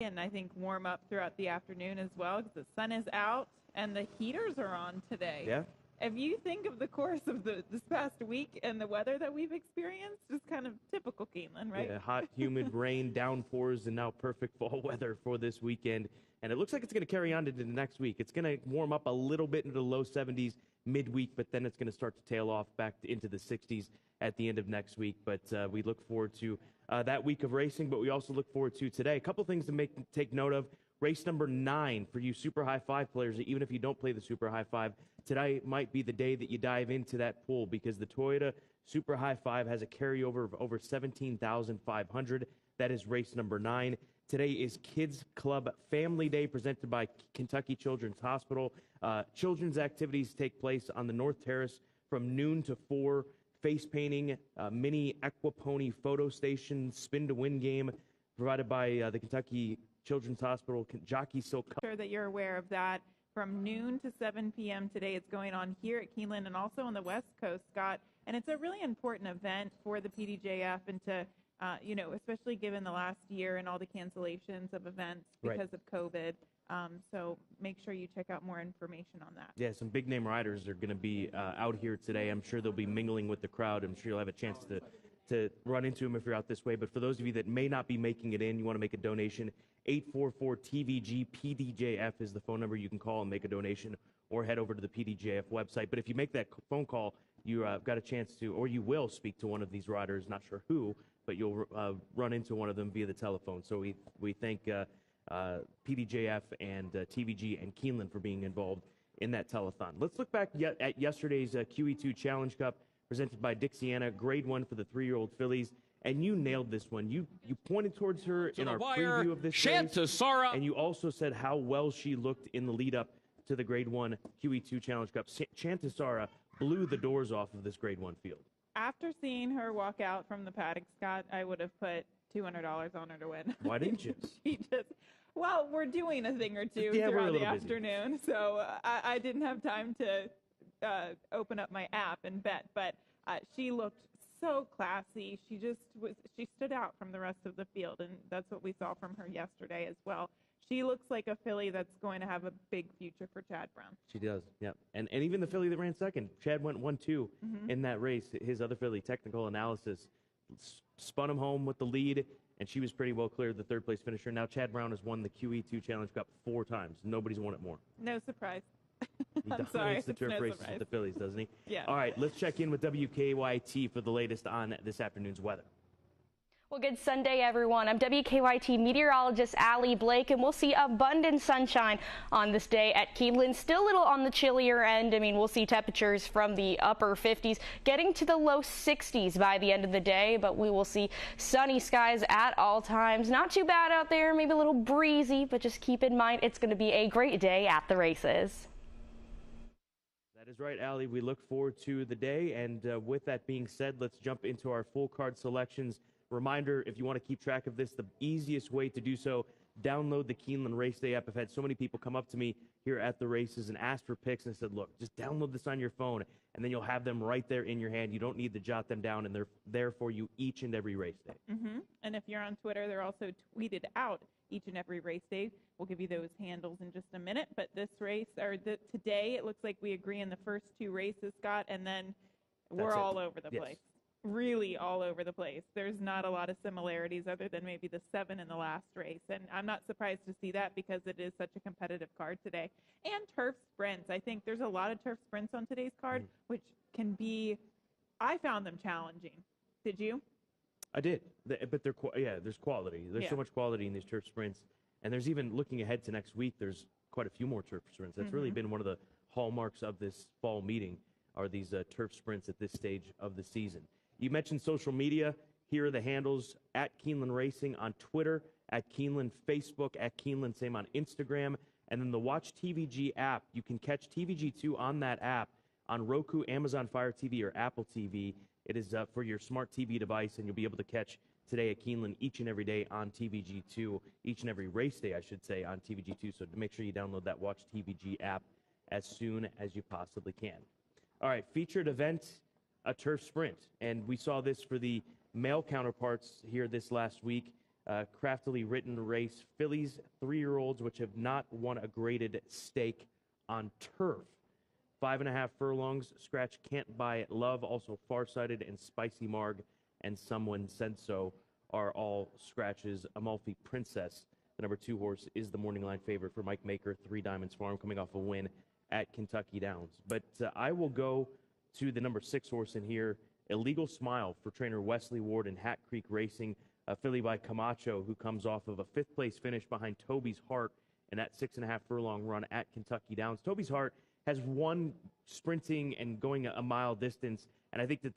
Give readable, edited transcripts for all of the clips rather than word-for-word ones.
And I think warm up throughout the afternoon as well because the sun is out and the heaters are on today. Yeah. If you think of the course of this past week and the weather that we've experienced, it's kind of typical Keeneland, right? Yeah, hot, humid, rain, downpours, and now perfect fall weather for this weekend. And it looks like it's going to carry on into the next week. It's going to warm up a little bit into the low 70s midweek, but then it's going to start to tail off back into the 60s at the end of next week. But we look forward to that week of racing, but we also look forward to today. A couple things to take note of. Race number 9 for you Super High Five players, even if you don't play the Super High Five, today might be the day that you dive into that pool because the Toyota Super High Five has a carryover of over 17,500. That is race number 9. Today is Kids Club Family Day presented by Kentucky Children's Hospital. Children's activities take place on the North Terrace from noon to 4. Face painting, mini aquapony photo station, spin to win game provided by the Kentucky Children's Hospital Jockey Silk. Sure that you're aware of that. From noon to 7 p.m. today, it's going on here at Keeneland and also on the West Coast, Scott. And it's a really important event for the PDJF and to, especially given the last year and all the cancellations of events because of COVID. So make sure you check out more information on that. Yeah, some big name riders are going to be out here today. I'm sure they'll be mingling with the crowd. I'm sure you'll have a chance to run into them if you're out this way. But for those of you that may not be making it in, you want to make a donation, 844-TVG-PDJF is the phone number you can call and make a donation, or head over to the PDJF website. But if you make that phone call, you got a chance to, or you will speak to one of these riders, not sure who, but you'll run into one of them via the telephone. So we thank PDJF and TVG and Keeneland for being involved in that telethon. Let's look back at yesterday's QE2 Challenge Cup presented by Dixiana, grade 1 for the 3-year-old fillies. And you nailed this one. You pointed towards her in our preview of this race, and you also said how well she looked in the lead-up to the Grade 1 QE2 Challenge Cup. Chantisara blew the doors off of this Grade 1 field. After seeing her walk out from the paddock, Scott, I would have put $200 on her to win. Why didn't you? Well, we're doing a thing or two throughout the afternoon, so I didn't have time to open up my app and bet, but she looked so classy. She stood out from the rest of the field, and that's what we saw from her yesterday as well. She looks like a filly that's going to have a big future for Chad Brown. She does, yeah. And even the filly that ran second, Chad went 1-2 in that race. His other filly, Technical Analysis, spun him home with the lead, and she was pretty well clear of the third-place finisher. Now Chad Brown has won the QE2 Challenge Cup 4 times. Nobody's won it more. No surprise. He dominates the turf races with the fillies, doesn't he? Yeah. All right, let's check in with WKYT for the latest on this afternoon's weather. Well, good Sunday, everyone. I'm WKYT meteorologist Allie Blake, and we'll see abundant sunshine on this day at Keeneland. Still a little on the chillier end. I mean, we'll see temperatures from the upper 50s getting to the low 60s by the end of the day, but we will see sunny skies at all times. Not too bad out there, maybe a little breezy, but just keep in mind it's going to be a great day at the races. That is right, Allie. We look forward to the day, and with that being said, let's jump into our full card selections. Reminder, if you want to keep track of this, the easiest way to do so, download the Keeneland Race Day app. I've had so many people come up to me here at the races and ask for picks, and I said, look, just download this on your phone, and then you'll have them right there in your hand. You don't need to jot them down, and they're there for you each and every race day. And if you're on Twitter, they're also tweeted out each and every race day. We'll give you those handles in just a minute, but this race, today, it looks like we agree in the first 2 races, Scott, and then we're all over the place. Really all over the place. There's not a lot of similarities other than maybe the 7 in the last race. And I'm not surprised to see that because it is such a competitive card today. And turf sprints. I think there's a lot of turf sprints on today's card, which can be, I found them challenging. Did you? I did. But there's quality. There's so much quality in these turf sprints. And there's even, looking ahead to next week, there's quite a few more turf sprints. That's really been one of the hallmarks of this fall meeting, are these turf sprints at this stage of the season. You mentioned social media. Here are the handles: at Keeneland Racing on Twitter, at Keeneland Facebook, at Keeneland, same on Instagram. And then the Watch TVG app. You can catch TVG2 on that app on Roku, Amazon Fire TV, or Apple TV. It is for your smart TV device, and you'll be able to catch today at Keeneland each and every day on TVG2, each and every race day, I should say, on TVG2. So make sure you download that Watch TVG app as soon as you possibly can. All right, featured event, a turf sprint. And we saw this for the male counterparts here this last week. craftily written race. Fillies, 3-year-olds, which have not won a graded stake on turf. 5.5 furlongs. Scratch Can't Buy It Love, also Farsighted and Spicy Marg, and Someone Said So are all scratches. Amalfi Princess, the number 2 horse, is the morning line favorite for Mike Maker, 3 Diamonds Farm, coming off a win at Kentucky Downs. But I will go to the number 6 horse in here, Illegal Smile, for trainer Wesley Ward and Hat Creek Racing, a filly by Camacho, who comes off of a 5th place finish behind Toby's Heart in that 6.5 furlong run at Kentucky Downs. Toby's Heart has won sprinting and going a mile distance, and I think that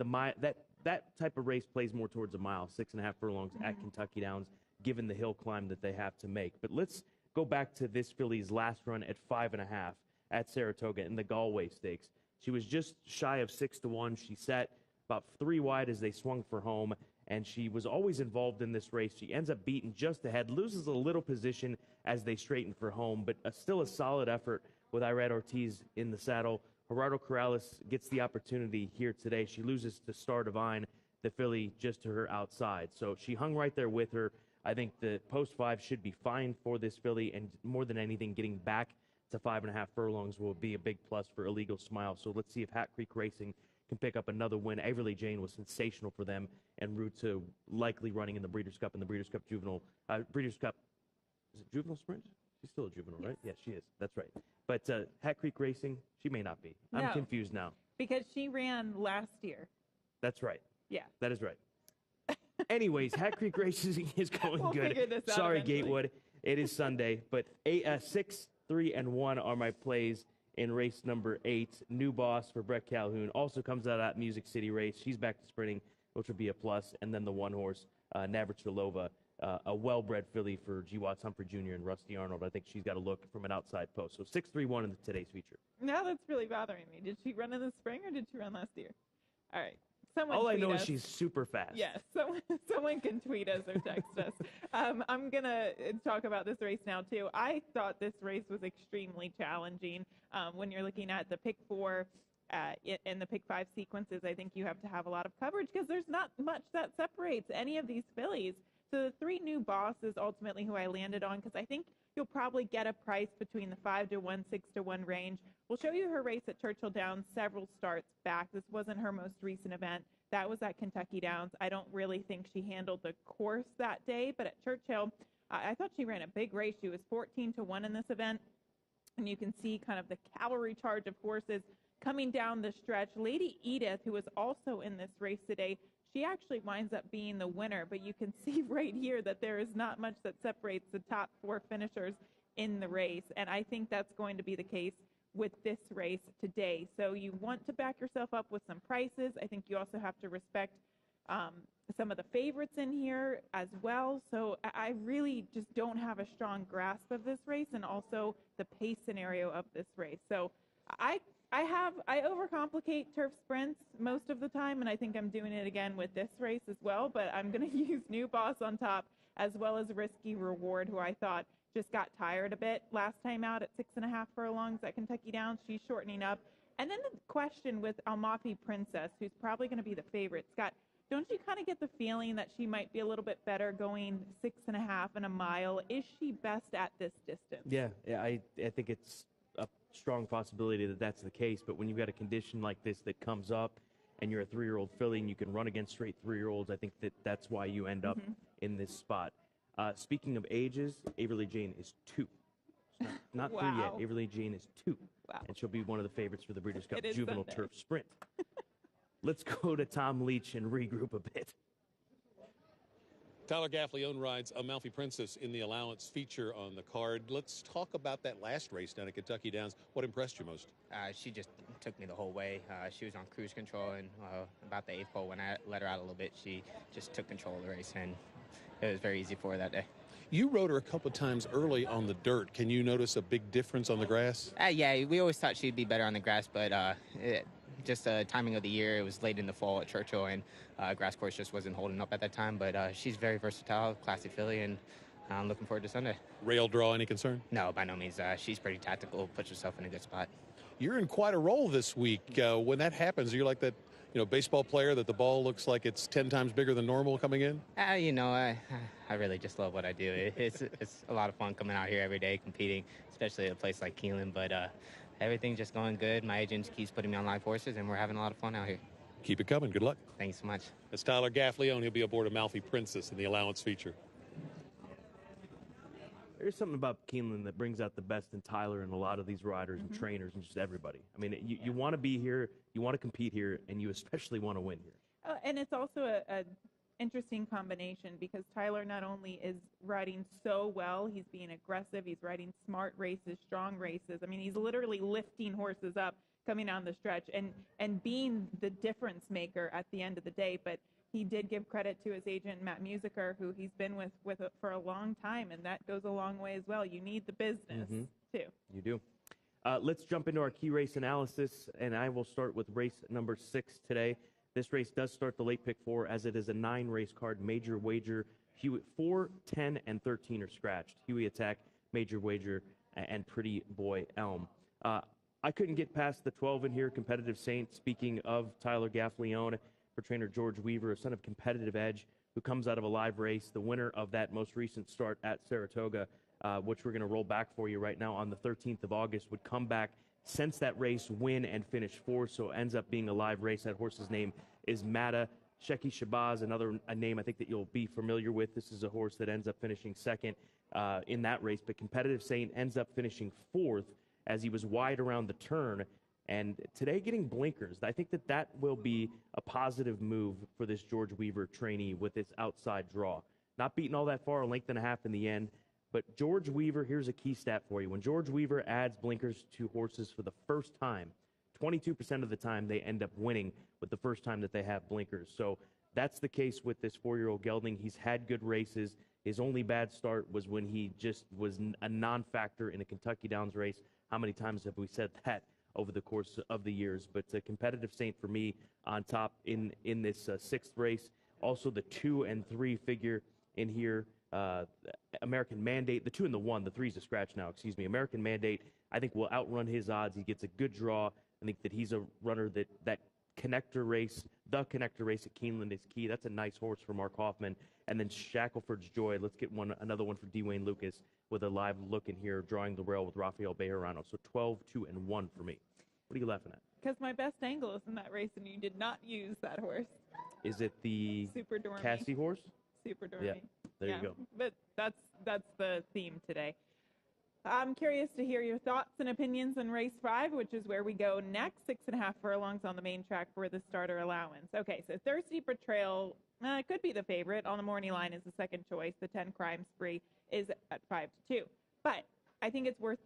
that type of race plays more towards a mile, 6.5 furlongs at Kentucky Downs, given the hill climb that they have to make. But let's go back to this filly's last run at 5.5 at Saratoga in the Galway Stakes. She was just shy of 6-1. She sat about 3 wide as they swung for home, and she was always involved in this race. She ends up beaten just ahead, loses a little position as they straighten for home, but still a solid effort with Irad Ortiz in the saddle. Gerardo Corrales gets the opportunity here today. She loses to Star Divine, the filly just to her outside. So she hung right there with her. I think the post 5 should be fine for this filly, and more than anything, getting back to 5.5 furlongs will be a big plus for Illegal Smile. So let's see if Hat Creek Racing can pick up another win. Averly Jane was sensational for them en route to likely running in the Breeders' Cup and the Breeders' Cup Juvenile. Breeders' Cup, is it Juvenile Sprint? She's still a juvenile, right? Yes, she is. That's right. But Hat Creek Racing, she may not be. I'm No. confused now. Because she ran last year. That's right. Yeah. That is right. Anyways, Hat Creek Racing is going We'll good. figure this out Sorry, eventually. Gatewood. It is Sunday. But 6, 3, and 1 are my plays in race number 8. New Boss for Brett Calhoun also comes out of that Music City race. She's back to sprinting, which would be a plus. And then the 1 horse, Navratilova, a well-bred filly for G. Watts Humphrey Jr. and Rusty Arnold. I think she's got to look from an outside post. So 6, 3, 1 in today's feature. Now that's really bothering me. Did she run in the spring or did she run last year? All right. All I tweet know is us. she's super fast. Yes, someone can tweet us or text us. I'm going to talk about this race now, too. I thought this race was extremely challenging. When you're looking at the pick 4 and the pick 5 sequences, I think you have to have a lot of coverage because there's not much that separates any of these fillies. So the 3 New Boss is ultimately who I landed on because I think you'll probably get a price between the 5-1, 6-1 range. We'll show you her race at Churchill Downs several starts back. This wasn't her most recent event. That was at Kentucky Downs. I don't really think she handled the course that day, but at Churchill, I thought she ran a big race. She was 14-1 in this event, and you can see kind of the cavalry charge of horses coming down the stretch. Lady Edith, who was also in this race today, she actually winds up being the winner, but you can see right here that there is not much that separates the top 4 finishers in the race, and I think that's going to be the case with this race today. So you want to back yourself up with some prices. I think you also have to respect some of the favorites in here as well. So I really just don't have a strong grasp of this race and also the pace scenario of this race. So I overcomplicate turf sprints most of the time, and I think I'm doing it again with this race as well, but I'm going to use New Boss on top as well as Risky Reward, who I thought just got tired a bit last time out at 6.5 furlongs at Kentucky Downs. She's shortening up. And then the question with Amalfi Princess, who's probably going to be the favorite. Scott, don't you kind of get the feeling that she might be a little bit better going 6.5 and a mile? Is she best at this distance? Yeah, I think it's a strong possibility that that's the case, but when you've got a condition like this that comes up and you're a 3-year-old filly and you can run against straight 3-year-olds, I think that's why you end up in this spot. Speaking of ages, Averly Jane is 2. It's not 3 yet. Wow. Averly Jane is 2. Wow. And she'll be one of the favorites for the Breeders' Cup It is Juvenile Sunday. Turf Sprint. Let's go to Tom Leach and regroup a bit. Tyler Gaffleone rides Amalfi Princess in the allowance feature on the card. Let's talk about that last race down at Kentucky Downs. What impressed you most? She just took me the whole way. She was on cruise control, and about the 8th pole, when I let her out a little bit, she just took control of the race, and it was very easy for her that day. You rode her a couple of times early on the dirt. Can you notice a big difference on the grass? Yeah, we always thought she'd be better on the grass, but just the timing of the year, it was late in the fall at Churchill, and grass course just wasn't holding up at that time. But she's very versatile, classy filly, and I'm looking forward to Sunday. Rail draw, any concern? No, by no means. She's pretty tactical, puts herself in a good spot. You're in quite a role this week. When that happens, you're like that baseball player that the ball looks like it's 10 times bigger than normal coming in? I really just love what I do. It's a lot of fun coming out here every day competing, especially at a place like Keeneland. But everything's just going good. My agent keeps putting me on live horses, and we're having a lot of fun out here. Keep it coming. Good luck. Thanks so much. That's Tyler Gaffleone. He'll be aboard Amalfi Princess in the allowance feature. There's something about Keeneland that brings out the best in Tyler and a lot of these riders and trainers and just everybody. I mean, you want to be here, you want to compete here, and you especially want to win here. And it's also a interesting combination because Tyler not only is riding so well, he's being aggressive, he's riding smart races, strong races. I mean, he's literally lifting horses up coming down the stretch and being the difference maker at the end of the day. But he did give credit to his agent, Matt Musiker, who he's been with for a long time, and that goes a long way as well. You need the business, too. You do. Let's jump into our key race analysis, and I will start with race number 6 today. This race does start the late pick 4, as it is a 9-race card. Major wager, Huey, 4, 10, and 13 are scratched. Huey Attack, Major Wager, and Pretty Boy Elm. I couldn't get past the 12 in here, Competitive Saint. Speaking of Tyler Gaffleone, for trainer George Weaver, a son of Competitive Edge, who comes out of a live race, the winner of that most recent start at Saratoga, which we're going to roll back for you right now on the 13th of August, would come back, since that race, win and finish 4th, so ends up being a live race. That horse's name is Mata. Sheki Shabazz, a name I think that you'll be familiar with. This is a horse that ends up finishing 2nd in that race, but Competitive Saint ends up finishing 4th as he was wide around the turn. And today getting blinkers, I think that will be a positive move for this George Weaver trainee with this outside draw. Not beating all that far, a length and a half in the end. But George Weaver, here's a key stat for you. When George Weaver adds blinkers to horses for the first time, 22% of the time they end up winning with the first time that they have blinkers. So that's the case with this 4-year-old gelding. He's had good races. His only bad start was when he just was a non-factor in a Kentucky Downs race. How many times have we said that over the course of the years? But Competitive Saint for me on top in this 6th race. Also the 2 and 3 figure in here. American Mandate, the 2 and the 1, the 3's a scratch now, excuse me. American Mandate, I think, will outrun his odds. He gets a good draw. I think that he's a runner that connector race, the connector race at Keeneland is key. That's a nice horse for Mark Hoffman. And then Shackelford's Joy. Let's get another one for Dwayne Lucas with a live look in here, drawing the rail with Rafael Bejarano. So 12, 2, and 1 for me. What are you laughing at? Because my best angle is in that race, and you did not use that horse. Is it the Super Dormy. Cassie horse? Super Dormy. Yeah, there you go. But that's the theme today. I'm curious to hear your thoughts and opinions on race 5, which is where we go next. 6.5 furlongs on the main track for the starter allowance. Okay, so Thirsty Betrayal could be the favorite. On the morning line is the second choice. The 10 Crime Spree is at 5-2. But I think it's worth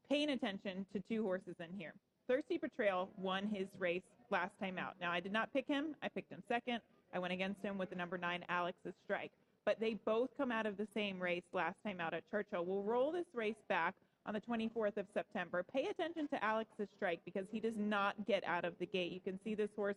paying attention to 2 horses in here. Thirsty Betrayal won his race last time out. Now, I did not pick him. I picked him second. I went against him with the number 9, Alex's Strike. But they both come out of the same race last time out at Churchill. We'll roll this race back on the 24th of September. Pay attention to Alex's Strike because he does not get out of the gate. You can see this horse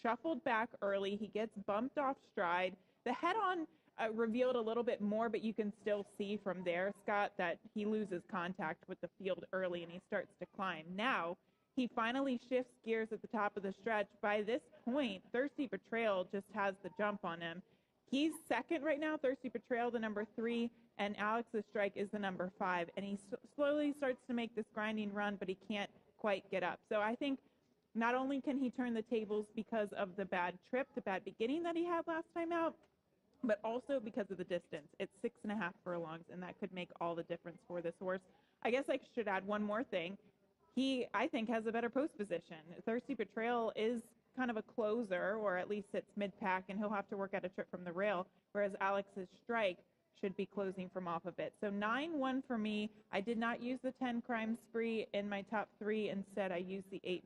shuffled back early. He gets bumped off stride. The head-on revealed a little bit more, but you can still see from there, Scott, that he loses contact with the field early and he starts to climb. Now, he finally shifts gears at the top of the stretch. By this point, Thirsty Betrayal just has the jump on him. He's second right now, Thirsty Betrayal, the number 3, and Alex's Strike is the number 5. And he slowly starts to make this grinding run, but he can't quite get up. So I think not only can he turn the tables because of the bad trip, the bad beginning that he had last time out, but also because of the distance. It's 6.5 furlongs, and that could make all the difference for this horse. I guess I should add one more thing. He, I think, has a better post position. Thirsty Betrayal is kind of a closer, or at least sits mid-pack, and he'll have to work out a trip from the rail, whereas Alex's Strike should be closing from off of it. So 9-1 for me. I did not use the 10 Crime Spree in my top 3. Instead, I used the 8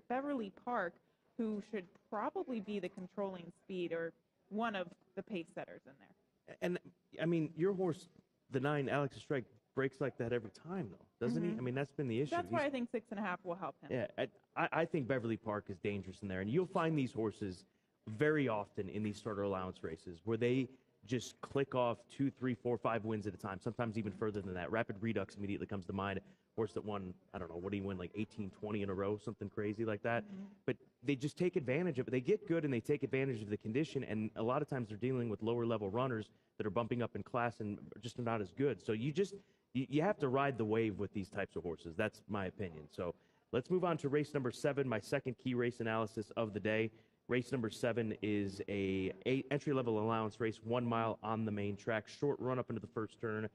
Beverly Park, who should probably be the controlling speed or one of the pace setters in there. And, I mean, your horse, the 9, Alex's Strike, breaks like that every time, though, doesn't he? I mean, that's been the issue. That's why I think 6.5 will help him. Yeah, I think Beverly Park is dangerous in there. And you'll find these horses very often in these starter allowance races where they just click off 2, 3, 4, 5 wins at a time, sometimes even further than that. Rapid Redux immediately comes to mind. Horse that won, I don't know, what do you win, like 18, 20 in a row, something crazy like that. But they just take advantage of it. They get good and they take advantage of the condition, and a lot of times they're dealing with lower level runners that are bumping up in class and just are not as good. So you have to ride the wave with these types of horses. That's my opinion. So let's move on to race number 7, my second key race analysis of the day. Race number 7 is a entry-level allowance race, 1 mile on the main track, short run up into the first turn.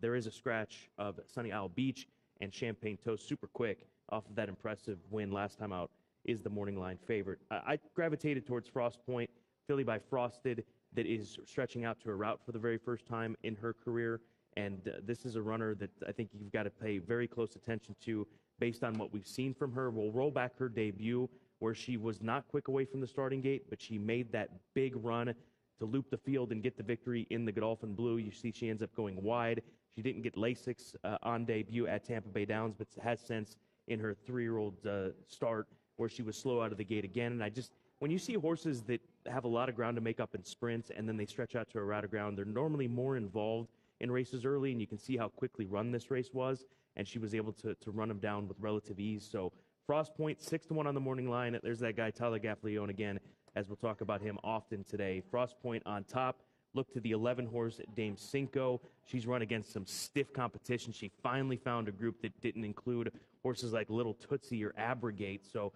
There is a scratch of Sunny Isle Beach, and Champagne Toast super quick off of that impressive win last time out is the morning line favorite. I gravitated towards Frost Point, filly by Frosted, that is stretching out to a route for the very first time in her career. And this is a runner that I think you've got to pay very close attention to based on what we've seen from her. We'll roll back her debut where she was not quick away from the starting gate, but she made that big run to loop the field and get the victory in the Godolphin Blue. You see she ends up going wide. She didn't get Lasix on debut at Tampa Bay Downs, but has since in her 3-year-old start where she was slow out of the gate again. And when you see horses that have a lot of ground to make up in sprints and then they stretch out to a route of ground, they're normally more involved in races early, and you can see how quickly run this race was, and she was able to run them down with relative ease. So Frost Point, 6-1 on the morning line. There's that guy, Tyler Gaffalione, again, as we'll talk about him often today. Frost Point on top. Look to the 11-horse Dame Cinco. She's run against some stiff competition. She finally found a group that didn't include horses like Little Tootsie or Abrogate. So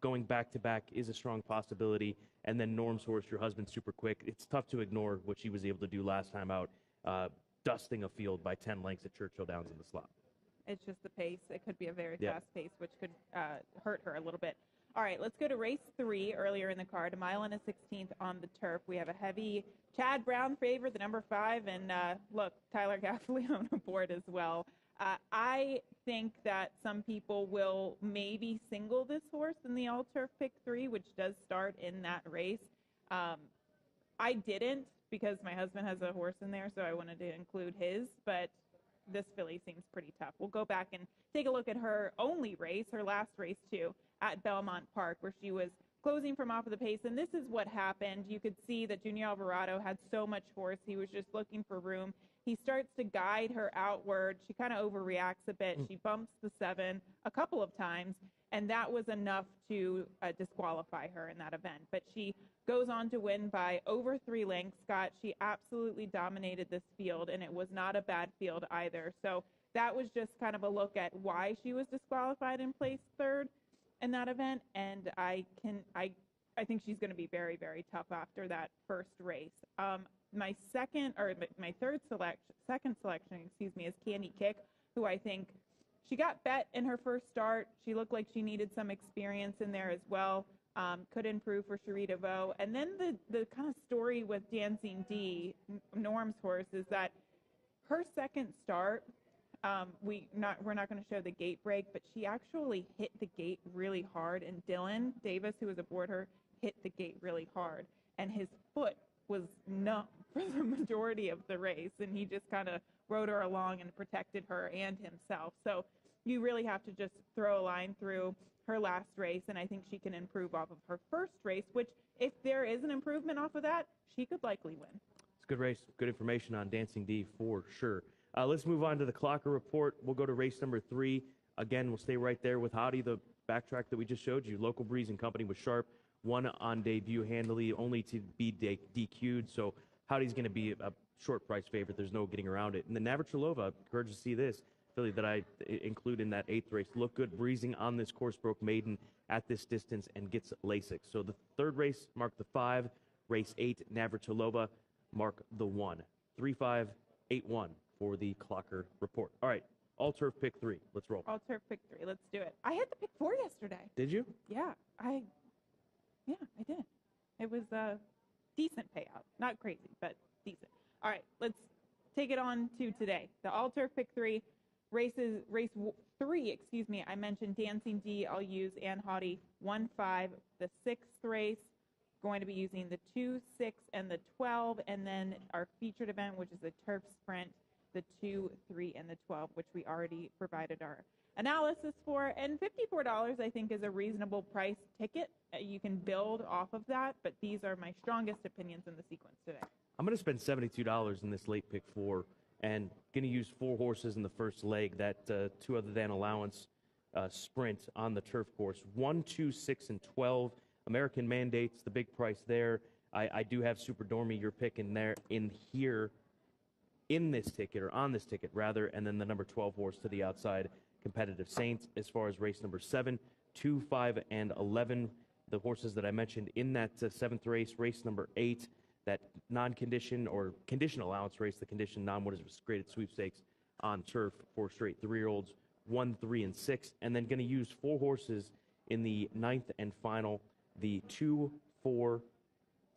going back-to-back is a strong possibility. And then Norm's horse, Your Husband Super Quick. It's tough to ignore what she was able to do last time out, dusting a field by 10 lengths at Churchill Downs in the slot. It's just the pace. It could be a very fast pace, which could hurt her a little bit. All right, let's go to race 3 earlier in the card, 1 mile and a 16th on the turf. We have a heavy Chad Brown favorite, the number 5, and look, Tyler Gaffalione aboard as well. I think that some people will maybe single this horse in the all-turf pick 3, which does start in that race. I didn't because my husband has a horse in there, so I wanted to include his, but this filly seems pretty tough. We'll go back and take a look at her only race, her last race too, at Belmont Park, where she was closing from off of the pace. And this is what happened. You could see that Junior Alvarado had so much horse. He was just looking for room. He starts to guide her outward. She kind of overreacts a bit. She bumps the 7 a couple of times, and that was enough to disqualify her in that event. But she goes on to win by over 3 lengths, Scott. She absolutely dominated this field, and it was not a bad field either. So that was just kind of a look at why she was disqualified and placed 3rd in that event. And I think she's going to be very, very tough after that first race. My second selection, is Candy Kick, who I think she got bet in her first start. She looked like she needed some experience in there as well. Could improve for Cherie DeVoe. And then the kind of story with Dancing D, Norm's horse, is that her second start, we're not going to show the gate break, but she actually hit the gate really hard. And Dylan Davis, who was aboard her, hit the gate really hard. And his foot was numb for the majority of the race. And he just kind of rode her along and protected her and himself. So you really have to just throw a line through her last race, and I think she can improve off of her first race, which if there is an improvement off of that, she could likely win. It's a good race. Good information on Dancing D for sure. Let's move on to the Clocker Report. We'll go to race number 3. Again, we'll stay right there with Howdy, the backtrack that we just showed you. Local Breeze and Company was sharp. Won on debut handily, only to be DQ'd. So Howdy's going to be a short price favorite. There's no getting around it. And the Navratilova, encouraged to see this filly that I include in that 8th race. Look good breezing on this course, broke maiden at this distance and gets Lasix. So the 3rd race, mark the 5. Race 8, Navratilova, mark the 1. 3-5-8-1 for the Clocker Report. All right, all-turf pick 3. Let's roll. All-turf pick 3. Let's do it. I had the pick 4 yesterday. Did you? Yeah, I did. It was a decent payout. Not crazy, but decent. All right, let's take it on to today. The all-turf pick 3. Race 3, I mentioned Dancing D. I'll use Ann Haughty 1-5. The 6th race, going to be using the 2, 6, and the 12. And then our featured event, which is the turf sprint, the 2, 3, and the 12, which we already provided our analysis for. And $54, I think, is a reasonable price ticket. You can build off of that, but these are my strongest opinions in the sequence today. I'm going to spend $72 in this late pick 4 and going to use 4 horses in the first leg, that 2 other than allowance sprint on the turf course. 1, 2, 6, and 12. American Mandate's the big price there. I do have Super Dormy, your pick in this ticket, or on this ticket rather, and then the number 12 horse to the outside, Competitive Saints. As far as race number 7, 2, 5, and 11, the horses that I mentioned in that 7th race. Race number 8, that non-condition or condition allowance race, the condition non-graded sweepstakes on turf for straight 3-year-olds, 1, 3, and 6, and then going to use 4 horses in the 9th and final, the 2, 4,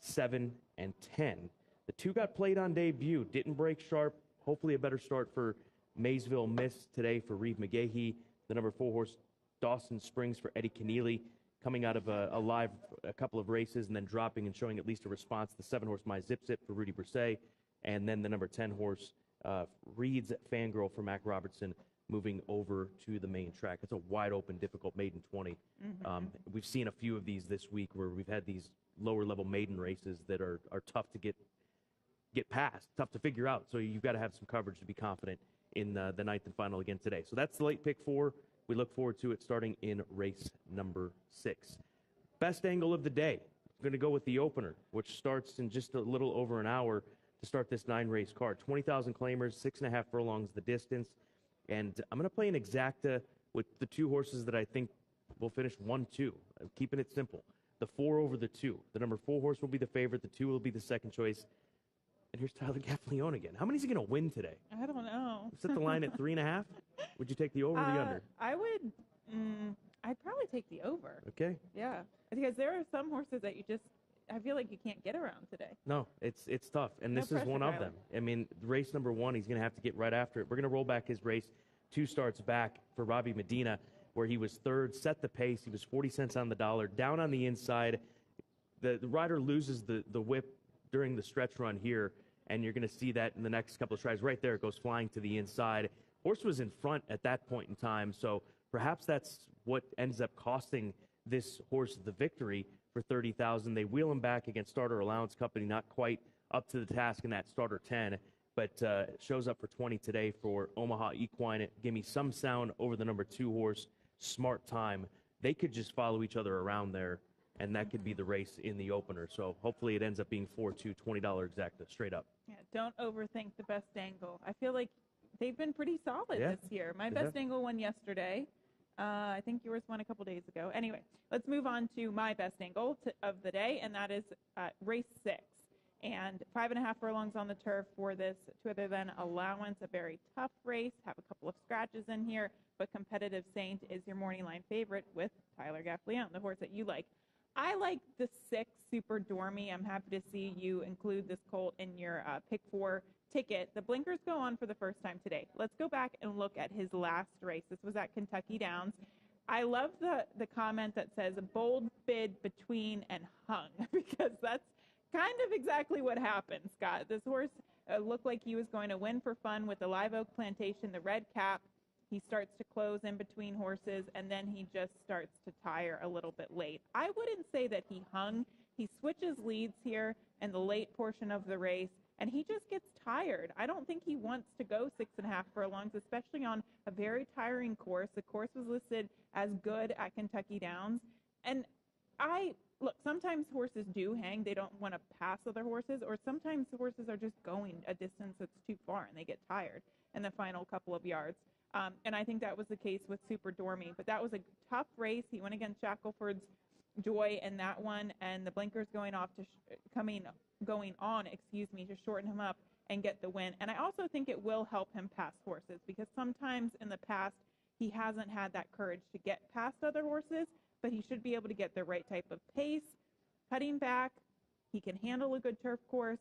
7, and 10. The 2 got played on debut, didn't break sharp. Hopefully a better start for Maysville Miss today for Reeve McGahee. The number 4 horse, Dawson Springs, for Eddie Keneally, coming out of a couple of races and then dropping and showing at least a response. The 7 horse, My Zip Zip, for Rudy Brisset. And then the number 10 horse, Reed's Fangirl, for Mac Robertson, moving over to the main track. It's a wide open, difficult maiden 20. We've seen a few of these this week where we've had these lower level maiden races that are tough to get past, tough to figure out. So you've got to have some coverage to be confident in the 9th and final again today. So that's the late pick 4. We look forward to it starting in race number 6. Best angle of the day. I'm going to go with the opener, which starts in just a little over an hour to start this 9-race card. 20,000 claimers, 6.5 furlongs the distance. And I'm going to play an exacta with the 2 horses that I think will finish 1-2. I'm keeping it simple. The 4 over the 2. The number 4 horse will be the favorite. The 2 will be the second choice. And here's Tyler Gaffalione again. How many is he going to win today? I don't know. Set the line at 3.5. Would you take the over or the under? I would. I'd probably take the over. Okay. Yeah, because there are some horses that I feel like you can't get around today. No, it's tough, and No this is one pressure, of them. I mean, race number 1, he's going to have to get right after it. We're going to roll back his race 2 starts back for Robbie Medina, where he was 3rd, set the pace. He was 40 cents on the dollar, down on the inside. The rider loses the whip during the stretch run here, and you're going to see that in the next couple of tries. Right there, it goes flying to the inside. Horse was in front at that point in time, so perhaps that's what ends up costing this horse the victory for $30,000. They wheel him back against Starter Allowance Company, not quite up to the task in that starter 10, but shows up for 20 today for Omaha Equine. Give me some sound over the number 2 horse, Smart Time. They could just follow each other around there, and that could be the race in the opener. So hopefully it ends up being 4-2, $20 exacta, straight up. Yeah, don't overthink the best angle. I feel like they've been pretty solid this year. My best angle won yesterday. I think yours won a couple days ago. Anyway, let's move on to my best angle of the day, and that is race 6. And 5.5 furlongs on the turf for this 2 other than allowance, a very tough race. Have a couple of scratches in here, but Competitive Saint is your morning line favorite with Tyler Gaffalione, the horse that you like. I like the 6 Super Dormy. I'm happy to see you include this colt in your pick 4 ticket. The blinkers go on for the first time today. Let's go back and look at his last race. This was at Kentucky Downs. I love the comment that says bold bid between and hung, because that's kind of exactly what happened, Scott. This horse looked like he was going to win for fun with the Live Oak Plantation, the red cap. He starts to close in between horses, and then he just starts to tire a little bit late. I wouldn't say that he hung. He switches leads here in the late portion of the race, and he just gets tired. I don't think he wants to go 6.5 furlongs, especially on a very tiring course. The course was listed as good at Kentucky Downs. And look, sometimes horses do hang. They don't want to pass other horses, or sometimes the horses are just going a distance that's too far, and they get tired in the final couple of yards. And I think that was the case with Super Dormy. But that was a tough race. He went against Shackelford's Joy in that one, and the blinkers going on to shorten him up and get the win. And I also think it will help him pass horses, because sometimes in the past he hasn't had that courage to get past other horses, but he should be able to get the right type of pace, cutting back. He can handle a good turf course.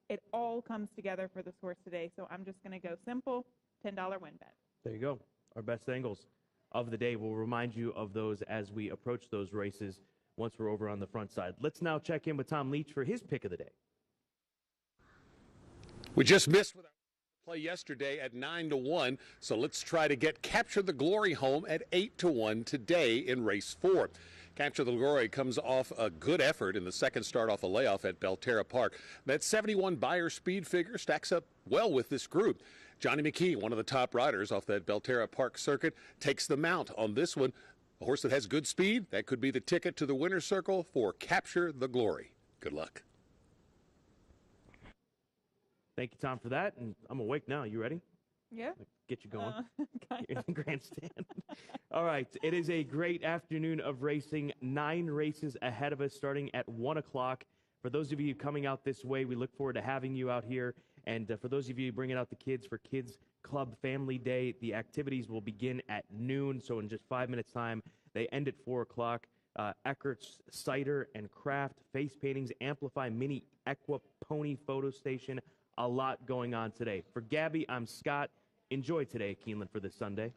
It all comes together for this horse today. So I'm just going to go simple, $10 win bet. There you go. Our best angles of the day. We'll remind you of those as we approach those races once we're over on the front side. Let's now check in with Tom Leach for his pick of the day. We just missed with our play yesterday at 9-1, so let's try to get Capture the Glory home at 8-1 today in race 4. Capture the Glory comes off a good effort in the second start off a layoff at Belterra Park. That 71 Beyer speed figure stacks up well with this group. Johnny McKee, one of the top riders off that Belterra Park circuit, takes the mount on this one. A horse that has good speed, that could be the ticket to the winner's circle for Capture the Glory. Good luck. Thank you, Tom, for that. And I'm awake now. You ready? Yeah. Get you going. Kind You're of. in the grandstand. All right. It is a great afternoon of racing. 9 races ahead of us starting at 1 o'clock. For those of you coming out this way, we look forward to having you out here. And for those of you bringing out the kids for Kids Club Family Day, the activities will begin at noon. So in just 5 minutes' time, they end at 4 o'clock. Eckert's Cider and Craft, face paintings, Amplify Mini Equa Pony Photo Station. A lot going on today. For Gabby, I'm Scott. Enjoy today at Keeneland for this Sunday.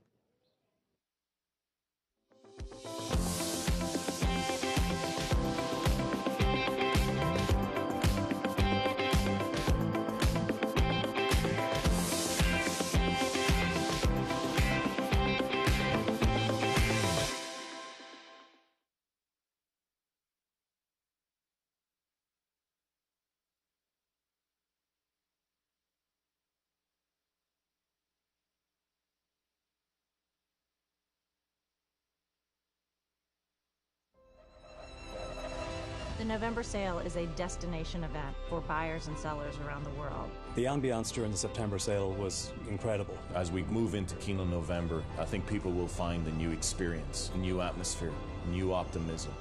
The November sale is a destination event for buyers and sellers around the world. The ambiance during the September sale was incredible. As we move into Keeneland November, I think people will find a new experience, a new atmosphere, new optimism.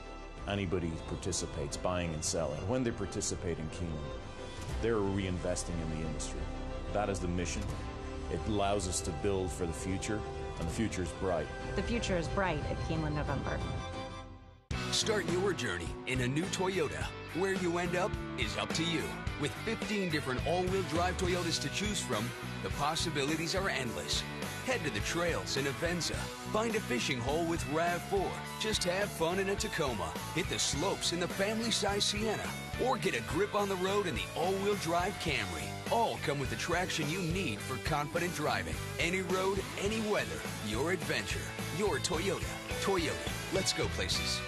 Anybody who participates, buying and selling, when they participate in Keeneland, they're reinvesting in the industry. That is the mission. It allows us to build for the future, and the future is bright. The future is bright at Keeneland November. Start your journey in a new Toyota. Where you end up is up to you. With 15 different all-wheel drive Toyotas to choose from, the possibilities are endless. Head to the trails in Avenza. Find a fishing hole with RAV4. Just have fun in a Tacoma. Hit the slopes in the family-size Sienna. Or get a grip on the road in the all-wheel drive Camry. All come with the traction you need for confident driving. Any road, any weather. Your adventure. Your Toyota. Toyota. Let's go places.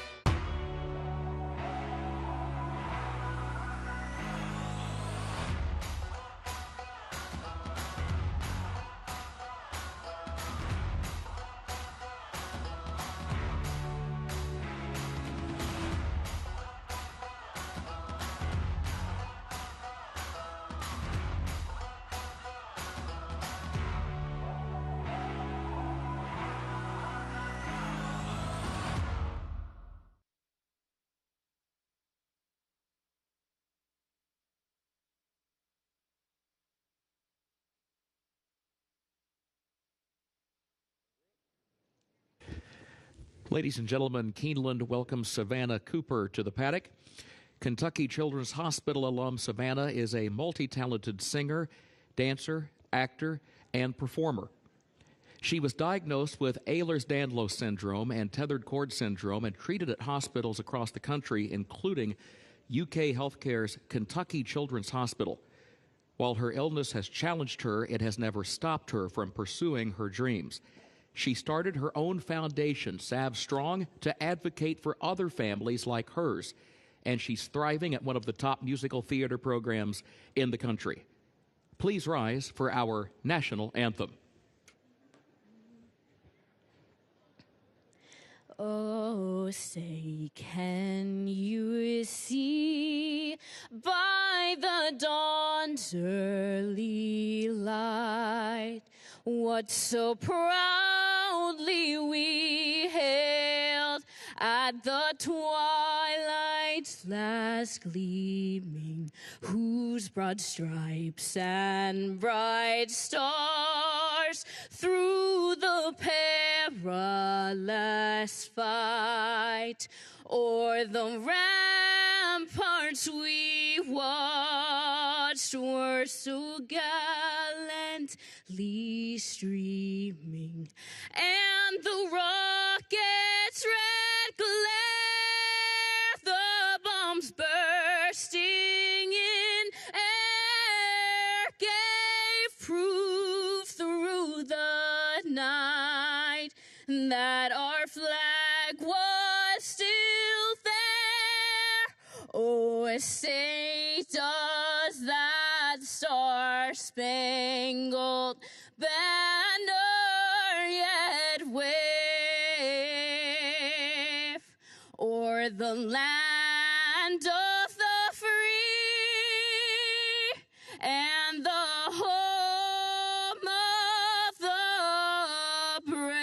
Ladies and gentlemen, Keeneland welcomes Savannah Cooper to the paddock. Kentucky Children's Hospital alum Savannah is a multi-talented singer, dancer, actor, and performer. She was diagnosed with Ehlers-Danlos syndrome and tethered cord syndrome and treated at hospitals across the country, including UK Healthcare's Kentucky Children's Hospital. While her illness has challenged her, it has never stopped her from pursuing her dreams. She started her own foundation, Sav Strong, to advocate for other families like hers, and she's thriving at one of the top musical theater programs in the country. Please rise for our national anthem. Oh, say, can you see by the dawn's early light what so proudly we hailed at the twilight's last gleaming, whose broad stripes and bright stars through the perilous fight o'er the ramparts we watched were so gallantly streaming, and the rocket's red glare, the bombs bursting in air, gave proof through the night that our flag was still What say does that star-spangled banner yet wave o'er the land of the free and the home of the brave?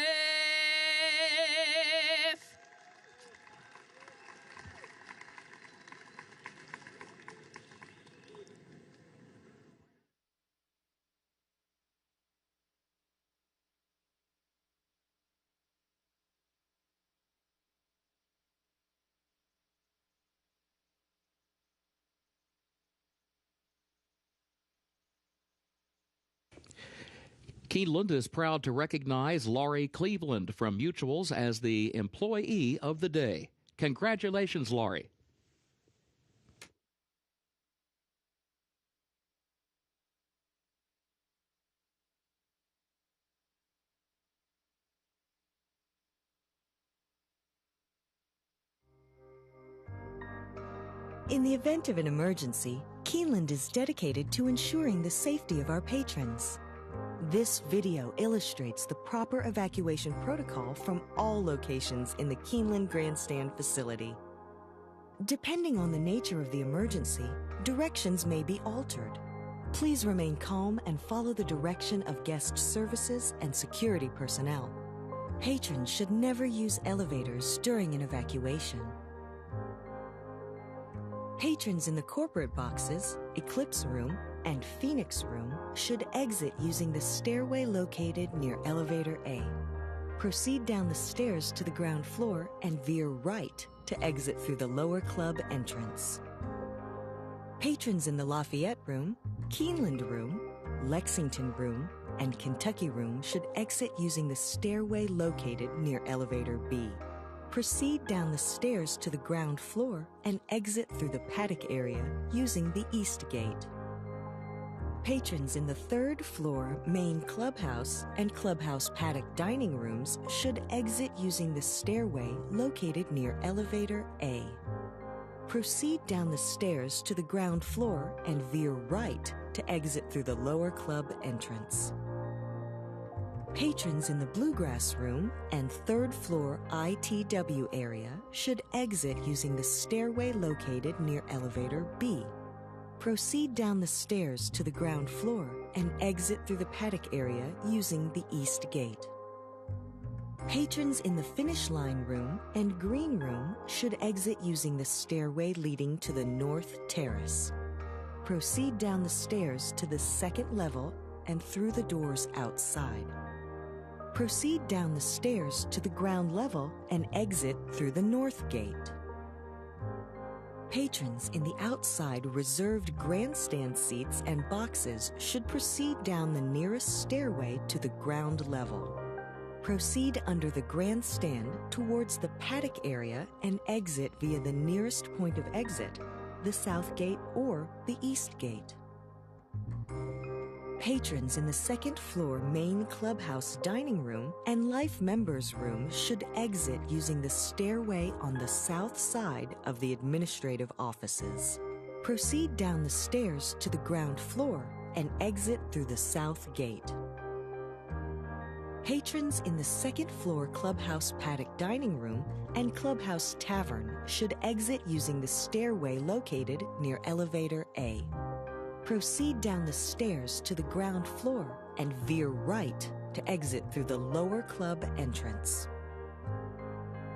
Keeneland is proud to recognize Laurie Cleveland from Mutuals as the Employee of the Day. Congratulations, Laurie. In the event of an emergency, Keeneland is dedicated to ensuring the safety of our patrons. This video illustrates the proper evacuation protocol from all locations in the Keeneland Grandstand facility. Depending on the nature of the emergency, directions may be altered. Please remain calm and follow the direction of guest services and security personnel. Patrons should never use elevators during an evacuation. Patrons in the corporate boxes, Eclipse Room, and Phoenix Room should exit using the stairway located near Elevator A. Proceed down the stairs to the ground floor and veer right to exit through the lower club entrance. Patrons in the Lafayette Room, Keeneland Room, Lexington Room, and Kentucky Room should exit using the stairway located near Elevator B. Proceed down the stairs to the ground floor and exit through the paddock area using the East Gate. Patrons in the third floor main clubhouse and clubhouse paddock dining rooms should exit using the stairway located near Elevator A. Proceed down the stairs to the ground floor and veer right to exit through the lower club entrance. Patrons in the Bluegrass Room and third floor ITW area should exit using the stairway located near Elevator B. Proceed down the stairs to the ground floor and exit through the paddock area using the East Gate. Patrons in the Finish Line Room and Green Room should exit using the stairway leading to the North Terrace. Proceed down the stairs to the second level and through the doors outside. Proceed down the stairs to the ground level and exit through the North Gate. Patrons in the outside reserved grandstand seats and boxes should proceed down the nearest stairway to the ground level. Proceed under the grandstand towards the paddock area and exit via the nearest point of exit, the South Gate or the East Gate. Patrons in the second floor main clubhouse dining room and Life Members Room should exit using the stairway on the south side of the administrative offices. Proceed down the stairs to the ground floor and exit through the South Gate. Patrons in the second floor clubhouse paddock dining room and clubhouse tavern should exit using the stairway located near Elevator A. Proceed down the stairs to the ground floor and veer right to exit through the lower club entrance.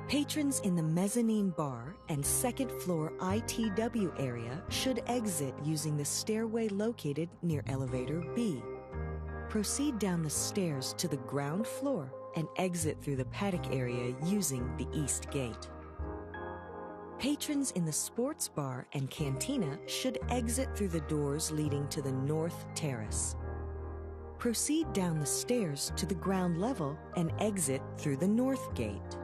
Patrons in the Mezzanine Bar and second floor ITW area should exit using the stairway located near Elevator B. Proceed down the stairs to the ground floor and exit through the paddock area using the East Gate. Patrons in the sports bar and cantina should exit through the doors leading to the North Terrace. Proceed down the stairs to the ground level and exit through the North Gate.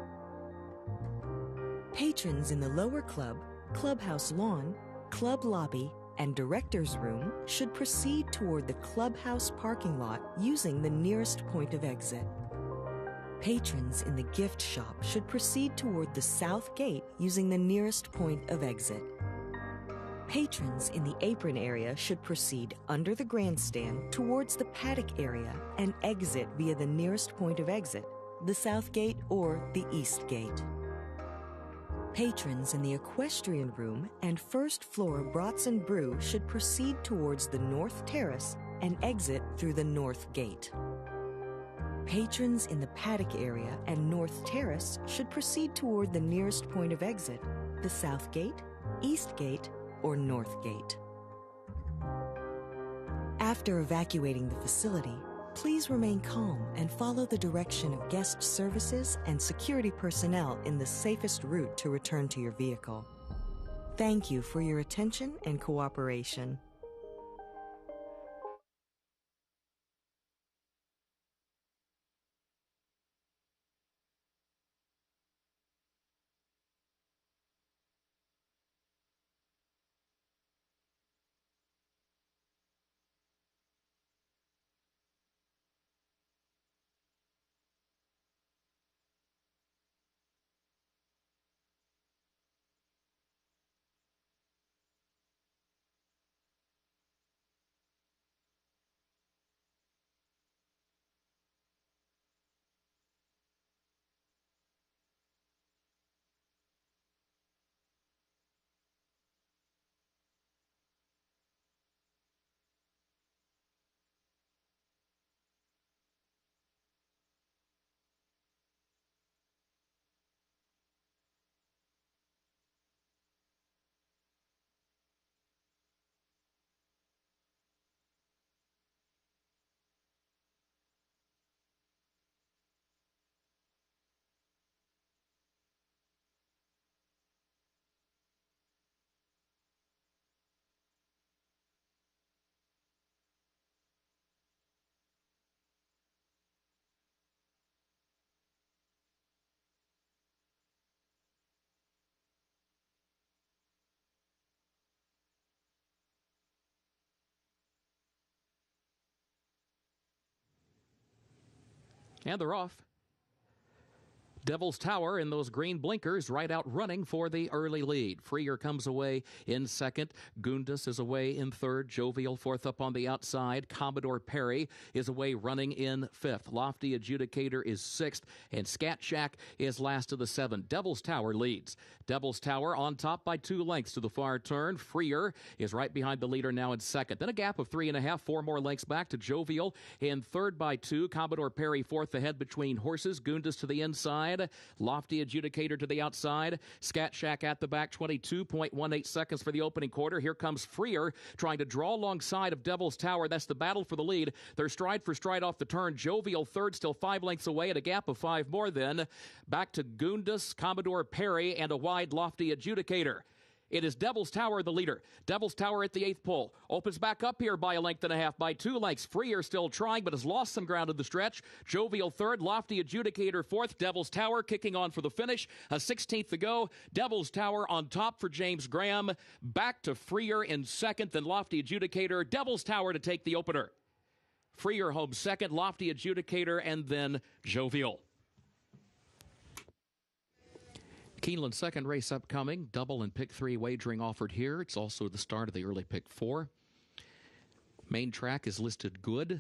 Patrons in the lower club, clubhouse lawn, club lobby, and director's room should proceed toward the clubhouse parking lot using the nearest point of exit. Patrons in the gift shop should proceed toward the South Gate using the nearest point of exit. Patrons in the apron area should proceed under the grandstand towards the paddock area and exit via the nearest point of exit, the south gate or the east gate. Patrons in the equestrian room and first floor Brats and Brew should proceed towards the north terrace and exit through the north gate. Patrons in the paddock area and north terrace should proceed toward the nearest point of exit, the south gate, east gate, or north gate. After evacuating the facility, please remain calm and follow the direction of guest services and security personnel in the safest route to return to your vehicle. Thank you for your attention and cooperation. And they're off. Devil's Tower in those green blinkers right out running for the early lead. Freer comes away in second. Gundus is away in third. Jovial fourth up on the outside. Commodore Perry is away running in fifth. Lofty Adjudicator is sixth. And Scat Shack is last of the seven. Devil's Tower leads. Devil's Tower on top by 2 lengths to the far turn. Freer is right behind the leader now in second. Then a gap of 3.5, 4 more lengths back to Jovial in third by 2. Commodore Perry fourth ahead between horses. Gundus to the inside. Lofty Adjudicator to the outside. Scat Shack at the back, 22.18 seconds for the opening quarter. Here comes Freer trying to draw alongside of Devil's Tower. That's the battle for the lead. They're stride for stride off the turn. Jovial third, still 5 lengths away at a gap of 5 more then. Back to Gundus, Commodore Perry, and a wide Lofty Adjudicator. It is Devil's Tower, the leader. Devil's Tower at the 8th pole. Opens back up here by 1.5 lengths, by 2 lengths. Freer still trying, but has lost some ground in the stretch. Jovial third, Lofty Adjudicator fourth. Devil's Tower kicking on for the finish. A 16th to go. Devil's Tower on top for James Graham. Back to Freer in second, then Lofty Adjudicator. Devil's Tower to take the opener. Freer home second, Lofty Adjudicator, and then Jovial. Keeneland second race upcoming. Double and pick 3 wagering offered here. It's also the start of the early pick 4. Main track is listed good.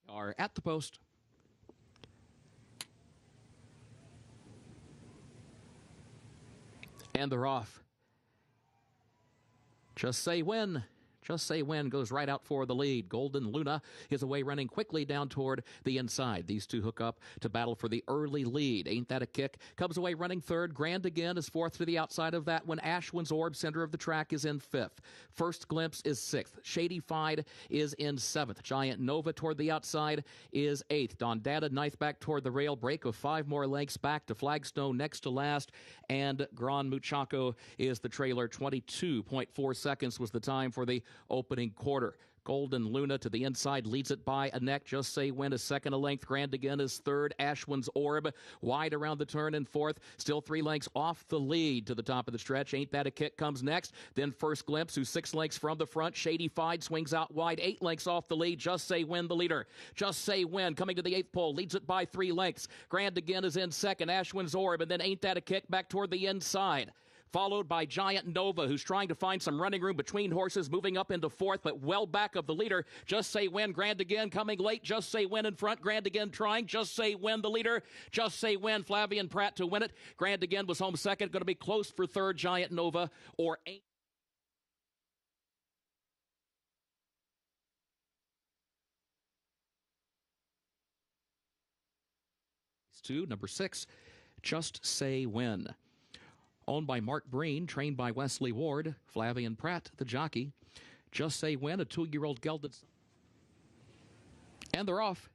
Are at the post. And they're off. Just say when. Just Say When goes right out for the lead. Golden Luna is away running quickly down toward the inside. These two hook up to battle for the early lead. Ain't That a Kick comes away running third. Grand Again is fourth to the outside of that one. Ashwin's Orb, center of the track, is in fifth. First Glimpse is sixth. Shady Fied is in seventh. Giant Nova toward the outside is eighth. Don Dada ninth back toward the rail. Break of 5 more lengths back to Flagstone next to last. And Gran Muchacho is the trailer. 22.4 seconds was the time for the opening quarter. Golden Luna to the inside, leads it by a neck. Just Say When is second a length. Grand Again is third. Ashwin's Orb wide around the turn in fourth. Still 3 lengths off the lead to the top of the stretch. Ain't That a Kick comes next. Then First Glimpse, who's 6 lengths from the front. Shady Fied swings out wide, 8 lengths off the lead. Just Say When the leader. Just Say When coming to the 8th pole, leads it by 3 lengths. Grand Again is in second. Ashwin's Orb, and then Ain't That a Kick back toward the inside. Followed by Giant Nova, who's trying to find some running room between horses, moving up into fourth, but well back of the leader. Just Say When, Grand Again coming late. Just Say When in front, Grand Again trying. Just Say When the leader. Just Say When, Flavian Pratt to win it. Grand Again was home second, going to be close for third. Giant Nova or Ain't. Two, number 6, Just Say When. Owned by Mark Breen, trained by Wesley Ward. Flavian Pratt, the jockey. Just Say When, a 2-year-old gelded. And they're off.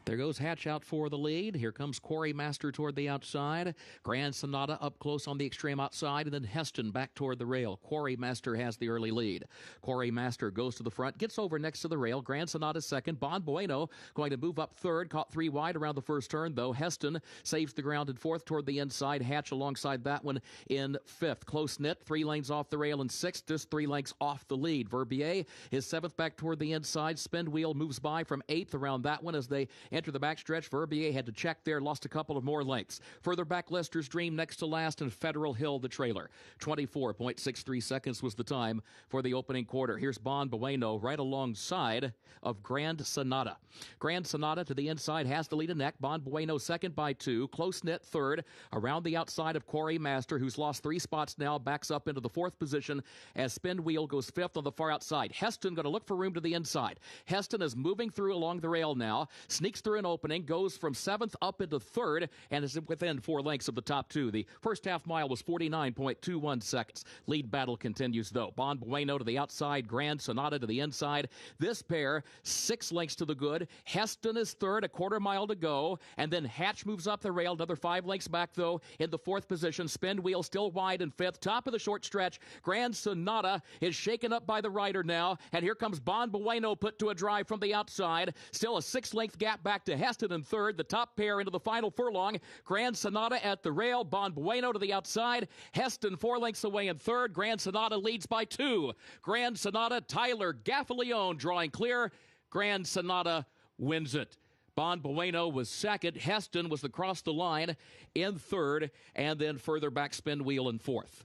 There goes Hatch out for the lead. Here comes Quarry Master toward the outside. Grand Sonata up close on the extreme outside, and then Heston back toward the rail. Quarry Master has the early lead. Quarry Master goes to the front, gets over next to the rail. Grand Sonata second. Bon Bueno going to move up third. Caught 3 wide around the first turn, though. Heston saves the ground in fourth toward the inside. Hatch alongside that one in fifth. Close knit, 3 lanes off the rail in sixth, just 3 lengths off the lead. Verbier is seventh back toward the inside. Spin Wheel moves by from eighth around that one as they enter the backstretch. Verbier had to check there, lost a couple of more lengths. Further back, Lester's Dream next to last, and Federal Hill the trailer. 24.63 seconds was the time for the opening quarter. Here's Bon Bueno right alongside of Grand Sonata. Grand Sonata to the inside has the lead a neck. Bon Bueno second by 2. Close knit third. Around the outside of Quarry Master, who's lost 3 spots now, backs up into the fourth position as Spin Wheel goes fifth on the far outside. Heston going to look for room to the inside. Heston is moving through along the rail now, sneaks through an opening, goes from 7th up into 3rd, and is within 4 lengths of the top 2. The first half mile was 49.21 seconds. Lead battle continues, though. Bon Bueno to the outside, Grand Sonata to the inside. This pair, 6 lengths to the good. Heston is 3rd, a quarter mile to go, and then Hatch moves up the rail, another 5 lengths back, though, in the 4th position. Spin Wheel still wide in 5th. Top of the short stretch, Grand Sonata is shaken up by the rider now, and here comes Bon Bueno put to a drive from the outside. Still a 6-length gap back to Heston in 3rd. The top pair into the final furlong. Grand Sonata at the rail. Bon Bueno to the outside. Heston 4 lengths away in 3rd. Grand Sonata leads by 2. Grand Sonata, Tyler Gaffalione drawing clear. Grand Sonata wins it. Bon Bueno was second. Heston was across the line in 3rd, and then further back Spin Wheel in 4th.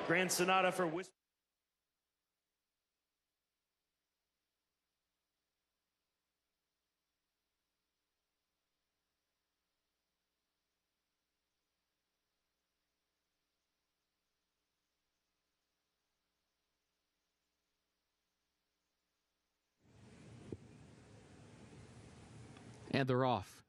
Grand Sonata for Whisper. And they're off.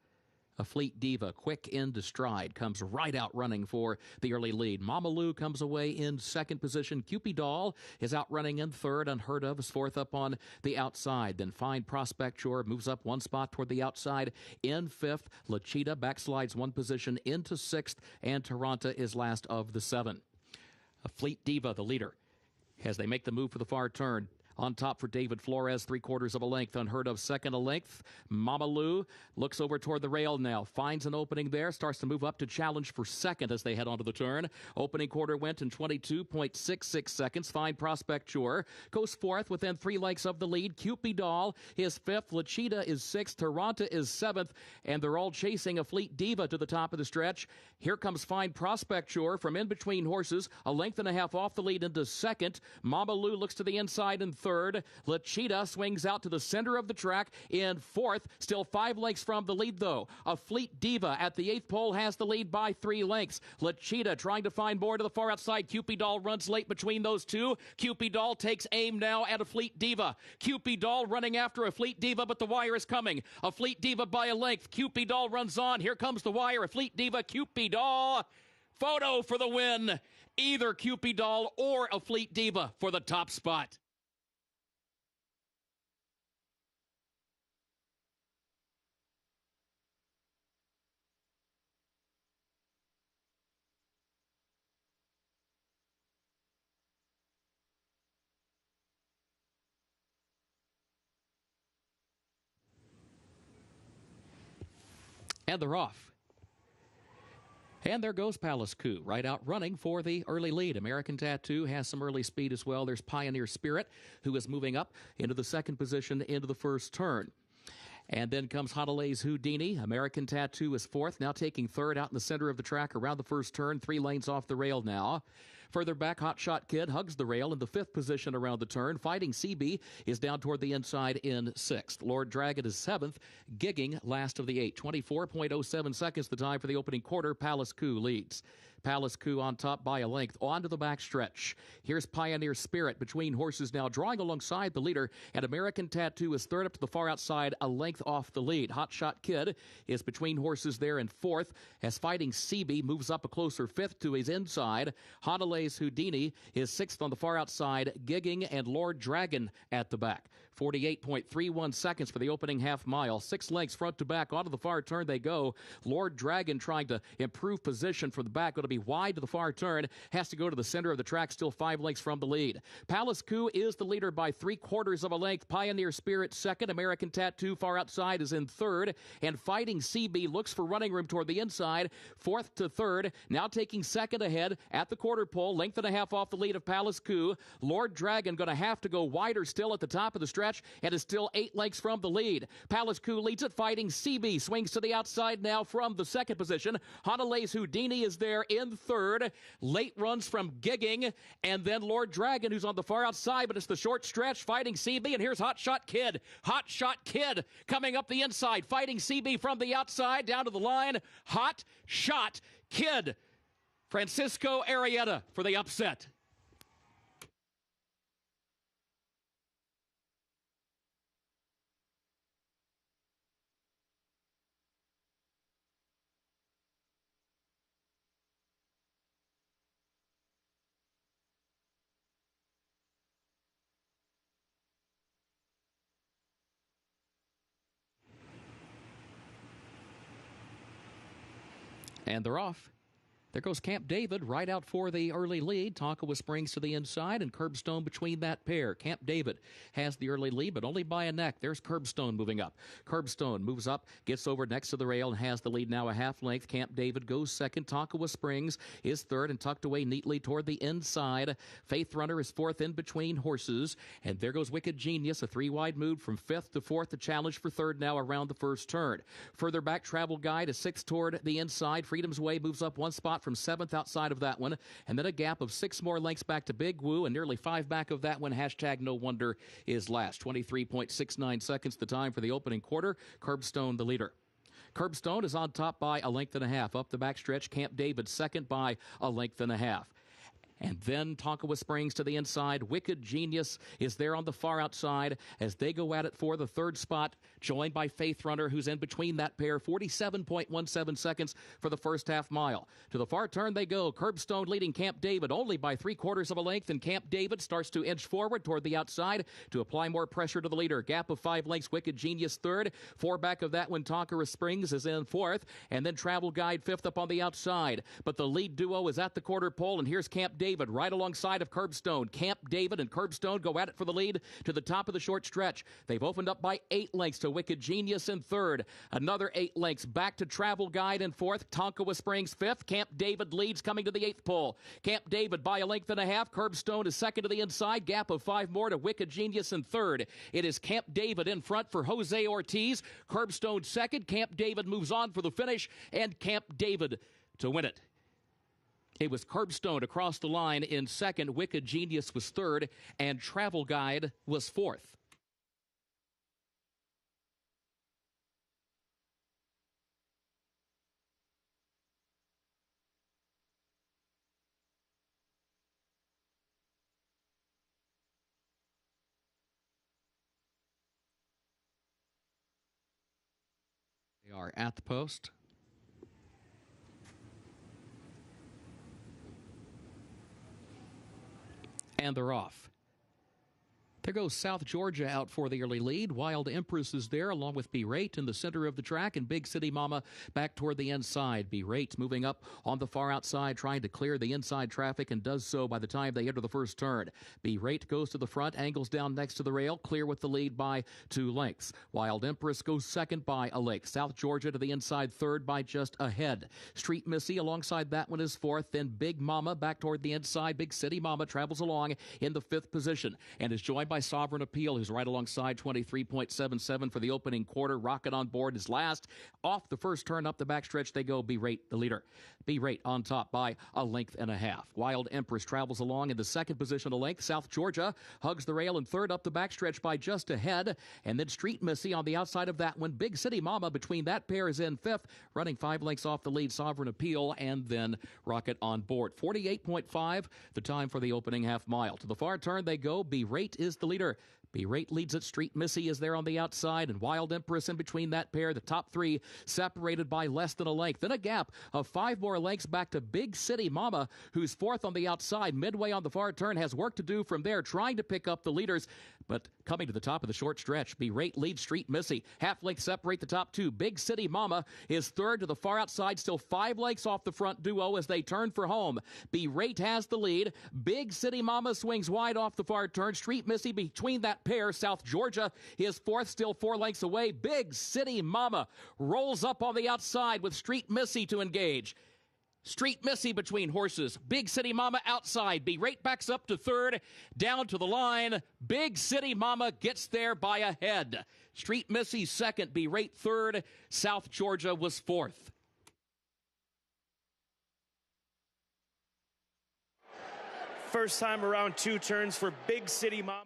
A Fleet Diva, quick into stride, comes right out running for the early lead. Mama Lou comes away in 2nd position. Cupid Doll is out running in 3rd. Unheard Of is 4th up on the outside. Then Fine Prospect Shore moves up 1 spot toward the outside in 5th. La Cheetah backslides 1 position into 6th. And Taranta is last of the 7. A Fleet Diva, the leader, as they make the move for the far turn. On top for David Flores, 3/4 of a length. Unheard Of second a length. Mama Lou looks over toward the rail now. Finds an opening there. Starts to move up to challenge for second as they head onto the turn. Opening quarter went in 22.66 seconds. Fine Prospect Shore goes 4th within 3 lengths of the lead. Cupid Doll is 5th. La Cheetah is 6th. Taranta is 7th. And they're all chasing a Fleet Diva to the top of the stretch. Here comes Fine Prospect Shore from in between horses. A length and a half off the lead into 2nd. Mama Lou looks to the inside in 3rd. La Cheetah swings out to the center of the track in 4th. Still 5 lengths from the lead, though. A Fleet Diva at the 8th pole has the lead by 3 lengths. La Cheetah trying to find more to the far outside. Cupid Doll runs late between those two. Cupid Doll takes aim now at a Fleet Diva. Cupid Doll running after a Fleet Diva, but the wire is coming. A Fleet Diva by a length. Cupid Doll runs on. Here comes the wire. A Fleet Diva, Cupid Doll. Photo for the win. Either Cupid Doll or a Fleet Diva for the top spot. And they're off. And there goes Palace Coup, right out running for the early lead. American Tattoo has some early speed as well. There's Pioneer Spirit, who is moving up into the second position into the first turn. And then comes Houdini's Houdini. American Tattoo is fourth, now taking third out in the center of the track around the first turn, 3 lanes off the rail now. Further back, Hot Shot Kid hugs the rail in the fifth position around the turn. Fighting CB is down toward the inside in sixth. Lord Dragon is seventh. Gigging last of the 8. 24.07 seconds the time for the opening quarter. Palace Coup leads. Palace Coup on top by a length onto the backstretch. Here's Pioneer Spirit between horses now, drawing alongside the leader, and American Tattoo is third up to the far outside, a length off the lead. Hot Shot Kid is between horses there in fourth, as Fighting CB moves up a closer fifth to his inside. Houdini's Houdini is sixth on the far outside, Gigging and Lord Dragon at the back. 48.31 seconds for the opening half mile. 6 lengths front to back. Onto the far turn they go. Lord Dragon trying to improve position from the back. Going to be wide to the far turn. Has to go to the center of the track. Still 5 lengths from the lead. Palace Coup is the leader by 3/4 of a length. Pioneer Spirit second. American Tattoo far outside is in third. And Fighting CB looks for running room toward the inside. Fourth to third. Now taking second ahead at the quarter pole. Length and a half off the lead of Palace Coup. Lord Dragon going to have to go wider still at the top of the stretch, and is still 8 lengths from the lead. Palace Coup leads it. Fighting CB swings to the outside now from the second position. Houdini's Houdini is there in third. Late runs from Gigging, and then Lord Dragon, who's on the far outside, but it's the short stretch. Fighting CB, and here's Hot Shot Kid. Hot Shot Kid coming up the inside. Fighting CB from the outside down to the line. Hot Shot Kid. Francisco Arrieta for the upset. And they're off. There goes Camp David right out for the early lead. Tonkawa Springs to the inside and Curbstone between that pair. Camp David has the early lead, but only by a neck. There's Curbstone moving up. Curbstone moves up, gets over next to the rail, and has the lead now a half length. Camp David goes second. Tonkawa Springs is third and tucked away neatly toward the inside. Faith Runner is fourth in between horses. And there goes Wicked Genius, a 3-wide move from fifth to fourth. The challenge for third now around the first turn. Further back, Travel Guide is sixth toward the inside. Freedom's Way moves up 1 spot from seventh outside of that one, and then a gap of 6 more lengths back to Big Woo, and nearly 5 back of that one. Hashtag No Wonder is last. 23.69 seconds the time for the opening quarter. Curbstone the leader. Curbstone is on top by a length and a half. Up the backstretch, Camp David second by a length and a half. And then Tonkawa Springs to the inside. Wicked Genius is there on the far outside as they go at it for the third spot, joined by Faith Runner, who's in between that pair. 47.17 seconds for the first half mile. To the far turn they go. Curbstone leading Camp David only by 3/4 of a length, and Camp David starts to inch forward toward the outside to apply more pressure to the leader. Gap of 5 lengths. Wicked Genius third. 4 back of that one, Tonkawa Springs is in fourth, and then Travel Guide fifth up on the outside. But the lead duo is at the quarter pole, and here's Camp David right alongside of Curbstone. Camp David and Curbstone go at it for the lead to the top of the short stretch. They've opened up by 8 lengths to Wicked Genius in third. Another 8 lengths back to Travel Guide in fourth. Tonkawa Springs fifth. Camp David leads coming to the 8th pole. Camp David by a length and a half. Curbstone is second to the inside. Gap of 5 more to Wicked Genius in third. It is Camp David in front for Jose Ortiz. Curbstone second. Camp David moves on for the finish, and Camp David to win it. It was Curbstone across the line in second. Wicked Genius was third, and Travel Guide was fourth. They are at the post. And they're off. There goes South Georgia out for the early lead. Wild Empress is there along with Berate in the center of the track, and Big City Mama back toward the inside. Berate moving up on the far outside, trying to clear the inside traffic, and does so by the time they enter the first turn. Berate goes to the front, angles down next to the rail, clear with the lead by 2 lengths. Wild Empress goes second by a length. South Georgia to the inside third by just a head. Street Missy alongside that one is fourth. Then Big Mama back toward the inside. Big City Mama travels along in the 5th position and is joined by Sovereign Appeal, who's right alongside 23.77 for the opening quarter. Rocket on board is last. Off the first turn up the backstretch they go. Berate the leader. Berate on top by a length and a half. Wild Empress travels along in the 2nd position a length. South Georgia hugs the rail in third up the backstretch by just a head. And then Street Missy on the outside of that one. Big City Mama between that pair is in 5th, running 5 lengths off the lead. Sovereign Appeal and then Rocket on board. 48.5 the time for the opening half mile. To the far turn they go. Berate is the leader. Berate leads it. Street Missy is there on the outside, and Wild Empress in between that pair. The top 3 separated by less than a length. Then a gap of 5 more lengths back to Big City Mama, who's 4th on the outside. Midway on the far turn, has work to do from there, trying to pick up the leaders. But coming to the top of the short stretch, Berate leads Street Missy. Half length separate the top 2. Big City Mama is third to the far outside, still 5 lengths off the front duo as they turn for home. Berate has the lead. Big City Mama swings wide off the far turn. Street Missy between that pair. South Georgia is 4th, still 4 lengths away. Big City Mama rolls up on the outside with Street Missy to engage. Street Missy between horses. Big City Mama outside. Berate backs up to third. Down to the line. Big City Mama gets there by a head. Street Missy second. Berate third. South Georgia was 4th. First time around 2 turns for Big City Mama.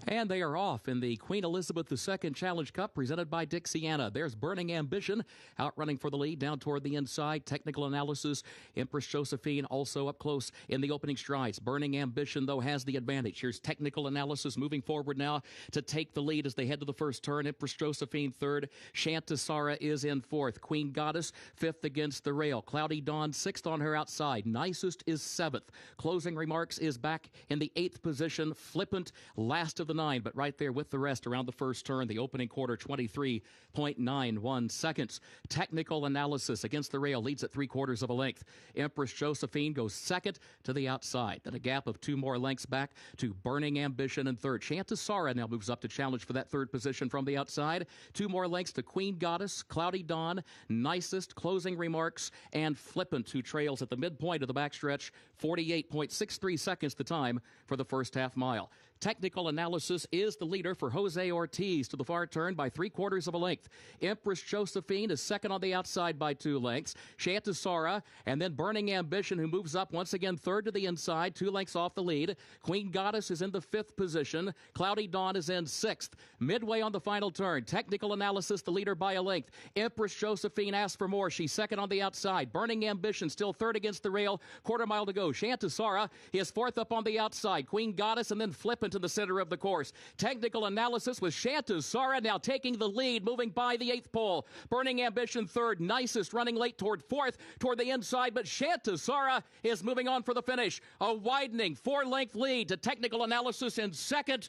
And they are off in the Queen Elizabeth II Challenge Cup presented by Dixiana. There's Burning Ambition outrunning for the lead down toward the inside. Technical analysis. Empress Josephine also up close in the opening strides. Burning Ambition, though, has the advantage. Here's Technical Analysis moving forward now to take the lead as they head to the first turn. Empress Josephine third. Shantasara is in 4th. Queen Goddess 5th against the rail. Cloudy Dawn 6th on her outside. Nicest is 7th. Closing Remarks is back in the 8th position. Flippant last of the 9, but right there with the rest around the first turn. The opening quarter, 23.91 seconds. Technical Analysis against the rail leads at 3/4 of a length. Empress Josephine goes second to the outside. Then a gap of 2 more lengths back to Burning Ambition in third. Shantasara now moves up to challenge for that 3rd position from the outside. 2 more lengths to Queen Goddess, Cloudy Dawn, Nicest, Closing Remarks, and Flippant, who trails at the midpoint of the backstretch. 48.63 seconds the time for the first half mile. Technical Analysis is the leader for Jose Ortiz to the far turn by 3/4 of a length. Empress Josephine is second on the outside by 2 lengths. Shantasara and then Burning Ambition, who moves up once again third to the inside, 2 lengths off the lead. Queen Goddess is in the 5th position. Cloudy Dawn is in 6th. Midway on the final turn. Technical Analysis the leader by a length. Empress Josephine asks for more. She's second on the outside. Burning Ambition still third against the rail. 1/4 mile to go. Shantasara is 4th up on the outside. Queen Goddess and then Flippant in the center of the course. Technical Analysis with Shantasara now taking the lead, moving by the 8th pole. Burning Ambition third. Nicest running late toward 4th, toward the inside, but Shantasara is moving on for the finish. A widening 4-length lead to Technical Analysis in second.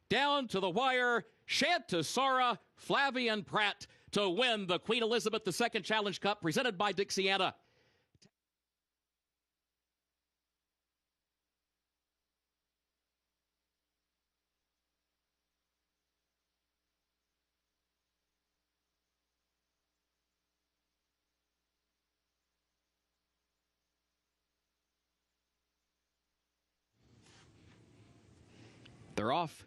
Down to the wire, Shantasara, Flavian Pratt to win the Queen Elizabeth II Challenge Cup presented by Dixiana. They're off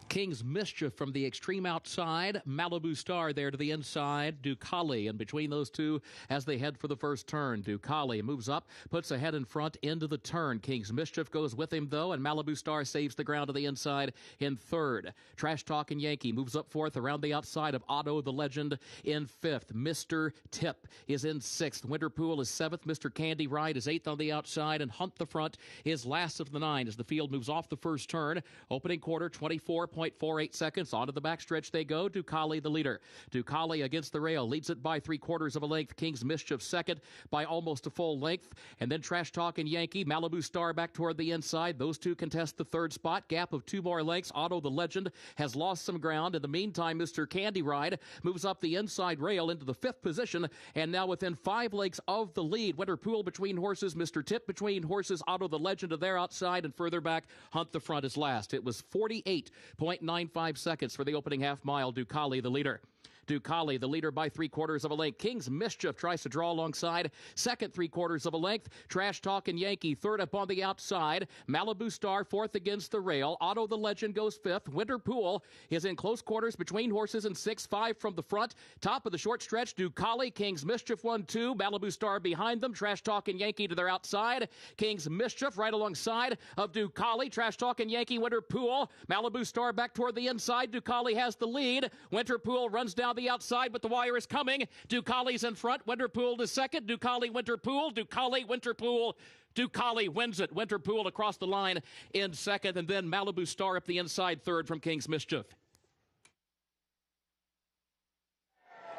King's Mischief from the extreme outside. Malibu Star there to the inside. Ducali, and between those two as they head for the first turn. Ducali moves up, puts ahead in front into the turn. King's Mischief goes with him, though, and Malibu Star saves the ground to the inside in third. Trash Talkin' Yankee moves up fourth around the outside of Otto the Legend in fifth. Mr. Tip is in sixth. Winterpool is seventh. Mr. Candy Ride is eighth on the outside, and Hunt the Front is last of the nine as the field moves off the first turn. Opening quarter, 24.48 seconds. Onto the backstretch they go. Ducali the leader. Ducali against the rail. Leads it by 3/4 of a length. King's Mischief second by almost a full length. And then Trash Talkin' Yankee. Malibu Star back toward the inside. Those two contest the third spot. Gap of 2 more lengths. Otto the Legend has lost some ground. In the meantime, Mr. Candy Ride moves up the inside rail into the fifth position and now within 5 lengths of the lead. Winterpool between horses. Mr. Tip between horses. Otto the Legend to their outside, and further back, Hunt the Front is last. It was 48.95 seconds for the opening half mile. Ducali the leader. Ducali, the leader by 3/4 of a length. King's Mischief tries to draw alongside. Second 3/4 of a length. Trash Talkin' Yankee third up on the outside. Malibu Star fourth against the rail. Otto the Legend goes fifth. Winterpool is in close quarters between horses and 6-5 from the front. Top of the short stretch, Ducali. King's Mischief 1-2. Malibu Star behind them. Trash Talkin' Yankee to their outside. King's Mischief right alongside of Ducali. Trash Talkin' Yankee, Winterpool. Malibu Star back toward the inside. Ducali has the lead. Winterpool runs down the outside, but the wire is coming. Ducali's in front. Winterpool to second. Ducali, Winterpool. Ducali, Winterpool. Ducali wins it. Winterpool across the line in second, and then Malibu Star up the inside third from King's Mischief.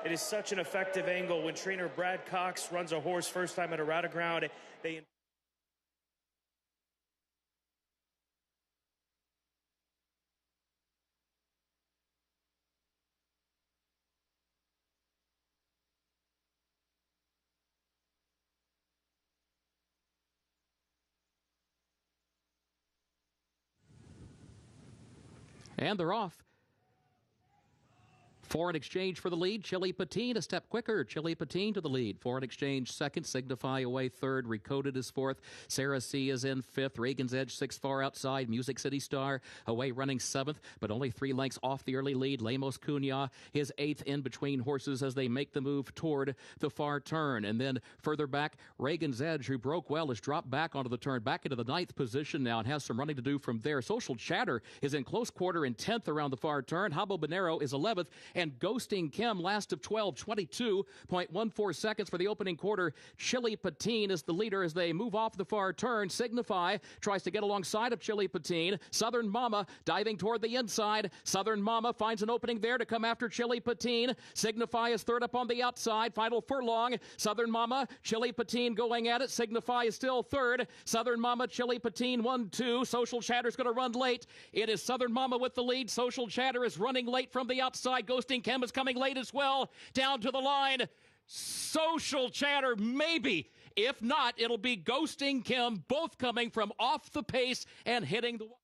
It is such an effective angle when trainer Brad Cox runs a horse first time at a Rata ground. And they're off. Foreign Exchange for the lead. Chili Patine a step quicker. Chili Patine to the lead. Foreign Exchange second. Signify away third. Recoded is fourth. Sarah C is in fifth. Reagan's Edge 6 far outside. Music City Star away running seventh, but only 3 lengths off the early lead. Lemos Cunha is eighth in between horses as they make the move toward the far turn. And then further back, Reagan's Edge, who broke well, has dropped back onto the turn, back into the 9th position now and has some running to do from there. Social Chatter is in close quarter in 10th around the far turn. Habo Bonero is 11th. And Ghosting Kim, last of 12, 22.14 seconds for the opening quarter. Chili Patine is the leader as they move off the far turn. Signify tries to get alongside of Chili Patine. Southern Mama diving toward the inside. Southern Mama finds an opening there to come after Chili Patine. Signify is third up on the outside. Final furlong. Southern Mama, Chili Patine going at it. Signify is still third. Southern Mama, Chili Patine 1-2. Social Chatter's going to run late. It is Southern Mama with the lead. Social Chatter is running late from the outside. Ghosting Kim is coming late as well. Down to the line. Social Chatter, maybe. If not, it'll be Ghosting Kim, both coming from off the pace and hitting the wall.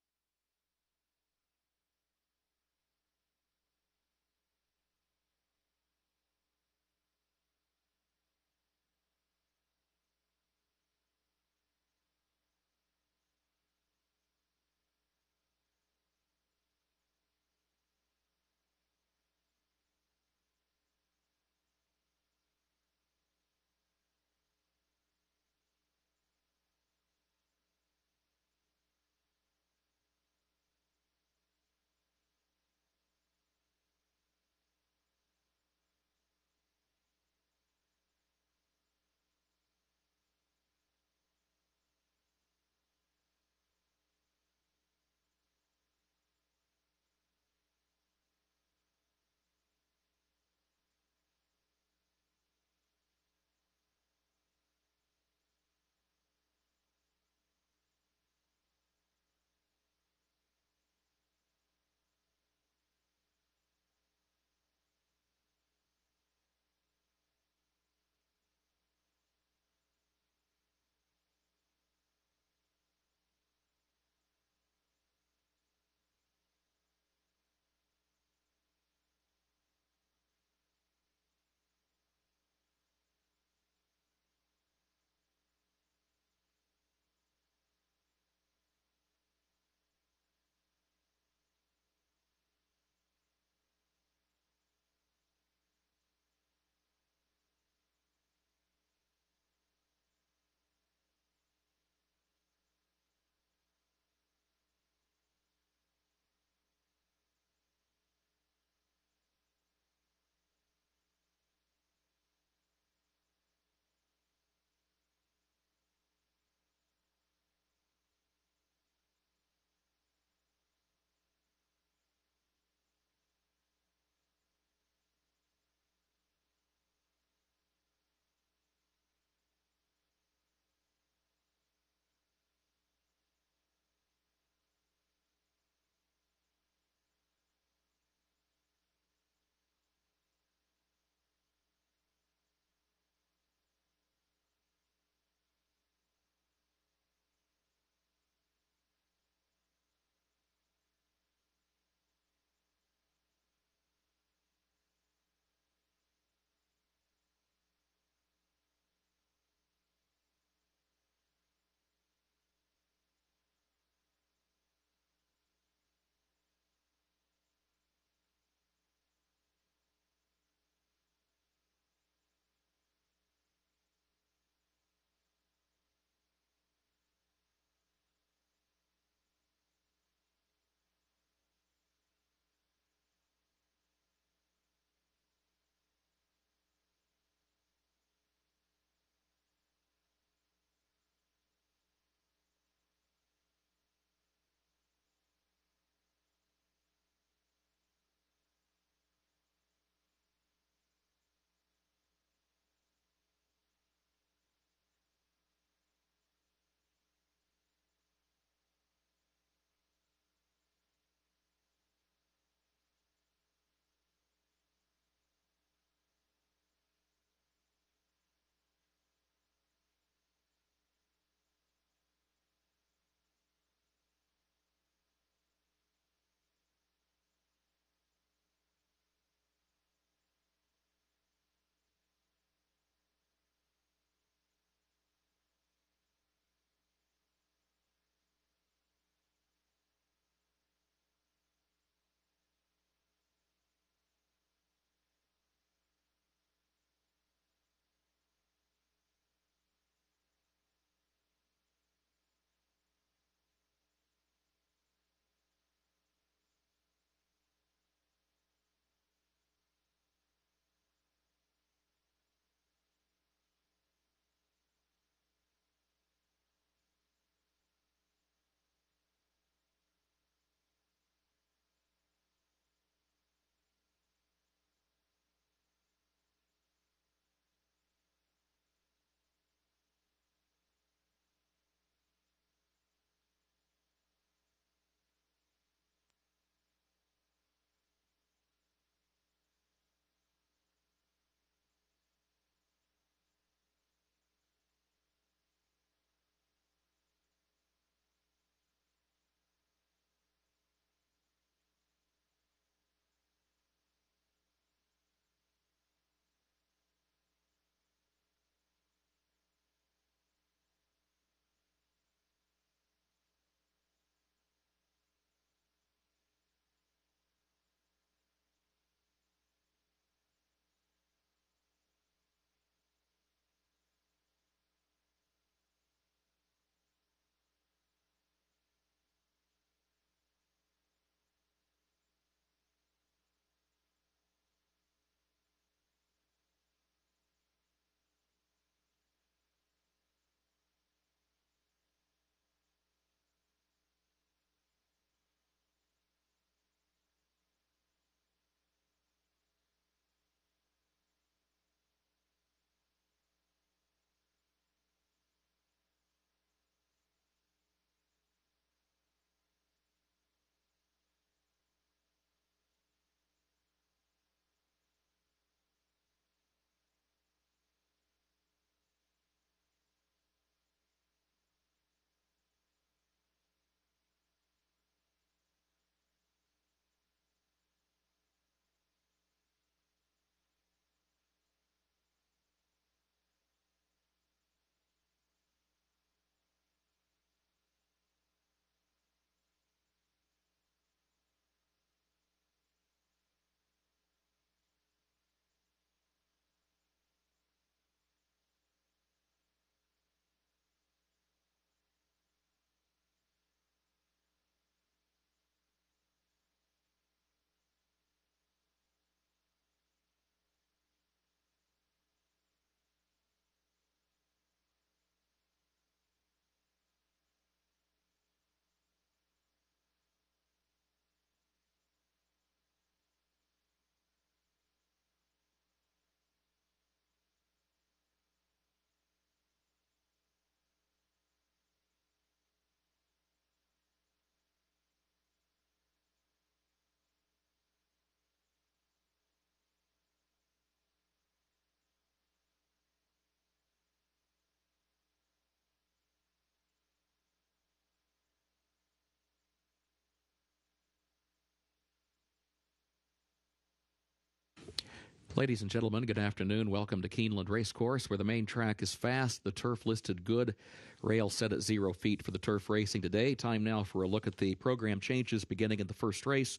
Ladies and gentlemen, good afternoon. Welcome to Keeneland Racecourse, where the main track is fast, the turf listed good, rail set at 0 feet for the turf racing today. Time now for a look at the program changes beginning in the first race,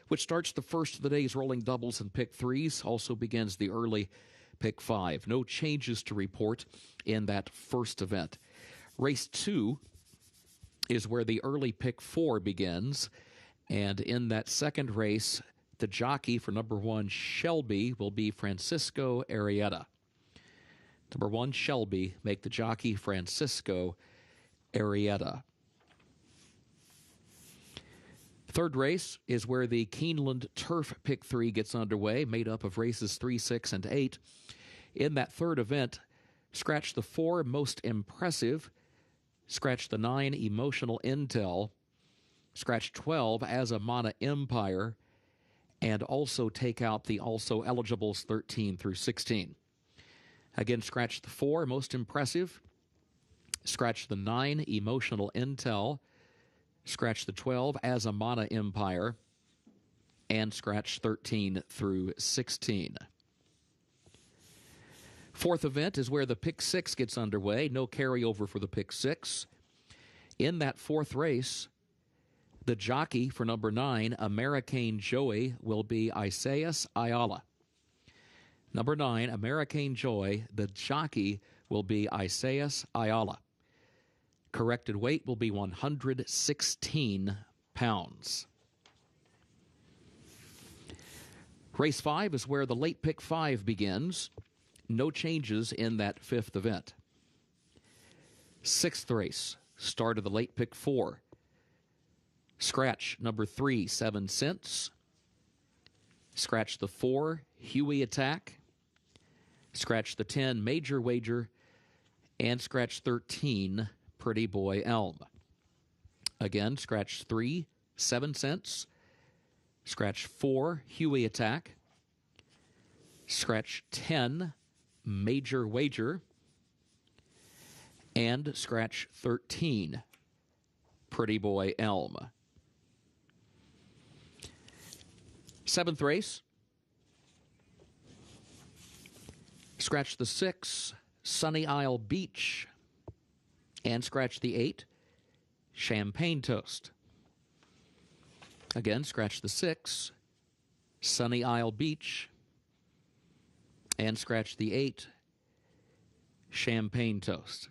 which starts the first of the day's rolling doubles and pick threes, also begins the early pick five. No changes to report in that first event. Race 2 is where the early pick four begins, and in that second race, the jockey for number 1, Shelby, will be Francisco Arrieta. Number 1, Shelby, make the jockey Francisco Arrieta. Third race is where the Keeneland Turf Pick 3 gets underway, made up of races 3, 6, and 8. In that third event, scratch the 4, Most Impressive, scratch the 9, Emotional Intel, scratch 12, Azamana Empire, and also take out the also eligibles 13 through 16. Again, scratch the 4, Most Impressive, scratch the 9, Emotional Intel, scratch the 12, Azamana Empire, and scratch 13 through 16. Fourth event is where the pick 6 gets underway. No carryover for the pick 6. In that fourth race, the jockey for number 9, American Joey, will be Isaias Ayala. Number 9, American Joy, the jockey will be Isaias Ayala. Corrected weight will be 116 pounds. Race 5 is where the late pick 5 begins. No changes in that fifth event. Sixth race, start of the late pick 4. Scratch number 3, 7 cents. Scratch the 4, Huey Attack. Scratch the 10, Major Wager. And scratch 13, Pretty Boy Elm. Again, scratch 3, 7 cents. Scratch 4, Huey Attack. Scratch 10, Major Wager. And scratch 13, Pretty Boy Elm. Seventh race. Scratch the 6, Sunny Isle Beach. And scratch the 8, Champagne Toast. Again, scratch the 6, Sunny Isle Beach. And scratch the 8, Champagne Toast.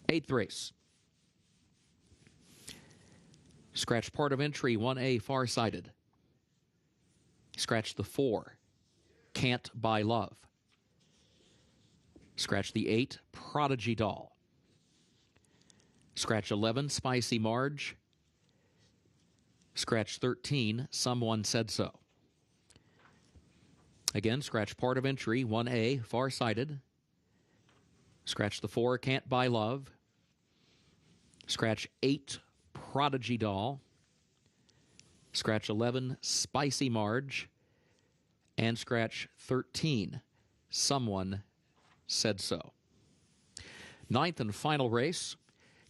Eighth race. Scratch part of entry 1A, Farsighted. Scratch the 4, Can't Buy Love. Scratch the 8, Prodigy Doll. Scratch 11, Spicy Marge. Scratch 13, Someone Said So. Again, scratch part of entry 1A, Farsighted. Scratch the 4, Can't Buy Love. Scratch 8, Prodigy Doll. Scratch 11, Spicy Marge. And scratch 13, Someone Said So. Ninth and final race,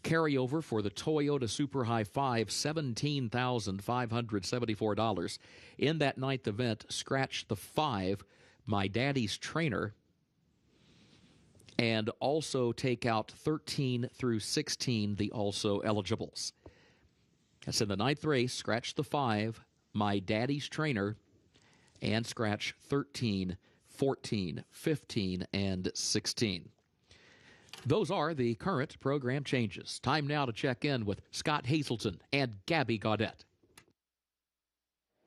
carryover for the Toyota Super High 5, $17,574. In that ninth event, scratch the 5, My Daddy's Trainer, and also take out 13 through 16, the also eligibles. That's in the ninth race. Scratch the 5, My Daddy's Trainer, and scratch 13, 14, 15, and 16. Those are the current program changes. Time now to check in with Scott Hazelton and Gabby Gaudette.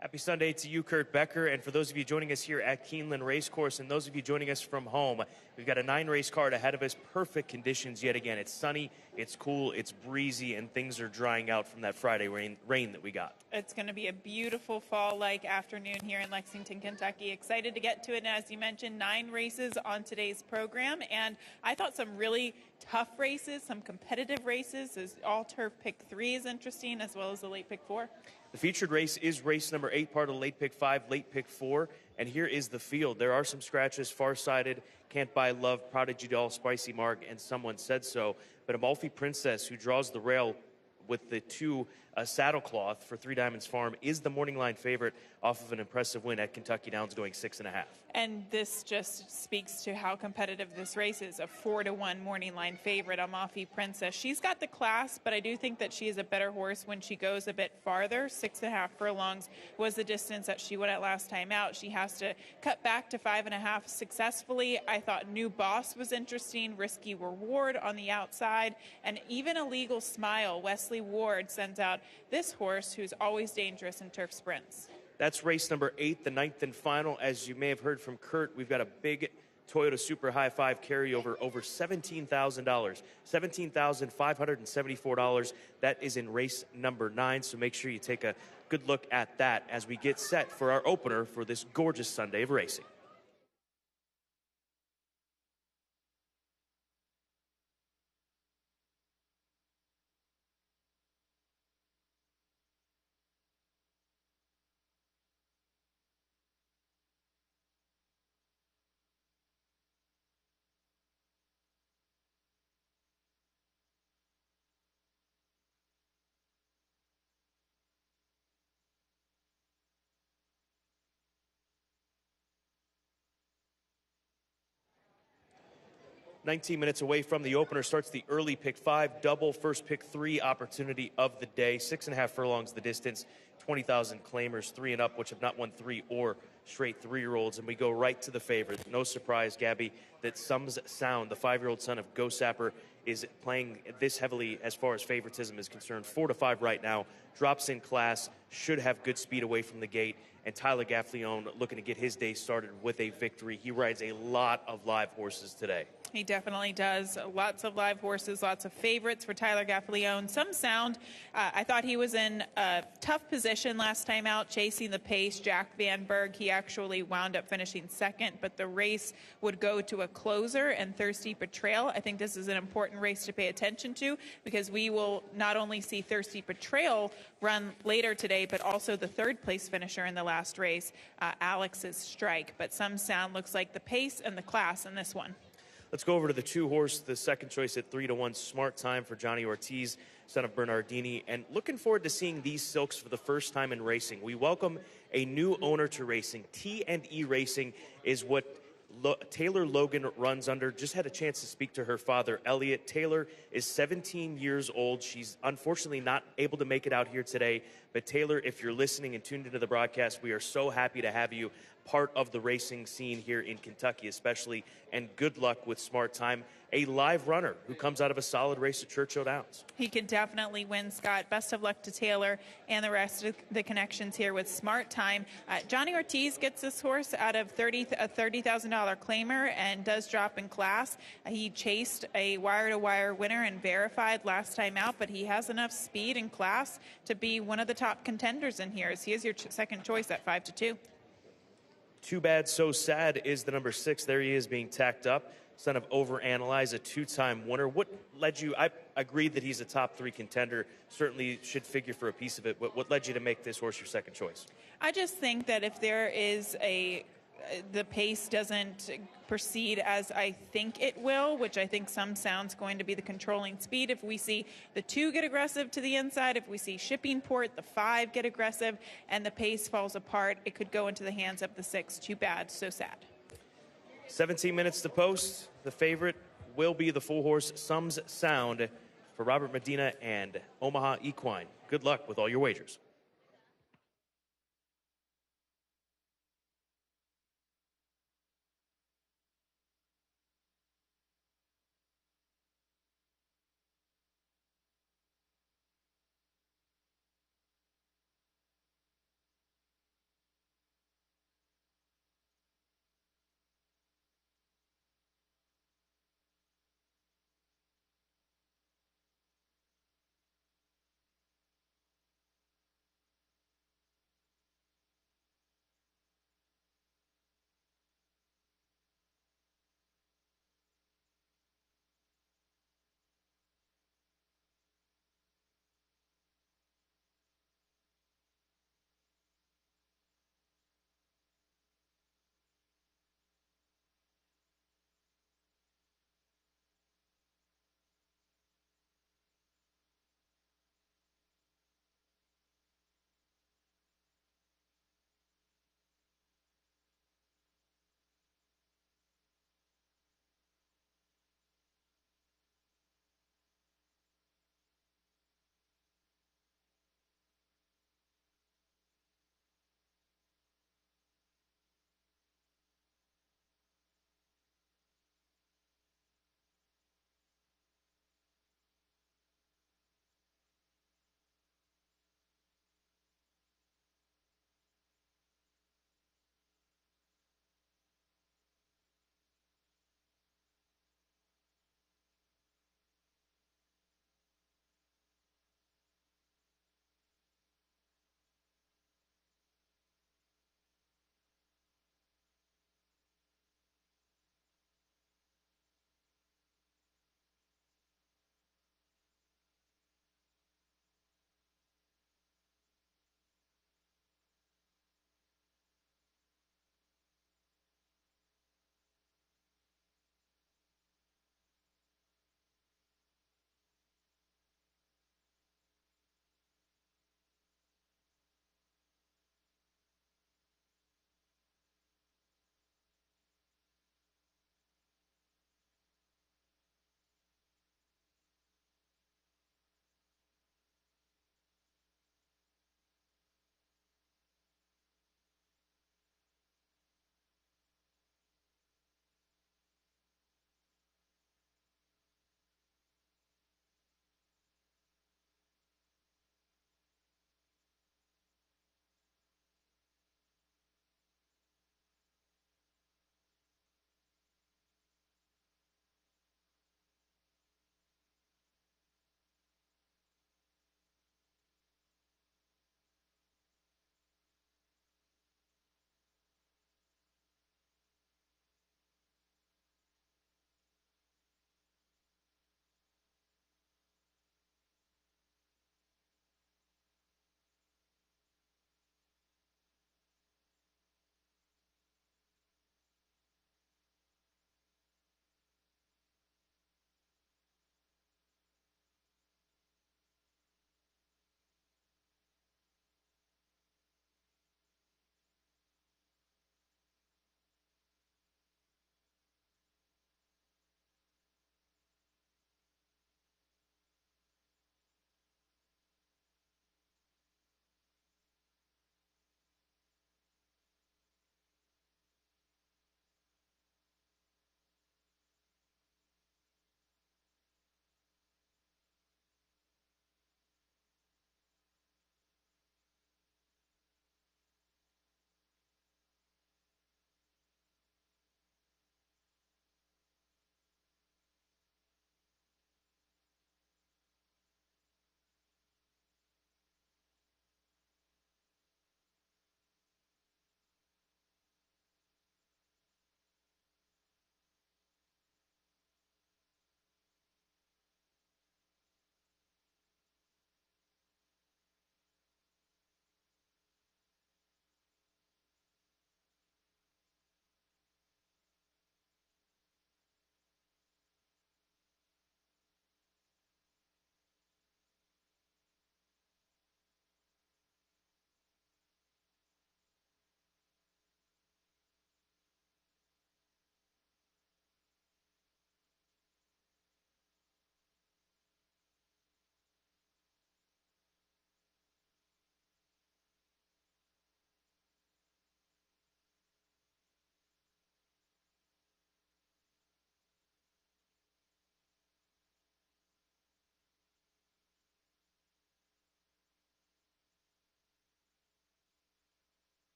Happy Sunday to you, Kurt Becker, and for those of you joining us here at Keeneland Racecourse and those of you joining us from home, we've got a 9-race card ahead of us. Perfect conditions yet again. It's sunny, it's cool, it's breezy, and things are drying out from that Friday rain that we got. It's going to be a beautiful fall-like afternoon here in Lexington, Kentucky. Excited to get to it, and as you mentioned, 9 races on today's program, and I thought some really tough races, some competitive races. All turf pick 3 is interesting, as well as the late pick 4. The featured race is race number 8, part of the late pick 5, late pick 4. And here is the field. There are some scratches: Farsighted, Can't Buy Love, Prodigy Doll, Spicy Mark, and Someone Said So. But Amalfi Princess, who draws the rail with the 2 Saddlecloth for Three Diamonds Farm is the morning line favorite off of an impressive win at Kentucky Downs, going 6.5. And this just speaks to how competitive this race is. A 4-1 morning line favorite, Amafi Princess. She's got the class, but I do think that she is a better horse when she goes a bit farther. 6.5 furlongs was the distance that she went at last time out. She has to cut back to 5.5 successfully. I thought New Boss was interesting. Risky Reward on the outside. And even a Legal Smile. Wesley Ward sends out this horse, who's always dangerous in turf sprints. That's race number 8, the 9th and final. As you may have heard from Kurt, we've got a big Toyota Super High Five carryover over $17,000, $17,574. That is in race number 9, so make sure you take a good look at that as we get set for our opener for this gorgeous Sunday of racing. "19 minutes away from the opener starts the early pick 5, double first pick 3 opportunity of the day. 6.5 furlongs the distance, 20,000 claimers, 3 and up, which have not won 3 or straight 3-year-olds. And we go right to the favorite. No surprise, Gabby, that Sums Sound, the 5-year-old son of Go Sapper, is playing this heavily as far as favoritism is concerned. 4-5 right now, drops in class, should have good speed away from the gate. And Tyler Gaffleone looking to get his day started with a victory. He rides a lot of live horses today. He definitely does. Lots of live horses, lots of favorites for Tyler Gaffleone. Some Sound, I thought he was in a tough position last time out, chasing the pace. Jack Van Berg, he actually wound up finishing second, but the race would go to a closer and Thirsty Betrayal. I think this is an important race to pay attention to because we will not only see Thirsty Betrayal run later today, but also the third place finisher in the last race, Alex's Strike. But Some Sound looks like the pace and the class in this one. Let's go over to the 2-horse, the second choice at 3-1, Smart Time for Johnny Ortiz, son of Bernardini. And looking forward to seeing these silks for the first time in racing. We welcome a new owner to racing. T&E Racing is what Taylor Logan runs under. Just had a chance to speak to her father, Elliot. Taylor is 17 years old. She's unfortunately not able to make it out here today. But Taylor, if you're listening and tuned into the broadcast, we are so happy to have you part of the racing scene here in Kentucky especially, and good luck with Smart Time, a live runner who comes out of a solid race at Churchill Downs. He can definitely win, Scott. Best of luck to Taylor and the rest of the connections here with Smart Time. Johnny Ortiz gets this horse out of a $30,000 claimer and does drop in class. He chased a wire-to-wire winner and verified last time out, but he has enough speed and class to be one of the top contenders in here. He is your second choice at 5-2. Too Bad So Sad is the number 6. There he is being tacked up. Son of Overanalyze, a 2-time winner. What led you? I agree that he's a top 3 contender. Certainly should figure for a piece of it. But what led you to make this horse your second choice? I just think that if there is the pace doesn't proceed as I think it will, which I think Some Sound's going to be the controlling speed. If we see the 2 get aggressive to the inside, if we see Shippingport, the 5 get aggressive, and the pace falls apart, it could go into the hands of the 6. Too Bad So Sad. 17 minutes to post. The favorite will be the full horse Sums Sound for Robert Medina and Omaha Equine. Good luck with all your wagers.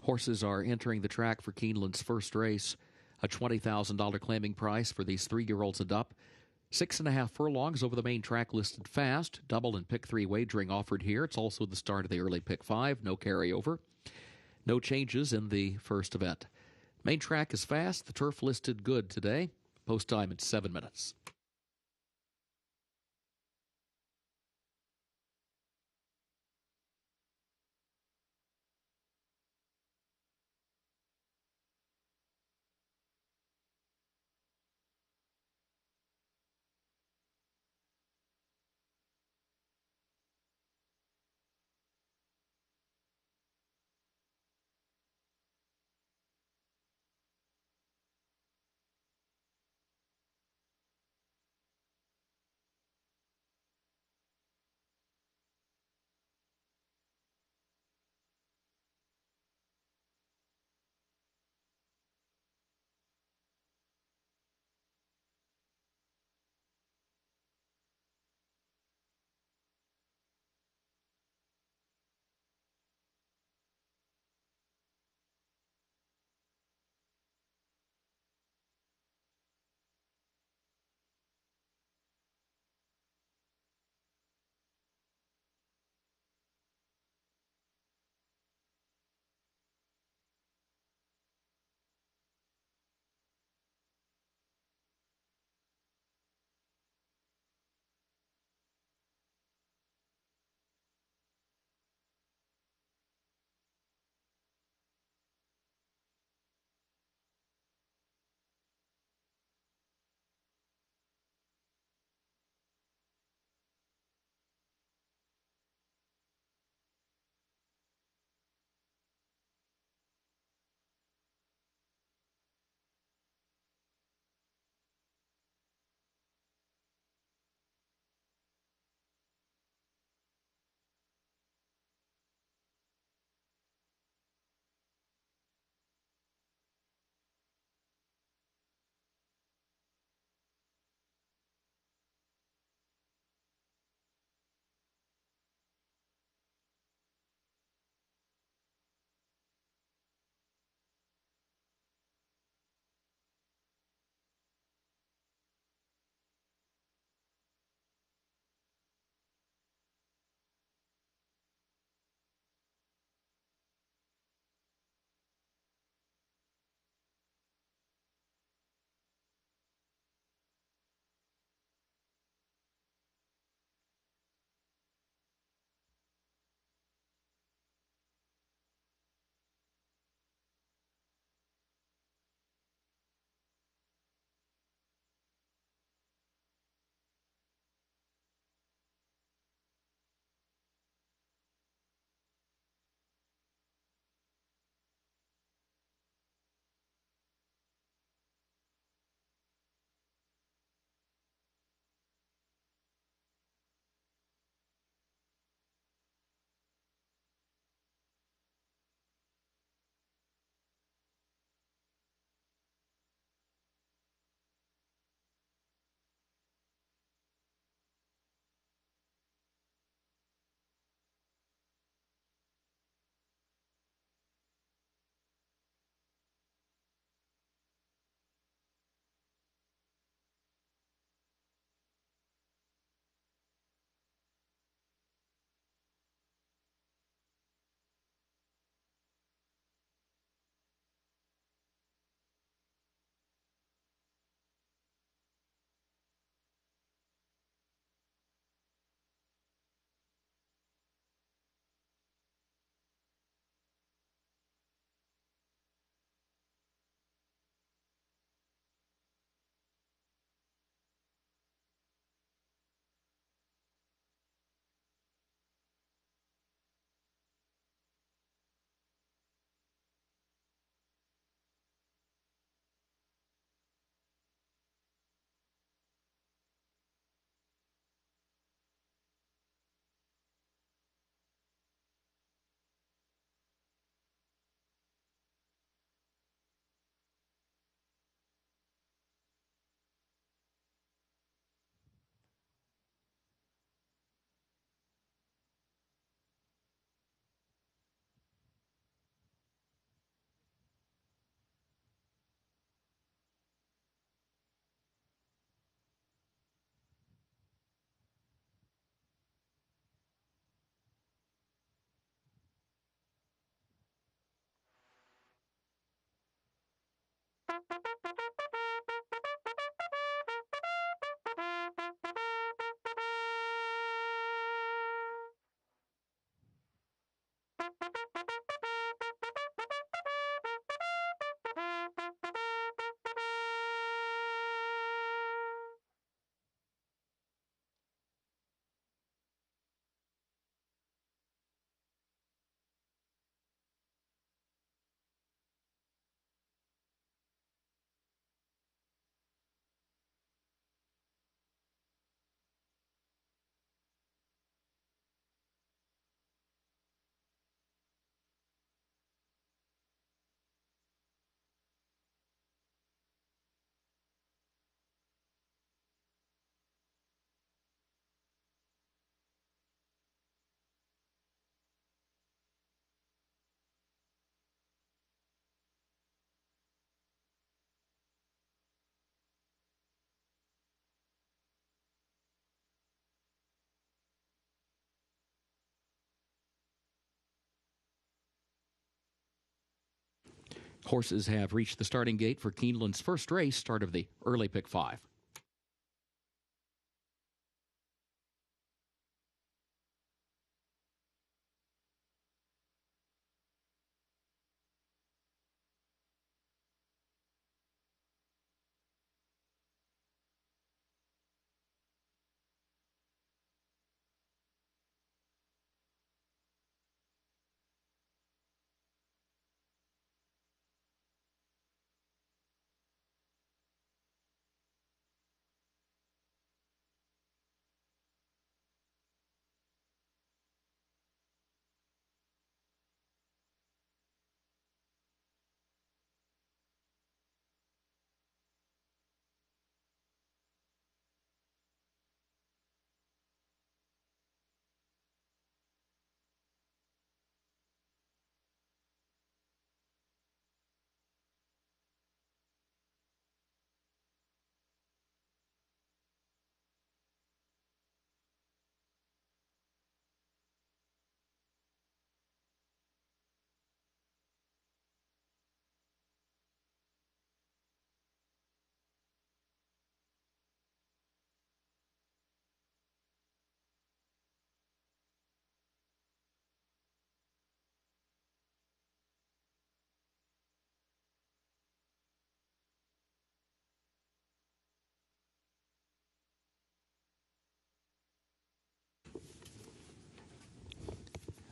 Horses are entering the track for Keeneland's first race. A $20,000 claiming price for these 3-year-olds and up. 6.5 furlongs over the main track listed fast. Double and pick 3 wagering offered here. It's also the start of the early pick 5. No carryover. No changes in the first event. Main track is fast. The turf listed good today. Post time at 7 minutes. Horses have reached the starting gate for Keeneland's first race, start of the early pick 5.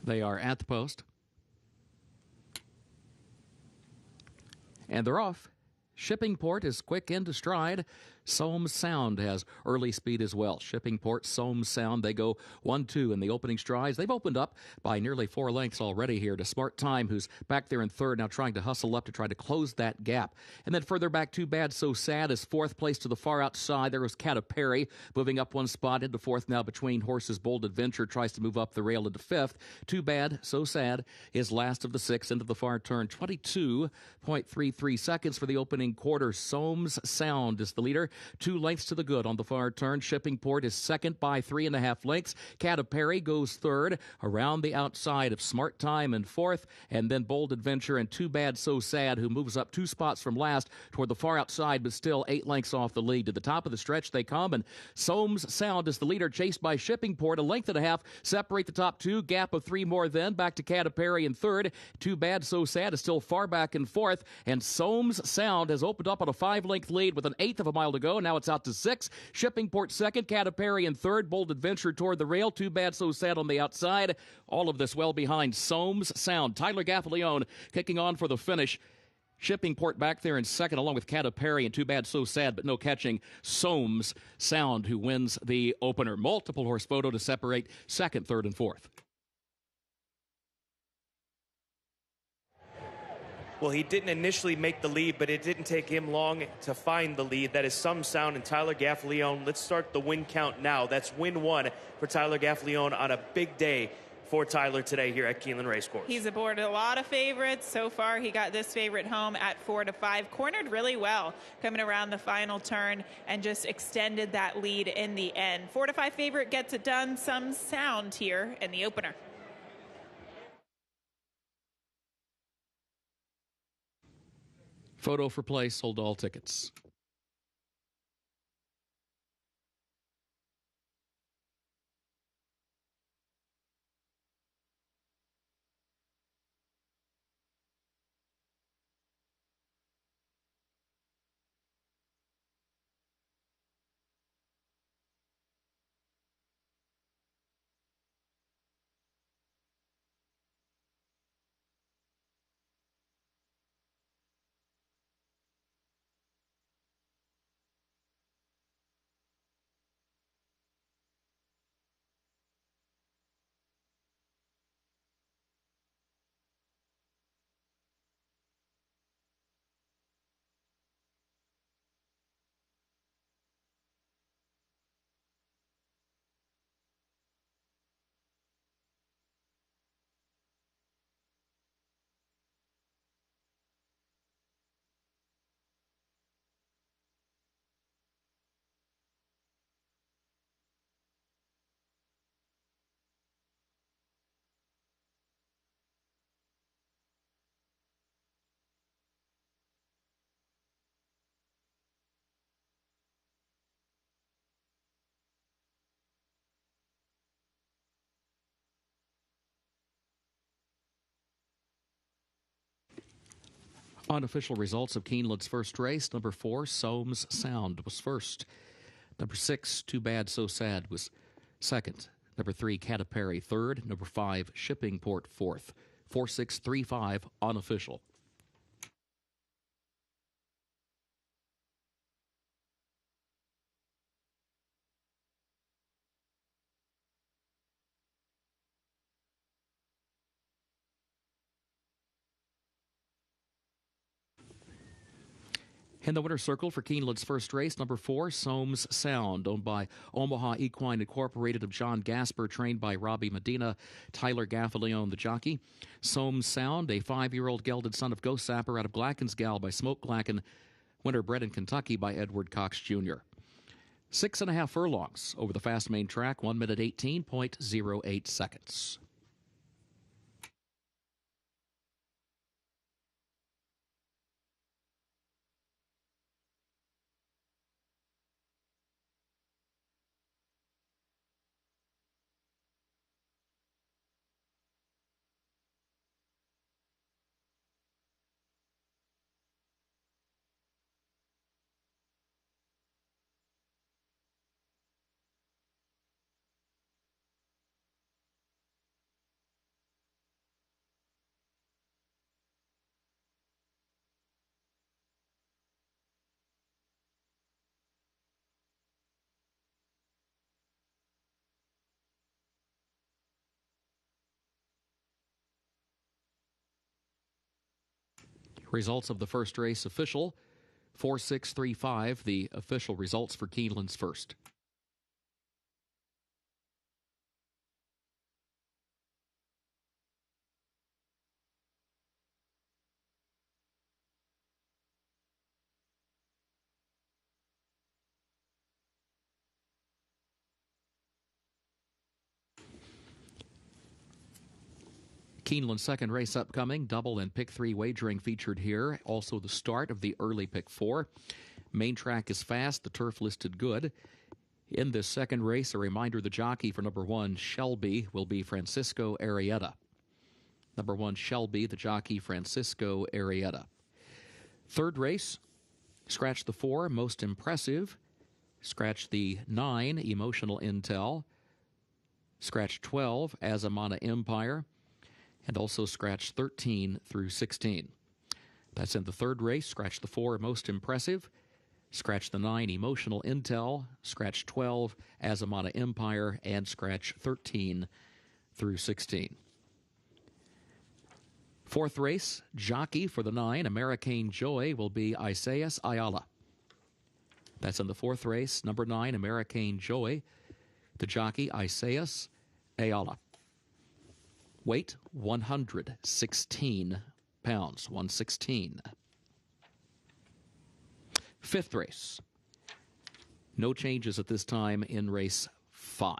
They are at the post. And they're off. Shippingport is quick into stride. Soames Sound has early speed as well. Shippingport, Soames Sound, they go 1-2 in the opening strides. They've opened up by nearly 4 lengths already here to Smart Time, who's back there in third, now trying to hustle up to try to close that gap. And then further back, Too Bad So Sad is fourth place to the far outside. There was Perry moving up 1 spot into fourth now between horses. Bold Adventure tries to move up the rail into fifth. Too Bad So Sad is last of the 6 into the far turn. 22.33 seconds for the opening quarter. Soames Sound is the leader. 2 lengths to the good on the far turn. Shippingport is second by 3.5 lengths. Perry goes third around the outside of Smart Time in fourth, and then Bold Adventure and Too Bad So Sad, who moves up 2 spots from last toward the far outside, but still 8 lengths off the lead. To the top of the stretch they come, and Soames Sound is the leader, chased by Shippingport. 1.5 lengths separate the top 2. Gap of 3 more then. Back to Perry in third. Too Bad So Sad is still far back in fourth, and Soames Sound has opened up on a 5-length lead with 1/8 of a mile to go. Now it's out to 6. Shippingport second, Perry in third. Bold Adventure toward the rail. Too Bad So Sad on the outside. All of this well behind Soames Sound. Tyler Gaffalione kicking on for the finish. Shippingport back there in second, along with Perry and Too Bad So Sad, but no catching Soames Sound, who wins the opener. Multiple horse photo to separate second, third, and fourth. Well, he didn't initially make the lead, but it didn't take him long to find the lead. That is Soames Sound and Tyler Gaffalione. Let's start the win count now. That's win 1 for Tyler Gaffalione on a big day for Tyler today here at Keeneland Racecourse. He's aboard a lot of favorites. So far, he got this favorite home at 4-5. Cornered really well coming around the final turn and just extended that lead in the end. 4-5 favorite gets it done. Soames Sound here in the opener. Photo for play, sold all tickets. Unofficial results of Keeneland's first race. Number 4, Soames Sound, was first. Number 6, Too Bad So Sad, was second. Number 3, Catapari, third. Number 5, Shipping Port, fourth. 4635, Unofficial. In the winner's circle for Keeneland's first race, number 4, Soames Sound, owned by Omaha Equine Incorporated of John Gasper, trained by Robbie Medina, Tyler Gaffalione, the jockey. Soames Sound, a 5-year-old gelded son of Ghost Sapper out of Glacken's Gal by Smoke Glacken, winner bred in Kentucky by Edward Cox Jr. 6.5 furlongs over the fast main track, 1 minute 18.08 seconds. Results of the first race official, 4635, the official results for Keeneland's first. Keeneland's second race upcoming, double and pick 3 wagering featured here. Also the start of the early pick 4. Main track is fast, the turf listed good. In this second race, a reminder, the jockey for number 1, Shelby, will be Francisco Arrieta. Number 1, Shelby, the jockey, Francisco Arrieta. Third race, scratch the 4, Most Impressive. Scratch the 9, Emotional Intel. Scratch 12, Azamana Empire. And also scratch 13 through 16. That's in the third race. Scratch the 4, Most Impressive. Scratch the 9, Emotional Intel. Scratch 12, Azamana Empire. And scratch 13 through 16. Fourth race, jockey for the 9, American Joy, will be Isaias Ayala. That's in the fourth race. Number 9, American Joy. The jockey, Isaias Ayala. Weight, 116 pounds, 116. Fifth race. No changes at this time in race 5.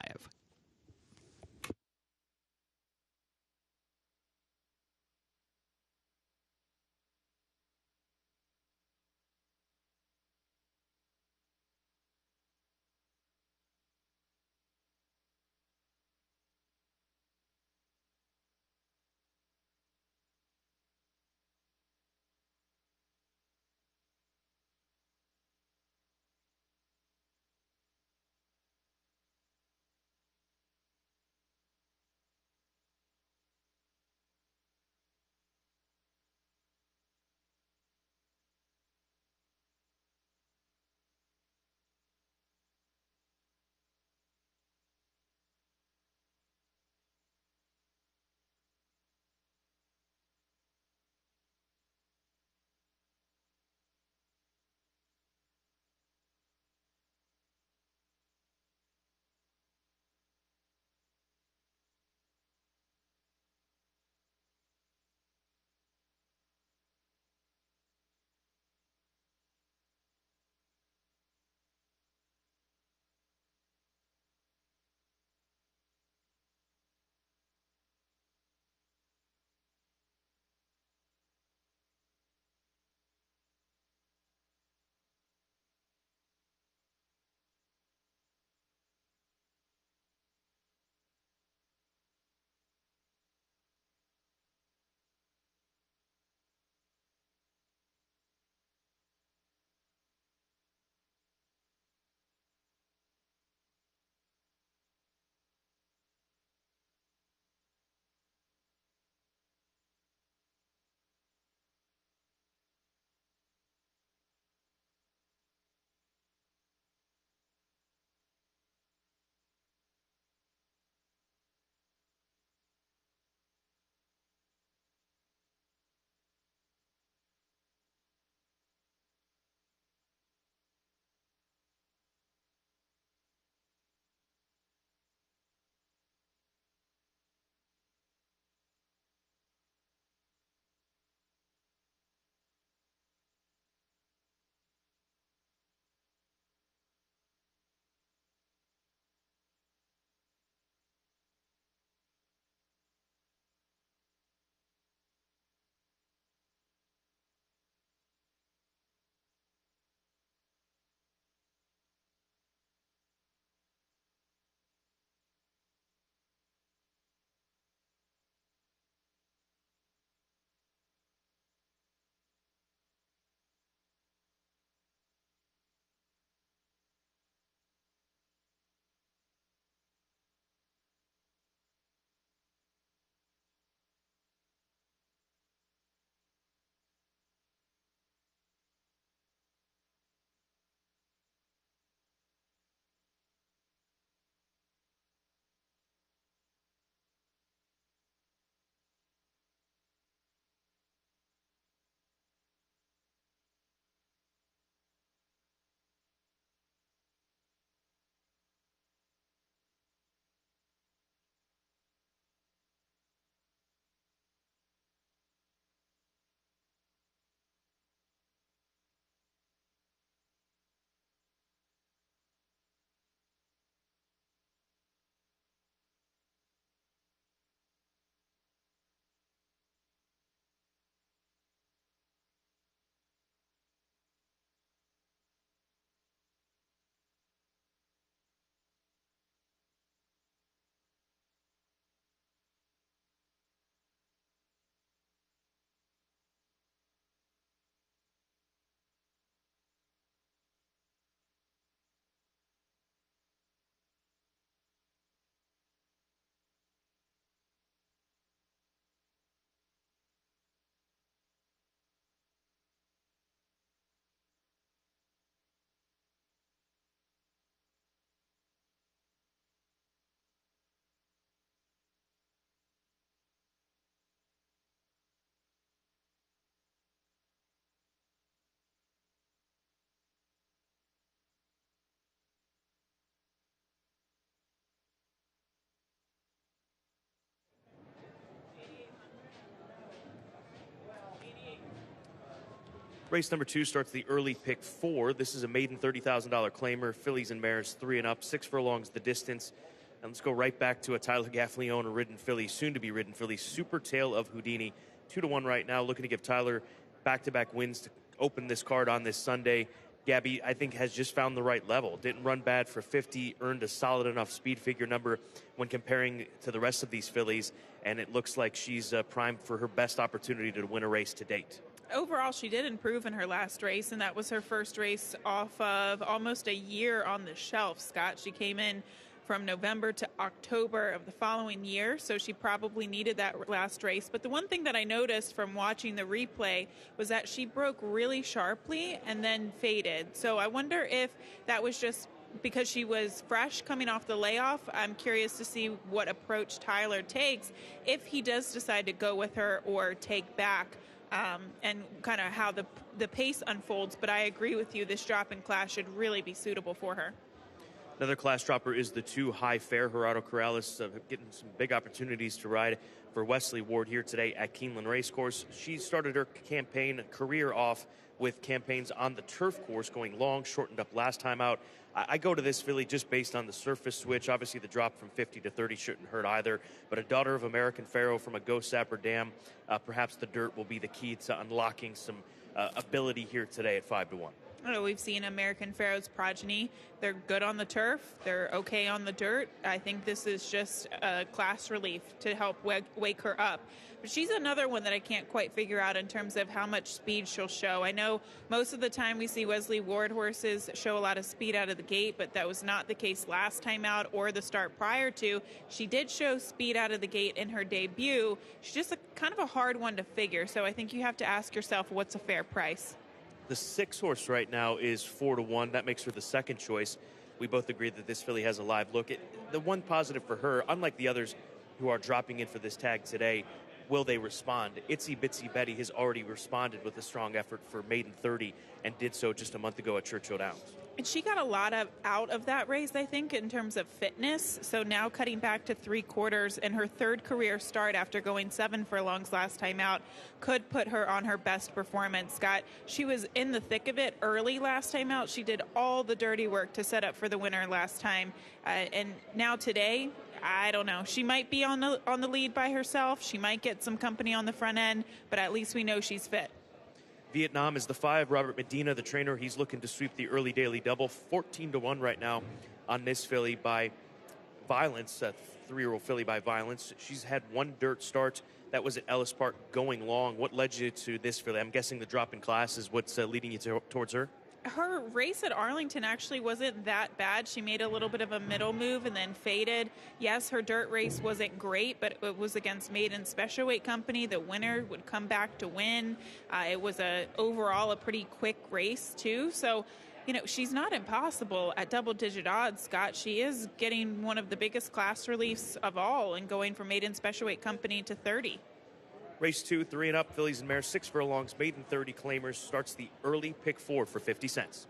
Race number 2 starts the early pick 4. This is a maiden $30,000 claimer. Fillies and mares 3 and up, 6 furlongs the distance. And let's go right back to a Tyler Gaffleone ridden filly, soon to be ridden filly, Super Tale of Houdini. 2-1 right now, looking to give Tyler back-to-back wins to open this card on this Sunday. Gabby, I think, has just found the right level. Didn't run bad for 50, earned a solid enough speed figure number when comparing to the rest of these fillies, and it looks like she's primed for her best opportunity to win a race to date. Overall, she did improve in her last race, and that was her first race off of almost a year on the shelf, Scott. She came in from November to October of the following year, so she probably needed that last race. But the one thing that I noticed from watching the replay was that she broke really sharply and then faded. So I wonder if that was just because she was fresh coming off the layoff. I'm curious to see what approach Tyler takes if he does decide to go with her or take back, and kind of how the pace unfolds. But I agree with you, this drop in class should really be suitable for her. Another class dropper is the 2 high fare. Gerardo Corrales getting some big opportunities to ride for Wesley Ward here today at Keeneland Racecourse. She started her career off with campaigns on the turf course, going long, shortened up last time out. I go to this filly just based on the surface switch. Obviously, the drop from 50 to 30 shouldn't hurt either. But a daughter of American Pharoah from a Ghost Sapper Dam, perhaps the dirt will be the key to unlocking some ability here today at 5-1. We've seen American Pharoah's progeny. They're good on the turf. They're okay on the dirt. I think this is just a class relief to help wake her up. But she's another one that I can't quite figure out in terms of how much speed she'll show. I know most of the time we see Wesley Ward horses show a lot of speed out of the gate, but that was not the case last time out or the start prior to. She did show speed out of the gate in her debut. She's just kind of a hard one to figure. So I think you have to ask yourself, what's a fair price? The 6 horse right now is 4-1. That makes her the second choice. We both agree that this filly has a live look. The one positive for her, unlike the others who are dropping in for this tag today, will they respond? Itsy Bitsy Betty has already responded with a strong effort for maiden 30 and did so just a month ago at Churchill Downs. And she got a lot out of that race, I think, in terms of fitness. So now cutting back to 3/4 in her third career start after going 7 furlongs last time out could put her on her best performance, Scott. She was in the thick of it early last time out. She did all the dirty work to set up for the winner last time. And now today, I don't know. She might be on the lead by herself. She might get some company on the front end, but at least we know she's fit. Vietnam is the 5. Robert Medina, the trainer, he's looking to sweep the early daily double. 14-1 right now on this filly by Violence, a 3-year-old filly by Violence. She's had 1 dirt start. That was at Ellis Park going long. What led you to this filly? I'm guessing the drop in class is what's leading you towards her? Her race at Arlington actually wasn't that bad. She made a little bit of a middle move and then faded. Yes, her dirt race wasn't great, but it was against Maiden Special Weight Company. The winner would come back to win. It was overall a pretty quick race, too. So, she's not impossible at double-digit odds, Scott. She is getting one of the biggest class reliefs of all and going from Maiden Special Weight Company to 30. Race 2, 3 and up, fillies and mares, 6 furlongs, maiden 30 claimers, starts the early pick 4 for 50 cents.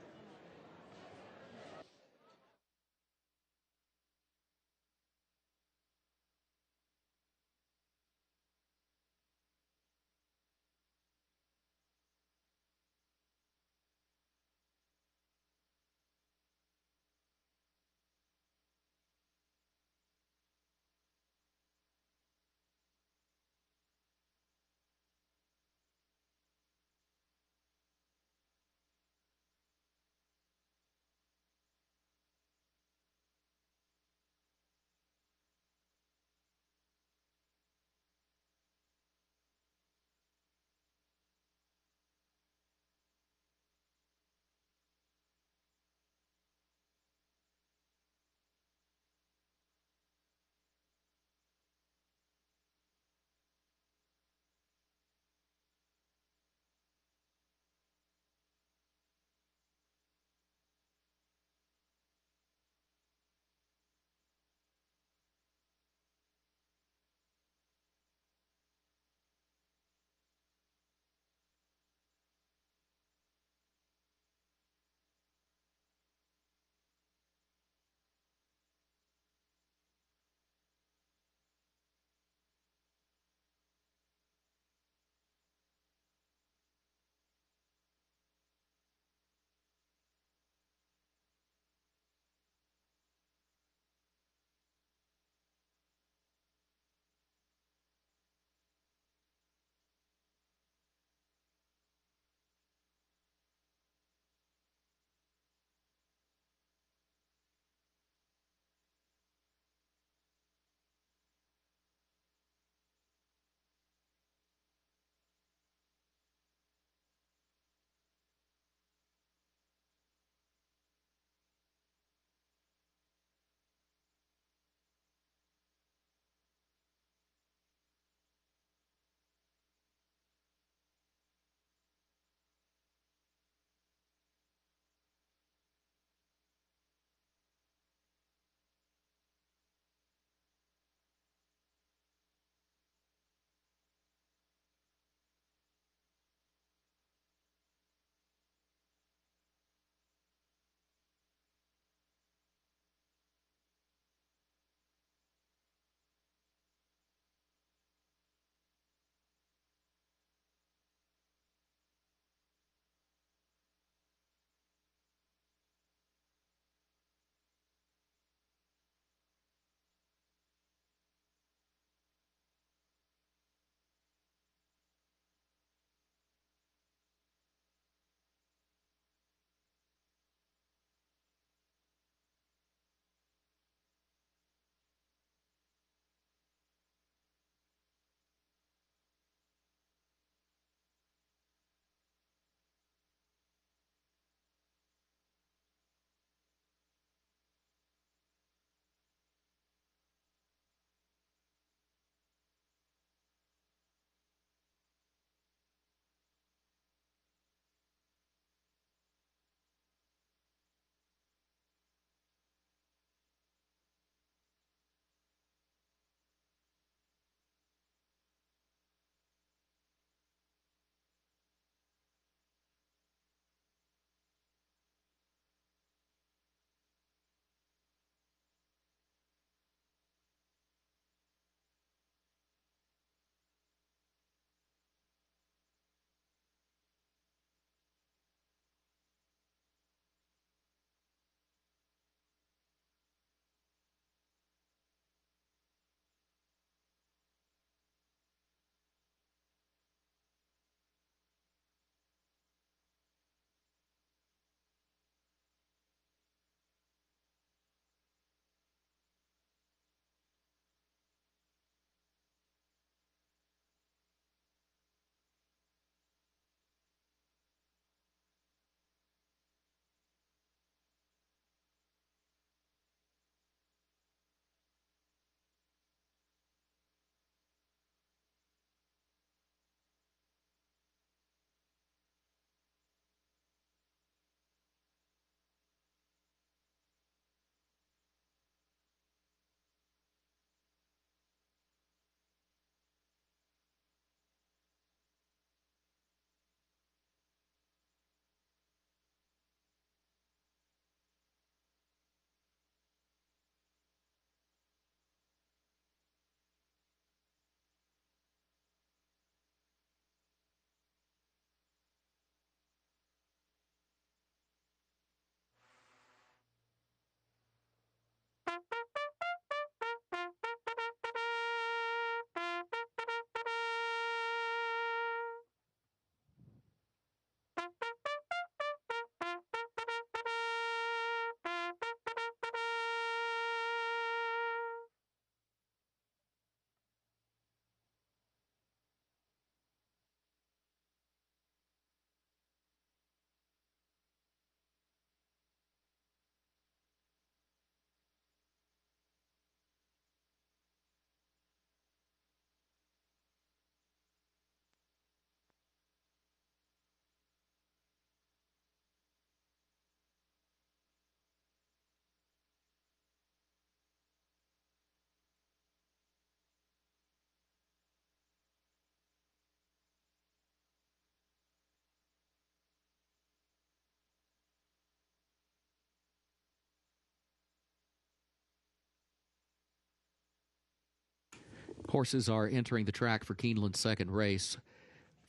Horses are entering the track for Keeneland's second race.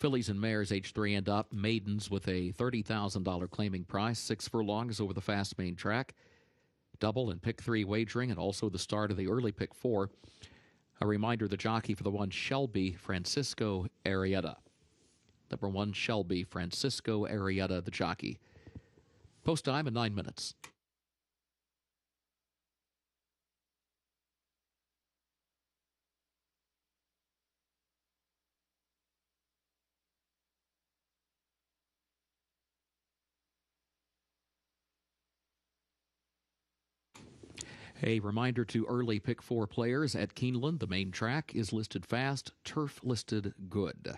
Fillies and mares age 3 and up, maidens with a $30,000 claiming price, 6 furlongs over the fast main track. Double and pick 3 wagering, and also the start of the early pick 4. A reminder, the jockey for the 1, Shelby Francisco Arrieta. Number 1, Shelby Francisco Arrieta, the jockey. Post time in 9 minutes. A reminder to early pick 4 players at Keeneland. The main track is listed fast, turf listed good.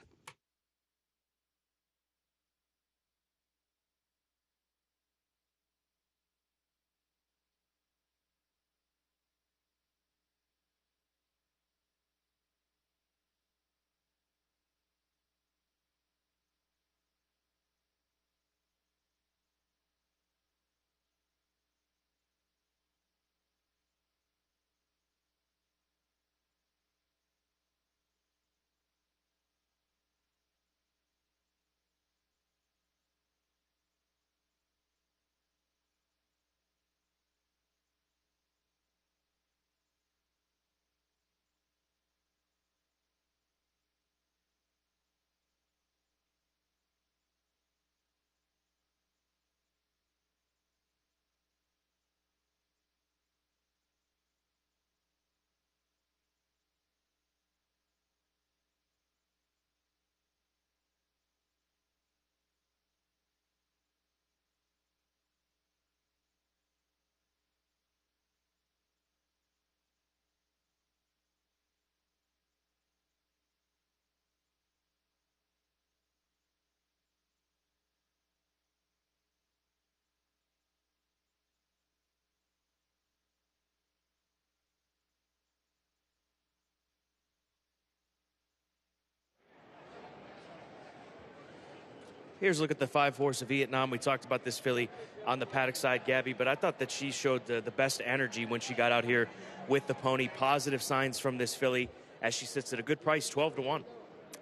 Here's a look at the 5-horse of Vietnam. We talked about this filly on the paddock side, Gabby, but I thought that she showed the best energy when she got out here with the pony. Positive signs from this filly as she sits at a good price, 12-1.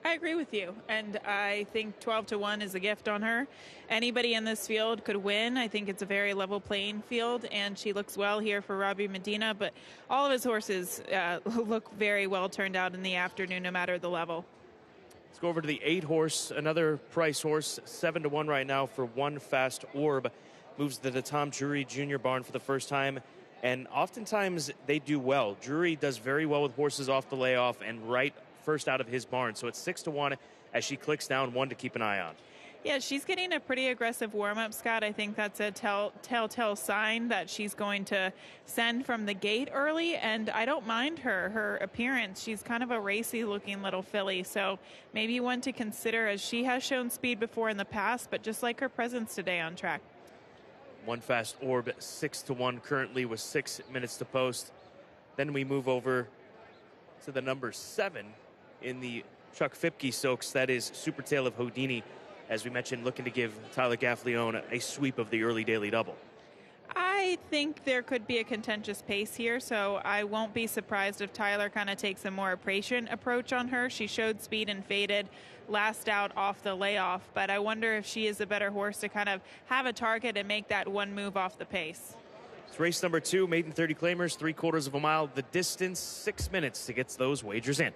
I agree with you, and I think 12-1 is a gift on her. Anybody in this field could win. I think it's a very level playing field, and she looks well here for Robbie Medina, but all of his horses look very well turned out in the afternoon, no matter the level. Let's go over to the 8-horse, another price horse, 7-1 right now for One Fast Orb. Moves to the Tom Drury Jr. barn for the first time, and oftentimes they do well. Drury does very well with horses off the layoff and right first out of his barn. So it's 6-1 as she clicks down, 1 to keep an eye on. Yeah, she's getting a pretty aggressive warm-up, Scott. I think that's a telltale sign that she's going to send from the gate early, and I don't mind her appearance. She's kind of a racy-looking little filly, so maybe one to consider, as she has shown speed before in the past, but just like her presence today on track. One Fast Orb, 6-1 currently with 6 minutes to post. Then we move over to the number 7 in the Chuck Fipke Stokes. That is Super Tale of Houdini. As we mentioned, looking to give Tyler Gaffleone a sweep of the early daily double. I think there could be a contentious pace here, so I won't be surprised if Tyler kind of takes a more patient approach on her. She showed speed and faded last out off the layoff, but I wonder if she is a better horse to kind of have a target and make that one move off the pace. It's race number 2, maiden 30 claimers, 3/4 of a mile. The distance, 6 minutes to get those wagers in.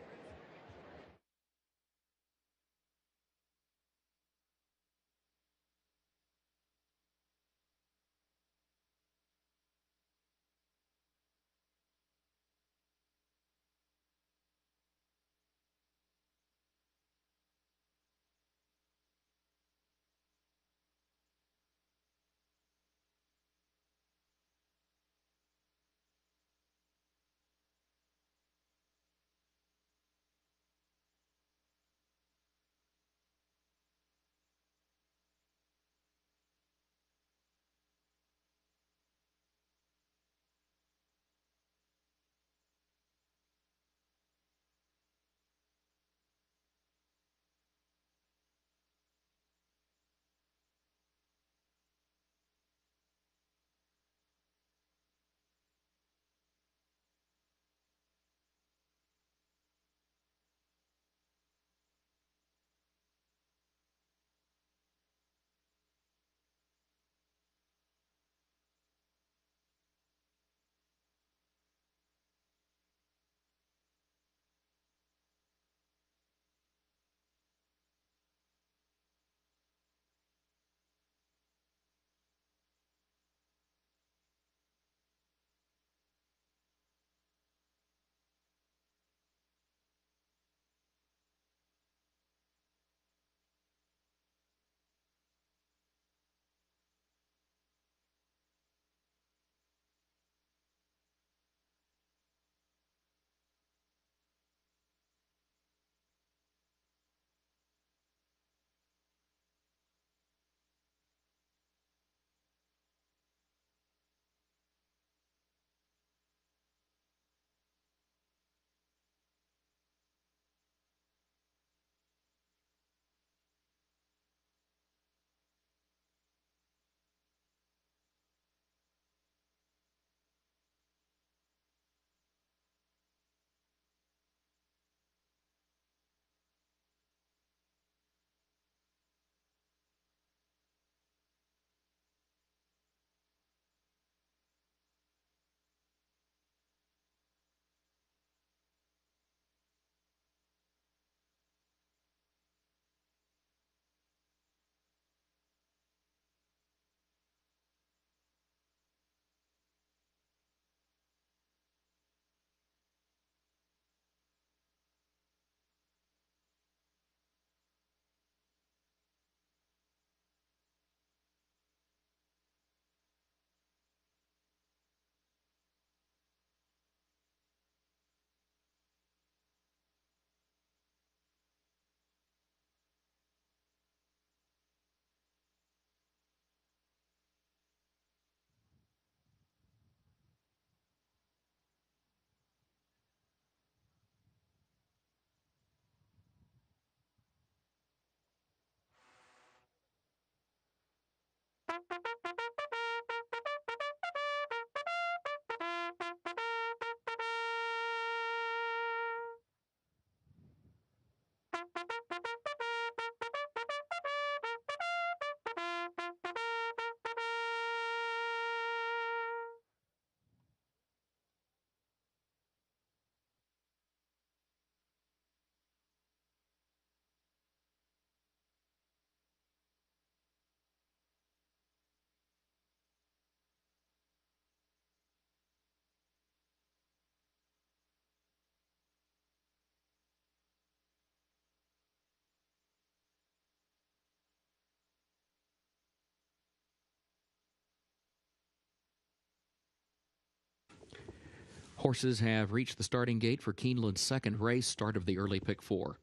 Horses have reached the starting gate for Keeneland's second race, start of the early pick 4.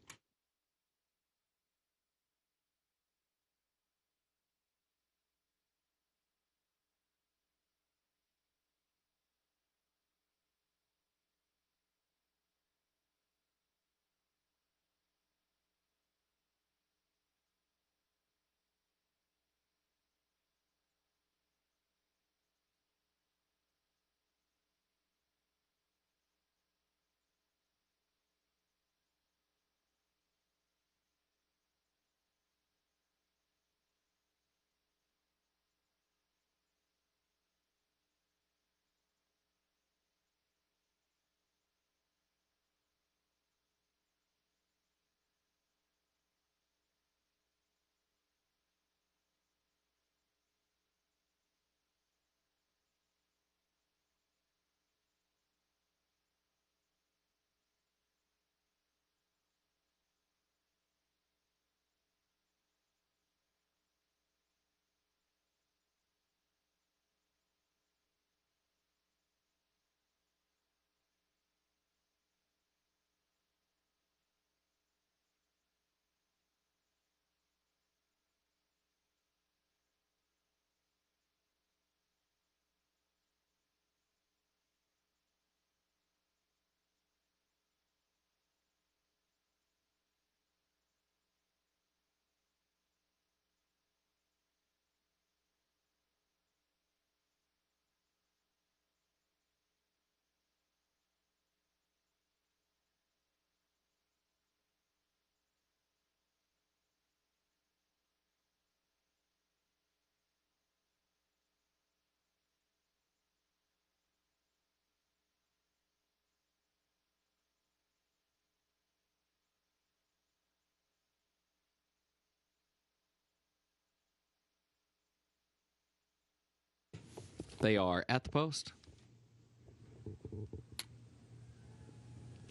They are at the post.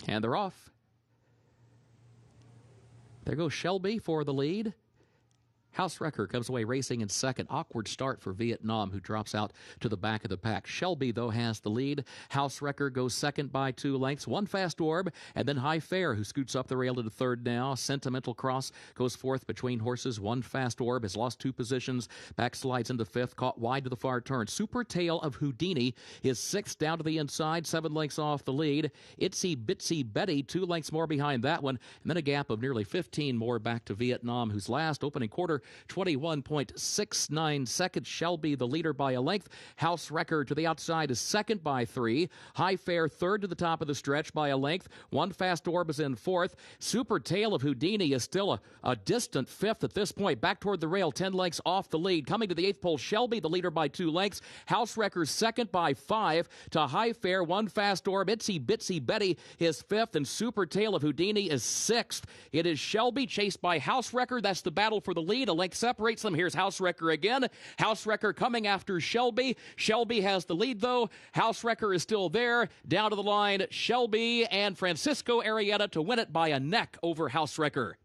And they're off. There goes Shelby for the lead. House Wrecker comes away racing in second. Awkward start for Vietnam, who drops out to the back of the pack. Shelby, though, has the lead. House Wrecker goes second by 2 lengths. One Fast Orb, and then High Fair, who scoots up the rail to the third now. Sentimental Cross goes fourth between horses. One Fast Orb has lost 2 positions. Backslides into fifth, caught wide to the far turn. Super Tail of Houdini is sixth down to the inside, 7 lengths off the lead. Itsy Bitsy Betty, 2 lengths more behind that one, and then a gap of nearly 15 more back to Vietnam, whose last opening quarter 21.69 seconds. Shelby the leader by a length. House Wrecker to the outside is second by 3. High Fair third to the top of the stretch by a length. One Fast Orb is in fourth. Super Tail of Houdini is still a distant fifth at this point. Back toward the rail, 10 lengths off the lead. Coming to the 8th pole, Shelby the leader by 2 lengths. House Wrecker second by 5 to High Fair. One Fast Orb. Itsy Bitsy Betty is 5th, and Super Tail of Houdini is 6th. It is Shelby chased by House Wrecker. That's the battle for the lead. A length separates them. Here's House Wrecker again. House Wrecker coming after Shelby. Shelby has the lead, though. House Wrecker is still there. Down to the line, Shelby and Francisco Arrieta to win it by a neck over House Wrecker.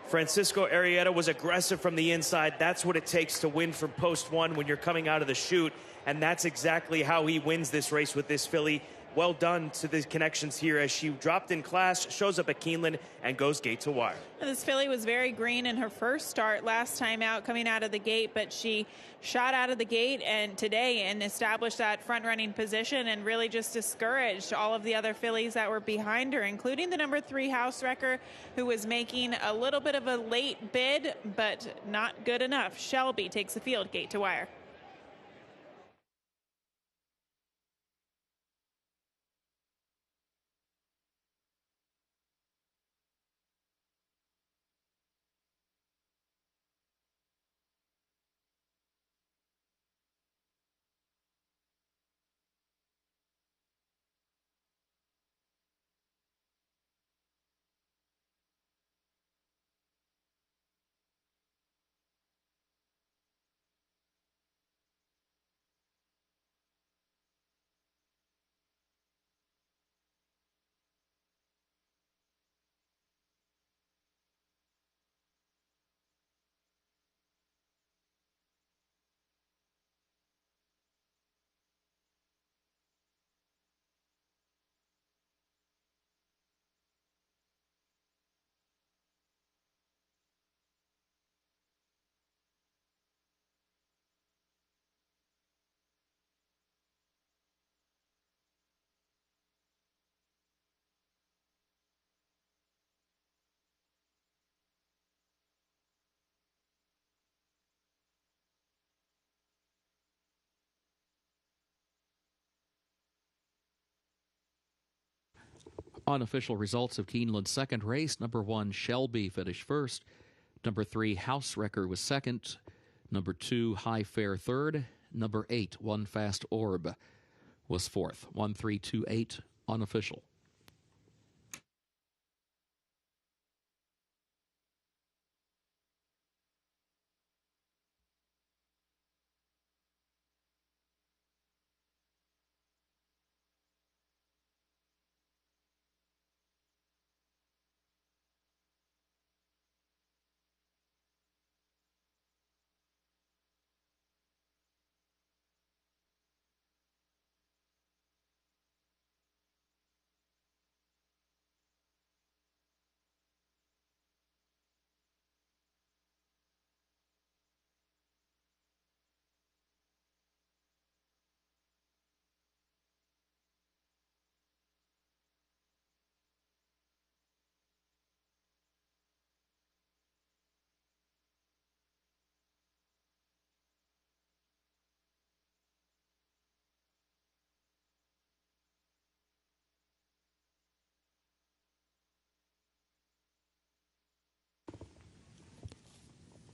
Francisco Arrieta was aggressive from the inside. That's what it takes to win from post 1 when you're coming out of the chute, and that's exactly how he wins this race with this filly. well done to the connections here as she dropped in class, shows up at Keeneland, and goes gate to wire. This filly was very green in her first start last time out, coming out of the gate, but she shot out of the gate and today and established that front-running position and really just discouraged all of the other fillies that were behind her, including the number 3 House Wrecker, who was making a little bit of a late bid, but not good enough. Shelby takes the field, gate to wire. Unofficial results of Keeneland's second race. Number 1, Shelby, finished first. Number 3, House Wrecker, was second. Number 2, High Fair, third. Number 8, One Fast Orb, was fourth. 1-3-2-8, unofficial.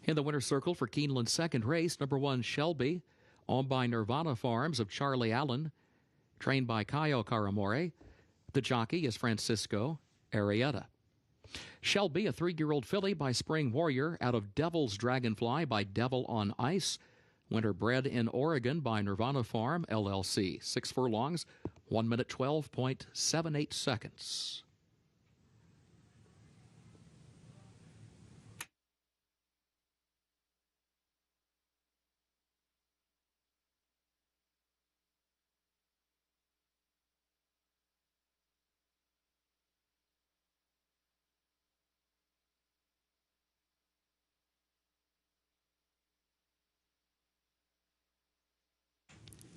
In the winner's circle for Keeneland's second race, number 1, Shelby, owned by Nirvana Farms of Charlie Allen, trained by Caio Caramore. The jockey is Francisco Arrieta. Shelby, a 3-year-old filly by Spring Warrior, out of Devil's Dragonfly by Devil on Ice. Winter bred in Oregon by Nirvana Farm, LLC. 6 furlongs, 1 minute 12.78 seconds.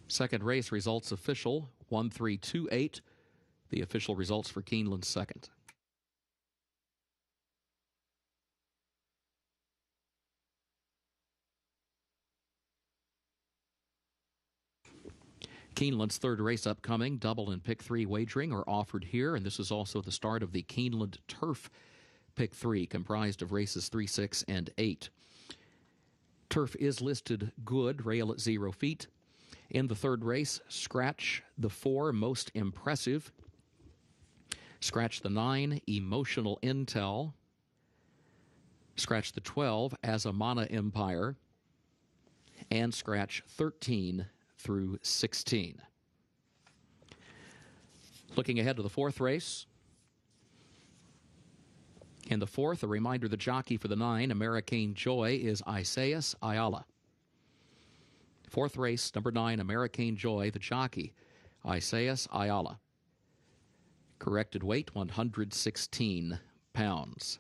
Second race results official, 1-3-2-8. The official results for Keeneland's second. Keeneland's third race upcoming. Double and Pick 3 wagering are offered here, and this is also the start of the Keeneland Turf Pick 3, comprised of races 3, 6, and 8. Turf is listed good, rail at 0 feet. In the third race, scratch the 4, Most Impressive. Scratch the 9, Emotional Intel. Scratch the 12, Azamana Empire. And scratch 13 through 16. Looking ahead to the fourth race. In the fourth, a reminder the jockey for the 9, American Joy, is Isaias Ayala. Fourth race, number 9, American Joy, the jockey, Isaias Ayala. Corrected weight, 116 pounds.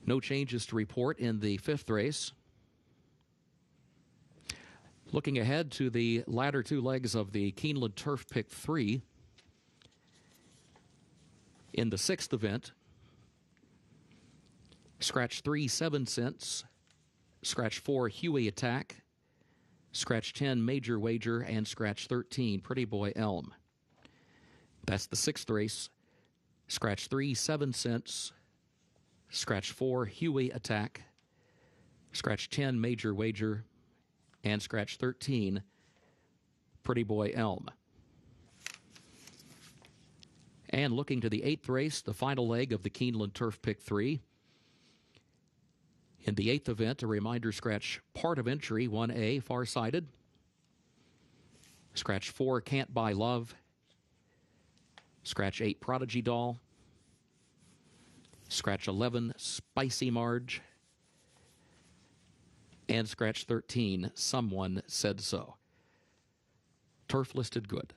No changes to report in the fifth race. Looking ahead to the latter two legs of the Keeneland Turf Pick 3. In the sixth event, scratch 3, 7 cents, scratch 4, Huey Attack, scratch 10, Major Wager, and scratch 13, Pretty Boy Elm. That's the sixth race. Scratch 3, 7 cents, scratch 4, Huey Attack, scratch 10, Major Wager, and scratch 13, Pretty Boy Elm. And looking to the eighth race, the final leg of the Keeneland Turf Pick 3. In the eighth event, a reminder scratch part of entry, 1A, Farsighted. Scratch 4, Can't Buy Love. Scratch 8, Prodigy Doll. Scratch 11, Spicy Marge. And scratch 13, Someone Said So. Turf listed good.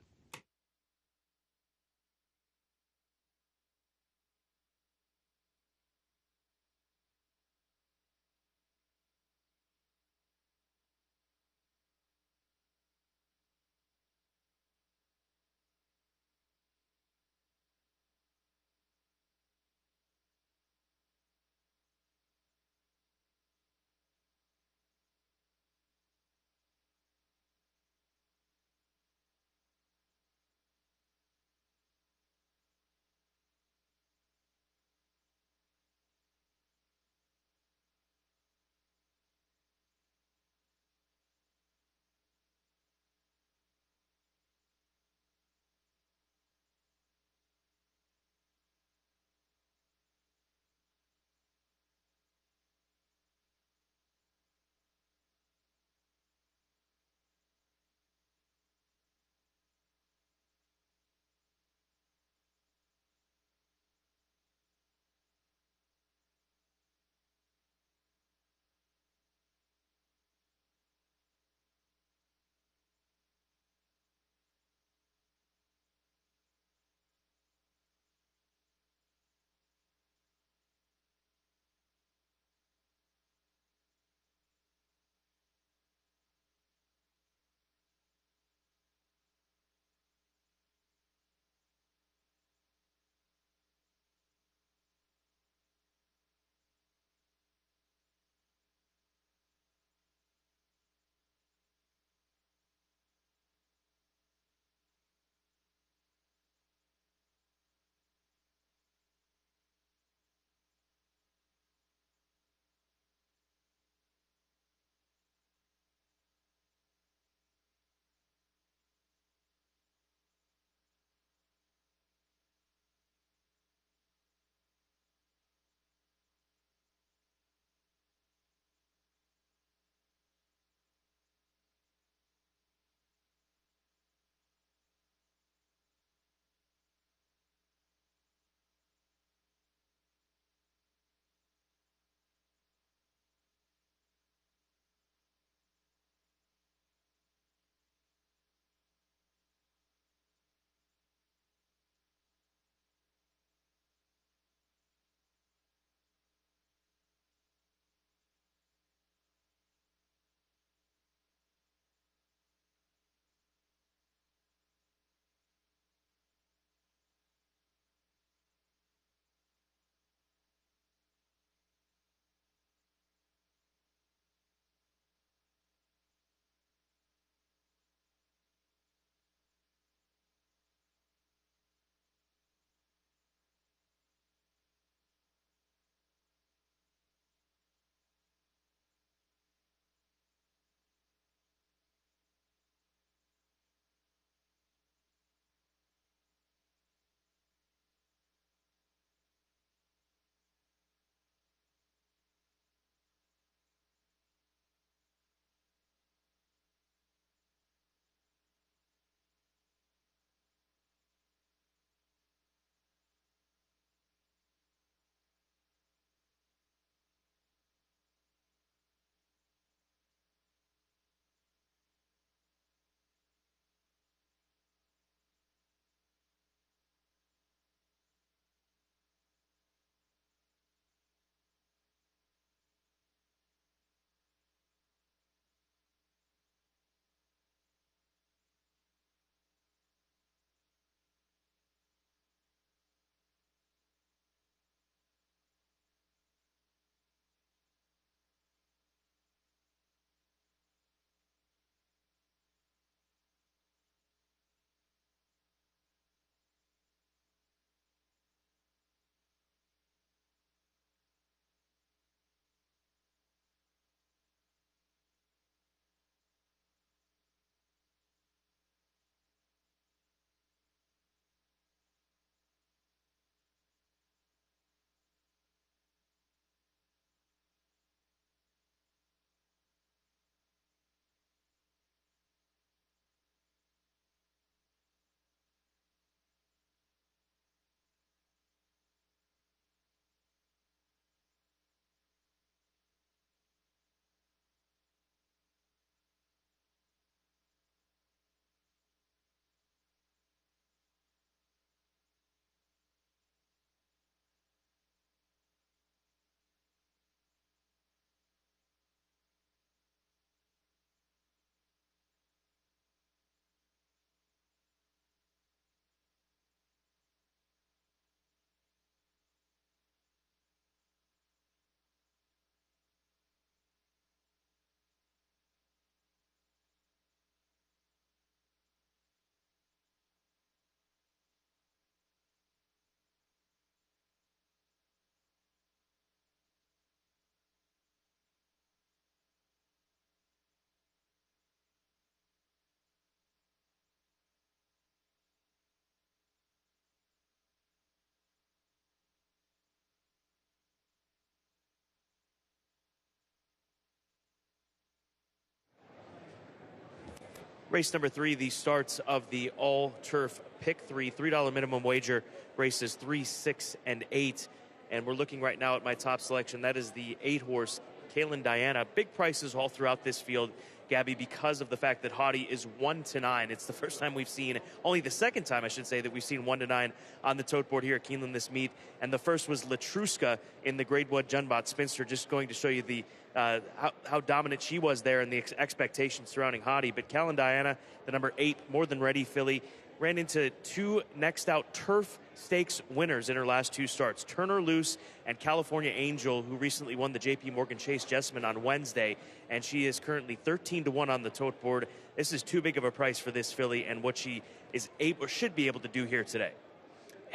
Race number 3, the starts of the all-turf pick 3, $3 minimum wager, races 3, 6, and 8. And we're looking right now at my top selection. That is the 8-horse Keeneland Diana. Big prices all throughout this field, Gabby, because of the fact that Hottie is 1-9. It's the first time we've seen, only the second time I should say, that we've seen 1-9 on the tote board here at Keeneland this meet. And the first was Latruska in the Grade 1 Junbot Spinster, just going to show you the how dominant she was there and the expectations surrounding Hottie. But Keeneland Diana, the number 8, more than ready filly, ran into 2 next out turf stakes winners in her last 2 starts. Turner Loose and California Angel, who recently won the J.P. Morgan Chase Jessamine on Wednesday, and she is currently 13-1 on the tote board. This is too big of a price for this filly and what she is able, should be able to do here today.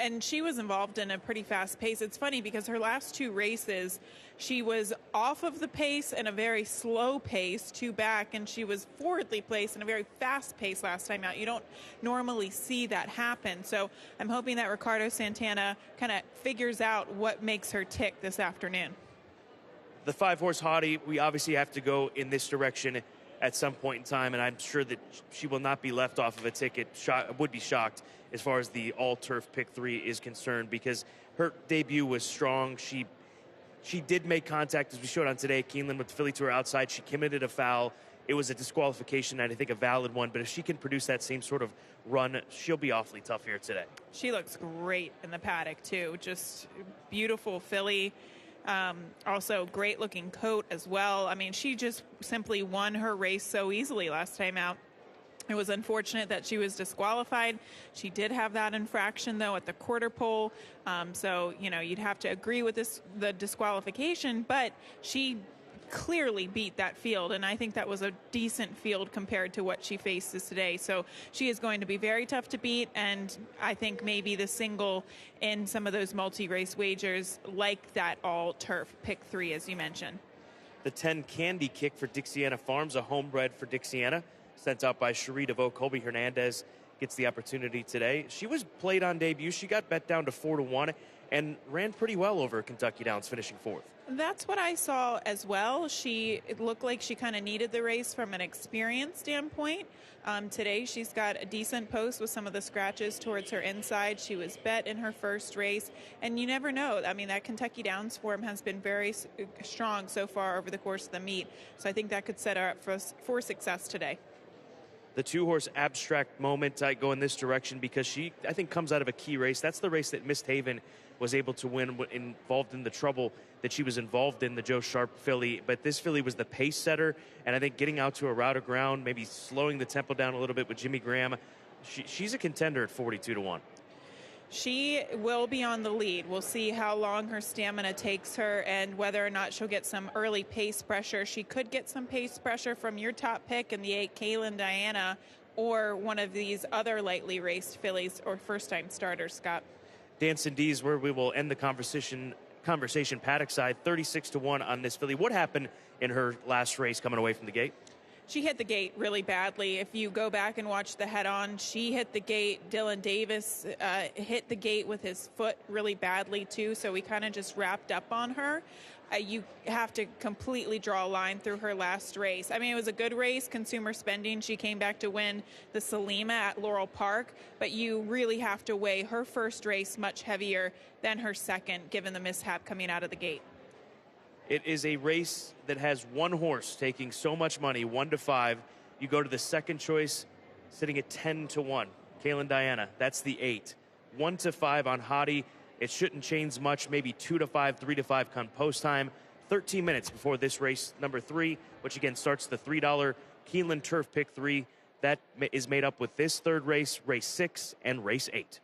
And she was involved in a pretty fast pace. It's funny because her last 2 races, she was off of the pace and a very slow pace, 2 back, and she was forwardly placed in a very fast pace last time out. You don't normally see that happen. So I'm hoping that Ricardo Santana kind of figures out what makes her tick this afternoon. The 5-horse Hottie, we obviously have to go in this direction at some point in time, and I'm sure that she will not be left off of a ticket. Would be shocked as far as the all-turf pick 3 is concerned, because her debut was strong. She did make contact, as we showed on today, Keeneland, with the filly to her outside. She committed a foul. It was a disqualification, and I think a valid one, but if she can produce that same sort of run, she'll be awfully tough here today. She looks great in the paddock, too. Just beautiful filly. Also, great looking coat as well. I mean, she just simply won her race so easily last time out. It was unfortunate that she was disqualified. She did have that infraction, though, at the quarter pole. So, you know, you'd have to agree with the disqualification, but she clearly beat that field, and I think that was a decent field compared to what she faces today. So she is going to be very tough to beat, and I think maybe the single in some of those multi-race wagers, like that all-turf pick 3, as you mentioned. The 10 Candy Kick for Dixiana Farms, a homebred for Dixiana, sent out by Cherie DeVoe. Colby Hernandez gets the opportunity today. She was played on debut. She got bet down to 4-1 and ran pretty well over Kentucky Downs, finishing 4th. That's what I saw as well. It looked like she kind of needed the race from an experience standpoint. Today she's got a decent post with some of the scratches towards her inside. She was bet in her first race, and you never know. I mean, that Kentucky Downs form has been very strong so far over the course of the meet, so I think that could set her up for success today. The 2-horse Abstract Moment, I go in this direction because she, I think, comes out of a key race. That's the race that Mist Haven was able to win, involved in the trouble that she was involved in, the Joe Sharp filly. But this filly was the pace setter, and I think getting out to a route of ground, maybe slowing the tempo down a little bit with Jimmy Graham, she's a contender at 42-1. She will be on the lead. We'll see how long her stamina takes her and whether or not she'll get some early pace pressure. She could get some pace pressure from your top pick in the 8, Keeneland Diana, or one of these other lightly raced fillies or first-time starters, Scott. Danson D's where we will end the conversation paddock side, 36-1 on this filly. What happened in her last race coming away from the gate? She hit the gate really badly. If you go back and watch the head-on, she hit the gate. Dylan Davis hit the gate with his foot really badly, too, so we kind of just wrapped up on her. You have to completely draw a line through her last race. I mean, it was a good race, consumer spending. She came back to win the Salima at Laurel Park, but you really have to weigh her first race much heavier than her second, given the mishap coming out of the gate. It is a race that has one horse taking so much money, 1-5. You go to the second choice, sitting at 10-1. Keeneland Diana, that's the 8. 1-5 on Hottie. It shouldn't change much, maybe 2-5, 3-5 come post time. 13 minutes before this race number 3, which again starts the $3 Keeneland Turf Pick 3. That is made up with this third race, race 6, and race 8.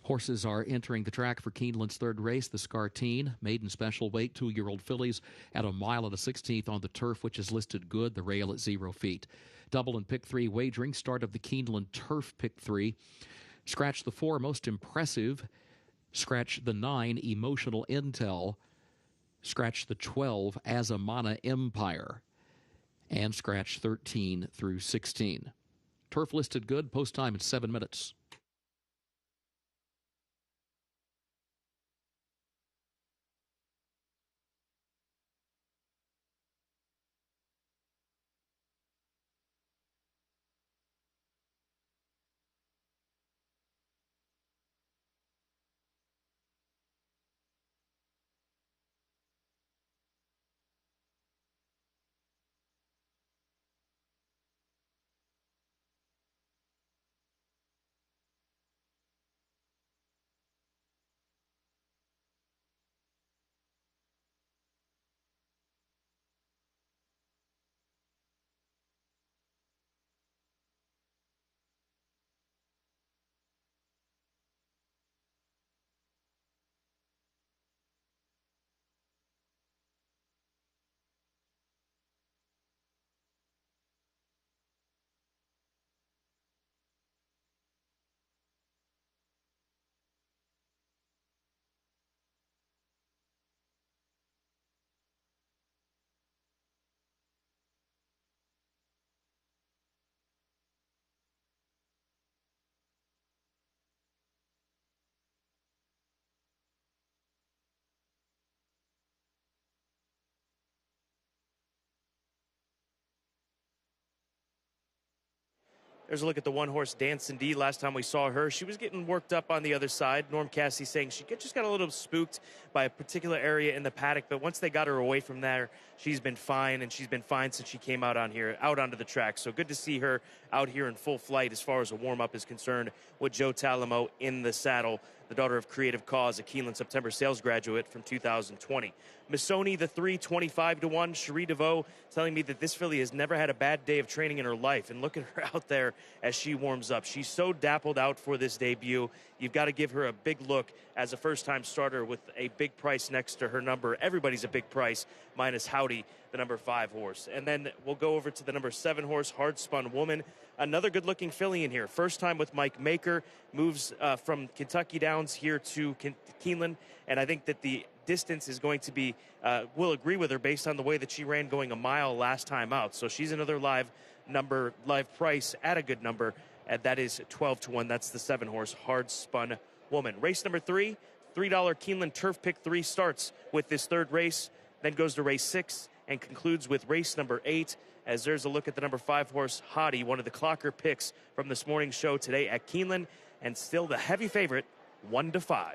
Horses are entering the track for Keeneland's third race, the Scarteen, maiden special weight, 2-year-old fillies at 1 mile and a 16th on the turf, which is listed good, the rail at 0 feet. Double and pick 3 wagering, start of the Keeneland turf pick 3. Scratch the 4, most impressive. Scratch the 9, emotional intel. Scratch the 12, Azamana Empire. And scratch 13 through 16. Turf listed good, post time in 7 minutes. There's a look at the one-horse Dancin' D. Last time we saw her, she was getting worked up on the other side. Norm Cassidy saying she just got a little spooked by a particular area in the paddock, but once they got her away from there, she's been fine, and she's been fine since she came out onto the track. So good to see her out here in full flight as far as a warm-up is concerned with Joe Talamo in the saddle, the daughter of Creative Cause, a Keeneland September sales graduate from 2020. Missoni, the 325-1. Cherie DeVoe telling me that this filly has never had a bad day of training in her life. And look at her out there as she warms up. She's so dappled out for this debut. You've got to give her a big look as a first-time starter with a big price next to her number. Everybody's a big price, minus Howdy, the number 5 horse. And then we'll go over to the number 7 horse, Hard Spun Woman. Another good-looking filly in here. First time with Mike Maker. Moves from Kentucky Downs here to Keeneland. And I think that the distance is going to be, we'll agree with her based on the way that she ran going a mile last time out. So she's another live price at a good number. And that is 12-1. That's the 7 horse, Hard Spun Woman. Race number 3, $3 Keeneland Turf Pick 3 starts with this third race, then goes to race 6 and concludes with race number 8. As there's a look at the number 5 horse, Hottie, one of the clocker picks from this morning's show today at Keeneland, and still the heavy favorite, 1-5.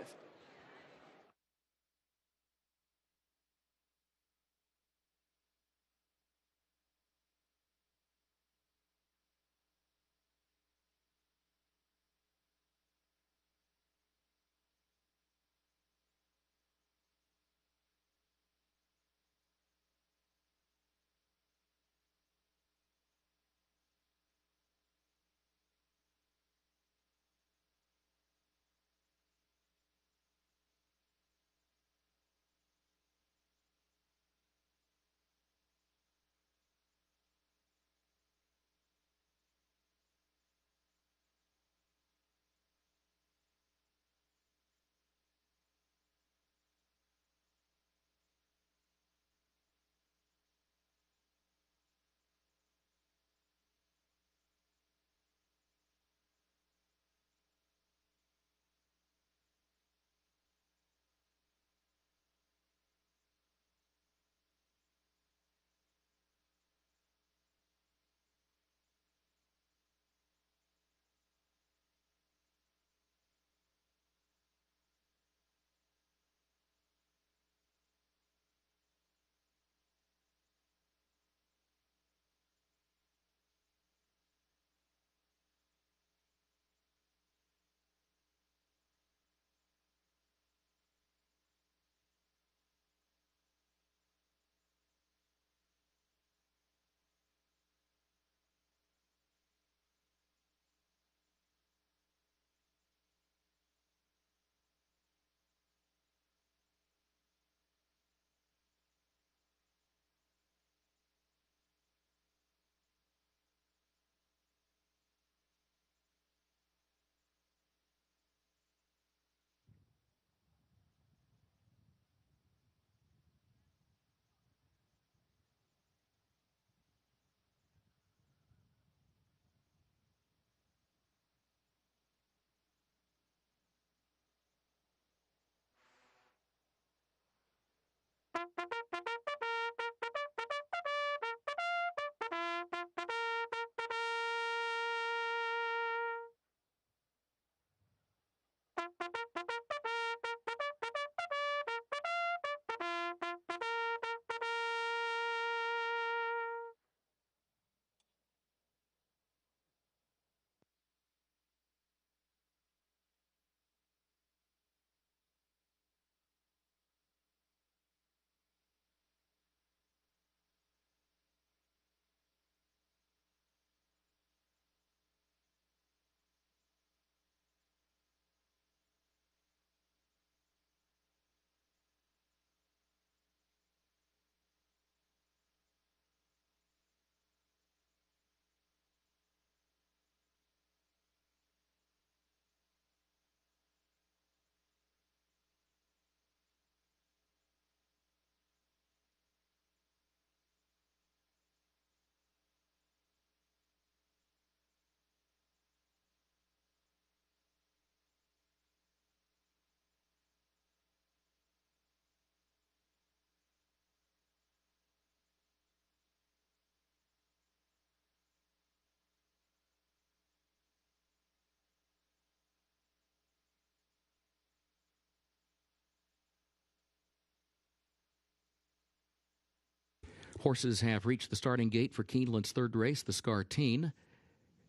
Horses have reached the starting gate for Keeneland's third race, the Scarteen.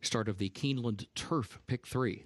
Start of the Keeneland Turf Pick 3.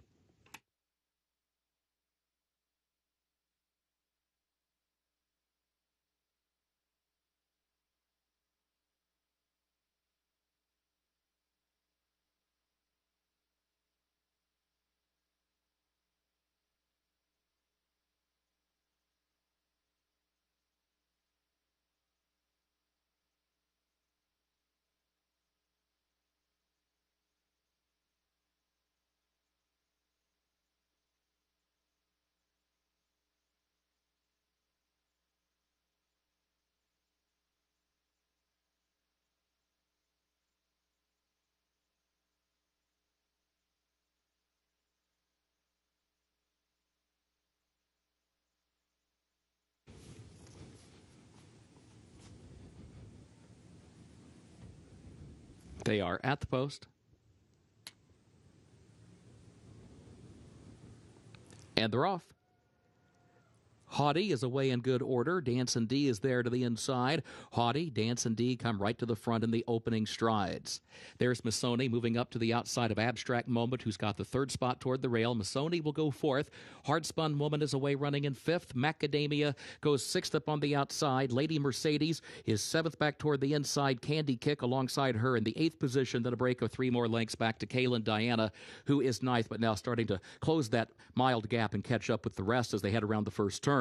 They are at the post. And they're off. Haughty is away in good order. Dance and D is there to the inside. Haughty, Dance and D come right to the front in the opening strides. There's Missoni moving up to the outside of Abstract Moment, who's got the third spot toward the rail. Missoni will go fourth. Hard Spun Woman is away running in fifth. Macadamia goes sixth up on the outside. Lady Mercedes is seventh back toward the inside. Candy Kick alongside her in the eighth position. Then a break of 3 more lengths back to Kaylin Diana, who is ninth, but now starting to close that mild gap and catch up with the rest as they head around the first turn.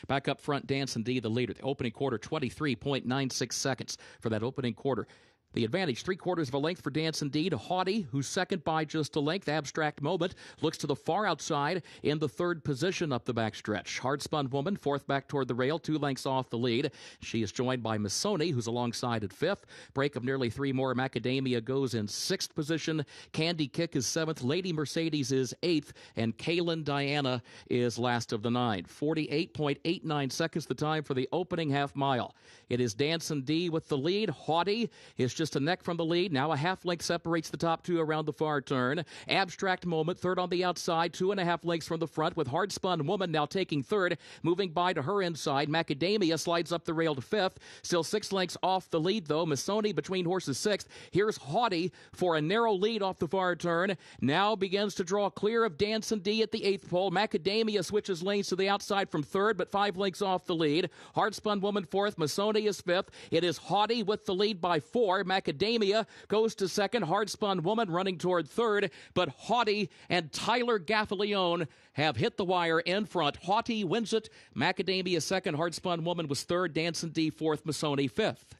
Back up front, Dance and D, the leader. The opening quarter, 23.96 seconds for that opening quarter. The advantage, 3/4 of a length for Dance and D to Haughty, who's second by just a length. Abstract Moment looks to the far outside in the third position up the backstretch. Hard Spun Woman, fourth back toward the rail, 2 lengths off the lead. She is joined by Missoni, who's alongside at fifth. Break of nearly 3 more. Macadamia goes in sixth position. Candy Kick is seventh. Lady Mercedes is eighth. And Kaylin Diana is last of the 9. 48.89 seconds the time for the opening half mile. It is Dance and D with the lead. Haughty is just a neck from the lead. Now a half length separates the top 2 around the far turn. Abstract Moment, third on the outside, 2.5 lengths from the front, with Hard Spun Woman now taking third. Moving by to her inside. Macadamia slides up the rail to fifth. Still 6 lengths off the lead, though. Missoni between horses sixth. Here's Haughty for a narrow lead off the far turn. Now begins to draw clear of Dance and D at the 8th pole. Macadamia switches lanes to the outside from third, but 5 lengths off the lead. Hard Spun Woman fourth. Missoni is fifth. It is Haughty with the lead by 4. Macadamia goes to second. Hard Spun Woman running toward third, but Haughty and Tyler Gaffalione have hit the wire in front. Haughty wins it. Macadamia second. Hard Spun Woman was third. Dance and D fourth. Missoni fifth.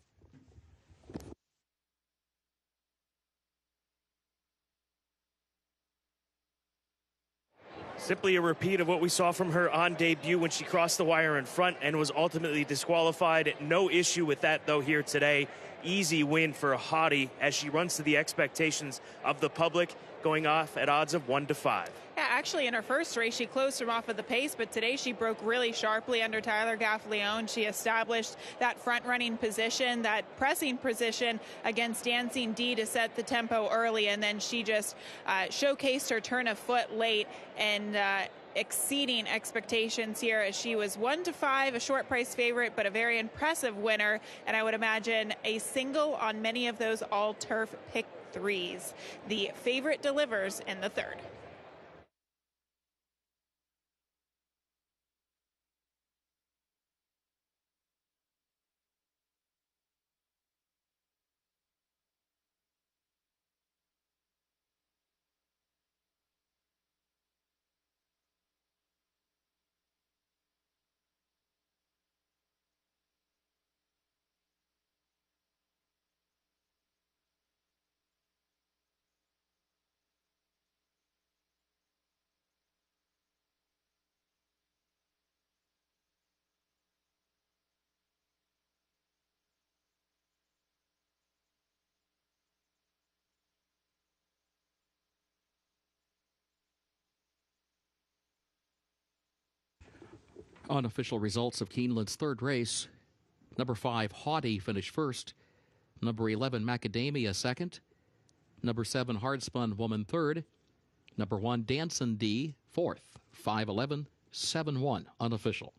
Simply a repeat of what we saw from her on debut when she crossed the wire in front and was ultimately disqualified. No issue with that, though, here today. Easy win for Haughty as she runs to the expectations of the public, going off at odds of 1 to 5. Yeah, actually in her first race, she closed from off of the pace, but today she broke really sharply under Tyler Gaffalione. She established that front-running position, that pressing position against Dancing D to set the tempo early, and then she just showcased her turn of foot late and exceeding expectations here, as she was 1-5, a short price favorite, but a very impressive winner, and I would imagine a single on many of those all-turf pick threes. The favorite delivers in the third. Unofficial results of Keeneland's third race. Number 5, Haughty, finished first. Number 11, Macadamia, second. Number 7, Hardspun Woman, third. Number 1, Dancin' D, fourth. 5-11, 7-1, unofficial.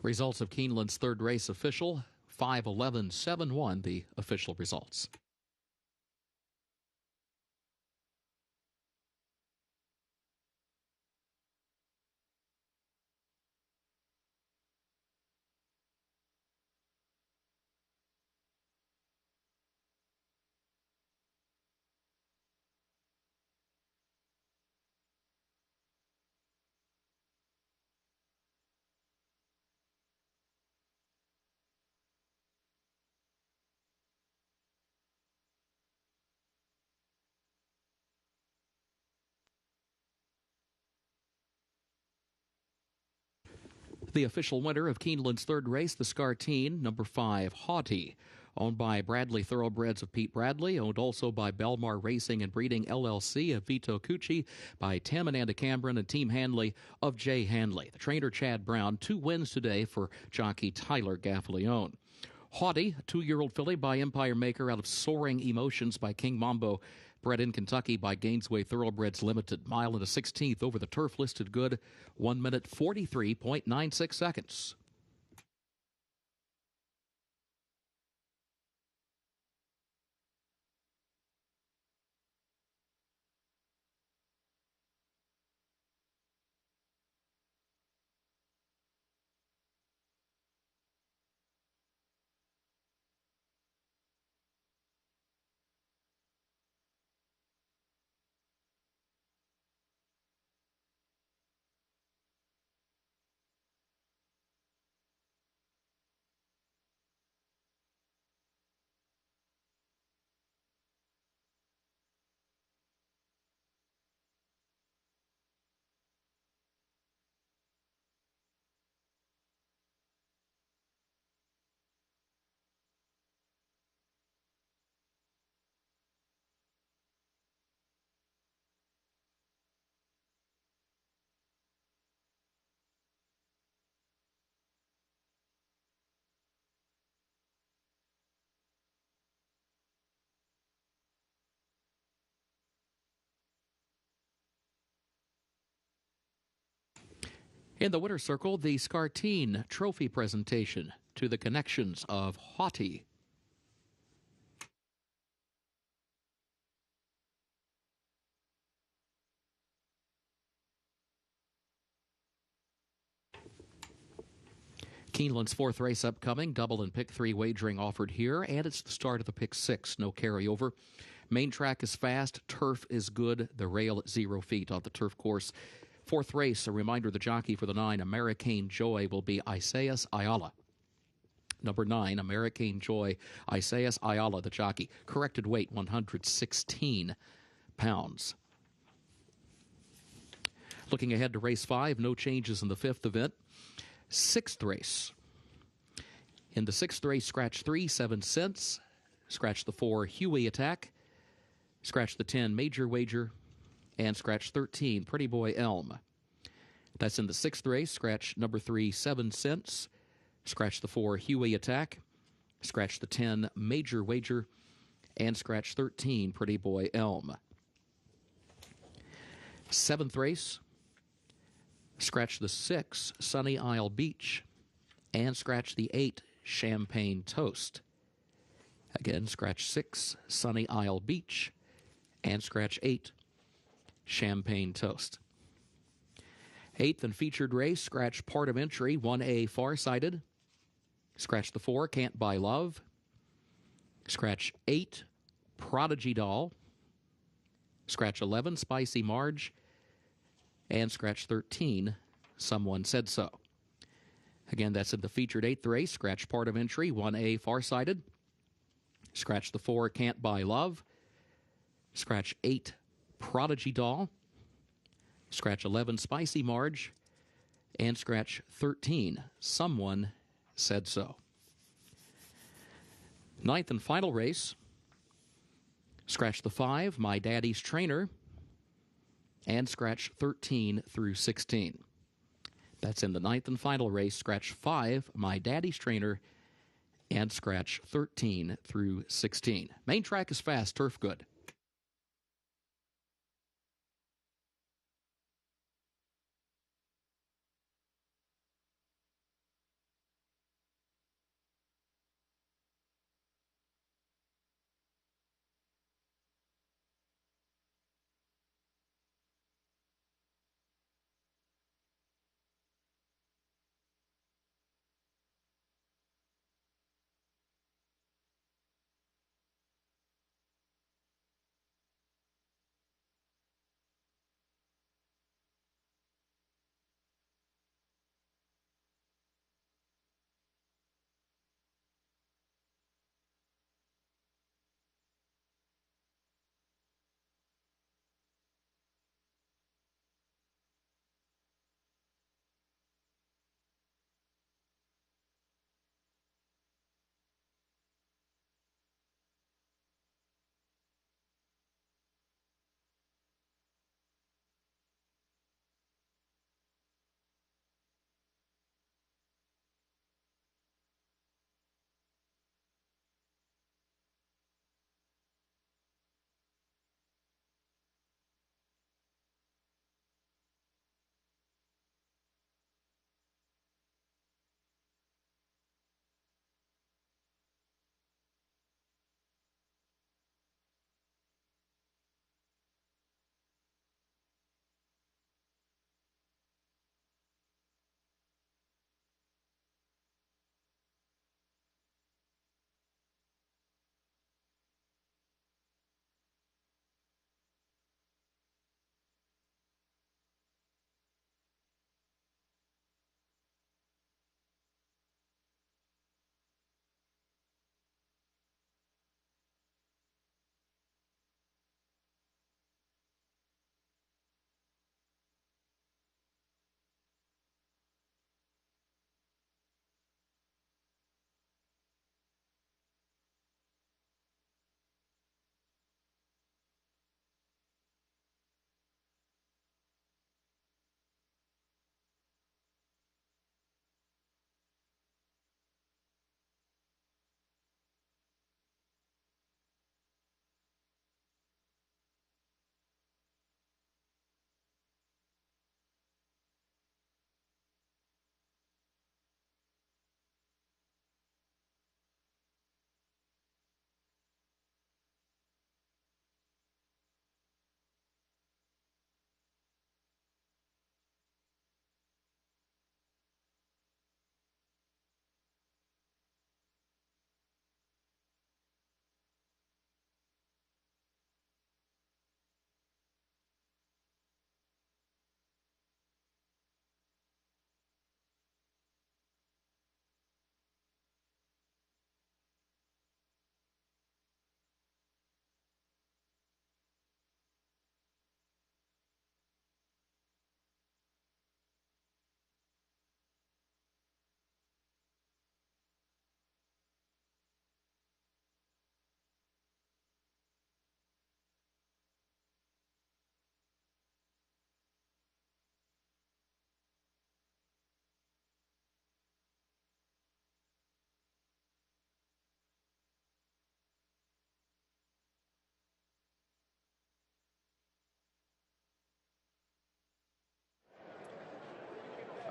Results of Keeneland's third race official. 5-11, 7-1, the official results. The official winner of Keeneland's third race, the Scartine, number 5, Haughty, owned by Bradley Thoroughbreds of Pete Bradley, owned also by Belmar Racing and Breeding LLC of Vito Cucci, by Tim and Anna Cameron and Team Hanley of Jay Hanley. The trainer, Chad Brown, 2 wins today for jockey Tyler Gaffalione. Haughty, a 2-year-old filly by Empire Maker out of Soaring Emotions by King Mambo, bred in Kentucky by Gainesway Thoroughbreds Limited. Mile and a 16th over the turf, listed good. 1 minute 43.96 seconds. In the winner's circle, the Scartine Trophy presentation to the connections of Haughty. Keeneland's fourth race upcoming, double and pick 3 wagering offered here, and it's the start of the pick 6, no carryover. Main track is fast, turf is good, the rail at 0 feet on the turf course. Fourth race, a reminder the jockey for the 9, American Joy, will be Isaias Ayala. Number 9, American Joy, Isaias Ayala, the jockey. Corrected weight, 116 pounds. Looking ahead to race 5, no changes in the 5th event. 6th race. In the 6th race, scratch 3, 7 cents. Scratch the 4, Huey Attack. Scratch the 10, Major Wager. And scratch 13, Pretty Boy Elm. That's in the 6th race. Scratch number 3, 7 cents. Scratch the 4, Huey Attack. Scratch the 10, Major Wager. And scratch 13, Pretty Boy Elm. 7th race. Scratch the 6, Sunny Isle Beach. And scratch the 8, Champagne Toast. Again, scratch 6, Sunny Isle Beach. And scratch 8, Champagne Toast. 8th and featured race, scratch part of entry, 1A Farsighted. Scratch the 4, Can't Buy Love. Scratch 8, Prodigy Doll. Scratch 11, Spicy Marge. And scratch 13, Someone Said So. Again, that's in the featured 8th race, scratch part of entry, 1A Farsighted. Scratch the 4, Can't Buy Love. Scratch 8, Prodigy Doll. Scratch 11, Spicy Marge. And scratch 13, Someone Said So. 9th and final race. Scratch the 5, My Daddy's Trainer. And scratch 13 through 16. That's in the 9th and final race. Scratch 5, My Daddy's Trainer. And scratch 13 through 16. Main track is fast, turf good.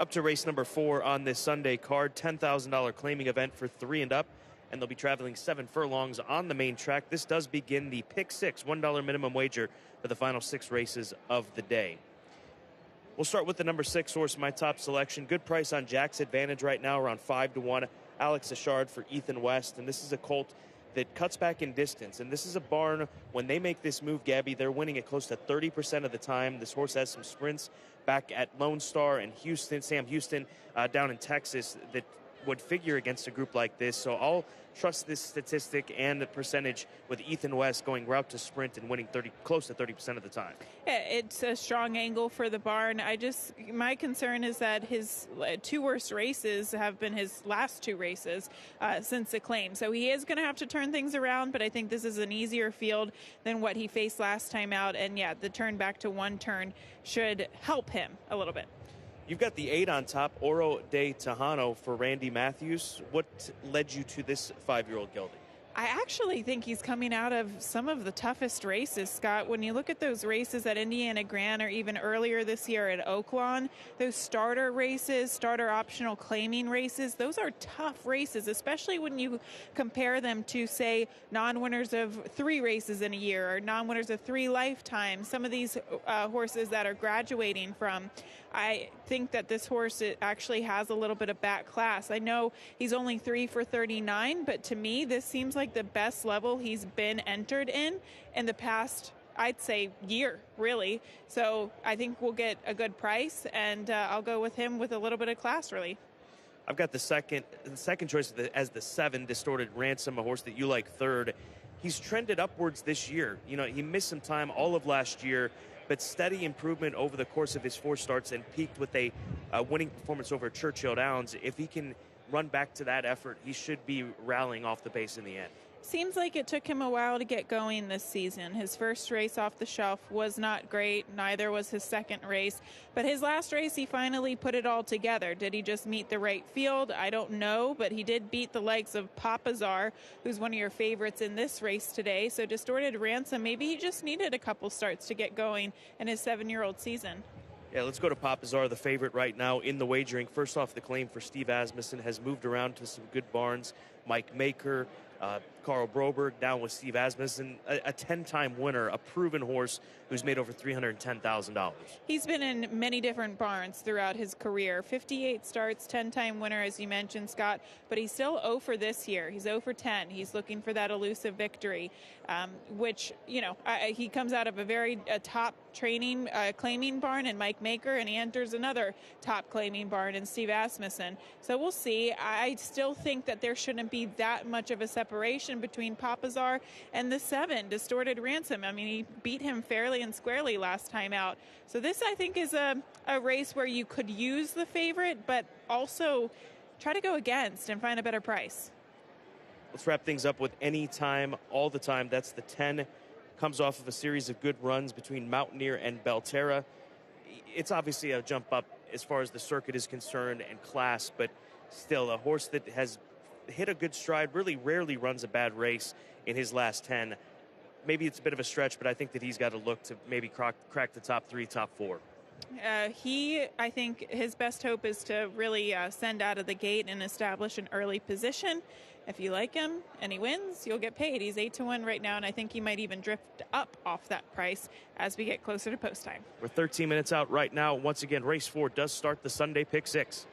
Up to race number 4 on this Sunday card, $10,000 claiming event for 3 and up, and they'll be traveling 7 furlongs on the main track. This does begin the pick 6, $1 minimum wager for the final 6 races of the day. We'll start with the number 6 horse, my top selection. Good price on Jack's Advantage right now, around 5-1. Alex Ashard for Ethan West, and this is a colt that cuts back in distance. And this is a barn, when they make this move, Gabby, they're winning it close to 30% of the time. This horse has some sprints back at Lone Star and Houston, Sam Houston, down in Texas, that would figure against a group like this. So I'll trust this statistic and the percentage with Ethan West going route to sprint and winning close to 30% of the time. Yeah, it's a strong angle for the barn. My concern is that his 2 worst races have been his last 2 races since the claim. So he is going to have to turn things around, but I think this is an easier field than what he faced last time out. And yeah, the turn back to 1 turn should help him a little bit. You've got the 8 on top, Oro de Tejano for Randy Matthews. What led you to this 5-year-old gelding? I actually think he's coming out of some of the toughest races, Scott. When you look at those races at Indiana Grand or even earlier this year at Oaklawn, those starter races, starter optional claiming races, those are tough races, especially when you compare them to, say, non-winners of 3 races in a year or non-winners of 3 lifetimes. Some of these horses that are graduating from. I think that this horse actually has a little bit of back class. I know he's only 3 for 39, but to me, this seems like the best level he's been entered in the past, I'd say, year, really. So I think we'll get a good price, and I'll go with him with a little bit of class, really. I've got the second choice as the 7, Distorted Ransom, a horse that you like third. He's trended upwards this year. You know, he missed some time all of last year, but steady improvement over the course of his 4 starts and peaked with a winning performance over Churchill Downs. If he can run back to that effort, he should be rallying off the pace in the end. Seems like it took him a while to get going this season. His first race off the shelf was not great. Neither was his second race. But his last race, he finally put it all together. Did he just meet the right field? I don't know. But he did beat the likes of Papazar, who's one of your favorites in this race today. So Distorted Ransom, maybe he just needed a couple starts to get going in his 7-year-old season. Yeah, let's go to Papazar, the favorite right now in the wagering. First off, the claim for Steve Asmussen has moved around to some good barns. Mike Maker, Carl Broberg, down with Steve Asmussen, a 10-time winner, a proven horse who's made over $310,000. He's been in many different barns throughout his career. 58 starts, 10-time winner, as you mentioned, Scott, but he's still 0 for this year. He's 0 for 10. He's looking for that elusive victory, which, you know, he comes out of a top training claiming barn in Mike Maker, and he enters another top claiming barn in Steve Asmussen. So we'll see. I still think that there shouldn't be that much of a separation between Papazar and the 7, Distorted Ransom. I mean, he beat him fairly and squarely last time out. So this, I think, is a race where you could use the favorite, but also try to go against and find a better price. Let's wrap things up with Any Time, All the Time. That's the 10. Comes off of a series of good runs between Mountaineer and Belterra. It's obviously a jump up as far as the circuit is concerned and class, but still a horse that has hit a good stride, really rarely runs a bad race in his last 10. Maybe it's a bit of a stretch, but I think that he's got to look to maybe crack the top 3, top 4. I think his best hope is to really send out of the gate and establish an early position. If you like him and he wins, you'll get paid. He's 8-1 right now, and I think he might even drift up off that price as we get closer to post time. We're 13 minutes out right now. Once again, race 4 does start the Sunday pick 6.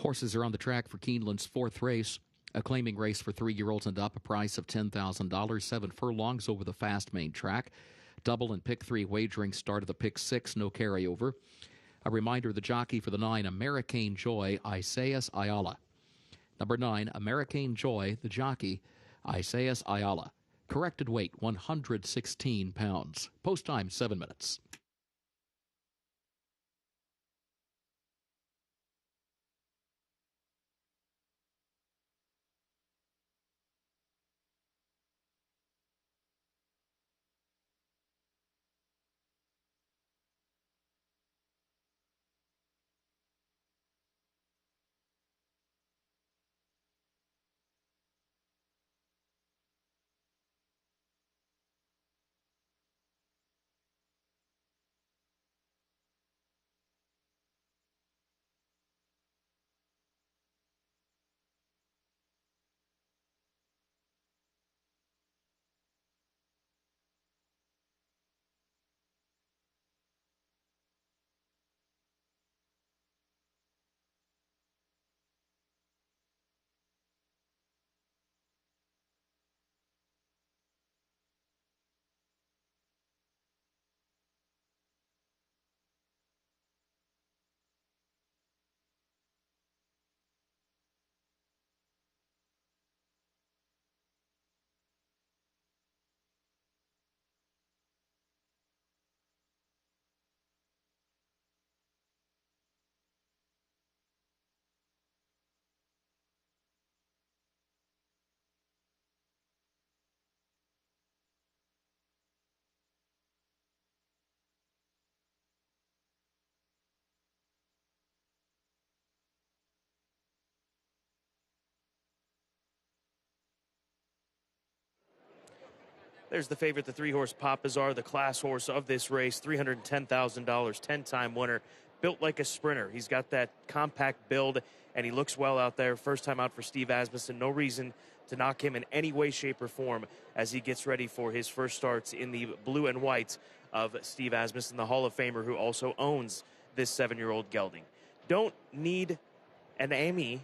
Horses are on the track for Keeneland's fourth race, a claiming race for 3-year-olds and up, a price of $10,000, 7 furlongs over the fast main track. Double and pick 3 wagering start of the pick 6, no carryover. A reminder, the jockey for the 9, American Joy, Isaias Ayala. Number 9, American Joy, the jockey, Isaias Ayala. Corrected weight, 116 pounds. Post time, 7 minutes. There's the favorite, the 3-horse Pop Bazaar, the class horse of this race, $310,000, 10-time winner, built like a sprinter. He's got that compact build, and he looks well out there. First time out for Steve Asmussen. No reason to knock him in any way, shape, or form as he gets ready for his first starts in the blue and white of Steve Asmussen, the Hall of Famer who also owns this 7-year-old gelding. Don't need an Amy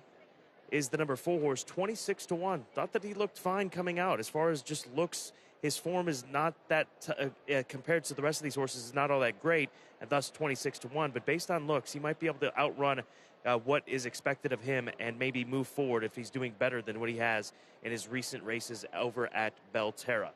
is the number 4 horse, 26-1. Thought that he looked fine coming out. As far as just looks, his form is not that, compared to the rest of these horses, is not all that great, and thus 26-1. But based on looks, he might be able to outrun what is expected of him and maybe move forward if he's doing better than what he has in his recent races over at Belterra.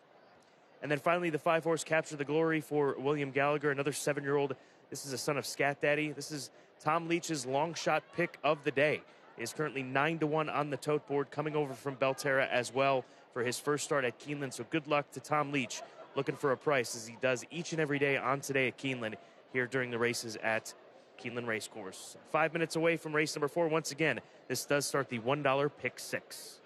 And then finally, the 5-horse Capture the Glory for William Gallagher, another 7-year-old. This is a son of Scat Daddy. This is Tom Leach's long shot pick of the day. Is currently 9-1 on the tote board, coming over from Belterra as well for his first start at Keeneland. So good luck to Tom Leach, looking for a price as he does each and every day on today at Keeneland here during the races at Keeneland Racecourse. 5 minutes away from race number 4. Once again, this does start the $1 pick 6.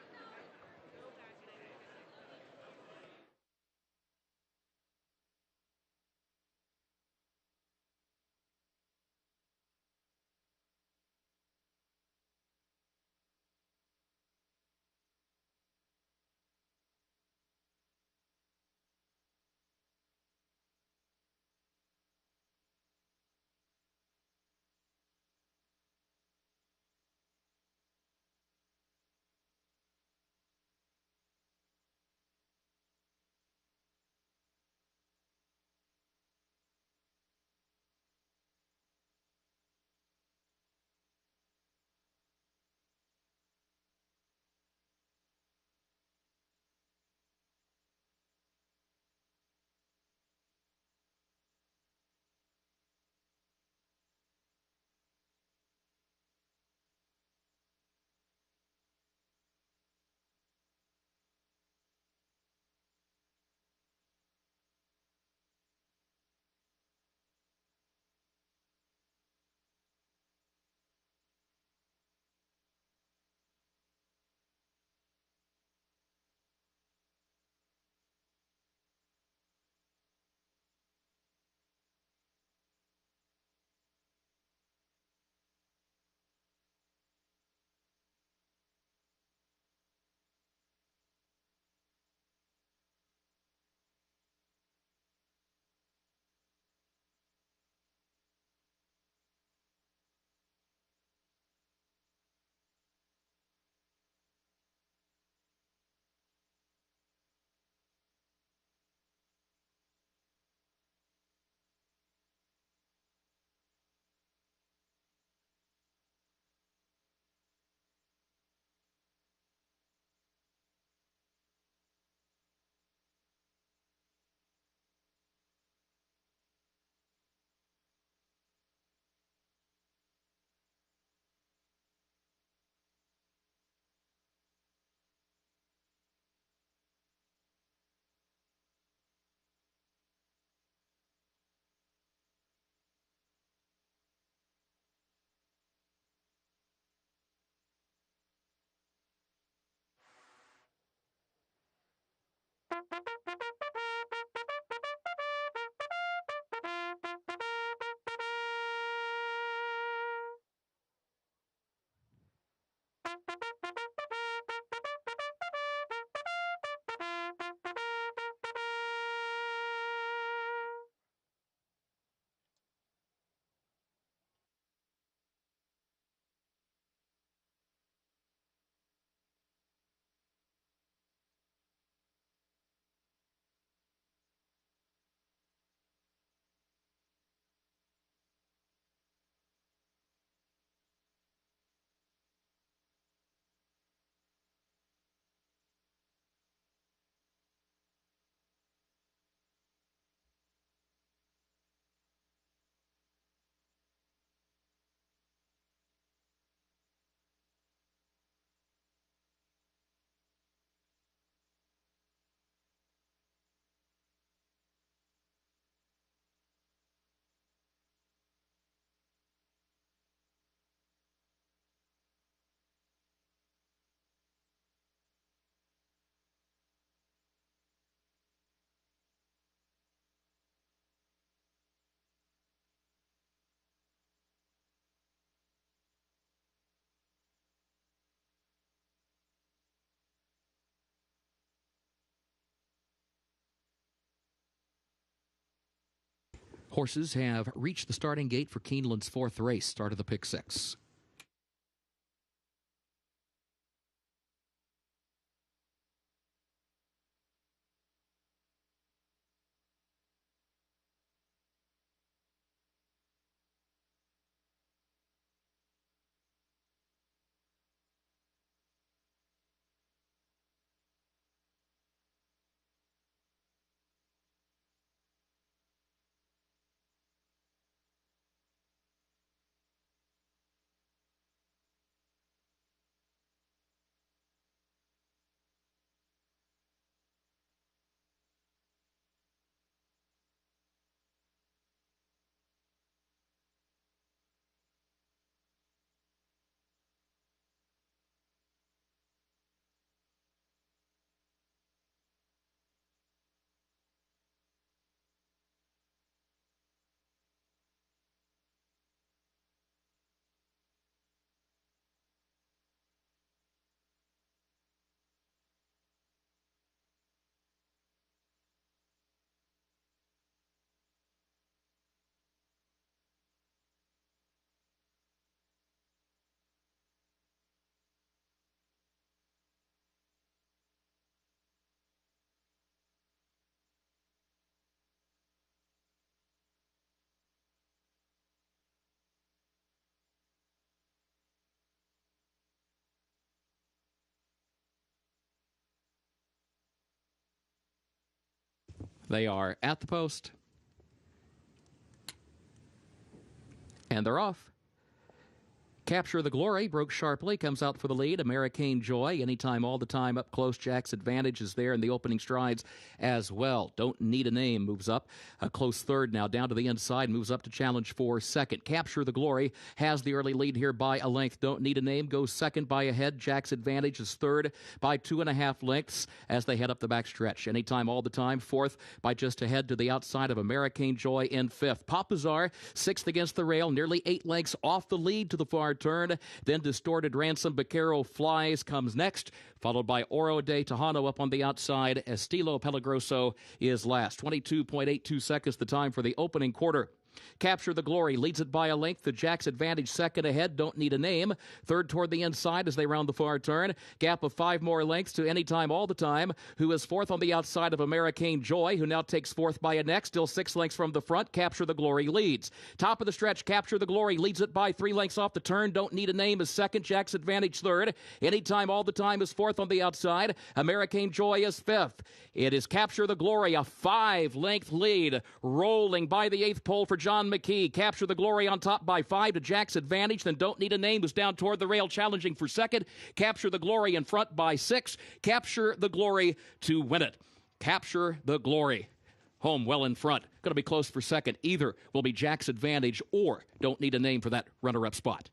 Horses have reached the starting gate for Keeneland's fourth race, start of the pick six. They are at the post. And they're off. Capture the Glory broke sharply, comes out for the lead. American Joy, anytime, all the time, up close. Jack's Advantage is there in the opening strides as well. Don't Need a Name moves up a close third now, down to the inside, moves up to challenge for second. Capture the Glory has the early lead here by a length. Don't Need a Name goes second by a head. Jack's Advantage is third by 2.5 lengths as they head up the backstretch. Anytime, all the time, fourth by just a head to the outside of American Joy in fifth. Papazar, sixth against the rail, nearly 8 lengths off the lead to the far turn. Then Distorted Ransom, Vaquero Flies comes next, followed by Oro de Tejano up on the outside. Estilo Peligroso is last. 22.82 seconds the time for the opening quarter. Capture the Glory leads it by a length. The Jack's Advantage second ahead. Don't Need a Name. Third toward the inside as they round the far turn. Gap of 5 more lengths to Anytime All the Time, who is fourth on the outside of American Joy, who now takes fourth by a neck. Still 6 lengths from the front. Capture the Glory leads. Top of the stretch, Capture the Glory leads it by 3 lengths off the turn. Don't Need a Name is second. Jack's Advantage third. Anytime All the Time is fourth on the outside. American Joy is fifth. It is Capture the Glory, a 5-length lead, rolling by the 8th pole for John McKee. Capture the Glory on top by 5 to Jack's Advantage. Then Don't Need a Name who's down toward the rail, challenging for second. Capture the Glory in front by 6. Capture the Glory to win it. Capture the Glory. Home well in front. Going to be close for second. Either will be Jack's Advantage or Don't Need a Name for that runner-up spot.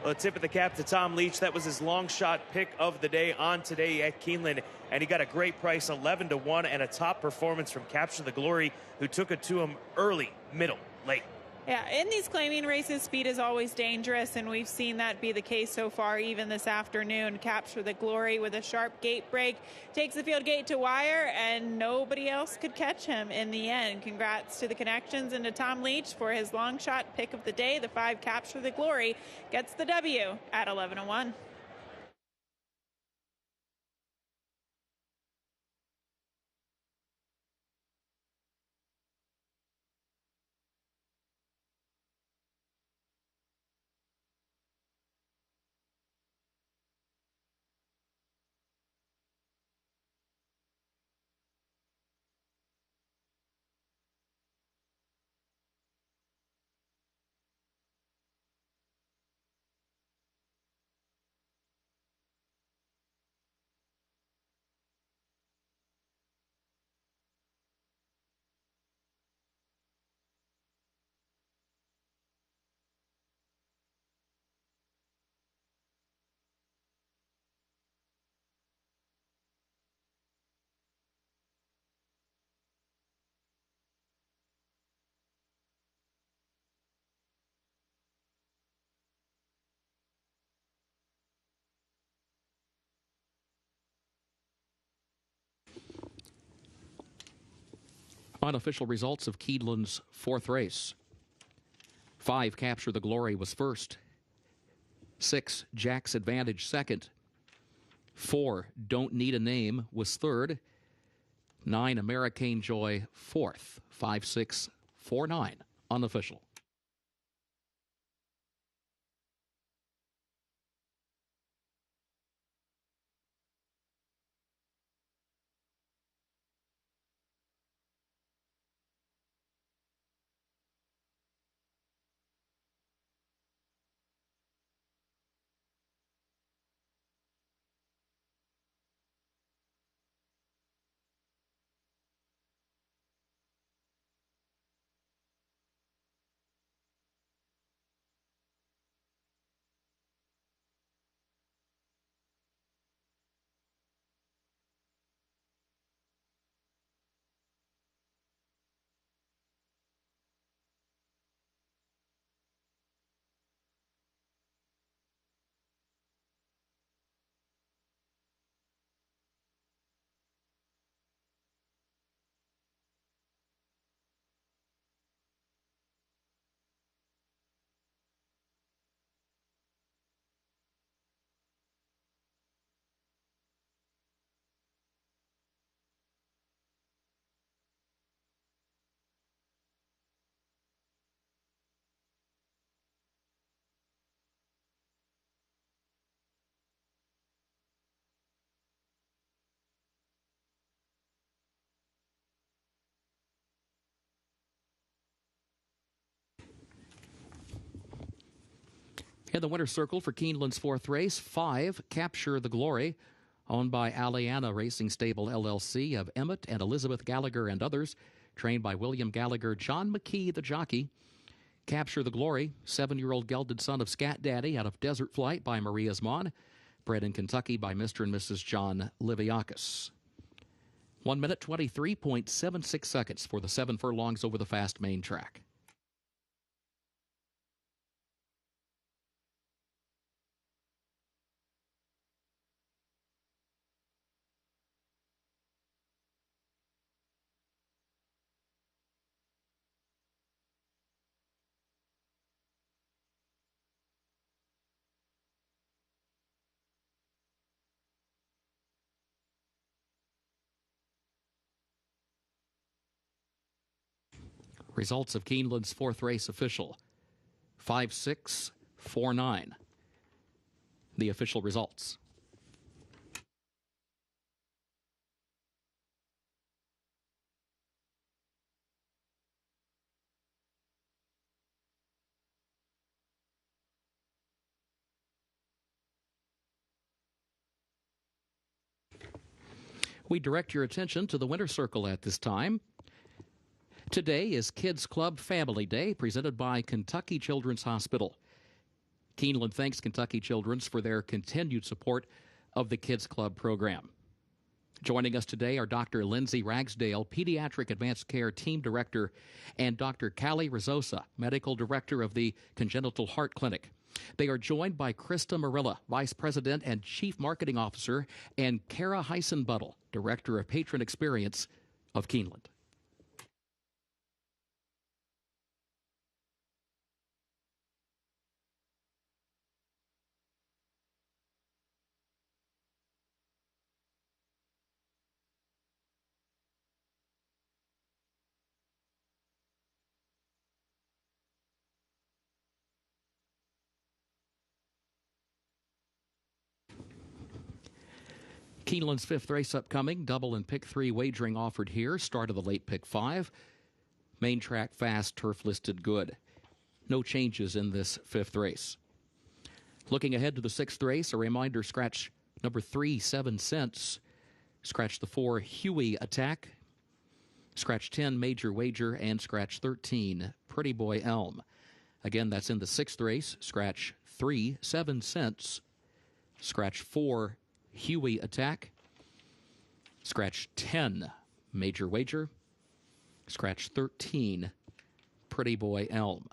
Well, a tip of the cap to Tom Leach. That was his long shot pick of the day on today at Keeneland, and he got a great price, 11-1, and a top performance from Capture the Glory, who took it to him early, middle, late. Yeah, in these claiming races, speed is always dangerous, and we've seen that be the case so far, even this afternoon. Capture the Glory with a sharp gate break, takes the field gate to wire, and nobody else could catch him in the end. Congrats to the Connections and to Tom Leach for his long shot pick of the day. The 5 Capture the Glory gets the W at 11-1. Unofficial results of Keeneland's 4th race. 5 Capture the Glory was first. 6 Jack's Advantage second. 4 Don't Need a Name was third. 9 American Joy fourth. 5, 6, 4, 9 unofficial. In the winner's circle for Keeneland's 4th race, 5 Capture the Glory, owned by Aliana Racing Stable LLC of Emmett and Elizabeth Gallagher and others, trained by William Gallagher, John McKee, the jockey. Capture the Glory, 7-year-old gelded son of Scat Daddy out of Desert Flight by Marie Asmon, bred in Kentucky by Mr. and Mrs. John Liviakis. 1 minute, 23.76 seconds for the 7 furlongs over the fast main track. Results of Keeneland's 4th race official. 5, 6, 4, 9. The official results. We direct your attention to the winner's circle at this time. Today is Kids Club Family Day, presented by Kentucky Children's Hospital. Keeneland thanks Kentucky Children's for their continued support of the Kids Club program. Joining us today are Dr. Lindsay Ragsdale, Pediatric Advanced Care Team Director, and Dr. Callie Rizzosa, Medical Director of the Congenital Heart Clinic. They are joined by Krista Marilla, Vice President and Chief Marketing Officer, and Kara Heisenbuttel, Director of Patron Experience of Keeneland. Keeneland's fifth race upcoming. Double and pick 3 wagering offered here. Start of the late pick 5. Main track fast, turf listed good. No changes in this fifth race. Looking ahead to the sixth race, a reminder, scratch number 3, 7 cents. Scratch the 4, Huey Attack. Scratch 10, Major Wager, and scratch 13, Pretty Boy Elm. Again, that's in the sixth race. Scratch 3, 7 cents. Scratch 4, Huey Attack. Scratch 10, Major Wager. Scratch 13, Pretty Boy Elm.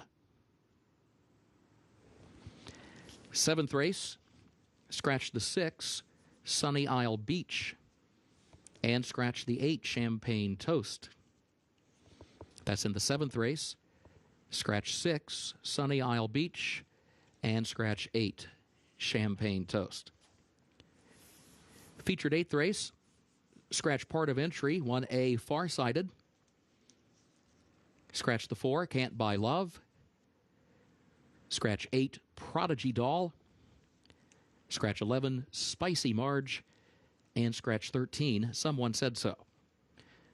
Seventh race, scratch the 6, Sunny Isle Beach. And scratch the 8, Champagne Toast. That's in the seventh race. Scratch 6, Sunny Isle Beach. And scratch 8, Champagne Toast. Featured eighth race, scratch part of entry, 1A Farsighted. Scratch the 4, Can't Buy Love. Scratch 8, Prodigy Doll. Scratch 11, Spicy Marge. And scratch 13, Someone Said So.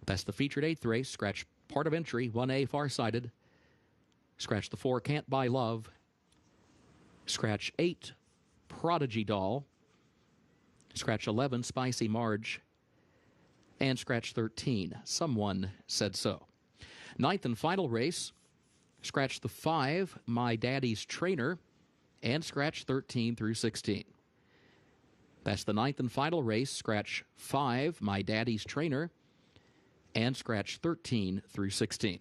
That's the featured eighth race. Scratch part of entry, 1A Farsighted. Scratch the 4, Can't Buy Love. Scratch 8, Prodigy Doll. Scratch 11, Spicy Marge. And scratch 13, Someone Said So. Ninth and final race, scratch the 5, My Daddy's Trainer. And scratch 13 through 16. That's the ninth and final race. Scratch 5, My Daddy's Trainer. And scratch 13 through 16.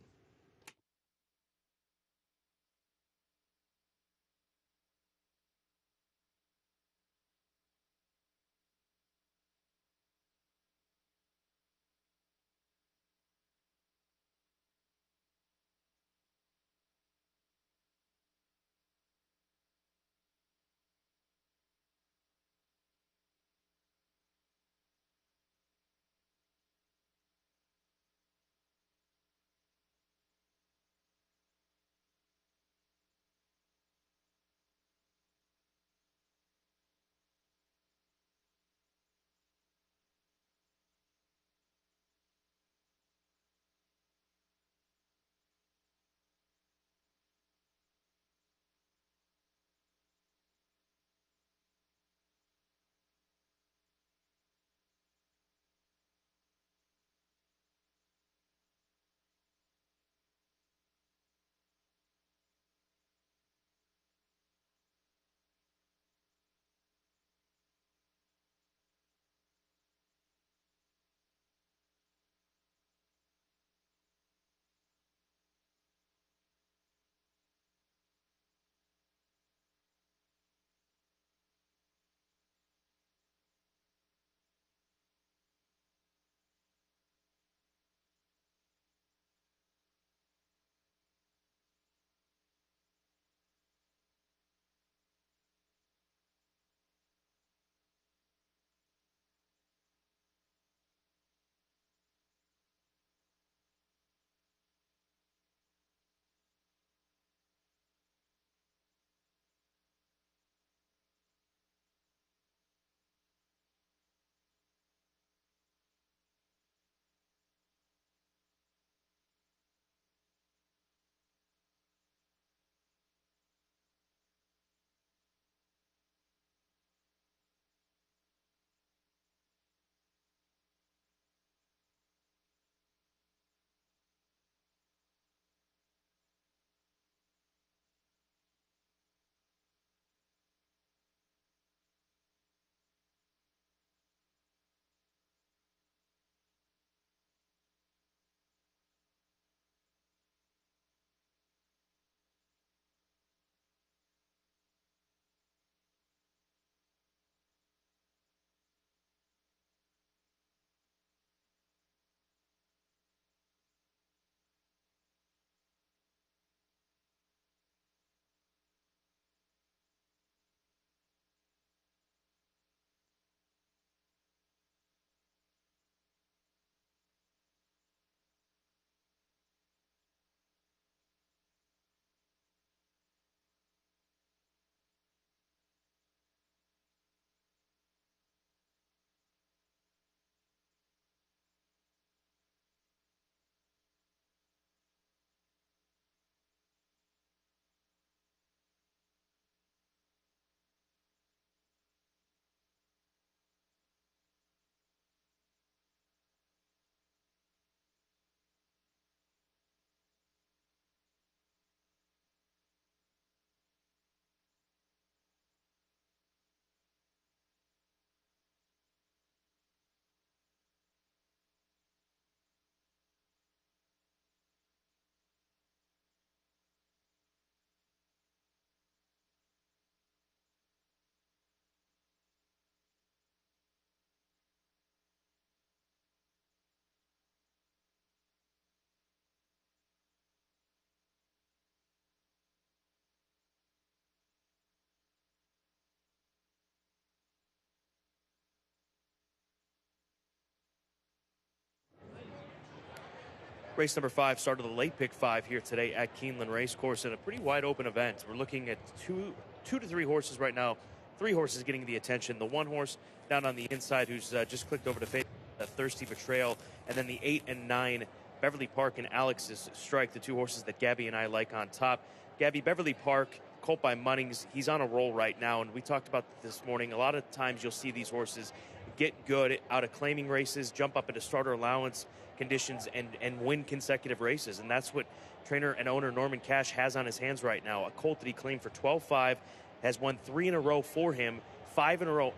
Race number 5, start of the late pick 5 here today at Keeneland Racecourse in a pretty wide open event. We're looking at two to three horses right now. 3 horses getting the attention. The 1 horse down on the inside who's just clicked over to face Thirsty Betrayal, and then the 8 and 9 Beverly Park and Alex's Strike, the 2 horses that Gabby and I like on top. Gabby, Beverly Park, colt by Munnings, he's on a roll right now, and we talked about this morning. A lot of times you'll see these horses get good out of claiming races, jump up into starter allowance conditions, and win consecutive races, and that's what trainer and owner Norman Cash has on his hands right now. A colt that he claimed for 12-5, has won 3 in a row for him, 5 in a row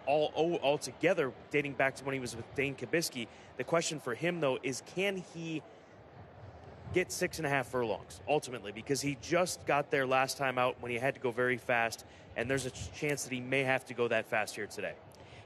all together, dating back to when he was with Dane Kabisky. The question for him, though, is can he get 6.5 furlongs, ultimately, because he just got there last time out when he had to go very fast, and there's a chance that he may have to go that fast here today.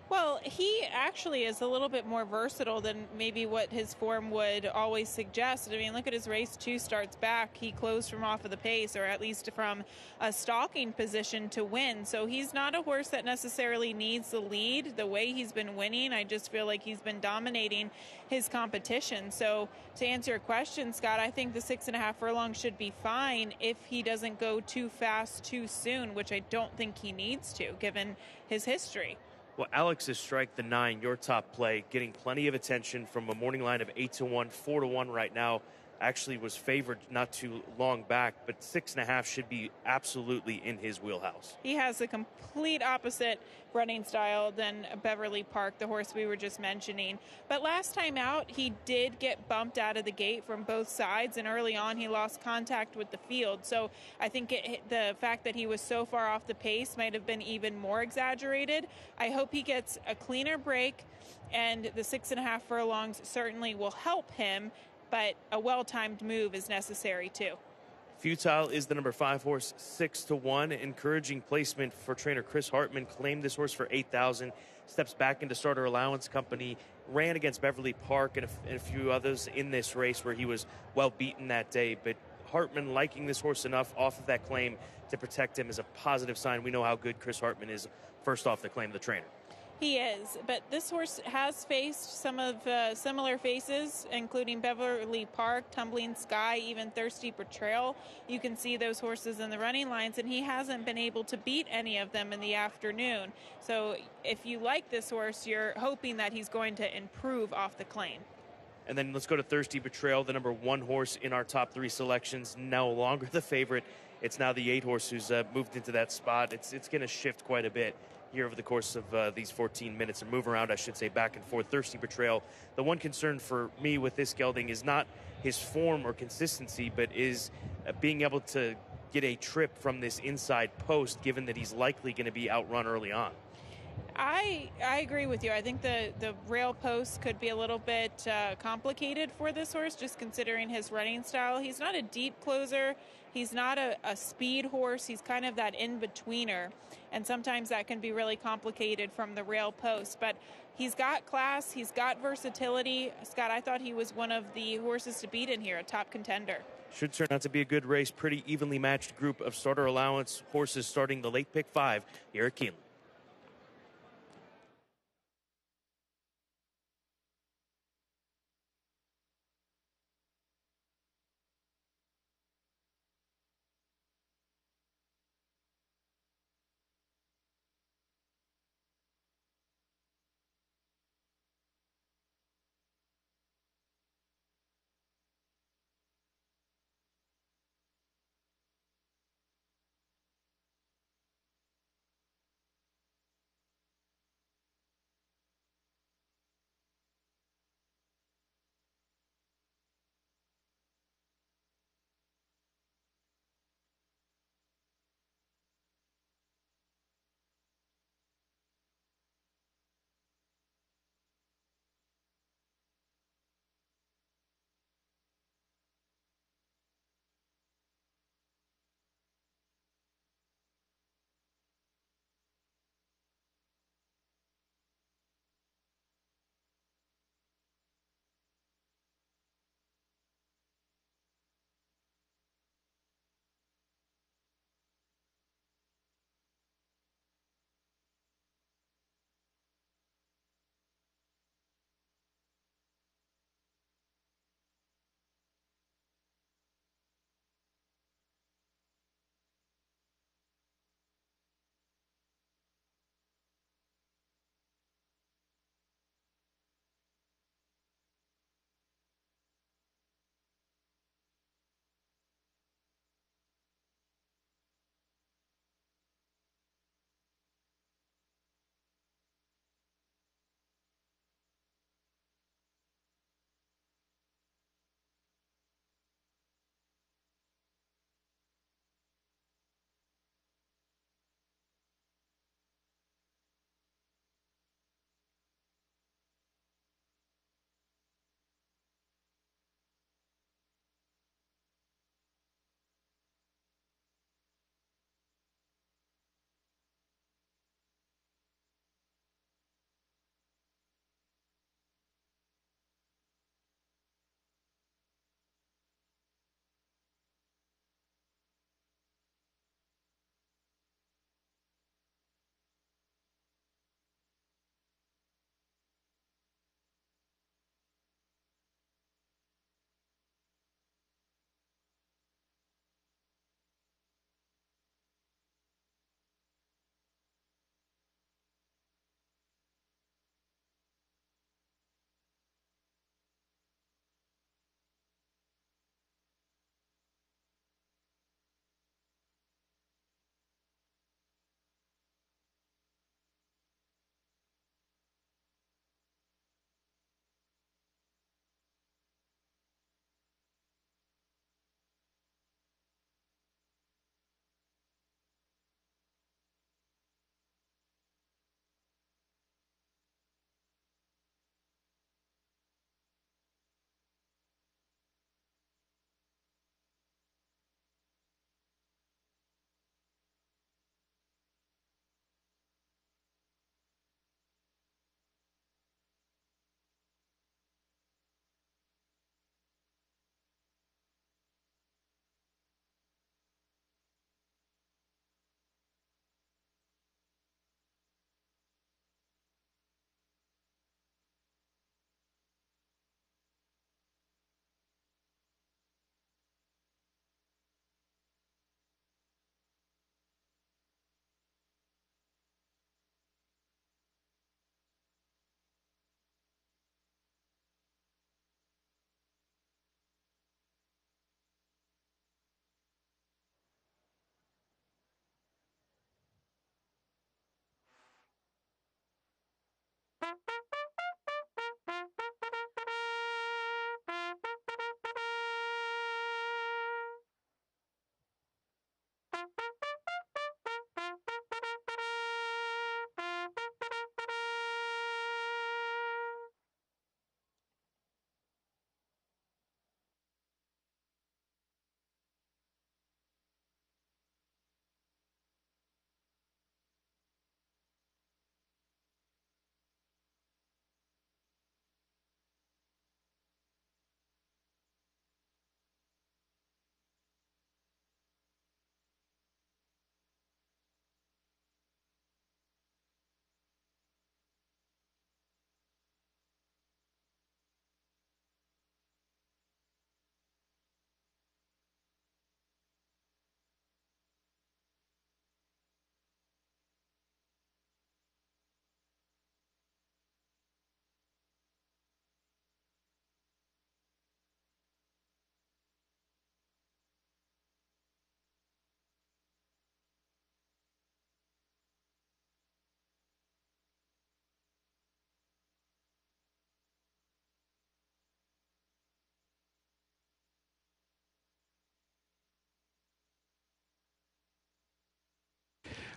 Well, he actually is a little bit more versatile than maybe what his form would always suggest. I mean, look at his race 2 starts back. He closed from off of the pace, or at least from a stalking position to win. So he's not a horse that necessarily needs the lead. The way he's been winning, I just feel like he's been dominating his competition. So to answer your question, Scott, I think the 6.5 furlongs should be fine if he doesn't go too fast too soon, which I don't think he needs to, given his history. Well, Alex's Strike, the 9, your top play, getting plenty of attention from a morning line of 8-1, 4-1 right now. Actually was favored not too long back, but 6.5 should be absolutely in his wheelhouse. He has a complete opposite running style than Beverly Park, the horse we were just mentioning. But last time out, he did get bumped out of the gate from both sides, and early on he lost contact with the field. So I think the fact that he was so far off the pace might have been even more exaggerated. I hope he gets a cleaner break, and the 6.5 furlongs certainly will help him, but a well-timed move is necessary too. Futile is the number 5 horse, 6-1. Encouraging placement for trainer Chris Hartman. Claimed this horse for $8,000. Steps back into starter allowance company. Ran against Beverly Park and a few others in this race where he was well beaten that day. But Hartman liking this horse enough off of that claim to protect him is a positive sign. We know how good Chris Hartman is first off the claim of the trainer. He is, but this horse has faced some of similar faces, including Beverly Park, Tumbling Sky, even Thirsty Betrayal. You can see those horses in the running lines, and he hasn't been able to beat any of them in the afternoon. So if you like this horse, you're hoping that he's going to improve off the claim. And then let's go to Thirsty Betrayal, the number 1 horse in our top 3 selections. No longer the favorite. It's now the 8 horse who's moved into that spot. It's going to shift quite a bit here over the course of these 14 minutes, or move around, I should say, back and forth. Thirsty Betrayal. The one concern for me with this gelding is not his form or consistency, but is being able to get a trip from this inside post, given that he's likely going to be outrun early on. I agree with you. I think the rail post could be a little bit complicated for this horse, just considering his running style. He's not a deep closer. He's not a speed horse. He's kind of that in-betweener, and sometimes that can be really complicated from the rail post. But he's got class. He's got versatility. Scott, I thought he was one of the horses to beat in here, a top contender. Should turn out to be a good race. Pretty evenly matched group of starter allowance horses starting the late pick 5 here at Keeneland.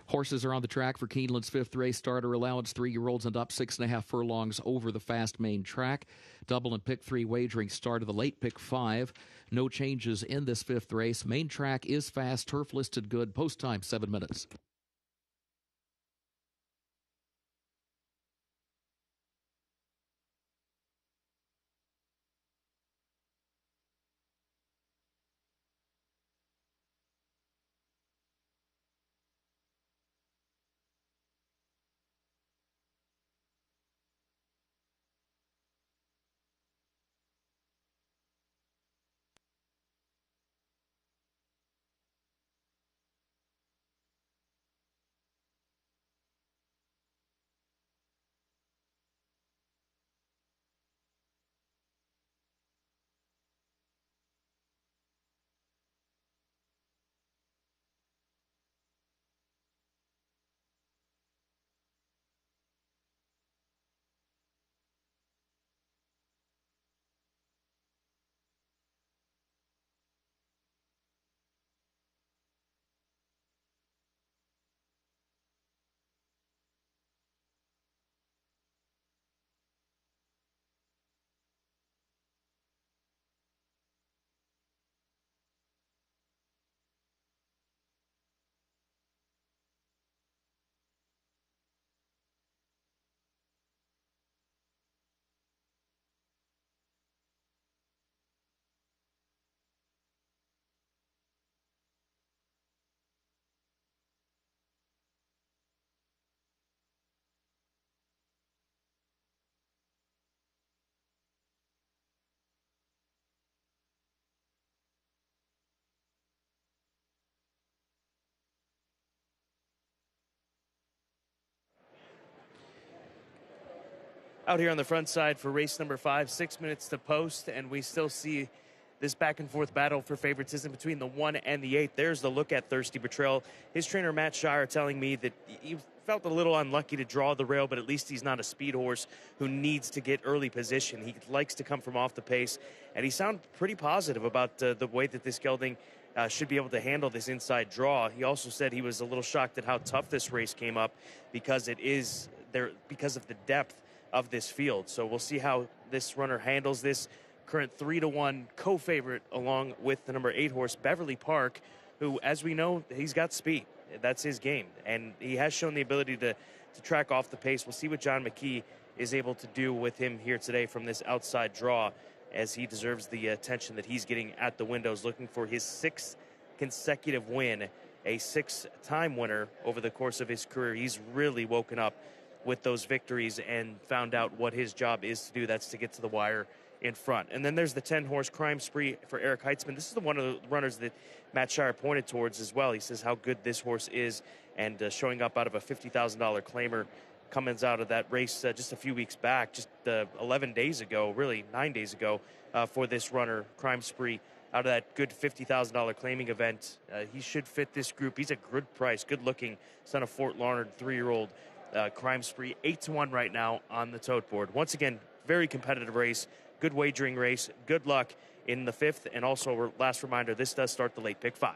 Horses are on the track for Keeneland's fifth race. Starter allowance, 3-year-olds and up, 6.5 furlongs over the fast main track. Double and pick 3 wagering start of the late pick 5. No changes in this fifth race. Main track is fast, turf listed good. Post time 7 minutes. Out here on the front side for race number 5, 6 minutes to post, and we still see this back-and-forth battle for favoritism between the 1 and the 8. There's the look at Thirsty Betrayal. His trainer, Matt Shire, telling me that he felt a little unlucky to draw the rail, but at least he's not a speed horse who needs to get early position. He likes to come from off the pace, and he sounded pretty positive about the way that this gelding should be able to handle this inside draw. He also said he was a little shocked at how tough this race came up because it is there because of the depth of this field. So we'll see how this runner handles this. Current 3-1 co-favorite along with the number 8 horse, Beverly Park, who, as we know, he's got speed. That's his game. And he has shown the ability to track off the pace. We'll see what John McKee is able to do with him here today from this outside draw, as he deserves the attention that he's getting at the windows, looking for his 6th consecutive win, a 6-time winner over the course of his career. He's really woken up with those victories and found out what his job is to do. That's to get to the wire in front. And then there's the 10-horse Crime Spree for Eric Heitzman. This is the one of the runners that Matt Shire pointed towards as well. He says how good this horse is, and showing up out of a $50,000 claimer, comes out of that race just a few weeks back, just 11 days ago, really 9 days ago, for this runner, Crime Spree, out of that good $50,000 claiming event. He should fit this group. He's a good price, good-looking son of Fort Larned, 3-year-old Crime Spree 8-1 right now on the tote board. Once again, very competitive race, good wagering race. Good luck in the 5th. And also, last reminder, this does start the late pick 5.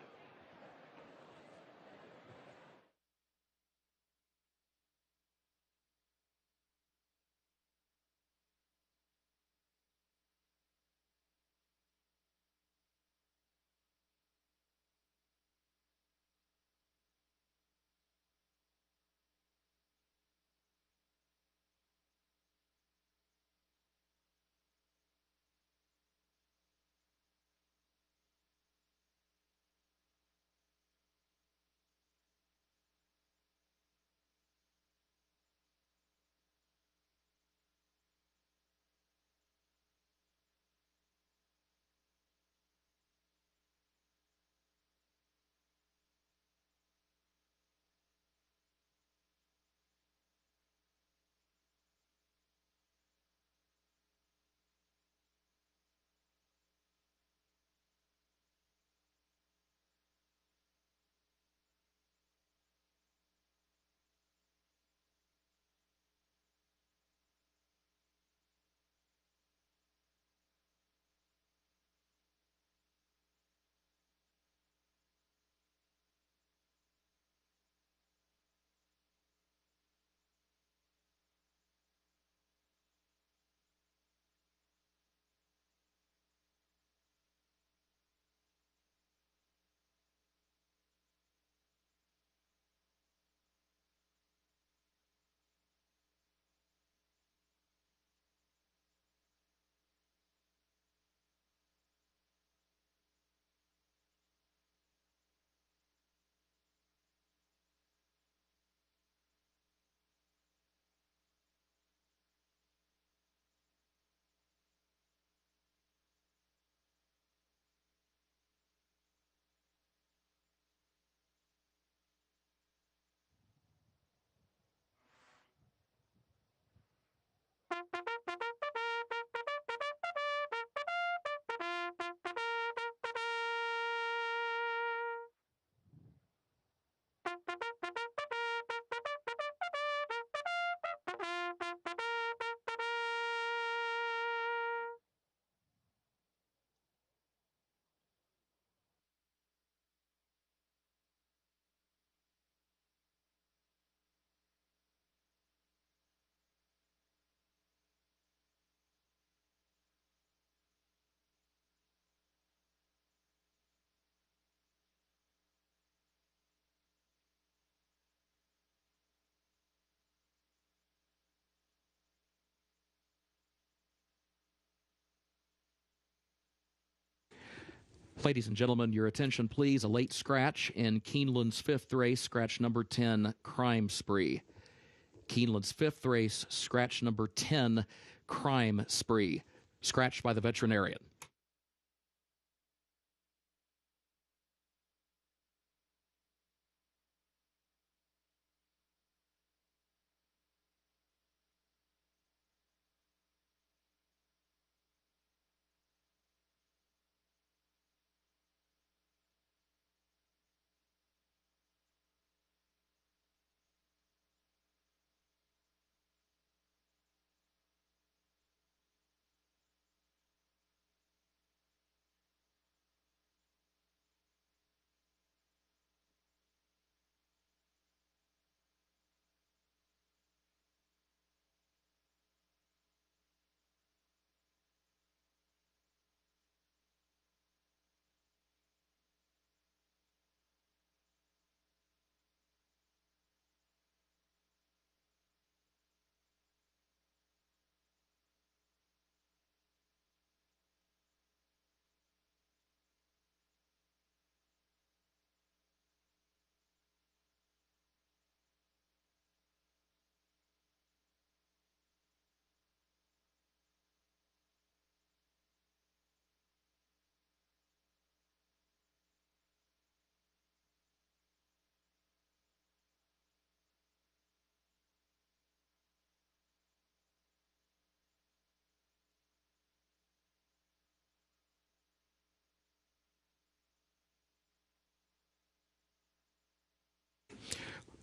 Ladies and gentlemen, your attention, please. A late scratch in Keeneland's 5th race, scratch number 10, Crime Spree. Keeneland's 5th race, scratch number 10, Crime Spree, scratched by the veterinarian.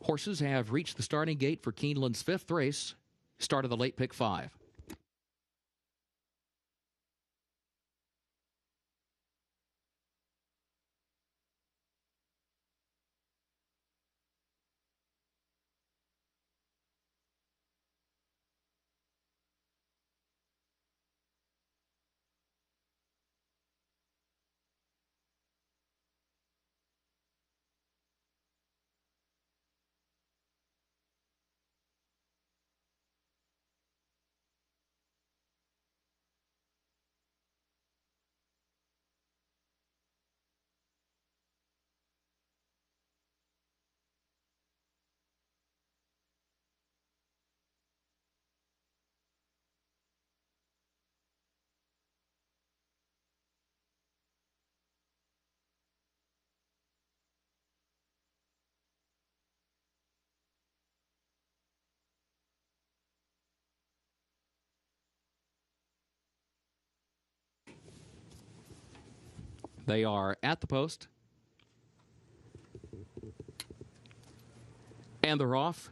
Horses have reached the starting gate for Keeneland's 5th race, start of the late pick 5. They are at the post. And they're off.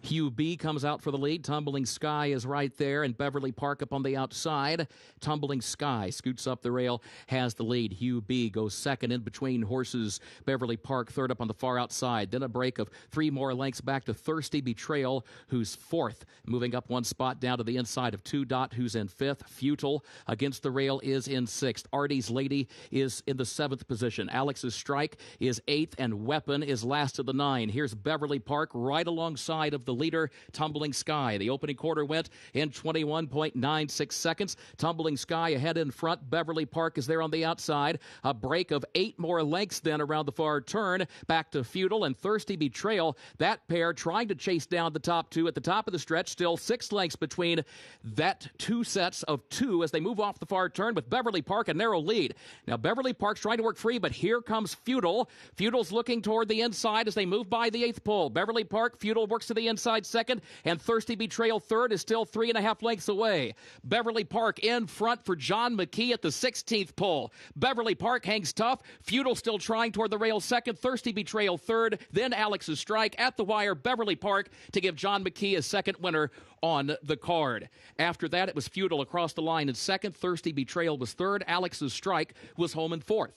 Hugh B comes out for the lead. Tumbling Sky is right there, and Beverly Park up on the outside. Tumbling Sky scoots up the rail, has the lead. Hugh B goes second in between horses. Beverly Park third up on the far outside. Then a break of 3 more lengths back to Thirsty Betrayal, who's 4th. Moving up 1 spot down to the inside of 2 Dot, who's in 5th. Futile against the rail is in 6th. Artie's Lady is in the 7th position. Alex's Strike is 8th, and Weapon is last of the 9. Here's Beverly Park right alongside of the leader, Tumbling Sky. The opening quarter went in 21.96 seconds. Tumbling Sky ahead in front. Beverly Park is there on the outside. A break of 8 more lengths then around the far turn. Back to Futile and Thirsty Betrayal. That pair trying to chase down the top 2 at the top of the stretch. Still 6 lengths between that 2 sets of 2 as they move off the far turn, with Beverly Park a narrow lead. Now Beverly Park's trying to work free, but here comes Futile. Futile's looking toward the inside as they move by the 8th pole. Beverly Park, Futile works to the inside second, and Thirsty Betrayal third is still 3.5 lengths away. Beverly Park in front for John McKee at the 16th pole. Beverly Park hangs tough. Futile still trying toward the rail second. Thirsty Betrayal third. Then Alex's Strike at the wire. Beverly Park to give John McKee a second winner on the card. After that, it was Futile across the line in second. Thirsty Betrayal was third. Alex's Strike was home in 4th.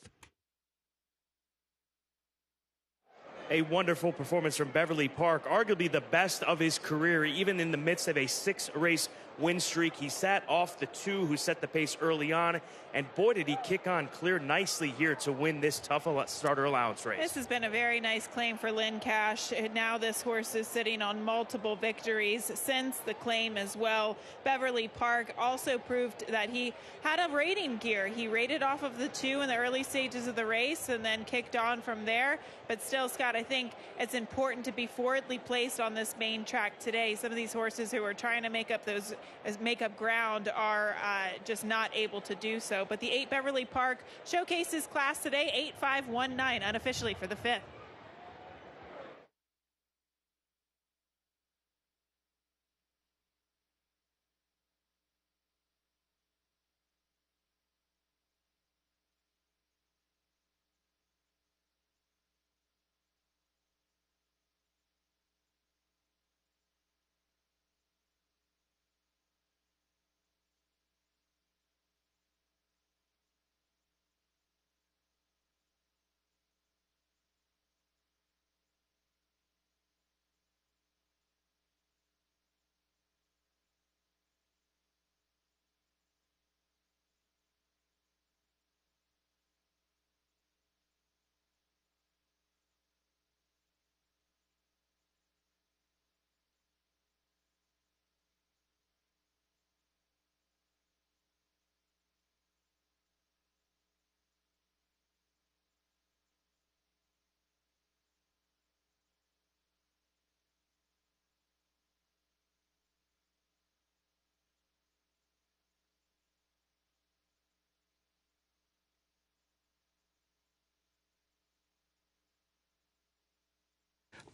A wonderful performance from Beverly Park, arguably the best of his career, even in the midst of a 6-race win streak. He sat off the 2 who set the pace early on, and boy, did he kick on clear nicely here to win this tough starter allowance race. This has been a very nice claim for Lynn Cash. Now this horse is sitting on multiple victories since the claim as well. Beverly Park also proved that he had a rating gear. He rated off of the 2 in the early stages of the race and then kicked on from there. But still, Scott, I think it's important to be forwardly placed on this main track today. Some of these horses who are trying to make up ground are just not able to do so. But the 8 Beverly Park showcases class today, 8519 unofficially for the 5th.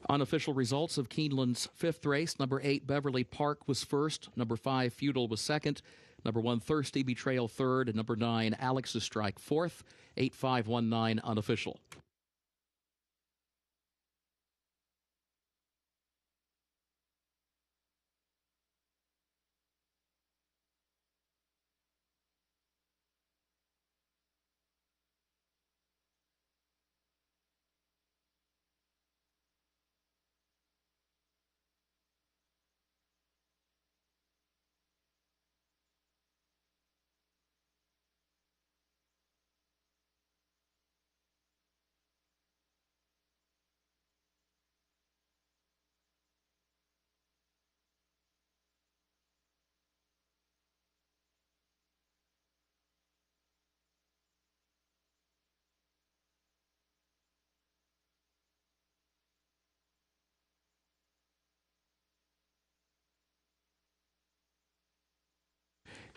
Unofficial results of Keeneland's 5th race. Number 8, Beverly Park was first. Number 5, Futile was second. Number 1, Thirsty Betrayal third. And number 9, Alex's Strike fourth. 8519 unofficial.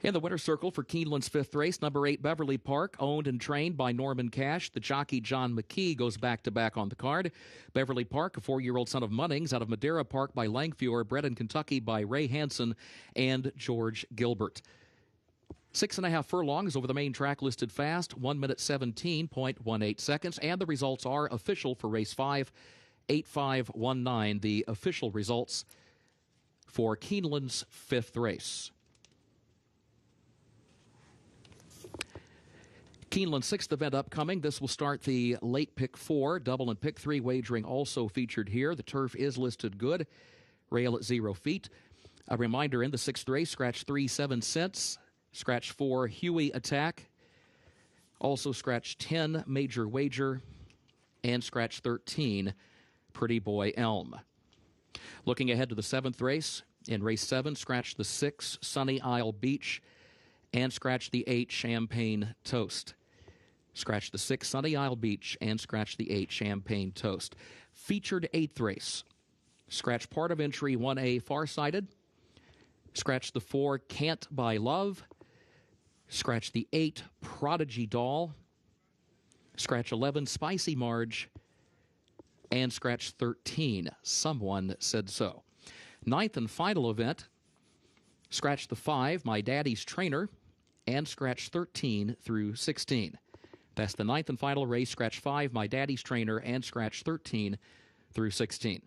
In the winner's circle for Keeneland's fifth race, number 8 Beverly Park, owned and trained by Norman Cash. The jockey John McKee goes back-to-back on the card. Beverly Park, a 4-year-old son of Munnings, out of Madera Park by Langfuhr, bred in Kentucky by Ray Hansen and George Gilbert. 6.5 furlongs over the main track, listed fast, 1 minute 17.18 seconds, and the results are official for race 5, 8-5-1-9, the official results for Keeneland's fifth race. Keeneland's sixth event upcoming. This will start the late pick 4. Double and pick 3 wagering also featured here. The turf is listed good. Rail at 0 feet. A reminder, in the sixth race, scratch 3 7 cents. Scratch 4 Huey Attack. Also scratch 10 Major Wager. And scratch 13 Pretty Boy Elm. Looking ahead to the seventh race. In race 7, scratch the 6 Sunny Isle Beach. And scratch the 8 Champagne Toast. Scratch the 6 Sunny Isle Beach and scratch the 8 Champagne Toast. Featured 8th race. Scratch part of entry 1A Farsighted. Scratch the 4 Can't Buy Love. Scratch the 8 Prodigy Doll. Scratch 11 Spicy Marge. And scratch 13 Someone Said So. Ninth and final event. Scratch the 5 My Daddy's Trainer. And scratch 13 through 16. That's the ninth and final race. Scratch 5, My Daddy's Trainer, and scratch 13 through 16.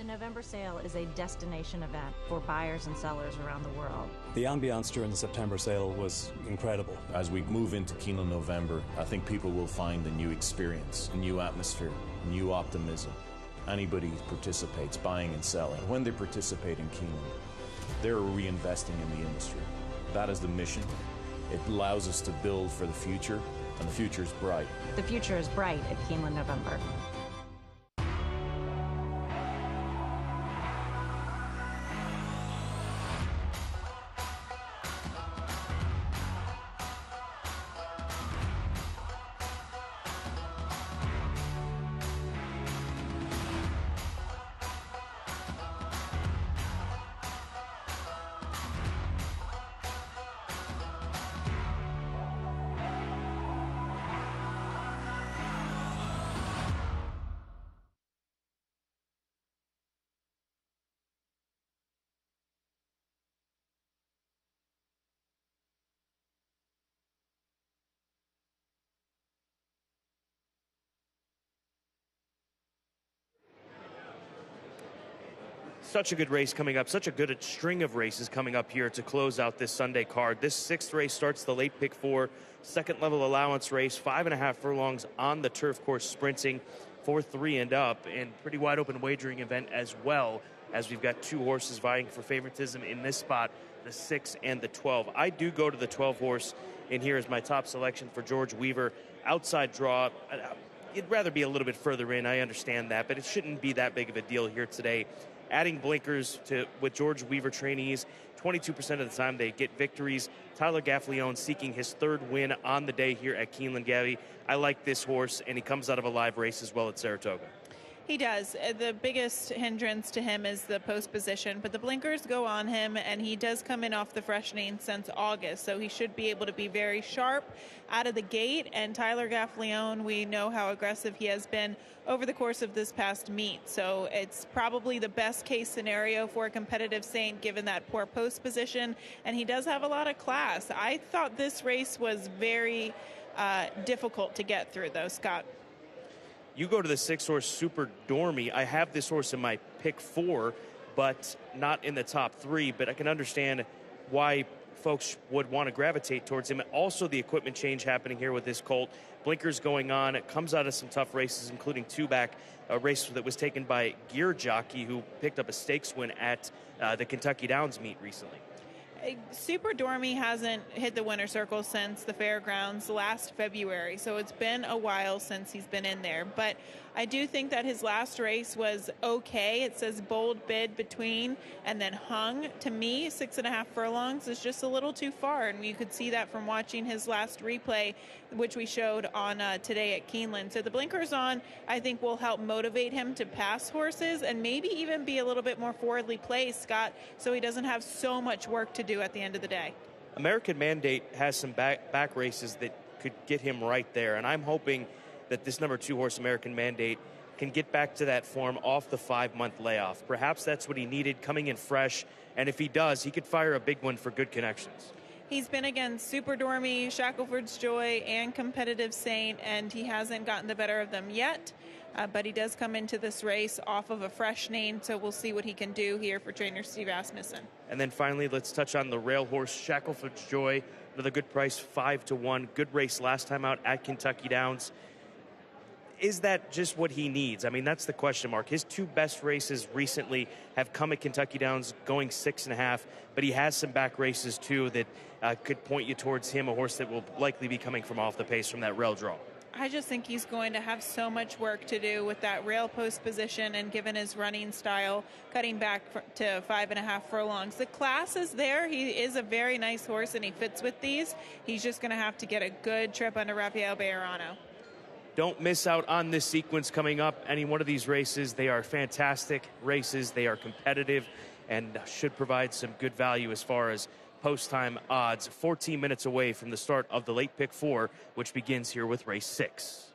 The November sale is a destination event for buyers and sellers around the world. The ambiance during the September sale was incredible. As we move into Keeneland November, I think people will find a new experience, a new atmosphere, new optimism. Anybody who participates, buying and selling. When they participate in Keeneland, they're reinvesting in the industry. That is the mission. It allows us to build for the future, and the future is bright. The future is bright at Keeneland November. Such a good race coming up, such a good string of races coming up here to close out this Sunday card. This sixth race starts the late pick 4, second level allowance race, 5.5 furlongs on the turf course sprinting for 3 and up, and pretty wide open wagering event as well, as we've got 2 horses vying for favoritism in this spot, the 6 and the 12. I do go to the 12 horse in here as my top selection for George Weaver. Outside draw, you'd rather be a little bit further in, I understand that, but it shouldn't be that big of a deal here today. Adding blinkers with George Weaver trainees, 22% of the time they get victories. Tyler Gaffleone seeking his 3rd win on the day here at Keeneland. Gabby, I like this horse, and he comes out of a live race as well at Saratoga. He does. The biggest hindrance to him is the post position, but the blinkers go on him, and he does come in off the freshening since August, so he should be able to be very sharp out of the gate. And Tyler Gaffleone, we know how aggressive he has been over the course of this past meet, so it's probably the best case scenario for a competitive Saint given that poor post position, and he does have a lot of class. I thought this race was very difficult to get through, though, Scott. You go to the 6 horse Super Dormy. I have this horse in my pick 4, but not in the top 3. But I can understand why folks would want to gravitate towards him. Also, the equipment change happening here with this colt. Blinkers going on. It comes out of some tough races, including 2-back, a race that was taken by Gear Jockey, who picked up a stakes win at the Kentucky Downs meet recently. Super Dormy hasn't hit the winner circle since the fairgrounds last February, so it's been a while since he's been in there. But I do think that his last race was okay. It says bold bid between and then hung. To me, 6.5 furlongs is just a little too far, and you could see that from watching his last replay, which we showed on today at Keeneland. So the blinkers on, I think, will help motivate him to pass horses and maybe even be a little bit more forwardly placed, Scott, so he doesn't have so much work to do at the end of the day. American Mandate has some back races that could get him right there, and I'm hoping that this number 2 horse American Mandate can get back to that form off the 5-month layoff. Perhaps that's what he needed, coming in fresh, and if he does, he could fire a big one for good connections. He's been against Super Dormy, Shackelford's Joy, and Competitive Saint, and he hasn't gotten the better of them yet. But he does come into this race off of a fresh name, so we'll see what he can do here for trainer Steve Asmussen. And then finally, let's touch on the rail horse, Shackelford's Joy. Another good price, 5-1. Good race last time out at Kentucky Downs. Is that just what he needs? I mean, that's the question mark. His 2 best races recently have come at Kentucky Downs, going 6.5, but he has some back races, too, that could point you towards him, a horse that will likely be coming from off the pace from that rail draw. I just think he's going to have so much work to do with that rail post position, and given his running style, cutting back to 5.5 furlongs. The class is there. He is a very nice horse, and he fits with these. He's just going to have to get a good trip under Rafael Bejarano. Don't miss out on this sequence coming up. Any one of these races, they are fantastic races. They are competitive and should provide some good value as far as post-time odds. 14 minutes away from the start of the late pick 4, which begins here with race 6.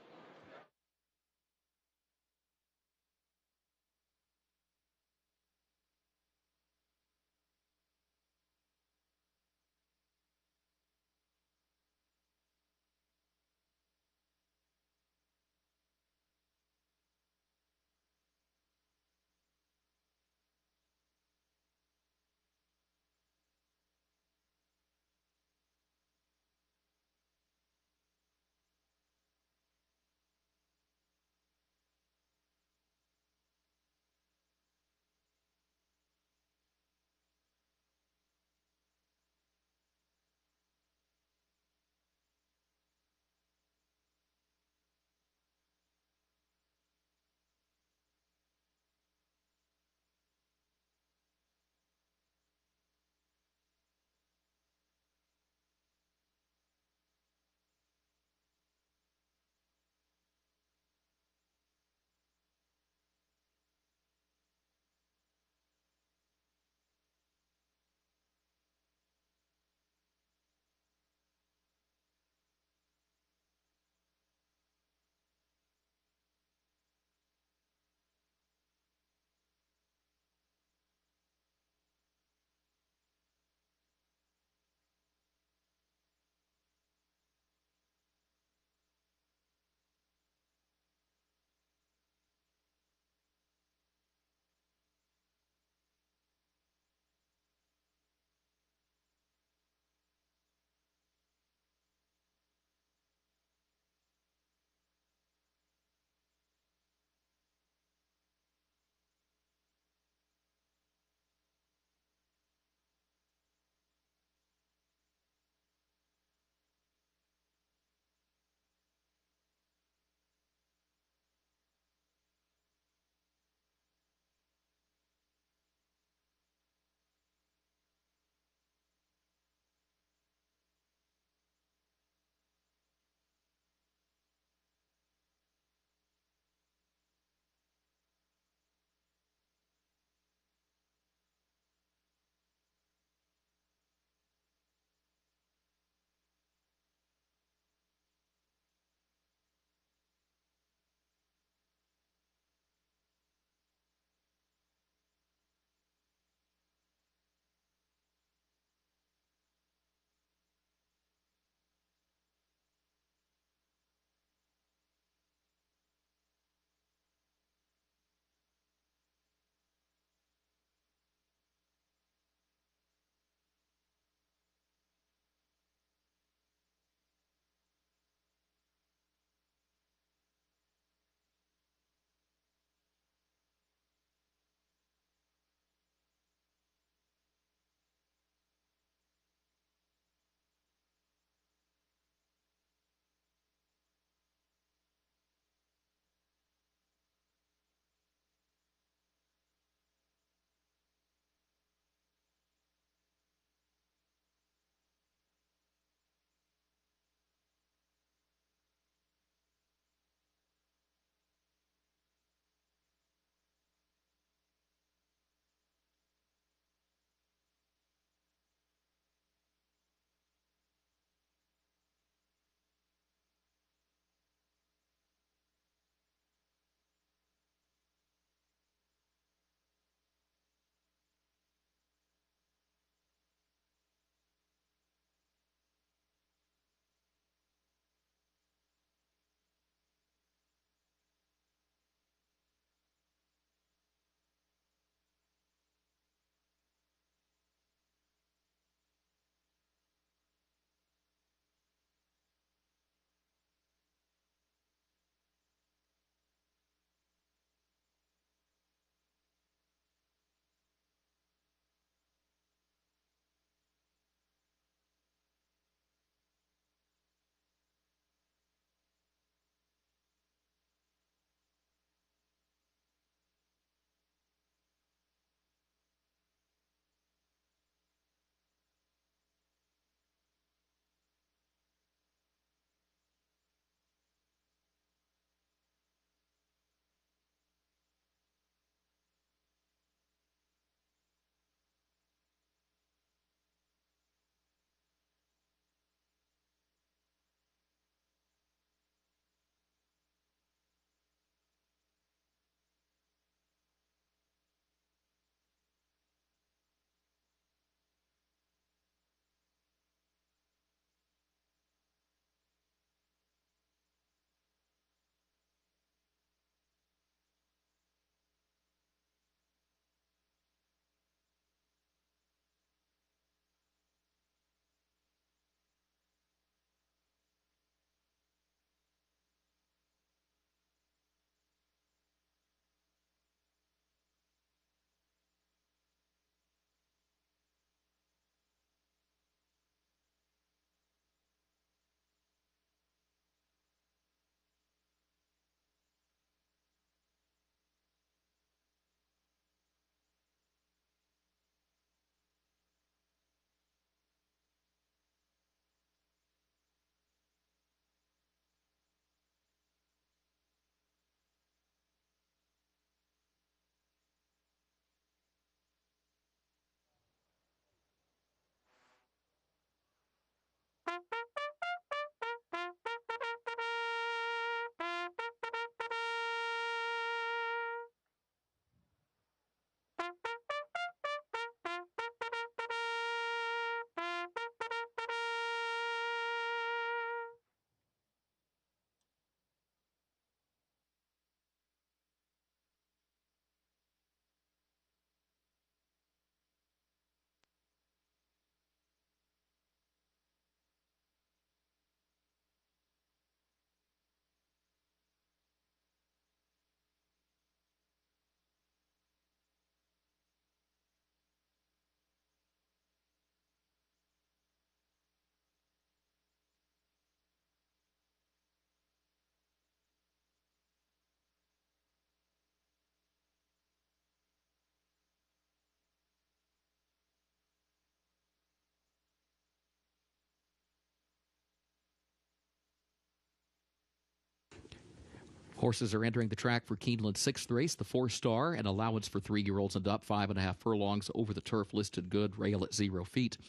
Horses are entering the track for Keeneland's 6th race, the 4-star, an allowance for 3-year-olds and up, 5.5 furlongs over the turf, listed good, rail at 0 feet.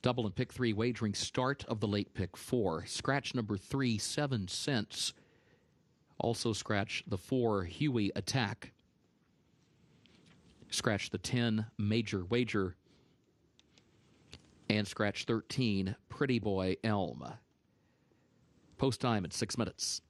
Double and pick 3 wagering start of the late pick 4. Scratch number 3, 7 cents. Also scratch the 4, Huey Attack. Scratch the 10, Major Wager. And scratch 13, Pretty Boy Elm. Post time at 6 minutes.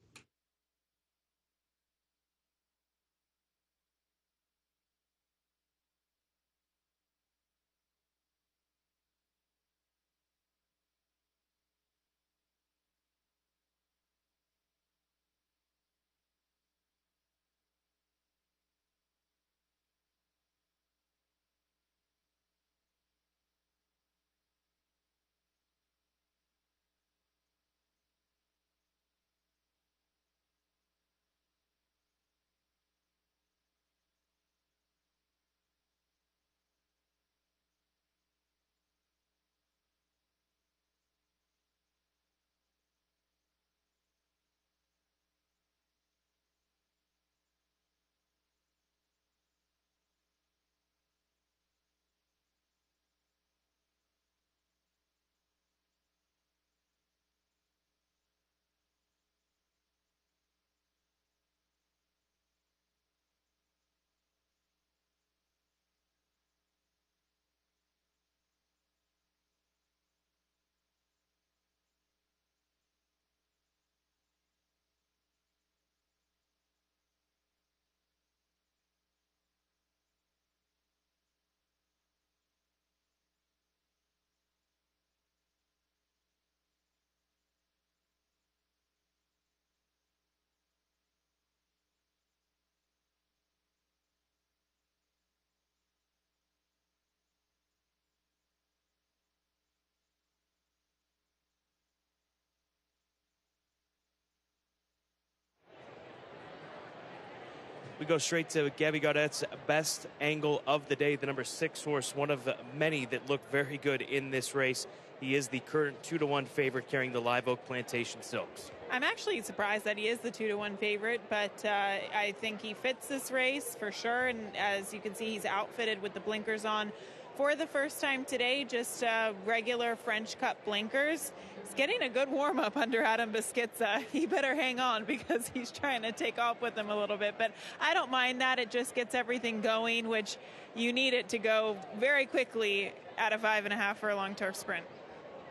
We go straight to Gabby Gaudet's best angle of the day, the number 6 horse, one of many that look very good in this race. He is the current 2-1 favorite carrying the Live Oak Plantation Silks. I'm actually surprised that he is the 2-1 favorite, but I think he fits this race for sure. And as you can see, he's outfitted with the blinkers on for the first time today, just regular French Cup blinkers. He's getting a good warm-up under Adam Beschizza. He better hang on because he's trying to take off with him a little bit. But I don't mind that. It just gets everything going, which you need it to go very quickly at a 5.5 furlong turf sprint.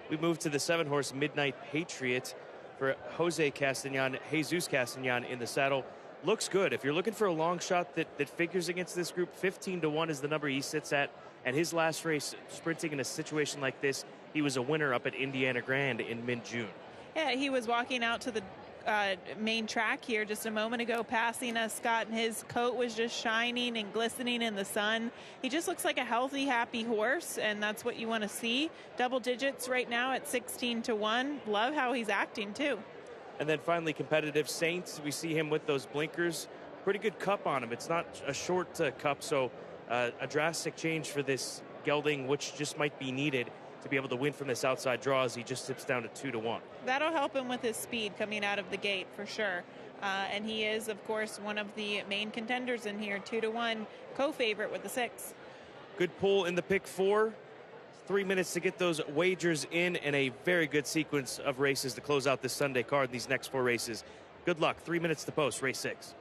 We move to the 7-horse Midnight Patriot for Jesus Castellan in the saddle. Looks good. If you're looking for a long shot that figures against this group, 15-1 is the number he sits at. And his last race sprinting in a situation like this, he was a winner up at Indiana Grand in mid-June. Yeah, he was walking out to the main track here just a moment ago, passing us, Scott, and his coat was just shining and glistening in the sun. He just looks like a healthy, happy horse, and that's what you want to see. Double digits right now at 16-1. Love how he's acting, too. And then finally, Competitive Saints. We see him with those blinkers. Pretty good cup on him. It's not a short cup, so a drastic change for this gelding, which just might be needed to be able to win from this outside draw as he just tips down to 2-1. That'll help him with his speed coming out of the gate for sure. And he is, of course, one of the main contenders in here, 2-1, co-favorite with the 6. Good pull in the pick 4. 3 minutes to get those wagers in, and a very good sequence of races to close out this Sunday card, these next 4 races. Good luck. 3 minutes to post, race 6.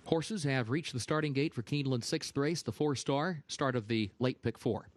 Horses have reached the starting gate for Keeneland's 6th race, the 4-star, start of the late pick 4.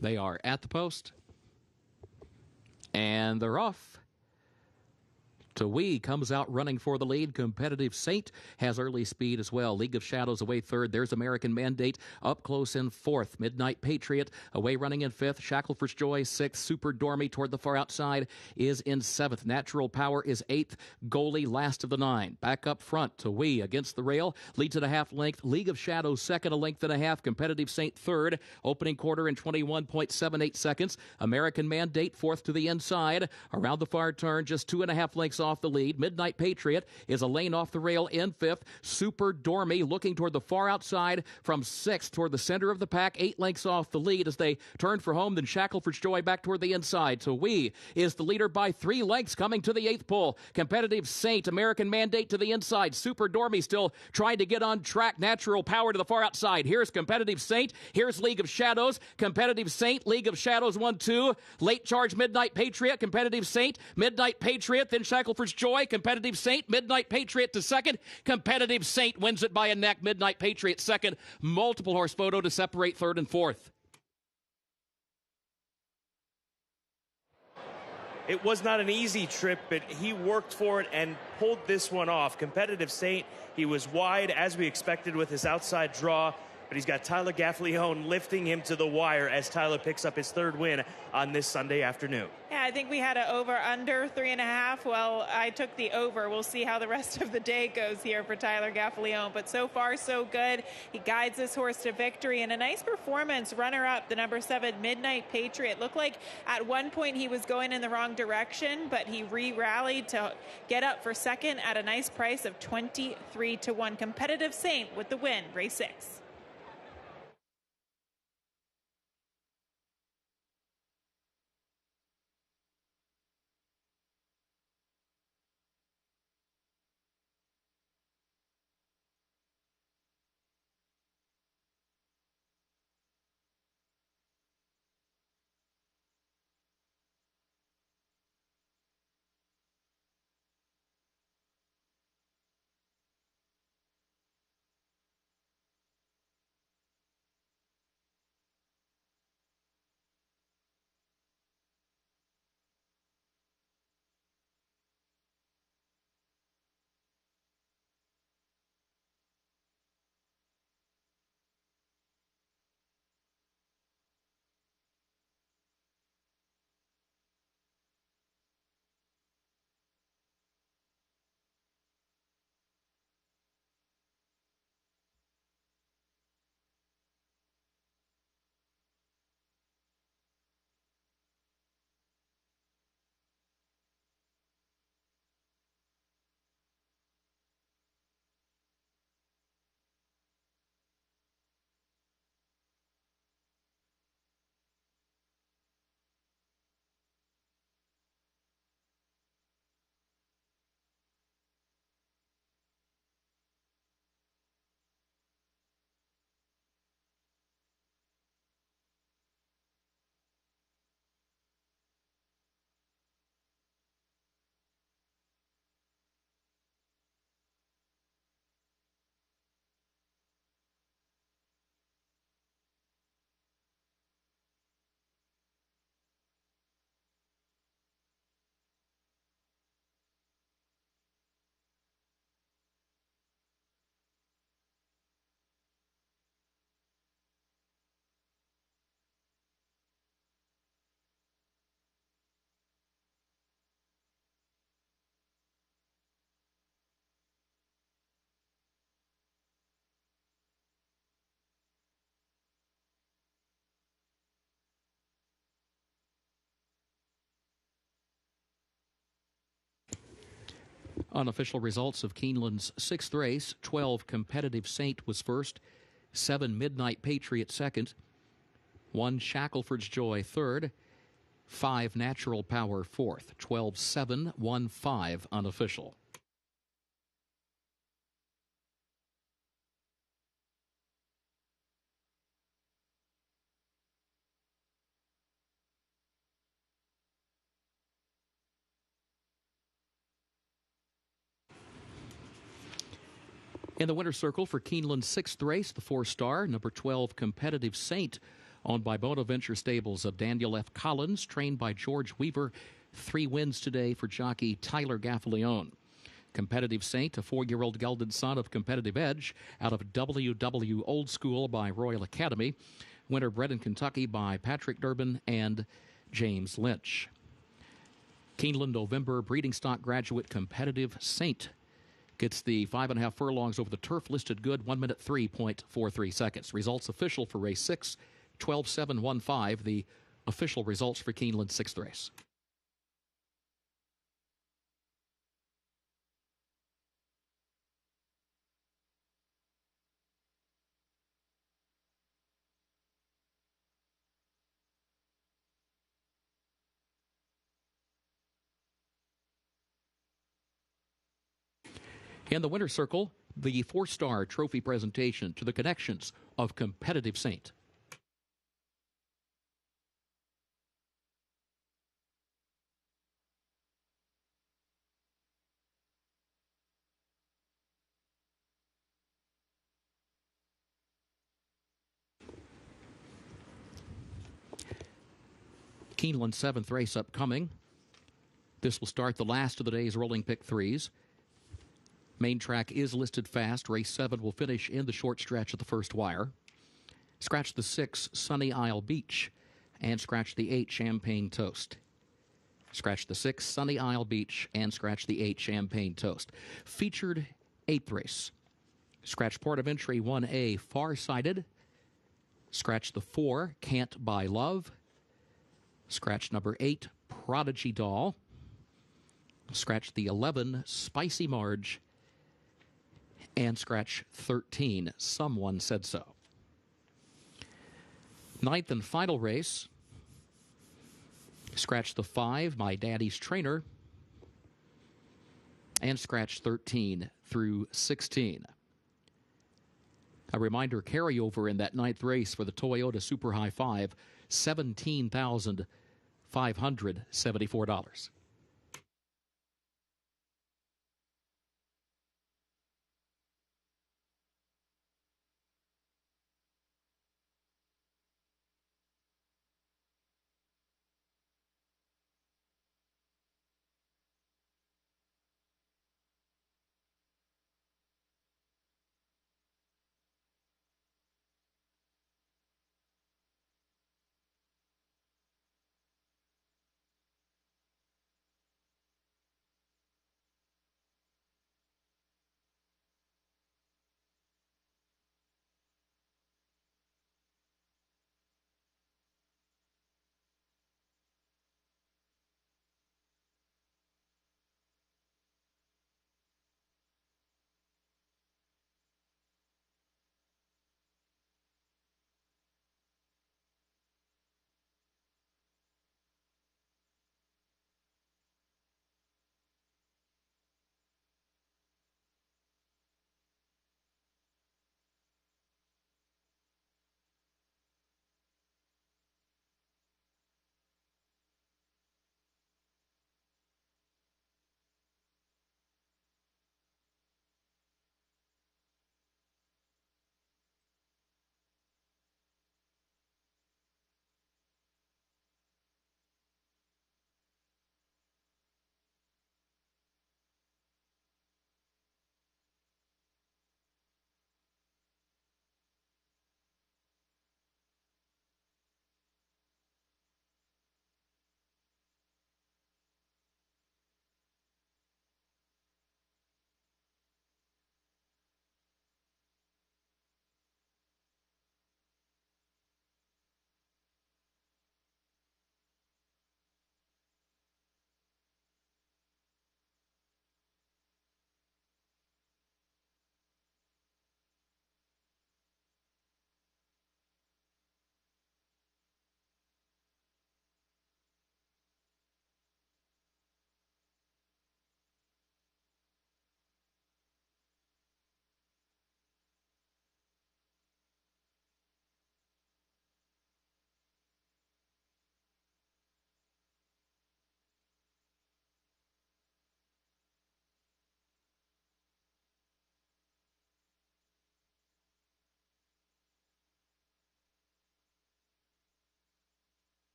They are at the post, and they're off. Tawee comes out running for the lead. Competitive Saint has early speed as well. League of Shadows away 3rd. There's American Mandate up close in 4th. Midnight Patriot away running in 5th. Shackleford's Joy 6th. Super Dormy toward the far outside is in 7th. Natural Power is 8th. Goalie last of the 9. Back up front. Tawee against the rail. Leads at a half length. League of Shadows 2nd, a length and a half. Competitive Saint 3rd. Opening quarter in 21.78 seconds. American Mandate 4th to the inside. Around the far turn, just 2.5 lengths off the lead. Midnight Patriot is a lane off the rail in 5th. Super Dormy looking toward the far outside from 6th toward the center of the pack. 8 lengths off the lead as they turn for home. Then Shackleford's Joy back toward the inside. Tawee is the leader by 3 lengths coming to the 8th pole. Competitive Saint, American Mandate to the inside. Super Dormy still trying to get on track. Natural Power to the far outside. Here's Competitive Saint. Here's League of Shadows. Competitive Saint, League of Shadows 1-2. Late charge Midnight Patriot. Competitive Saint, Midnight Patriot. Then Shackleford Shackelford's Joy, Competitive Saint, Midnight Patriot to second. Competitive Saint wins it by a neck. Midnight Patriot second. Multiple horse photo to separate third and fourth. It was not an easy trip, but he worked for it and pulled this one off. Competitive Saint, he was wide as we expected with his outside draw, but he's got Tyler Gaffalione lifting him to the wire as Tyler picks up his third win on this Sunday afternoon. Yeah, I think we had an over-under 3.5. Well, I took the over. We'll see how the rest of the day goes here for Tyler Gaffalione. But so far, so good. He guides this horse to victory. And a nice performance, runner-up, the number 7, Midnight Patriot. Looked like at one point he was going in the wrong direction, but he re-rallied to get up for second at a nice price of 23-1. Competitive Saint with the win, race 6. Unofficial results of Keeneland's 6th race. 12 Competitive Saint was first, 7 Midnight Patriot second, 1 Shackelford's Joy third, 5 Natural Power fourth, 12-7, 1-5 unofficial. In the winner's circle for Keeneland's 6th race, the 4-star, number 12, Competitive Saint, owned by Bonaventure Stables of Daniel F. Collins, trained by George Weaver. 3 wins today for jockey Tyler Gaffalione. Competitive Saint, a 4-year-old gelded son of Competitive Edge, out of WW Old School by Royal Academy. Winner bred in Kentucky by Patrick Durbin and James Lynch. Keeneland November breeding stock graduate Competitive Saint gets the 5.5 furlongs over the turf, listed good, 1 minute 3.43 seconds. Results official for race 6, 12-7, 1-5, the official results for Keeneland's 6th race. In the winner's circle, the 4-star trophy presentation to the connections of Competitive Saint. Keeneland 7th race upcoming. This will start the last of the day's rolling pick threes. Main track is listed fast. Race 7 will finish in the short stretch of the first wire. Scratch the 6, Sunny Isle Beach, and scratch the 8, Champagne Toast. Scratch the 6, Sunny Isle Beach, and scratch the 8, Champagne Toast. Featured 8th race. Scratch port of entry 1A, Farsighted. Scratch the 4, Can't Buy Love. Scratch number 8, Prodigy Doll. Scratch the 11, Spicy Marge. And scratch 13, Someone Said So. 9th and final race. Scratch the 5, My Daddy's Trainer. And scratch 13 through 16. A reminder, carryover in that 9th race for the Toyota Super High 5, $17,574.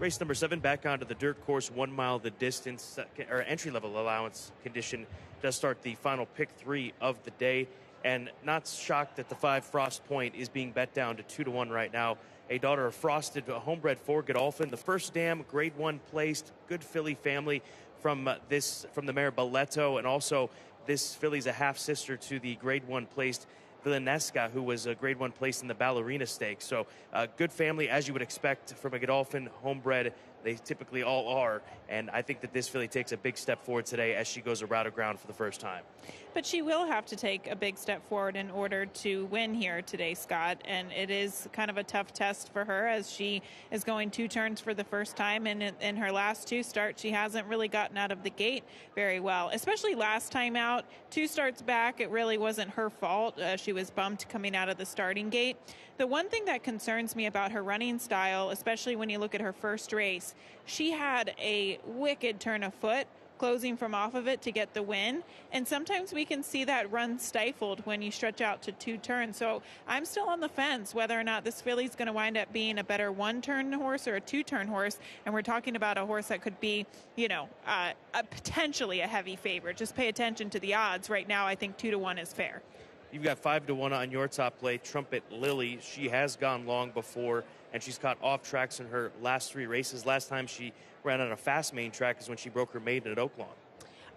Race number 7 back onto the dirt course, 1 mile the distance, or entry-level allowance condition does start the final pick 3 of the day. And not shocked that the 5 Frost Point is being bet down to 2-1 right now. A daughter of Frosted, a homebred for Godolphin. The first dam, grade 1 placed, good filly family from the mare Balletto, and also this filly's a half sister to the grade 1 placed Villanesca, who was a grade 1 place in the Ballerina Stakes. So good family, as you would expect from a Godolphin homebred. They typically all are, and I think that this filly takes a big step forward today as she goes around of ground for the first time. But she will have to take a big step forward in order to win here today, Scott, and it is kind of a tough test for her as she is going 2 turns for the first time, and in her last 2 starts, she hasn't really gotten out of the gate very well, especially last time out. 2 starts back, it really wasn't her fault. She was bumped coming out of the starting gate. The one thing that concerns me about her running style, especially when you look at her first race, she had a wicked turn of foot closing from off of it to get the win. And sometimes we can see that run stifled when you stretch out to 2 turns. So I'm still on the fence whether or not this filly's going to wind up being a better 1-turn horse or a 2-turn horse. And we're talking about a horse that could be, potentially a heavy favorite. Just pay attention to the odds. Right now, I think 2-1 is fair. You've got 5-1 on your top play, Trumpet Lily. She has gone long before, and she's caught off tracks in her last 3 races. Last time she ran on a fast main track is when she broke her maiden at Oaklawn.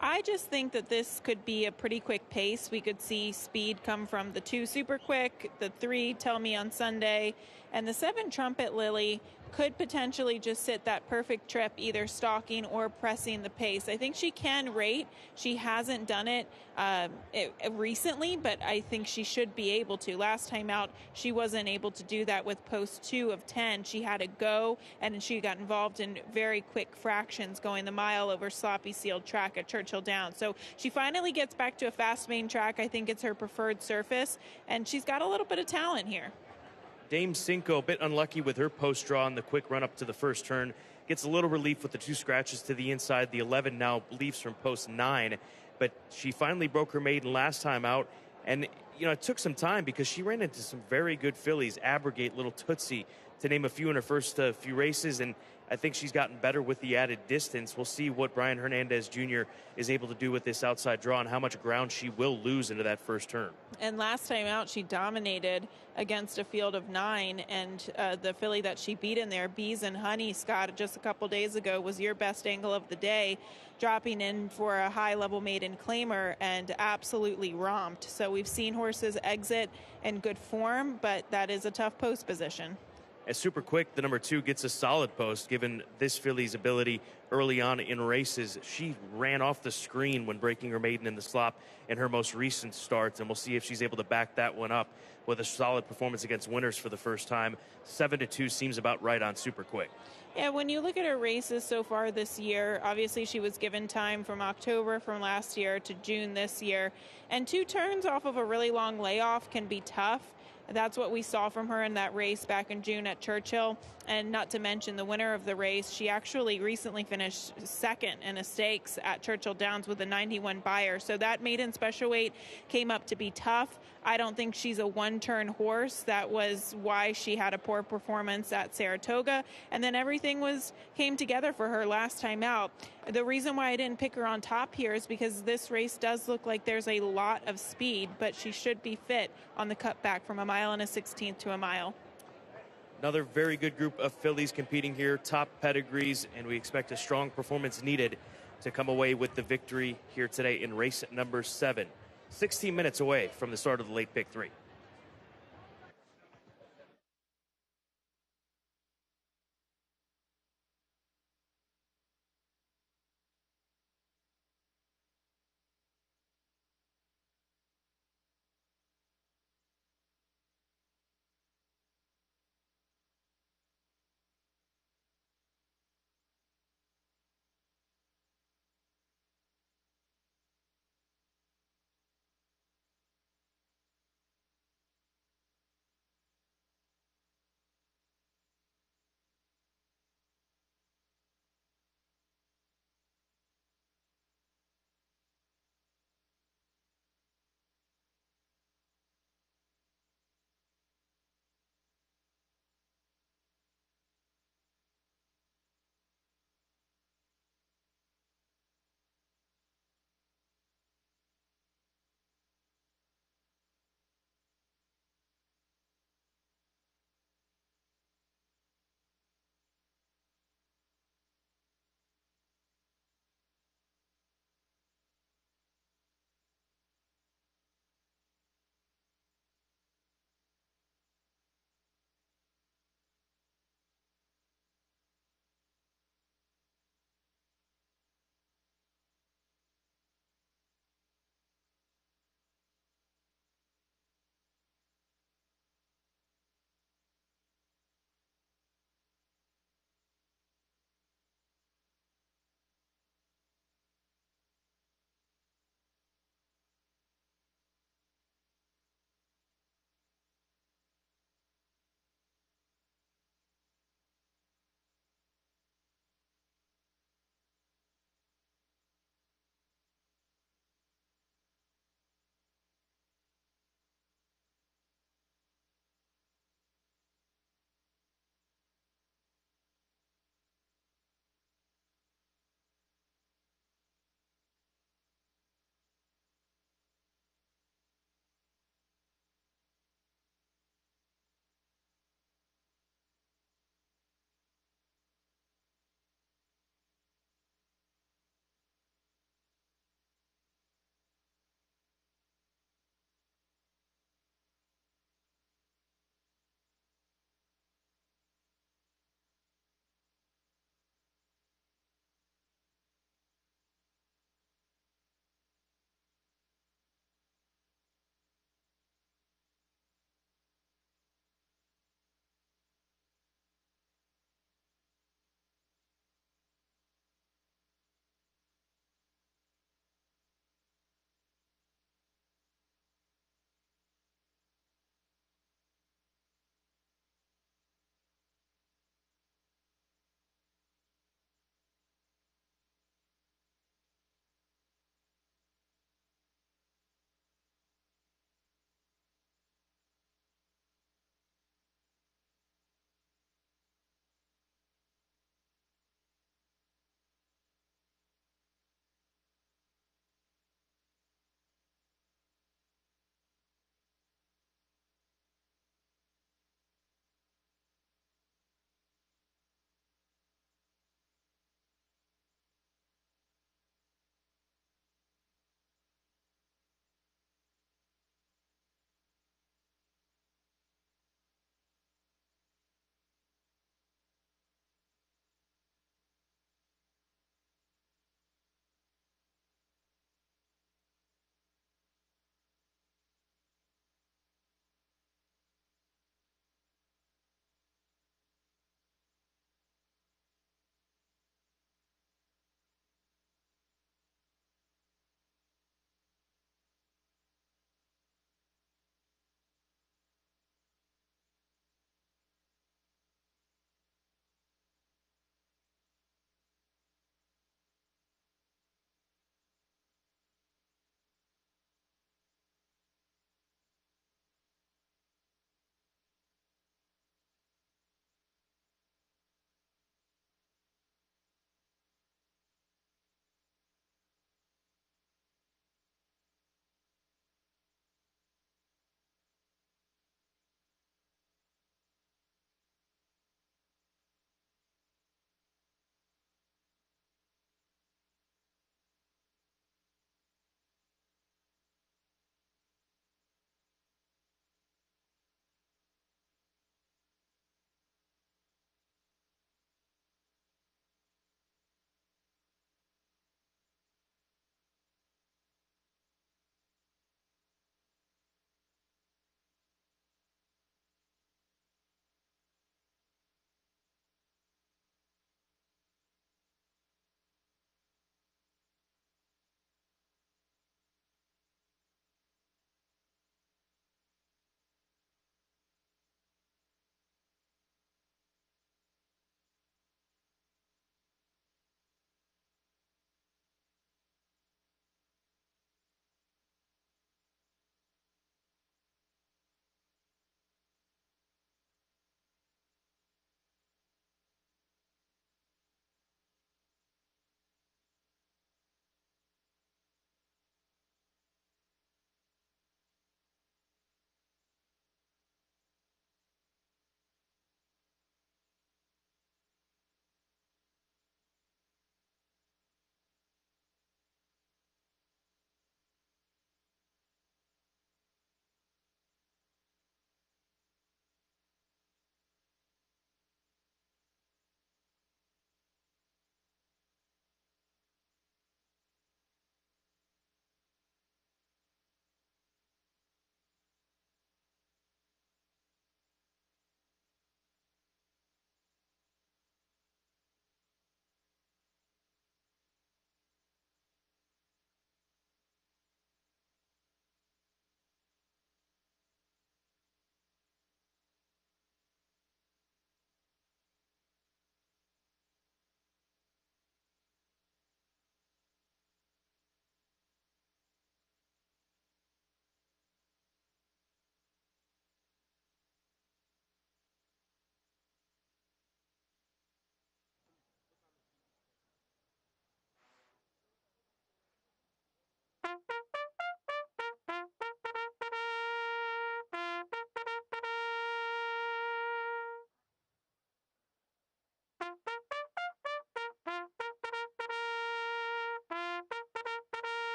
I just think that this could be a pretty quick pace. We could see speed come from the 2 Super Quick, the 3 Tell Me on Sunday, and the 7 Trumpet Lily could potentially just sit that perfect trip, either stalking or pressing the pace. I think she can rate. She hasn't done it recently, but I think she should be able to. Last time out, she wasn't able to do that with post 2 of 10. She had to go, and she got involved in very quick fractions going the mile over sloppy sealed track at Churchill Downs. So she finally gets back to a fast main track. I think it's her preferred surface, and she's got a little bit of talent here. Dame Cinco, a bit unlucky with her post draw on the quick run up to the first turn. Gets a little relief with the 2 scratches to the inside. The 11 now leaves from post 9, but she finally broke her maiden last time out. And, it took some time because she ran into some very good fillies, Abrogate, Little Tootsie, to name a few in her first few races. And I think she's gotten better with the added distance. We'll see what Brian Hernandez Jr. is able to do with this outside draw and how much ground she will lose into that first turn. And last time out, she dominated against a field of 9, and the filly that she beat in there, Bees and Honey, Scott, just a couple days ago, was your best angle of the day, dropping in for a high-level maiden claimer and absolutely romped. So we've seen horses exit in good form, but that is a tough post position. As Super Quick, the number 2, gets a solid post, given this filly's ability early on in races. She ran off the screen when breaking her maiden in the slop in her most recent starts, and we'll see if she's able to back that one up with a solid performance against winners for the first time. 7-2 seems about right on Super Quick. Yeah, when you look at her races so far this year, obviously she was given time from October from last year to June this year, and 2 turns off of a really long layoff can be tough. That's what we saw from her in that race back in June at Churchill. And not to mention the winner of the race, she actually recently finished second in a stakes at Churchill Downs with a 91 buyer. So that maiden special weight came up to be tough. I don't think she's a 1-turn horse. That was why she had a poor performance at Saratoga. And then everything came together for her last time out. The reason why I didn't pick her on top here is because this race does look like there's a lot of speed, but she should be fit on the cutback from 1 1/16 to a mile. Another very good group of fillies competing here, top pedigrees, and we expect a strong performance needed to come away with the victory here today in race number 7. 16 minutes away from the start of the late pick 3.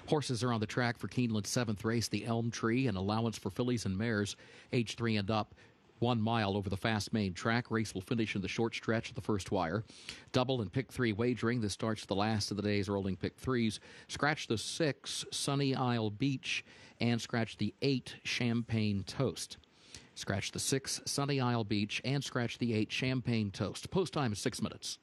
Horses are on the track for Keeneland's 7th race, the Elm Tree, an allowance for fillies and mares age 3 and up. 1 mile over the fast main track. Race will finish in the short stretch of the first wire. Double and pick 3 wagering. This starts the last of the day's rolling pick 3s. Scratch the 6, Sunny Isle Beach, and scratch the 8, Champagne Toast. Scratch the 6, Sunny Isle Beach, and scratch the 8, Champagne Toast. Post time is 6 minutes.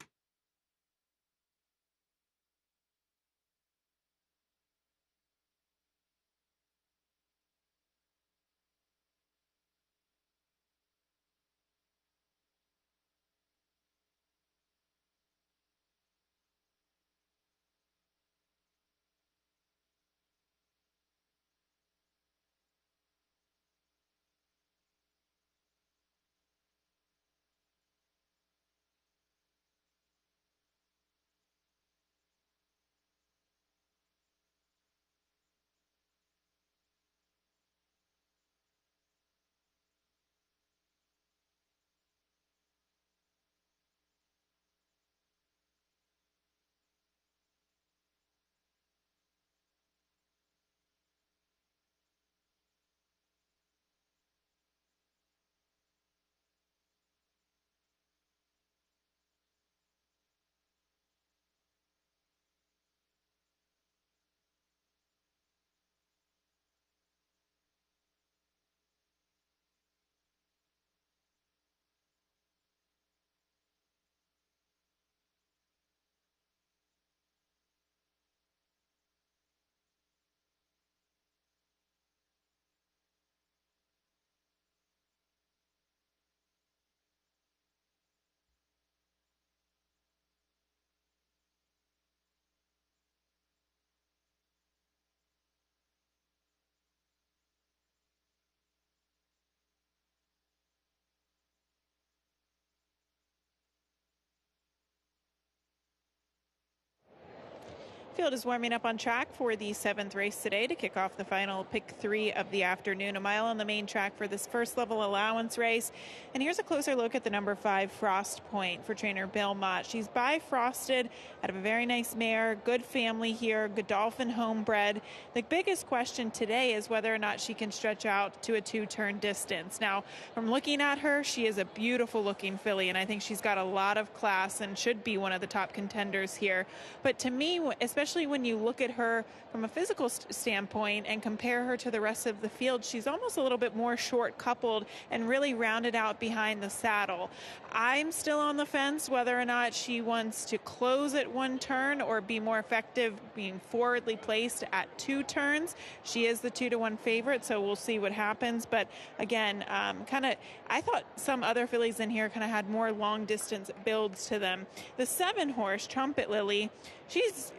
Field is warming up on track for the 7th race today to kick off the final pick 3 of the afternoon. A mile on the main track for this first level allowance race. And here's a closer look at the number 5 Frost Point for trainer Bill Mott. She's bifrosted out of a very nice mare, good family here, Godolphin homebred. The biggest question today is whether or not she can stretch out to a 2-turn distance. Now, from looking at her, she is a beautiful looking filly, and I think she's got a lot of class and should be one of the top contenders here. But to me, especially when you look at her from a physical standpoint and compare her to the rest of the field, she's almost a little bit more short coupled and really rounded out behind the saddle. I'm still on the fence whether or not she wants to close at 1 turn or be more effective being forwardly placed at 2 turns. She is the 2-to-1 favorite, so we'll see what happens. But again, I thought some other fillies in here kind of had more long distance builds to them. The 7 horse, Trumpet Lily, she's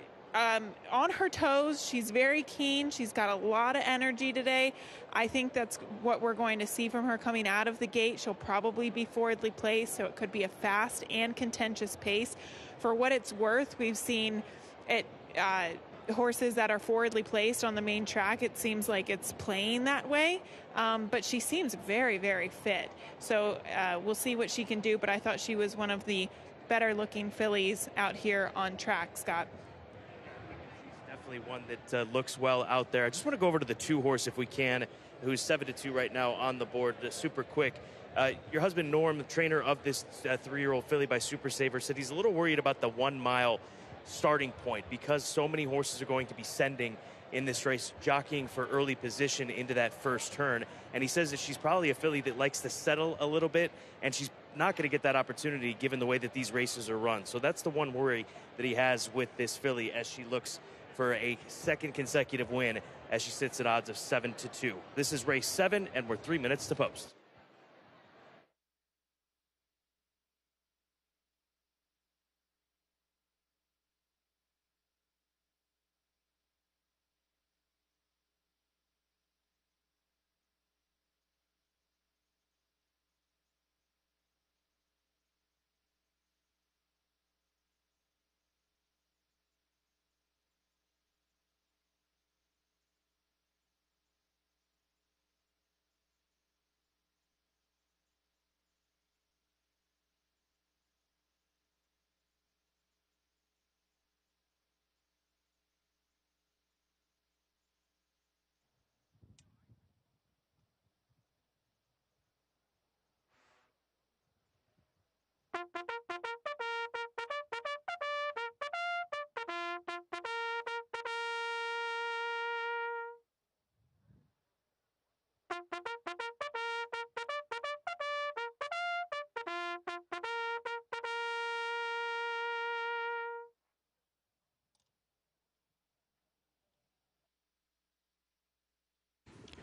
on her toes. She's very keen. She's got a lot of energy today. I think that's what we're going to see from her coming out of the gate. She'll probably be forwardly placed, so it could be a fast and contentious pace. For what it's worth, we've seen it horses that are forwardly placed on the main track. It seems like it's playing that way, but she seems very, very fit. So we'll see what she can do, but I thought she was one of the better looking fillies out here on track, Scott. Definitely one that looks well out there. I just want to go over to the 2 horse if we can, who's 7-2 right now on the board. Super quick. Your husband Norm, the trainer of this 3-year-old filly by Super Saver, said he's a little worried about the 1 mile starting point because so many horses are going to be sending in this race, jockeying for early position into that first turn. And he says that she's probably a filly that likes to settle a little bit, and she's not going to get that opportunity given the way that these races are run. So that's the one worry that he has with this filly as she looks for a second consecutive win as she sits at odds of 7-2. This is race 7, and we're 3 minutes to post.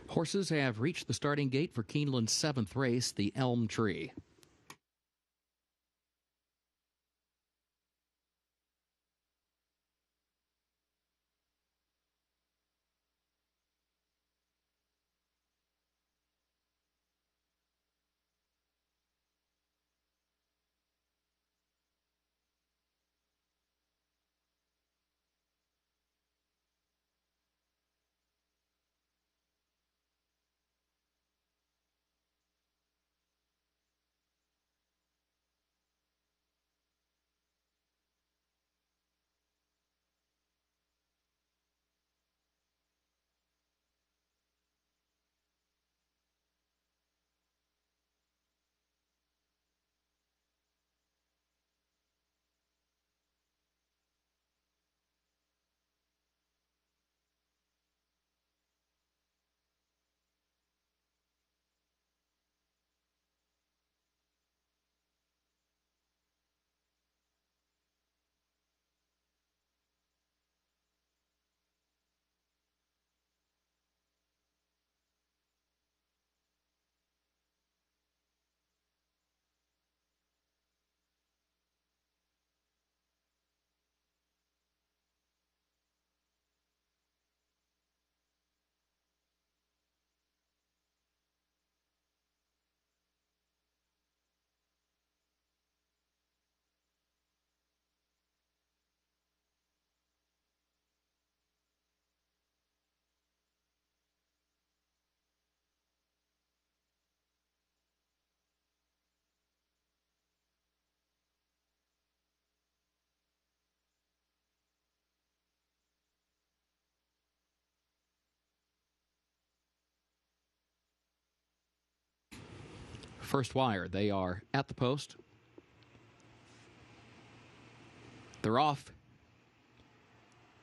Horses have reached the starting gate for Keeneland's 7th race, the Elm Tree. First wire, they are at the post. They're off.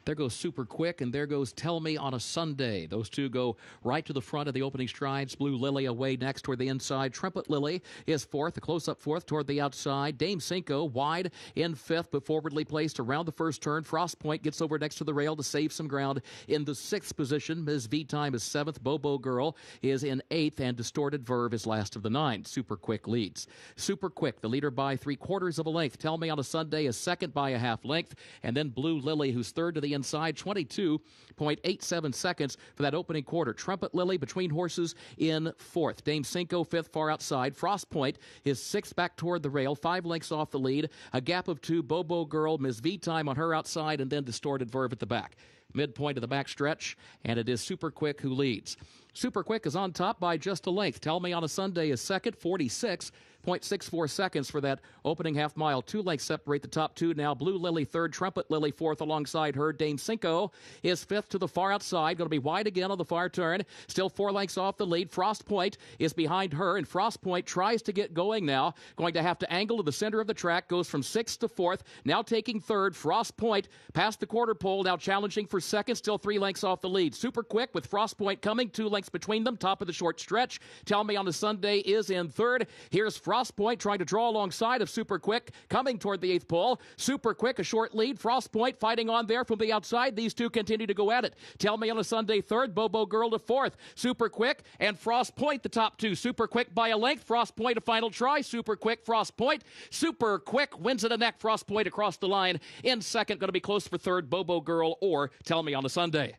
There goes Super Quick, and there goes Tell Me on a Sunday. Those two go right to the front of the opening strides. Blue Lily away next toward the inside. Trumpet Lily is fourth, a close-up fourth toward the outside. Dame Cinco wide in fifth, but forwardly placed around the first turn. Frost Point gets over next to the rail to save some ground in the sixth position. Ms. V-Time is seventh. Bobo Girl is in eighth, and Distorted Verve is last of the nine. Super Quick leads. Super Quick, the leader by 3/4 of a length. Tell Me on a Sunday is second by a half length, and then Blue Lily, who's third to the inside, 22.87 seconds for that opening quarter. Trumpet Lily between horses in fourth. Dame Cinco fifth, far outside. Frost Point is sixth, back toward the rail, 5 lengths off the lead. A gap of 2. Bobo Girl, Ms. V-Time on her outside, and then Distorted Verve at the back. Midpoint of the back stretch, and it is Super Quick who leads. Super Quick is on top by just a length. Tell Me on a Sunday is second, 46.64 seconds for that opening half mile. 2 lengths separate the top two now. Blue Lily third, Trumpet Lily fourth alongside her. Dame Cinco is fifth to the far outside. Going to be wide again on the far turn. Still 4 lengths off the lead. Frost Point is behind her, and Frost Point tries to get going now. Going to have to angle to the center of the track. Goes from sixth to fourth. Now taking third. Frost Point past the quarter pole. Now challenging for second. Still 3 lengths off the lead. Super Quick with Frost Point coming. 2 lengths between them. Top of the short stretch. Tell Me on a Sunday is in third. Here's Frost Point trying to draw alongside of Super Quick, coming toward the eighth pole. Super Quick, a short lead. Frost Point fighting on there from the outside. These two continue to go at it. Tell Me on a Sunday third. Bobo Girl to fourth. Super Quick and Frost Point the top two. Super Quick by a length. Frost Point a final try. Super Quick, Frost Point. Super Quick wins it a neck. Frost Point across the line in second. Going to be close for third. Bobo Girl or Tell Me on a Sunday.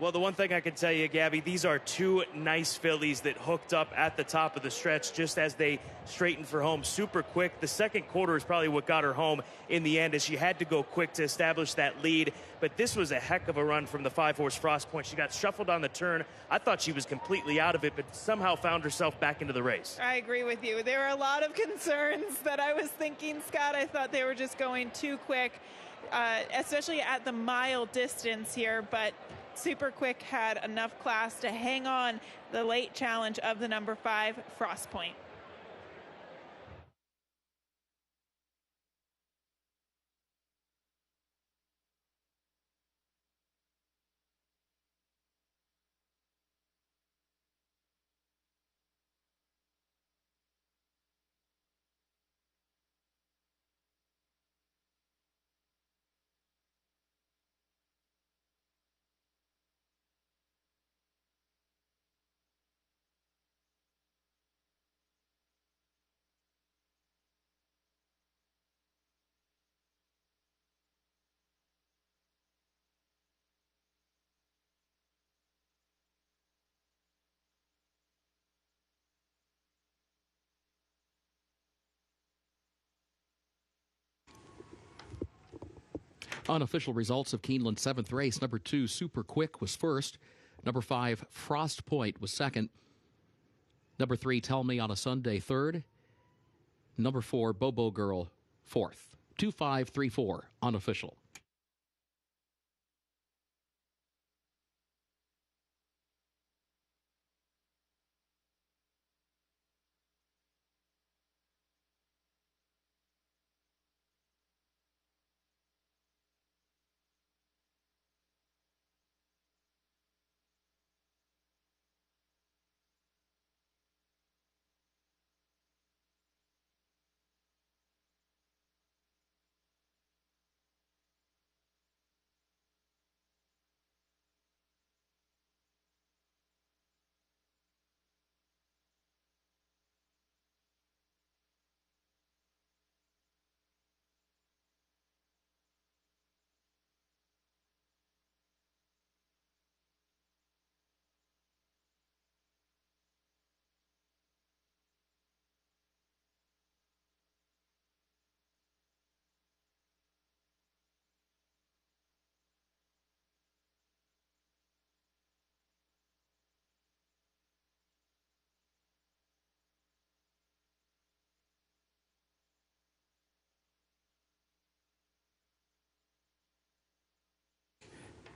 Well, the one thing I can tell you, Gabby, these are 2 nice fillies that hooked up at the top of the stretch just as they straightened for home. Super Quick. The second quarter is probably what got her home in the end, as she had to go quick to establish that lead. But this was a heck of a run from the 5-horse Frost Point. She got shuffled on the turn. I thought she was completely out of it, but somehow found herself back into the race. I agree with you. There were a lot of concerns that I was thinking, Scott. I thought they were just going too quick, especially at the mile distance here. But Super Quick had enough class to hang on the late challenge of the number 5, Frost Point. Unofficial results of Keeneland's 7th race. Number 2, Super Quick, was first. Number 5, Frost Point, was second. Number 3, Tell Me on a Sunday, third. Number 4, Bobo Girl, fourth. 2-5-3-4, unofficial.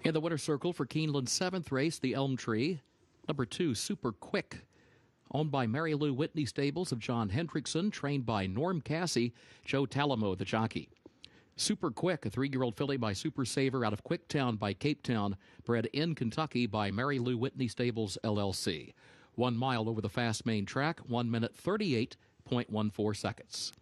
In the winner's circle for Keeneland's 7th race, the Elm Tree. Number 2, Super Quick, owned by Mary Lou Whitney Stables of John Hendrickson, trained by Norm Cassie, Joe Talamo, the jockey. Super Quick, a 3-year-old filly by Super Saver out of Quicktown by Cape Town, bred in Kentucky by Mary Lou Whitney Stables, LLC. 1 mile over the fast main track, 1 minute 38.14 seconds.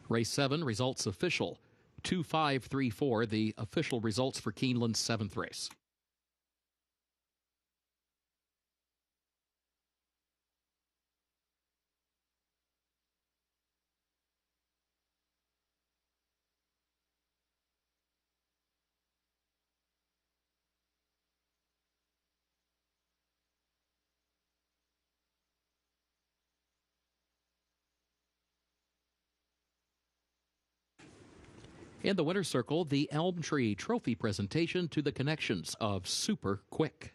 Race 7, results official. 2-5-3-4, the official results for Keeneland's 7th race. In the winner's circle, the Elm Tree Trophy presentation to the connections of Super Quick.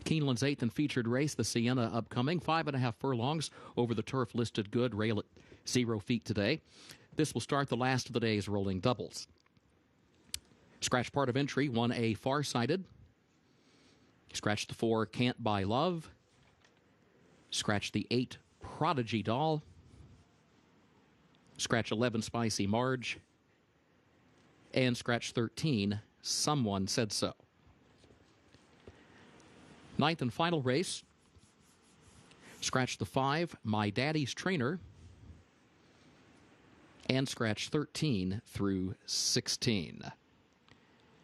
Keeneland's 8th and featured race, the Sienna, upcoming. 5.5 furlongs over the turf listed good, rail at 0 feet today. This will start the last of the day's rolling doubles. Scratch part of entry, 1A Farsighted. Scratch the 4, Can't Buy Love. Scratch the 8, Prodigy Doll. Scratch 11, Spicy Marge. And scratch 13, Someone Said So. 9th and final race. Scratch the 5, My Daddy's Trainer. And scratch 13 through 16.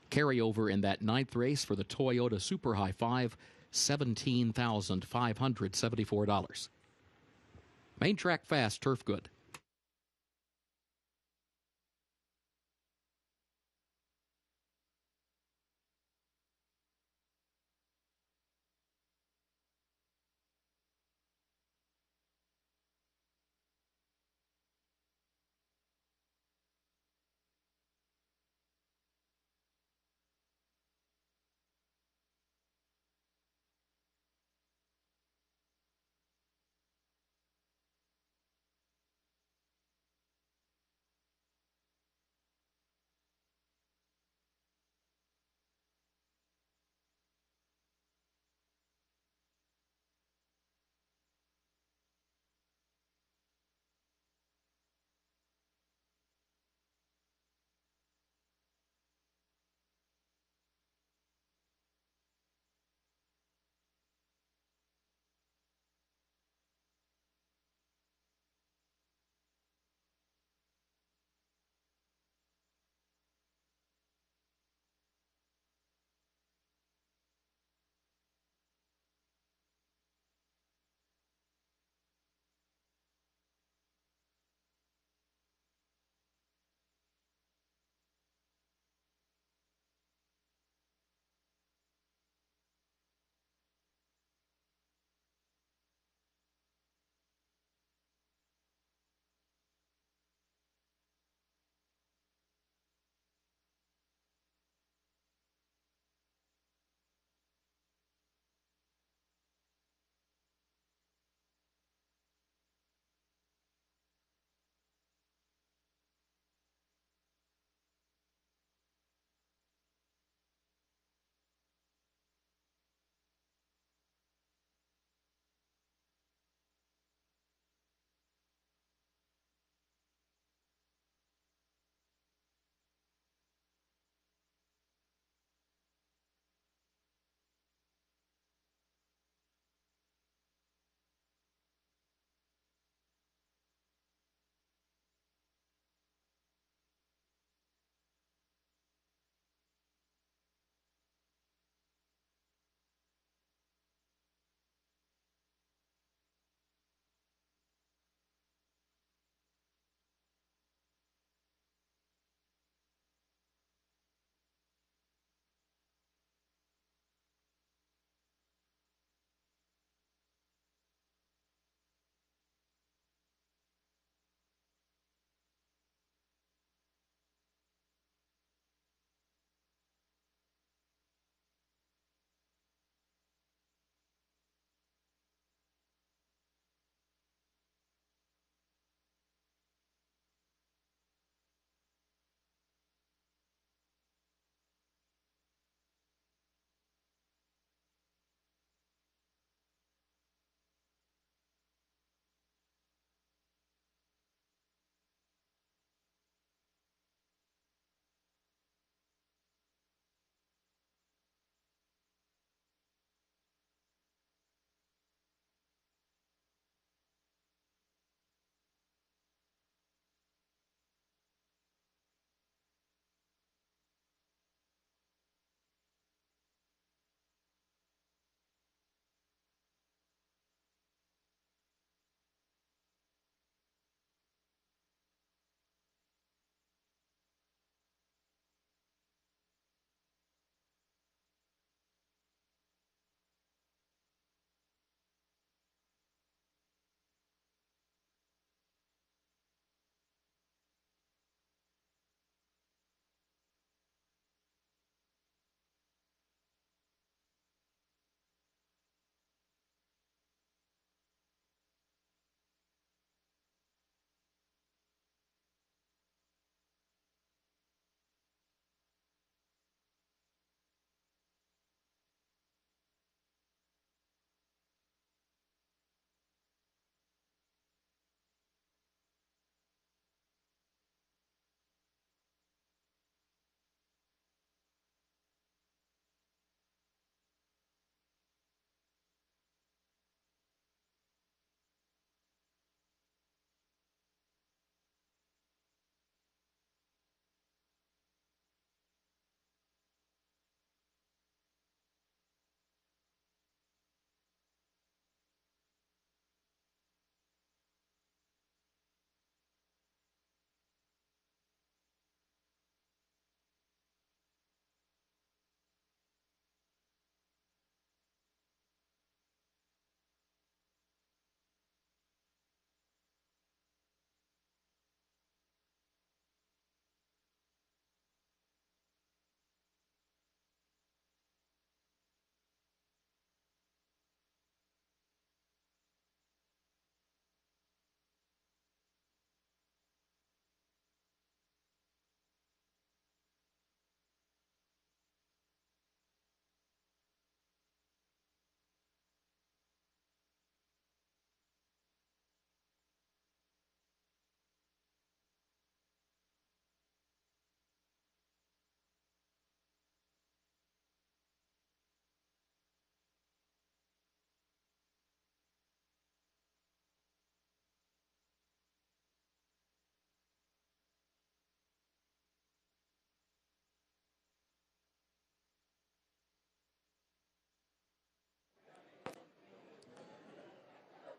Carryover in that 9th race for the Toyota Super High 5, $17,574. Main track fast, turf good.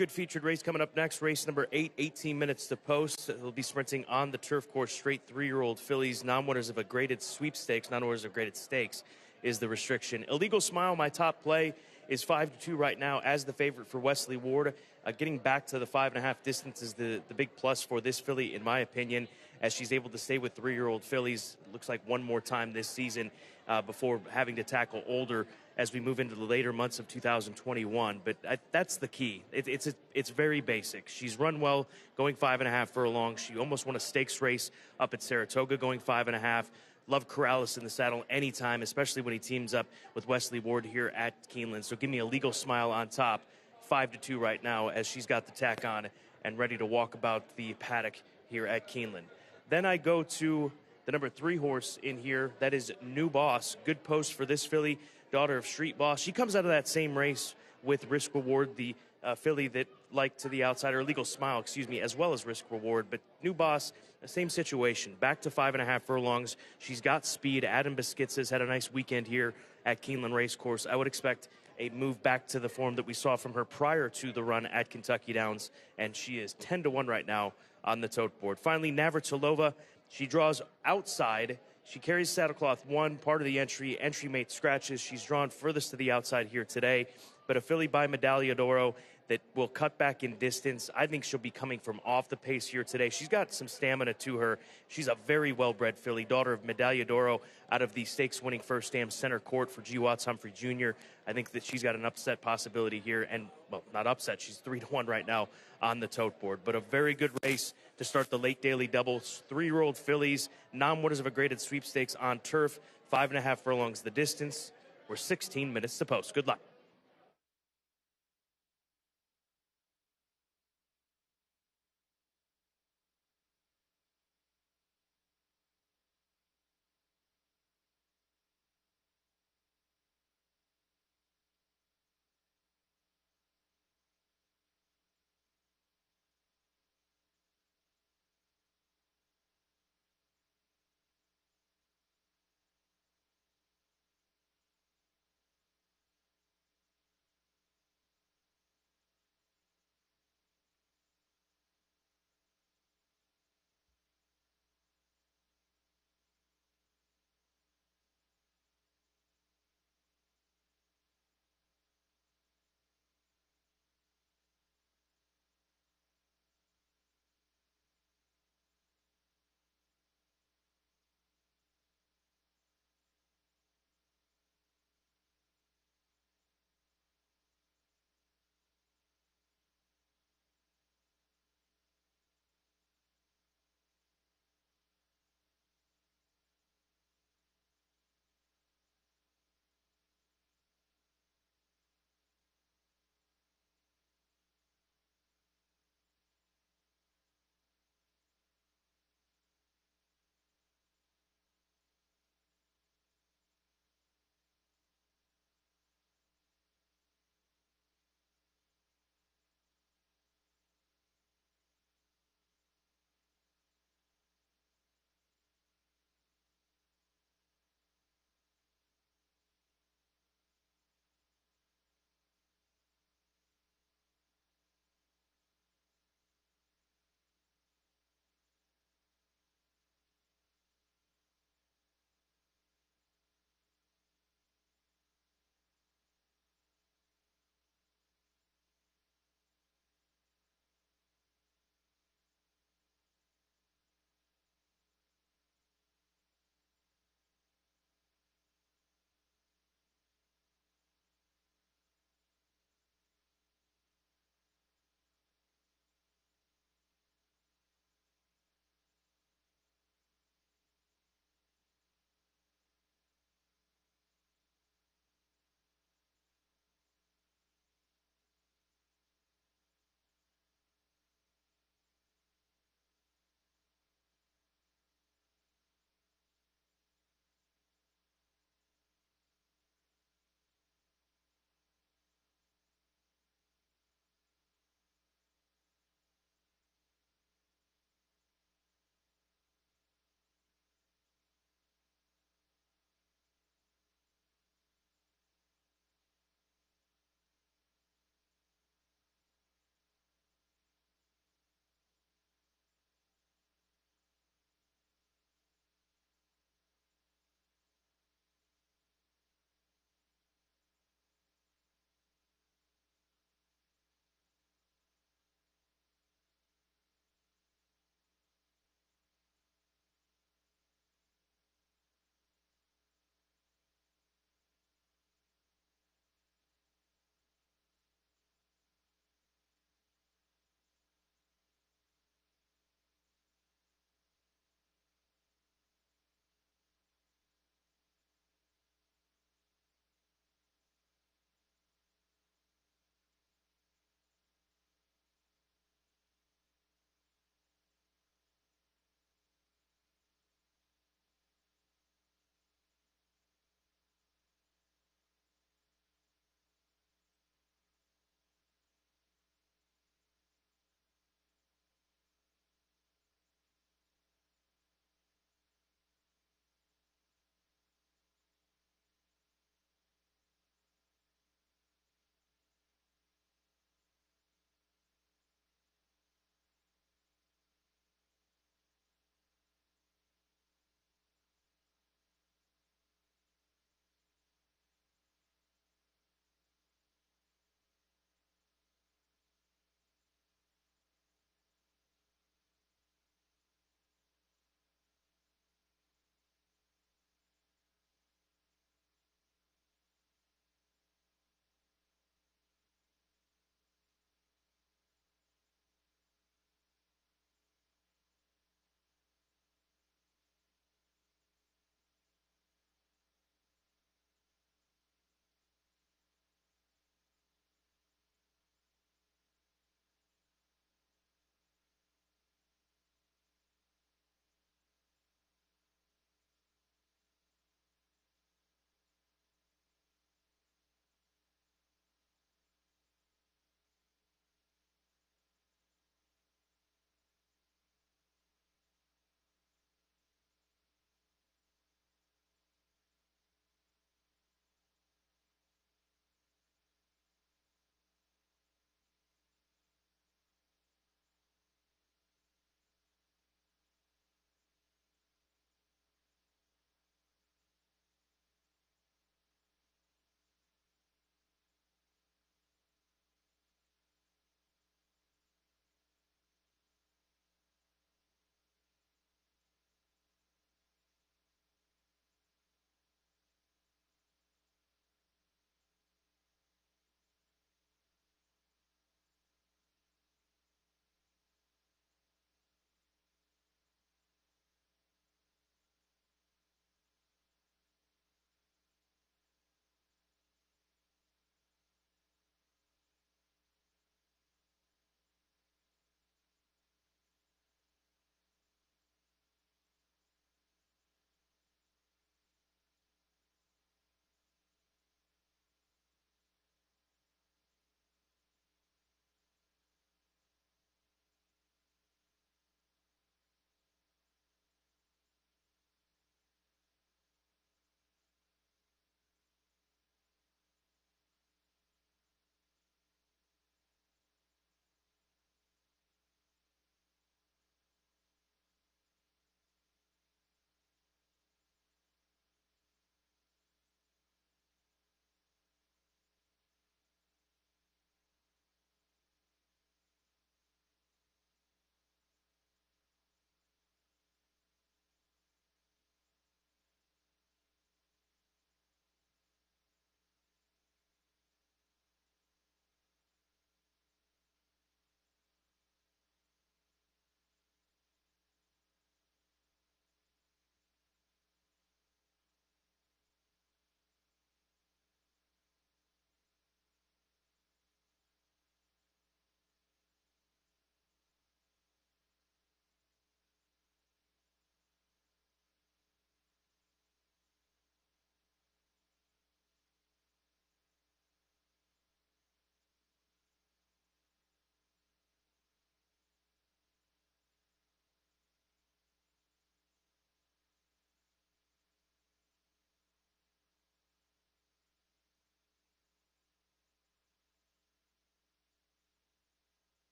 Good featured race coming up next. Race number 8, 18 minutes to post. They'll be sprinting on the turf course. Straight 3-year-old fillies, non-winners of a graded sweepstakes, non-winners of graded stakes is the restriction. Illegal Smile, my top play, is 5-2 right now as the favorite for Wesley Ward. Getting back to the 5.5 distance is the big plus for this filly, in my opinion, as she's able to stay with 3-year-old fillies. Looks like one more time this season before having to tackle older as we move into the later months of 2021. But that's the key. It's very basic. She's run well going 5.5 furlongs. She almost won a stakes race up at Saratoga going 5.5. Love Corrales in the saddle anytime, especially when he teams up with Wesley Ward here at Keeneland. So give me a Legal Smile on top, 5-2 right now, as she's got the tack on and ready to walk about the paddock here at Keeneland. Then I go to the number 3 horse in here. That is New Boss. Good post for this filly, daughter of Street Boss. She comes out of that same race with Risk Reward, the filly that liked to the outside, or Legal Smile, as well as Risk Reward. But New Boss, the same situation. Back to 5.5 furlongs. She's got speed. Adam Beskitzes had a nice weekend here at Keeneland Racecourse. I would expect a move back to the form that we saw from her prior to the run at Kentucky Downs, and she is 10-1 right now on the tote board. Finally, Navratilova. She draws outside. She carries saddlecloth 1, part of the entry. Entry mate scratches. She's drawn furthest to the outside here today, but a filly by Medaglia d'Oro that will cut back in distance. I think she'll be coming from off the pace here today. She's got some stamina to her. She's a very well-bred filly, daughter of Medaglia d'Oro out of the stakes-winning First Stam Center Court for G. Watts Humphrey Jr. I think that she's got an upset possibility here, and, well, not upset. She's 3-1 right now on the tote board, but a very good race to start the late daily doubles. 3-year-old fillies, non-winners of a graded sweepstakes on turf, 5.5 furlongs the distance. We're 16 minutes to post. Good luck.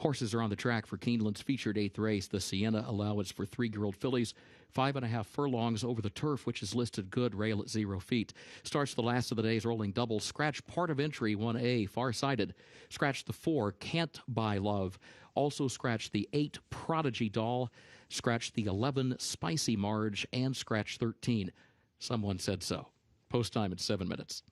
Horses are on the track for Keeneland's featured 8th race. The Sienna allowance for 3-year-old fillies, 5.5 furlongs over the turf, which is listed good, rail at 0 feet. Starts the last of the day's rolling double. Scratch part of entry 1A, Farsighted. Scratch the 4, Can't Buy Love. Also scratch the 8, Prodigy Doll. Scratch the 11, Spicy Marge. And scratch 13. Someone said so. Post time at 7 minutes.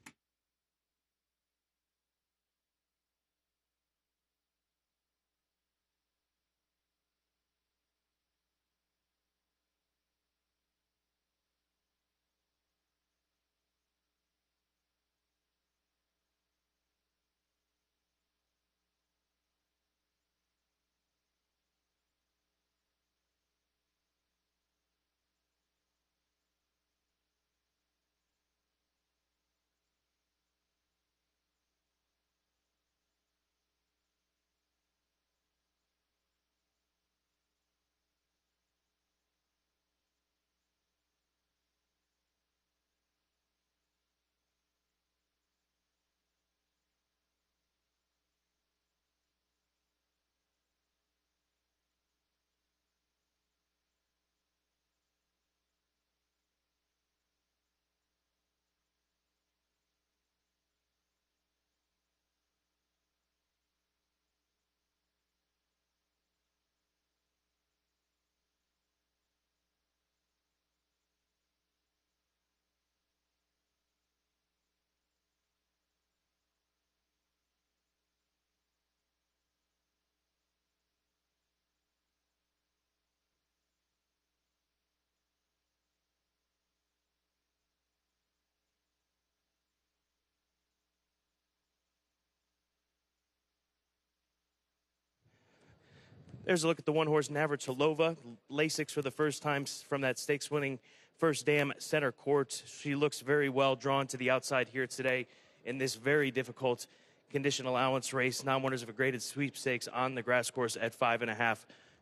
There's a look at the one-horse Navratilova, Lasix for the first time from that stakes-winning First Dam Center Court. She looks very well drawn to the outside here today in this very difficult condition allowance race. Non-winners of a graded sweepstakes on the grass course at 5.5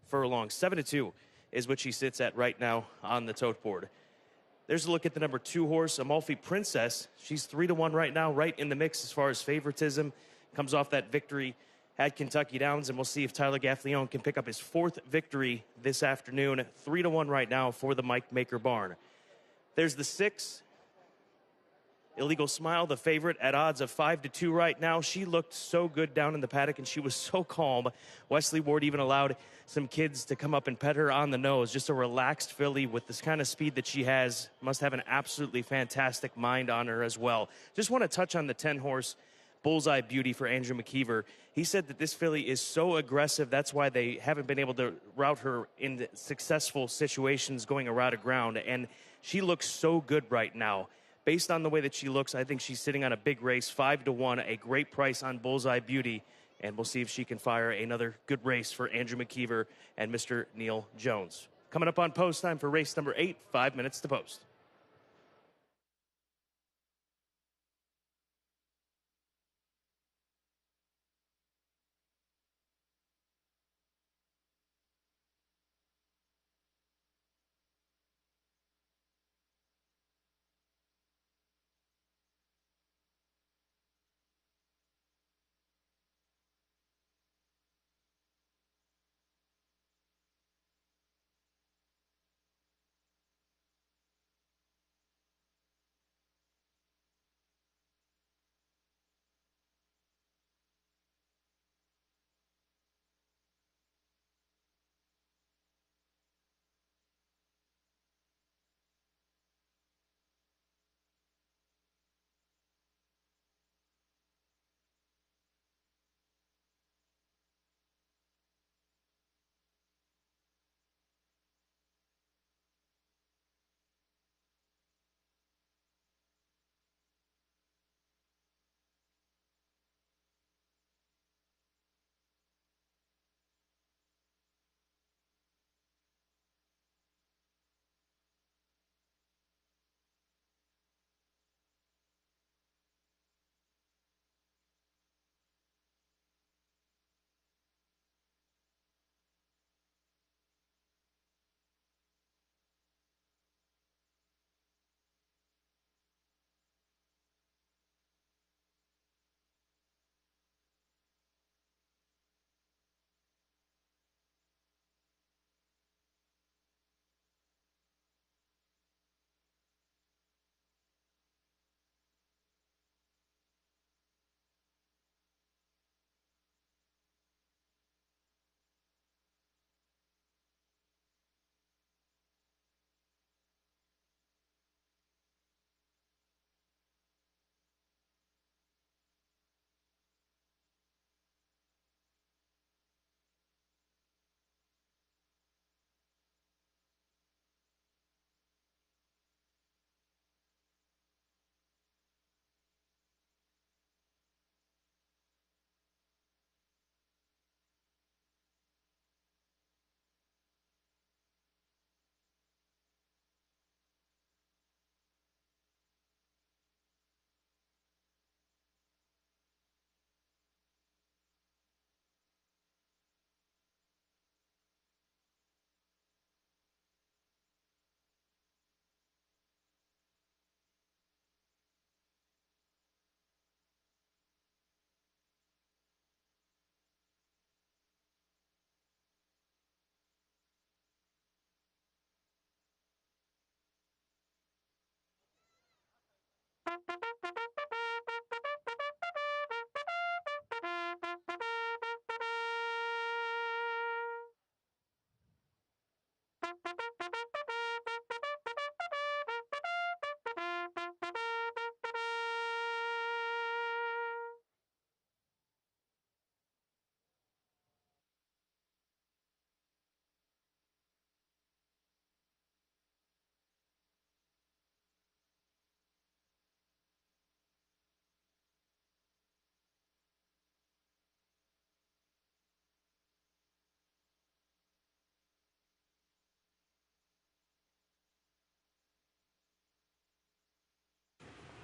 furlongs. 7-2 is what she sits at right now on the tote board. There's a look at the number 2 horse, Amalfi Princess. She's 3-1 right now, right in the mix as far as favoritism. Comes off that victory at Kentucky Downs, and we'll see if Tyler Gaffleone can pick up his 4th victory this afternoon. 3-1 right now for the Mike Maker barn. There's the 6, Illegal Smile, the favorite, at odds of 5-2 right now. She looked so good down in the paddock, and she was so calm. Wesley Ward even allowed some kids to come up and pet her on the nose. Just a relaxed filly with this kind of speed that she has. Must have an absolutely fantastic mind on her as well. Just want to touch on the 10-horse Bullseye Beauty for Andrew McKeever. He said that this filly is so aggressive, that's why they haven't been able to route her in successful situations going around a ground, and she looks so good right now. Based on the way that she looks, I think she's sitting on a big race, 5-1, a great price on Bullseye Beauty, and we'll see if she can fire another good race for Andrew McKeever and Mr. Neil Jones. Coming up on post time for race number 8, 5 minutes to post.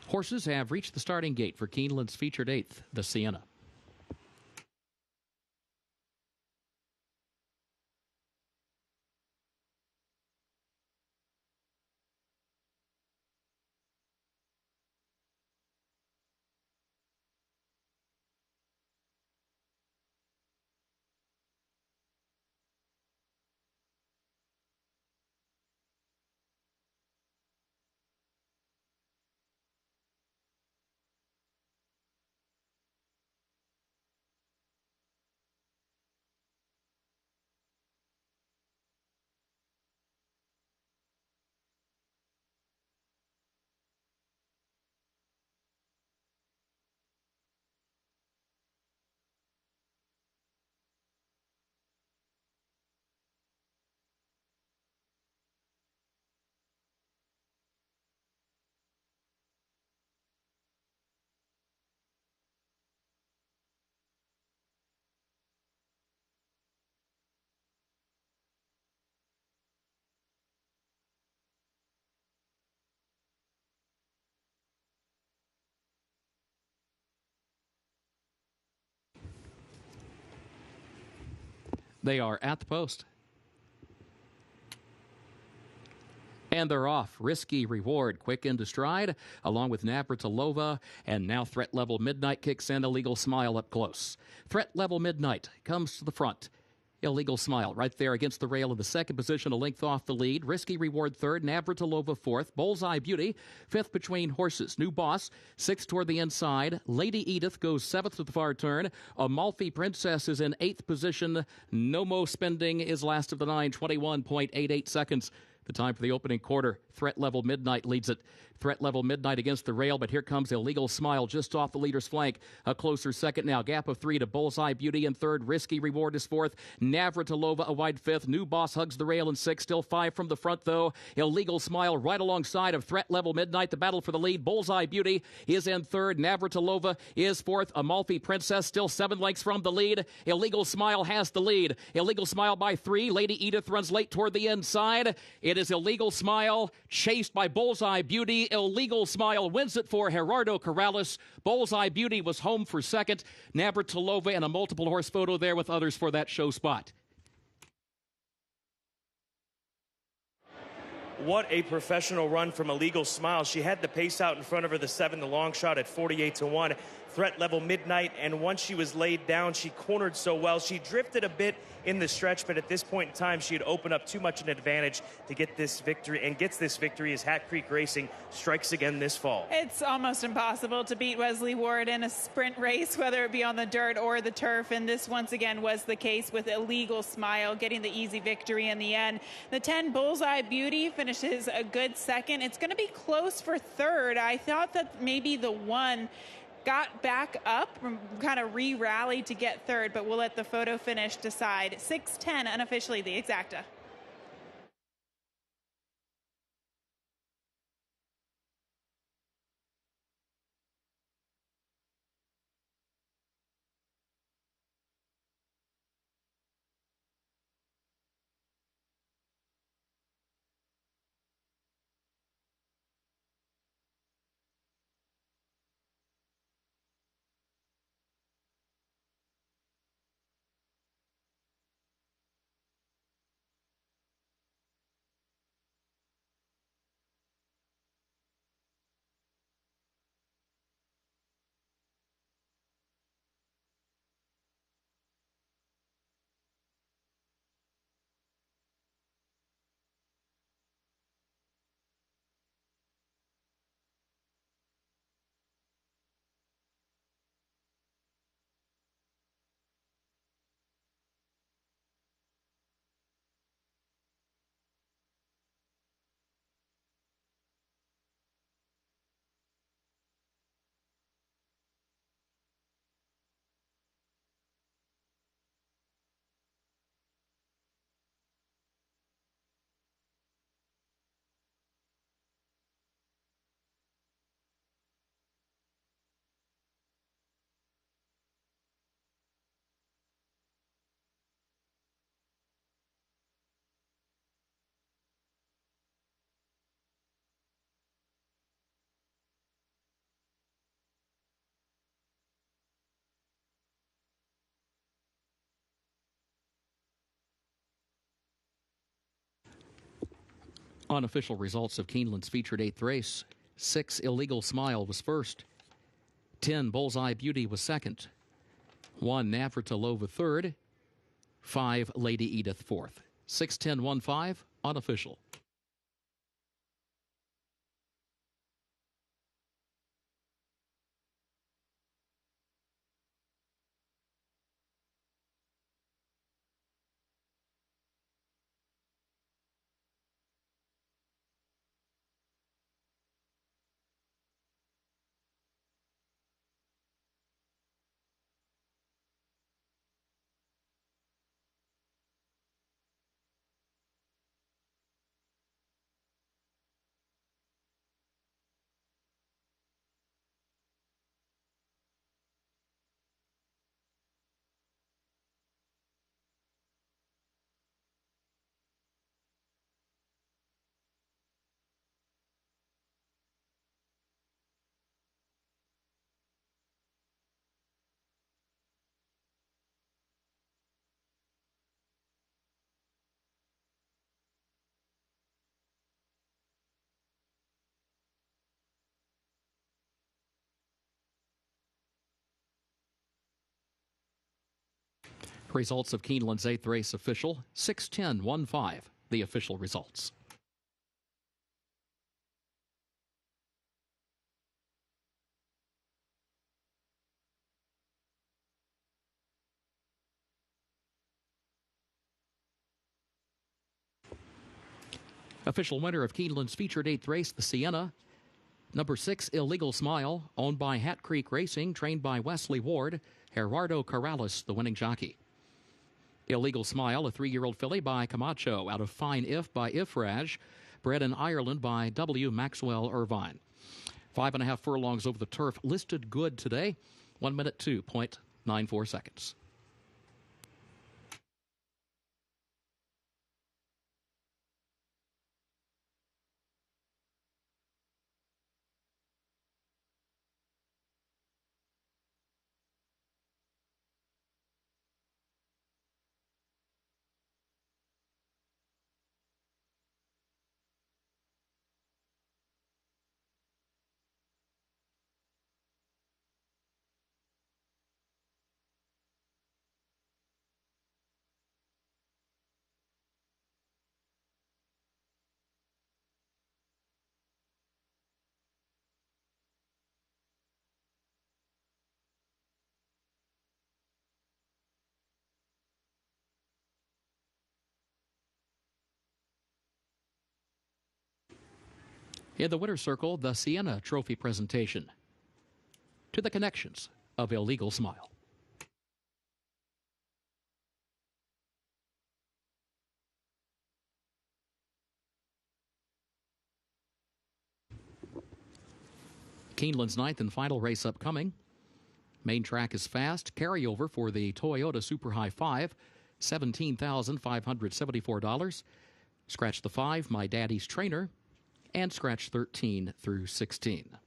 Horses have reached the starting gate for Keeneland's featured eighth, the Sienna. They are at the post. And they're off. Risky Reward, quick into stride, along with Navratilova. And now Threat Level Midnight kicks in. Illegal Smile up close. Threat Level Midnight comes to the front. Illegal Smile right there against the rail in the second position, a length off the lead. Risky Reward third, Navratilova fourth. Bullseye Beauty fifth between horses. New Boss sixth toward the inside. Lady Edith goes seventh to the far turn. Amalfi Princess is in eighth position. No Mo Spending is last of the nine, 21.88 seconds. The time for the opening quarter. Threat Level Midnight leads it. Threat Level Midnight against the rail, but here comes Illegal Smile just off the leader's flank. A closer second now. Gap of three to Bullseye Beauty in third. Risky Reward is fourth. Navratilova a wide fifth. New Boss hugs the rail in sixth. Still five from the front, though. Illegal Smile right alongside of Threat Level Midnight. The battle for the lead. Bullseye Beauty is in third. Navratilova is fourth. Amalfi Princess still 7 lengths from the lead. Illegal Smile has the lead. Illegal Smile by 3. Lady Edith runs late toward the inside. It is Illegal Smile chased by Bullseye Beauty. Illegal Smile wins it for Gerardo Corrales. Bullseye Beauty was home for second. Navratilova and a multiple horse photo there with others for that show spot. What a professional run from Illegal Smile. She had the pace out in front of her, the 7, the long shot at 48-1. Threat Level Midnight, and once she was laid down, she cornered so well. She drifted a bit in the stretch, but at this point in time, she had opened up too much an advantage to get this victory, and gets this victory as Hat Creek Racing strikes again this fall. It's almost impossible to beat Wesley Ward in a sprint race, whether it be on the dirt or the turf, and this once again was the case with Illegal Smile getting the easy victory in the end. The 10 Bullseye Beauty finishes a good second. It's going to be close for third. I thought that maybe the 1 got back up, kind of re-rallied to get third, but we'll let the photo finish decide. 6:10 unofficially the exacta. Unofficial results of Keeneland's featured 8th race. 6 Illegal Smile was first. 10 Bullseye Beauty was second. 1 Navratilova third. 5 Lady Edith fourth. 6-10-1-5 Unofficial. Results of Keeneland's 8th race official. 6-10-1-5 the official results. Official winner of Keeneland's featured 8th race, the Sienna. Number 6, Illegal Smile, owned by Hat Creek Racing, trained by Wesley Ward. Gerardo Corrales, the winning jockey. Illegal Smile, a 3-year-old filly by Camacho, out of Fine If by Ifraj, bred in Ireland by W. Maxwell Irvine. 5.5 furlongs over the turf, listed good today. 1 minute 2.94 seconds. In the winner's circle, the Sienna Trophy presentation. To the connections of Illegal Smile. Keeneland's 9th and final race upcoming. Main track is fast. Carryover for the Toyota Super High 5, $17,574. Scratch the 5, My Daddy's Trainer, and scratch 13 through 16.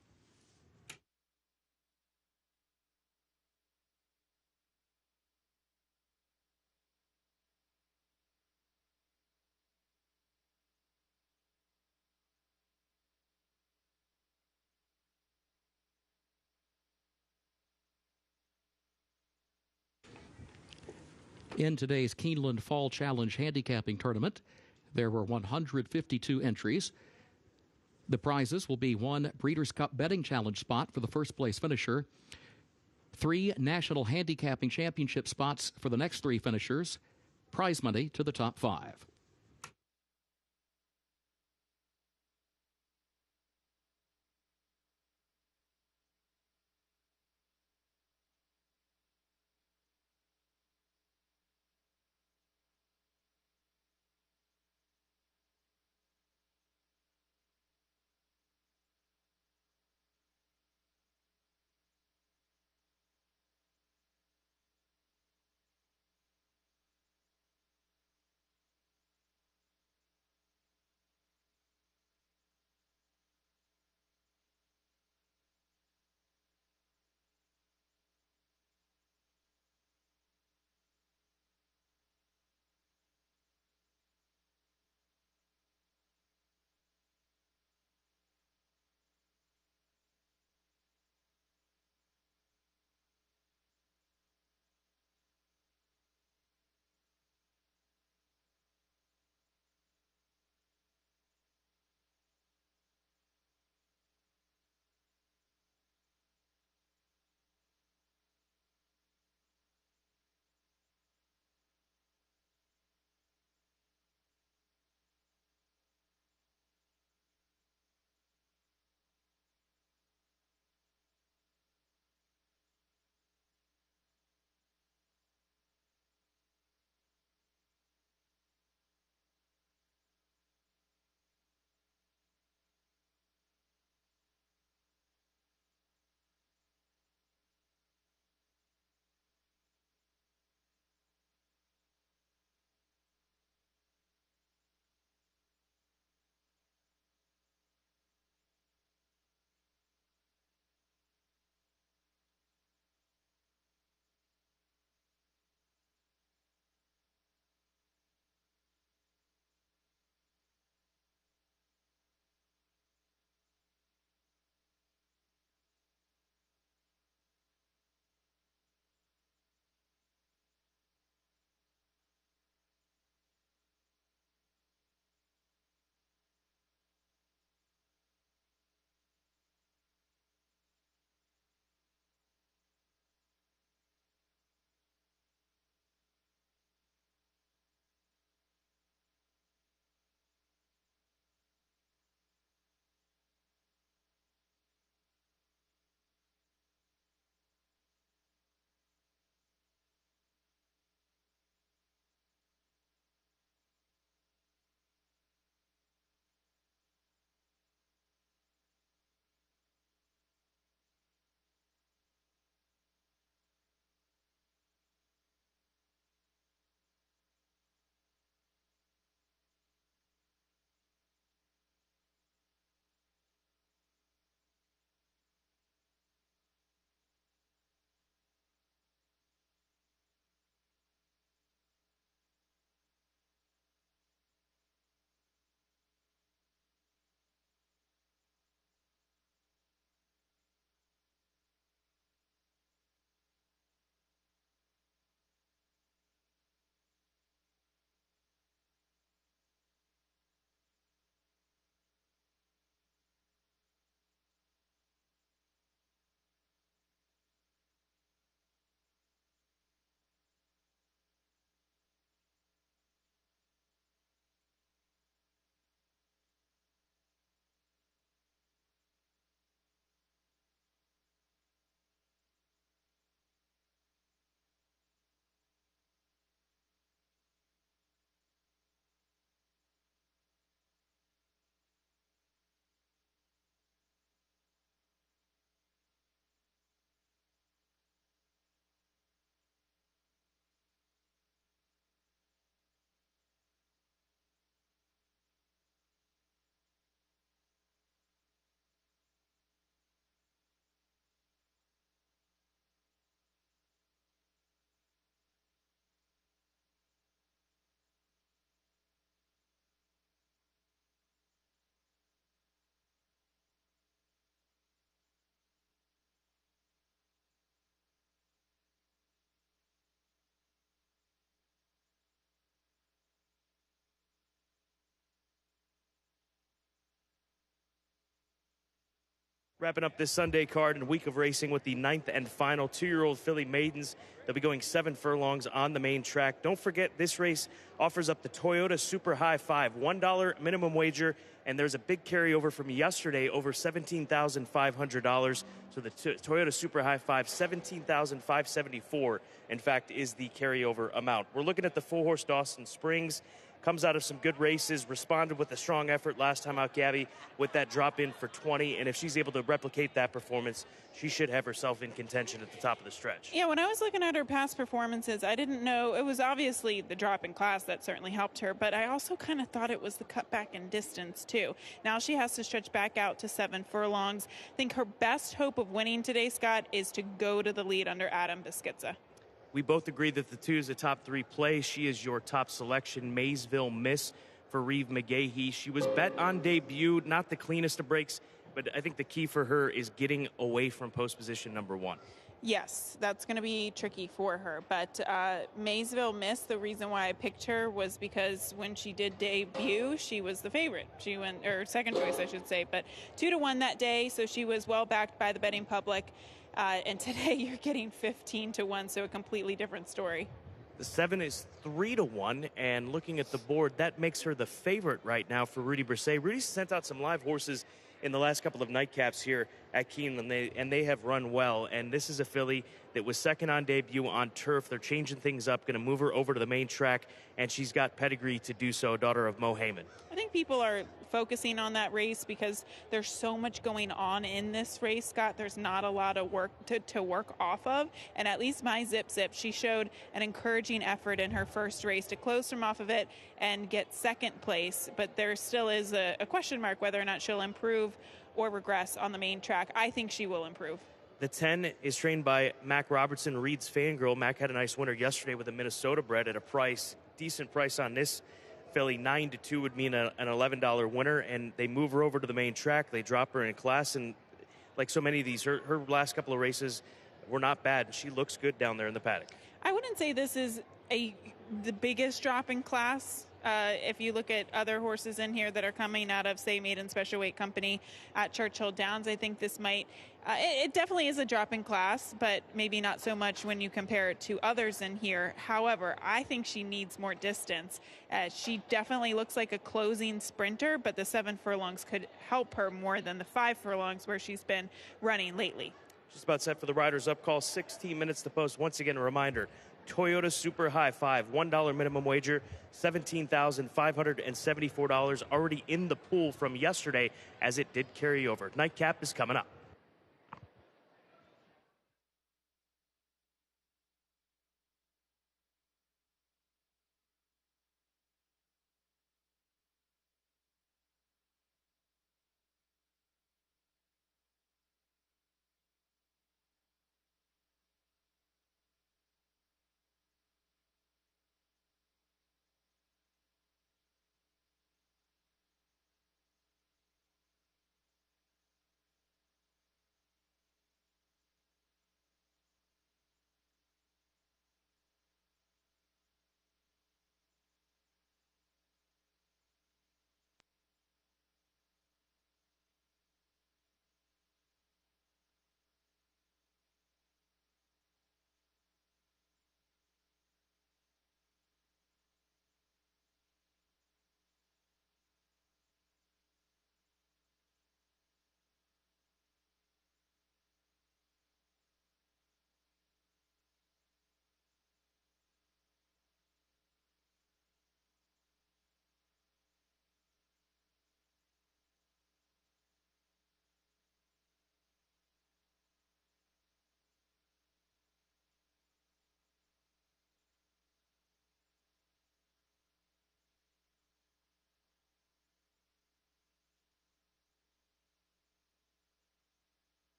In today's Keeneland Fall Challenge handicapping tournament, there were 152 entries. The prizes will be 1 Breeders' Cup Betting Challenge spot for the first place finisher, 3 National Handicapping Championship spots for the next 3 finishers, prize money to the top 5. Wrapping up this Sunday card and week of racing with the 9th and final 2-year-old filly maidens. They'll be going 7 furlongs on the main track. Don't forget, this race offers up the Toyota Super High Five, $1 minimum wager, and there's a big carryover from yesterday, over $17,500. So the Toyota Super High Five, $17,574, in fact, is the carryover amount. We're looking at the 4-horse Dawson Springs. Comes out of some good races, responded with a strong effort last time out, Gabby, with that drop in for 20. And if she's able to replicate that performance, she should have herself in contention at the top of the stretch. Yeah, when I was looking at her past performances, I didn't know, it was obviously the drop in class that certainly helped her, but I also kind of thought it was the cutback in distance too. Now she has to stretch back out to 7 furlongs. I think her best hope of winning today, Scott, is to go to the lead under Adam Beschizza. We both agree that the 2 is a top 3 play. She is your top selection. Maysville Miss for Reeve McGahee. She was bet on debut, not the cleanest of breaks, but I think the key for her is getting away from post position number 1. Yes, that's going to be tricky for her. But Maysville Miss, the reason why I picked her was because when she did debut, she was the favorite. She went, or second choice, I should say, but 2-1 that day. So she was well backed by the betting public. And today you're getting 15-1, so a completely different story. The 7 is 3-1, and looking at the board, that makes her the favorite right now for Rudy Brisset. Rudy sent out some live horses in the last couple of nightcaps here at Keeneland, and they have run well. And this is a filly that was second on debut on turf. They're changing things up, going to move her over to the main track, and she's got pedigree to do so, daughter of Mo Heyman. I think people are focusing on that race because there's so much going on in this race, Scott. There's not a lot of work to work off of, and at least my Zip, she showed an encouraging effort in her first race to close from off of it and get second place, but there still is a question mark whether or not she'll improve or regress on the main track. I think she will improve. The 10 is trained by Mac Robertson, Reed's Fangirl. Mac had a nice winner yesterday with a Minnesota bred at a price, decent price on this filly. 9-2 would mean an $11 winner, and they move her over to the main track. They drop her in class, and like so many of these, her last couple of races were not bad, and she looks good down there in the paddock. I wouldn't say this is the biggest drop in class. If you look at other horses in here that are coming out of, say, Maiden Special Weight Company at Churchill Downs, I think this might, it definitely is a drop in class, but maybe not so much when you compare it to others in here. However, I think she needs more distance. She definitely looks like a closing sprinter, but the 7 furlongs could help her more than the 5 furlongs where she's been running lately. Just about set for the Riders Up call, 16 minutes to post. Once again, a reminder, Toyota Super High Five, $1 minimum wager, $17,574 already in the pool from yesterday as it did carry over. Nightcap is coming up.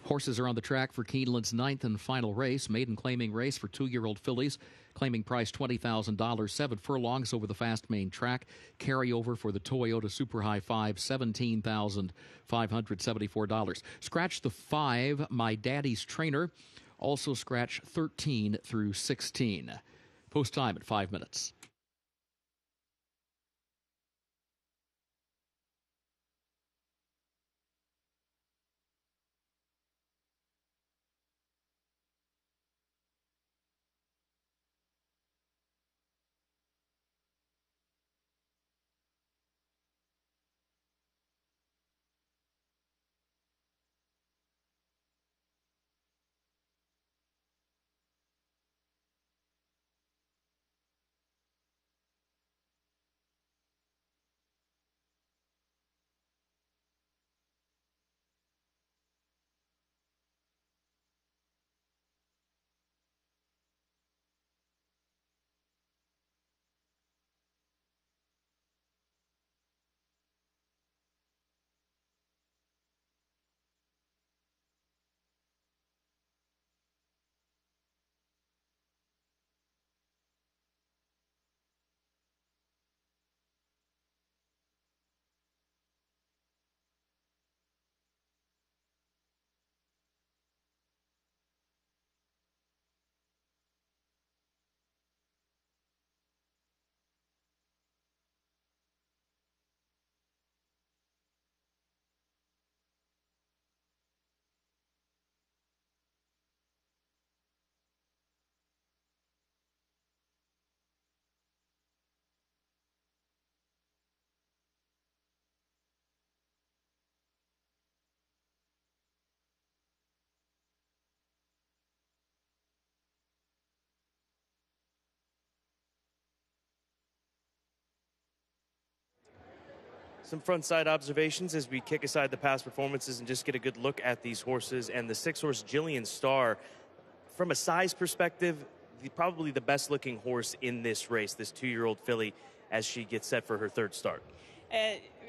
Horses are on the track for Keeneland's 9th and final race, maiden claiming race for 2-year-old fillies. Claiming price $20,000, 7 furlongs over the fast main track. Carryover for the Toyota Super High 5, $17,574. Scratch the 5, My Daddy's Trainer. Also scratch 13 through 16. Post time at 5 minutes. Some front side observations as we kick aside the past performances and just get a good look at these horses. And the 6-horse Jillian Starr, from a size perspective, probably the best looking horse in this race, this 2-year-old filly, as she gets set for her 3rd start.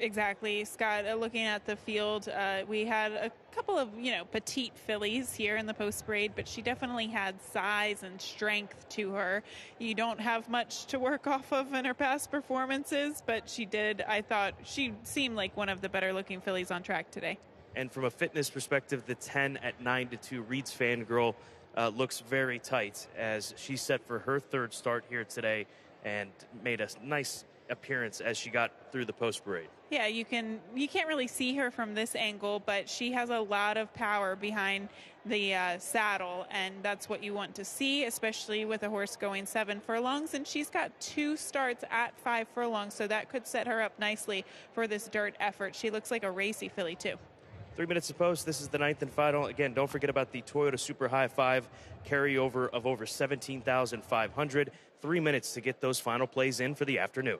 Exactly, Scott. Looking at the field, we had a couple of, petite fillies here in the post parade, but she definitely had size and strength to her. You don't have much to work off of in her past performances, but I thought she seemed like one of the better looking fillies on track today. And from a fitness perspective, the 10 at 9-2 Reed's Fangirl looks very tight as she's set for her 3rd start here today and made a nice appearance as she got through the post parade. Yeah, you can't really see her from this angle, but she has a lot of power behind the saddle, and that's what you want to see, especially with a horse going 7 furlongs. And she's got 2 starts at 5 furlongs, so that could set her up nicely for this dirt effort. She looks like a racy filly too. 3 minutes to post. This is the 9th and final. Again, don't forget about the Toyota Super High 5 carryover of over $17,500. 3 minutes to get those final plays in for the afternoon.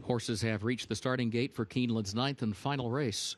Horses have reached the starting gate for Keeneland's 9th and final race.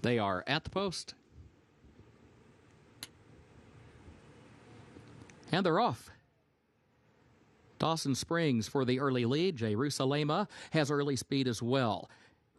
They are at the post. And they're off. Dawson Springs for the early lead. Jerusalema has early speed as well.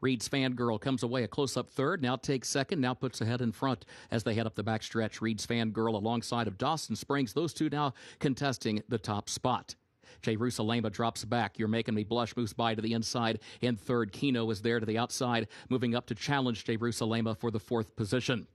Reed's Fangirl comes away a close-up third, now takes second, now puts ahead in front as they head up the backstretch. Reed's Fangirl alongside of Dawson Springs. Those two now contesting the top spot. Jerusalema drops back. You're Making Me Blush moves by to the inside. In third, Keno is there to the outside, moving up to challenge Jerusalema for the fourth position.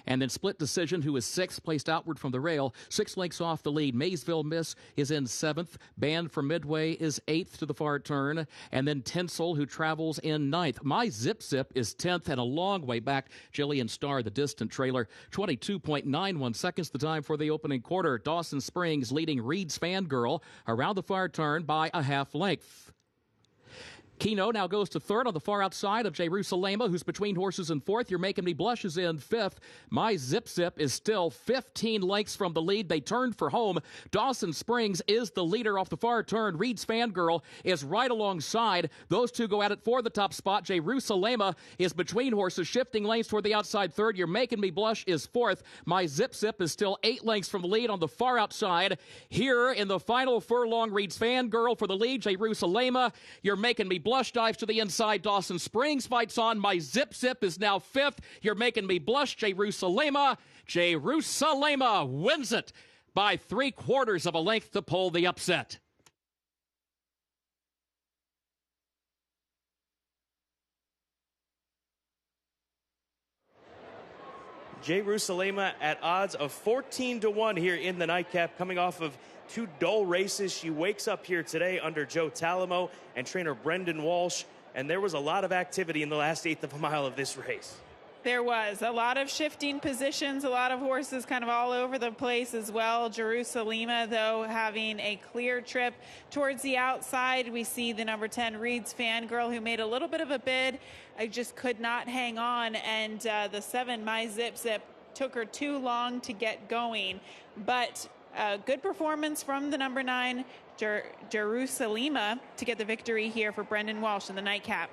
And then Split Decision, who is sixth, placed outward from the rail, 6 lengths off the lead. Maysville Miss is in seventh. Band from Midway is eighth to the far turn. And then Tinsel, who travels in ninth. My Zip Zip is 10th and a long way back. Jillian Starr, the distant trailer, 22.91 seconds the time for the opening quarter. Dawson Springs leading Reed's Fangirl around the far turn by a half length. Keno now goes to third on the far outside of Jerusalema, who's between horses in fourth. You're Making Me Blush is in fifth. My Zip Zip is still 15 lengths from the lead. They turned for home. Dawson Springs is the leader off the far turn. Reed's Fangirl is right alongside. Those two go at it for the top spot. Jerusalema is between horses, shifting lanes toward the outside third. You're Making Me Blush is fourth. My Zip Zip is still 8 lengths from the lead on the far outside. Here in the final furlong, Reed's Fangirl for the lead. Jerusalema, You're Making Me Blush dives to the inside. Dawson Springs fights on. My Zip Zip is now fifth. You're Making Me Blush. Jerusalema wins it by 3/4 of a length to pull the upset. Jerusalema at odds of 14-1 here in the nightcap, coming off of 2 dull races. She wakes up here today under Joe Talamo and trainer Brendan Walsh, and there was a lot of activity in the last 1/8 of a mile of this race. There was a lot of shifting positions, a lot of horses kind of all over the place as well. Jerusalema, though, having a clear trip towards the outside. We see the number 10 Reed's Fangirl, who made a little bit of a bid. I just could not hang on, and the 7 My Zip Zip took her too long to get going. But good performance from the number 9 Jerusalema to get the victory here for Brendan Walsh in the nightcap.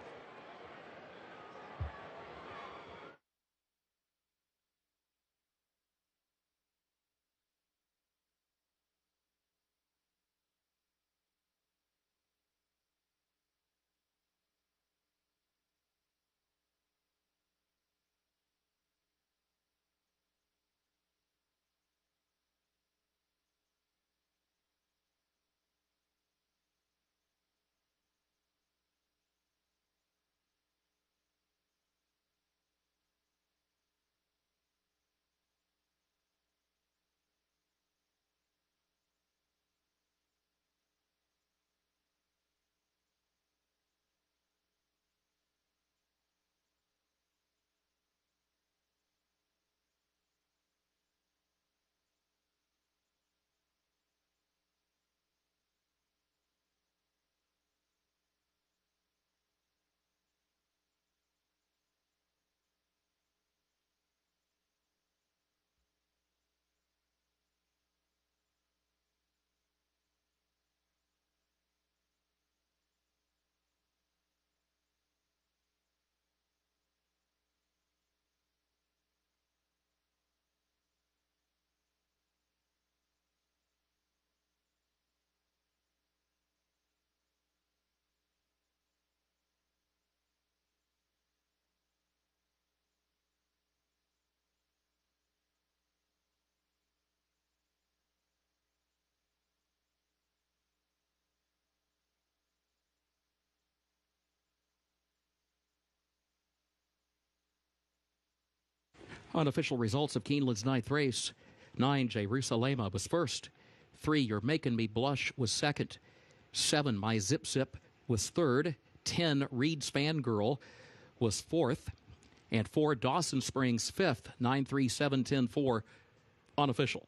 Unofficial results of Keeneland's ninth race. 9, Jerusalem was first. 3, You're Making Me Blush was second. 7, My Zip Zip was third. 10, Reed's Fangirl was fourth. And 4, Dawson Springs fifth. 9-3, 7-10, 4, Unofficial.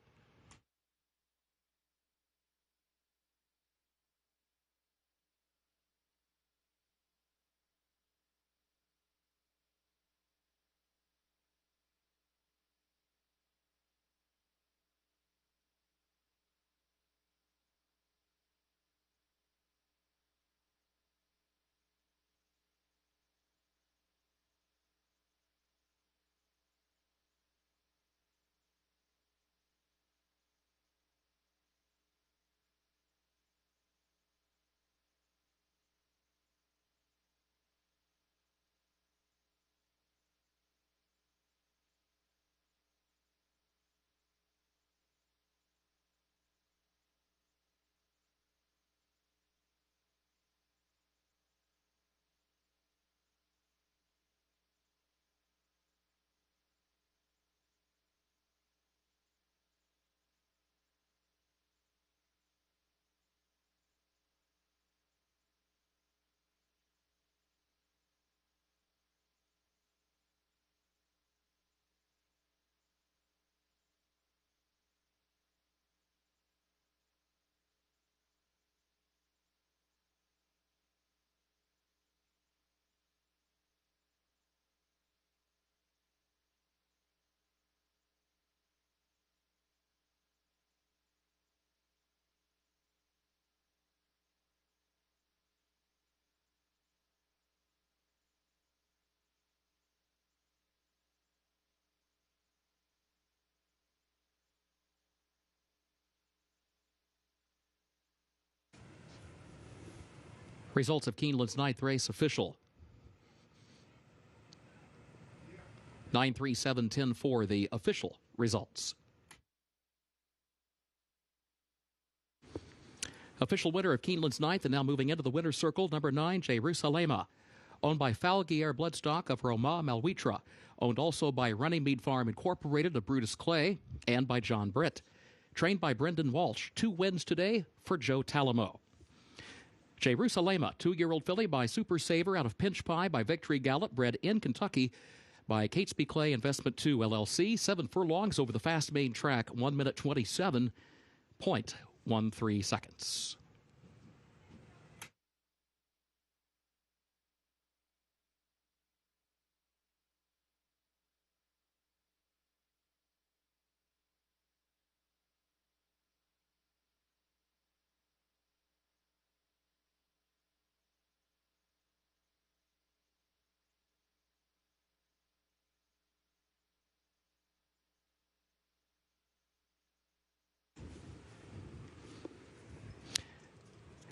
Results of Keeneland's ninth race official. 9-3, 7-10, 4, the official results. Official winner of Keeneland's ninth, and now moving into the winner's circle, number 9, Jerusalem. Owned by Falguier Bloodstock of Roma Malwitra. Owned also by Runnymede Farm Incorporated of Brutus Clay and by John Britt. Trained by Brendan Walsh. 2 wins today for Joe Talamo. Jerusalem, 2-year-old filly by Super Saver out of Pinch Pie by Victory Gallop, bred in Kentucky by Catesby Clay Investment 2 LLC. 7 furlongs over the fast main track, 1 minute 27.13 seconds.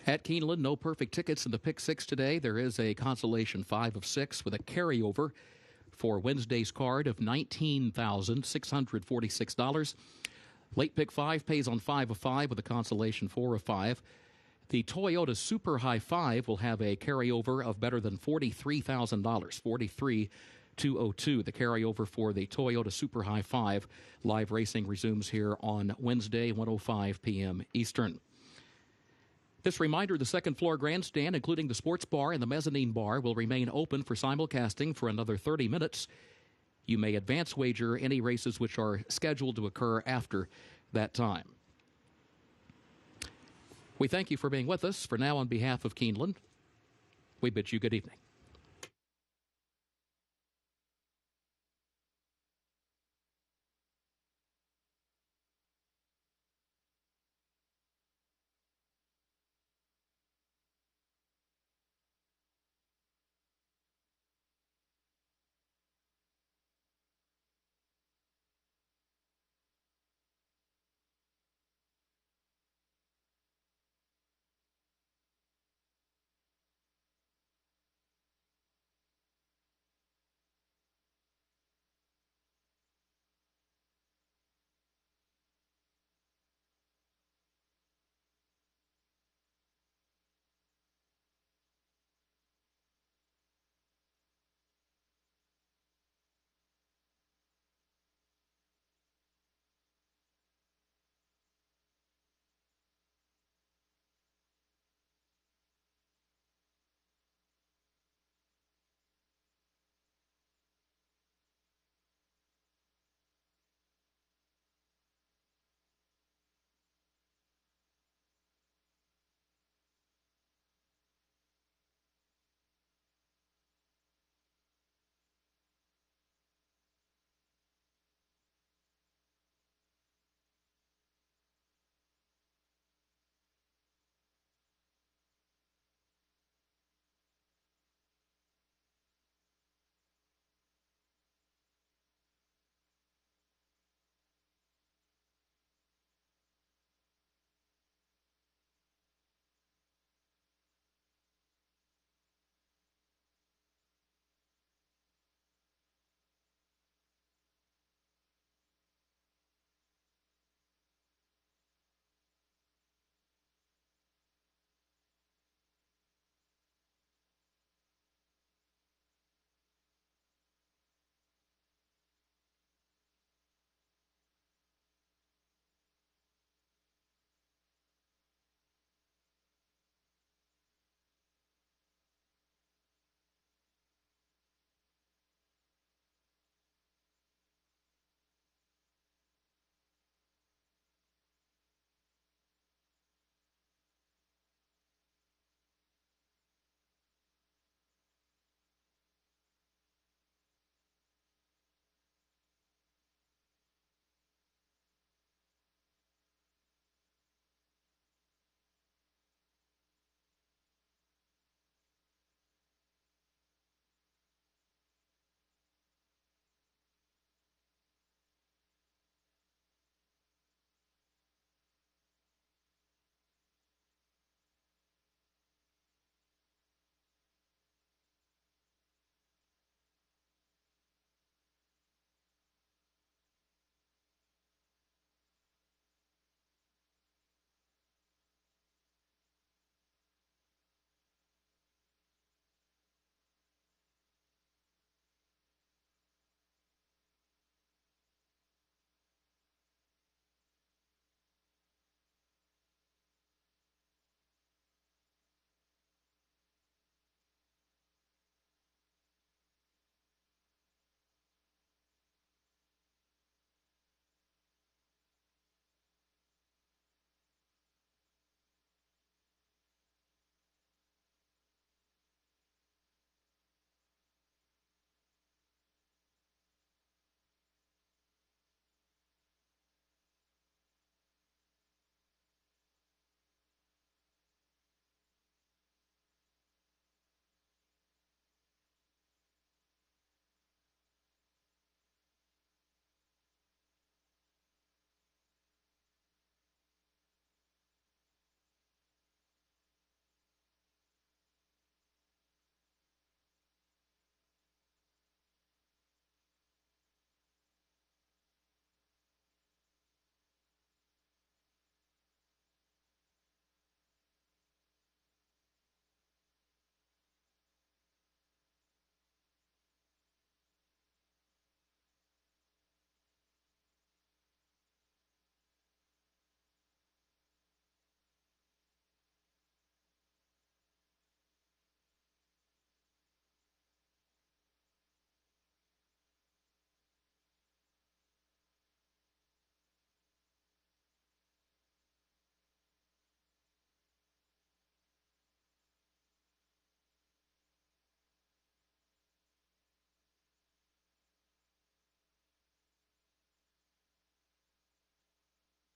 At Keeneland, no perfect tickets in the Pick 6 today. There is a consolation 5 of 6 with a carryover for Wednesday's card of $19,646. Late Pick 5 pays on 5 of 5 with a consolation 4 of 5. The Toyota Super High 5 will have a carryover of better than $43,000, 43,202. The carryover for the Toyota Super High 5. Live racing resumes here on Wednesday, 1:05 p.m. Eastern. This reminder, the second floor grandstand, including the sports bar and the mezzanine bar, will remain open for simulcasting for another 30 minutes. You may advance wager any races which are scheduled to occur after that time. We thank you for being with us. For now, on behalf of Keeneland, we bid you good evening.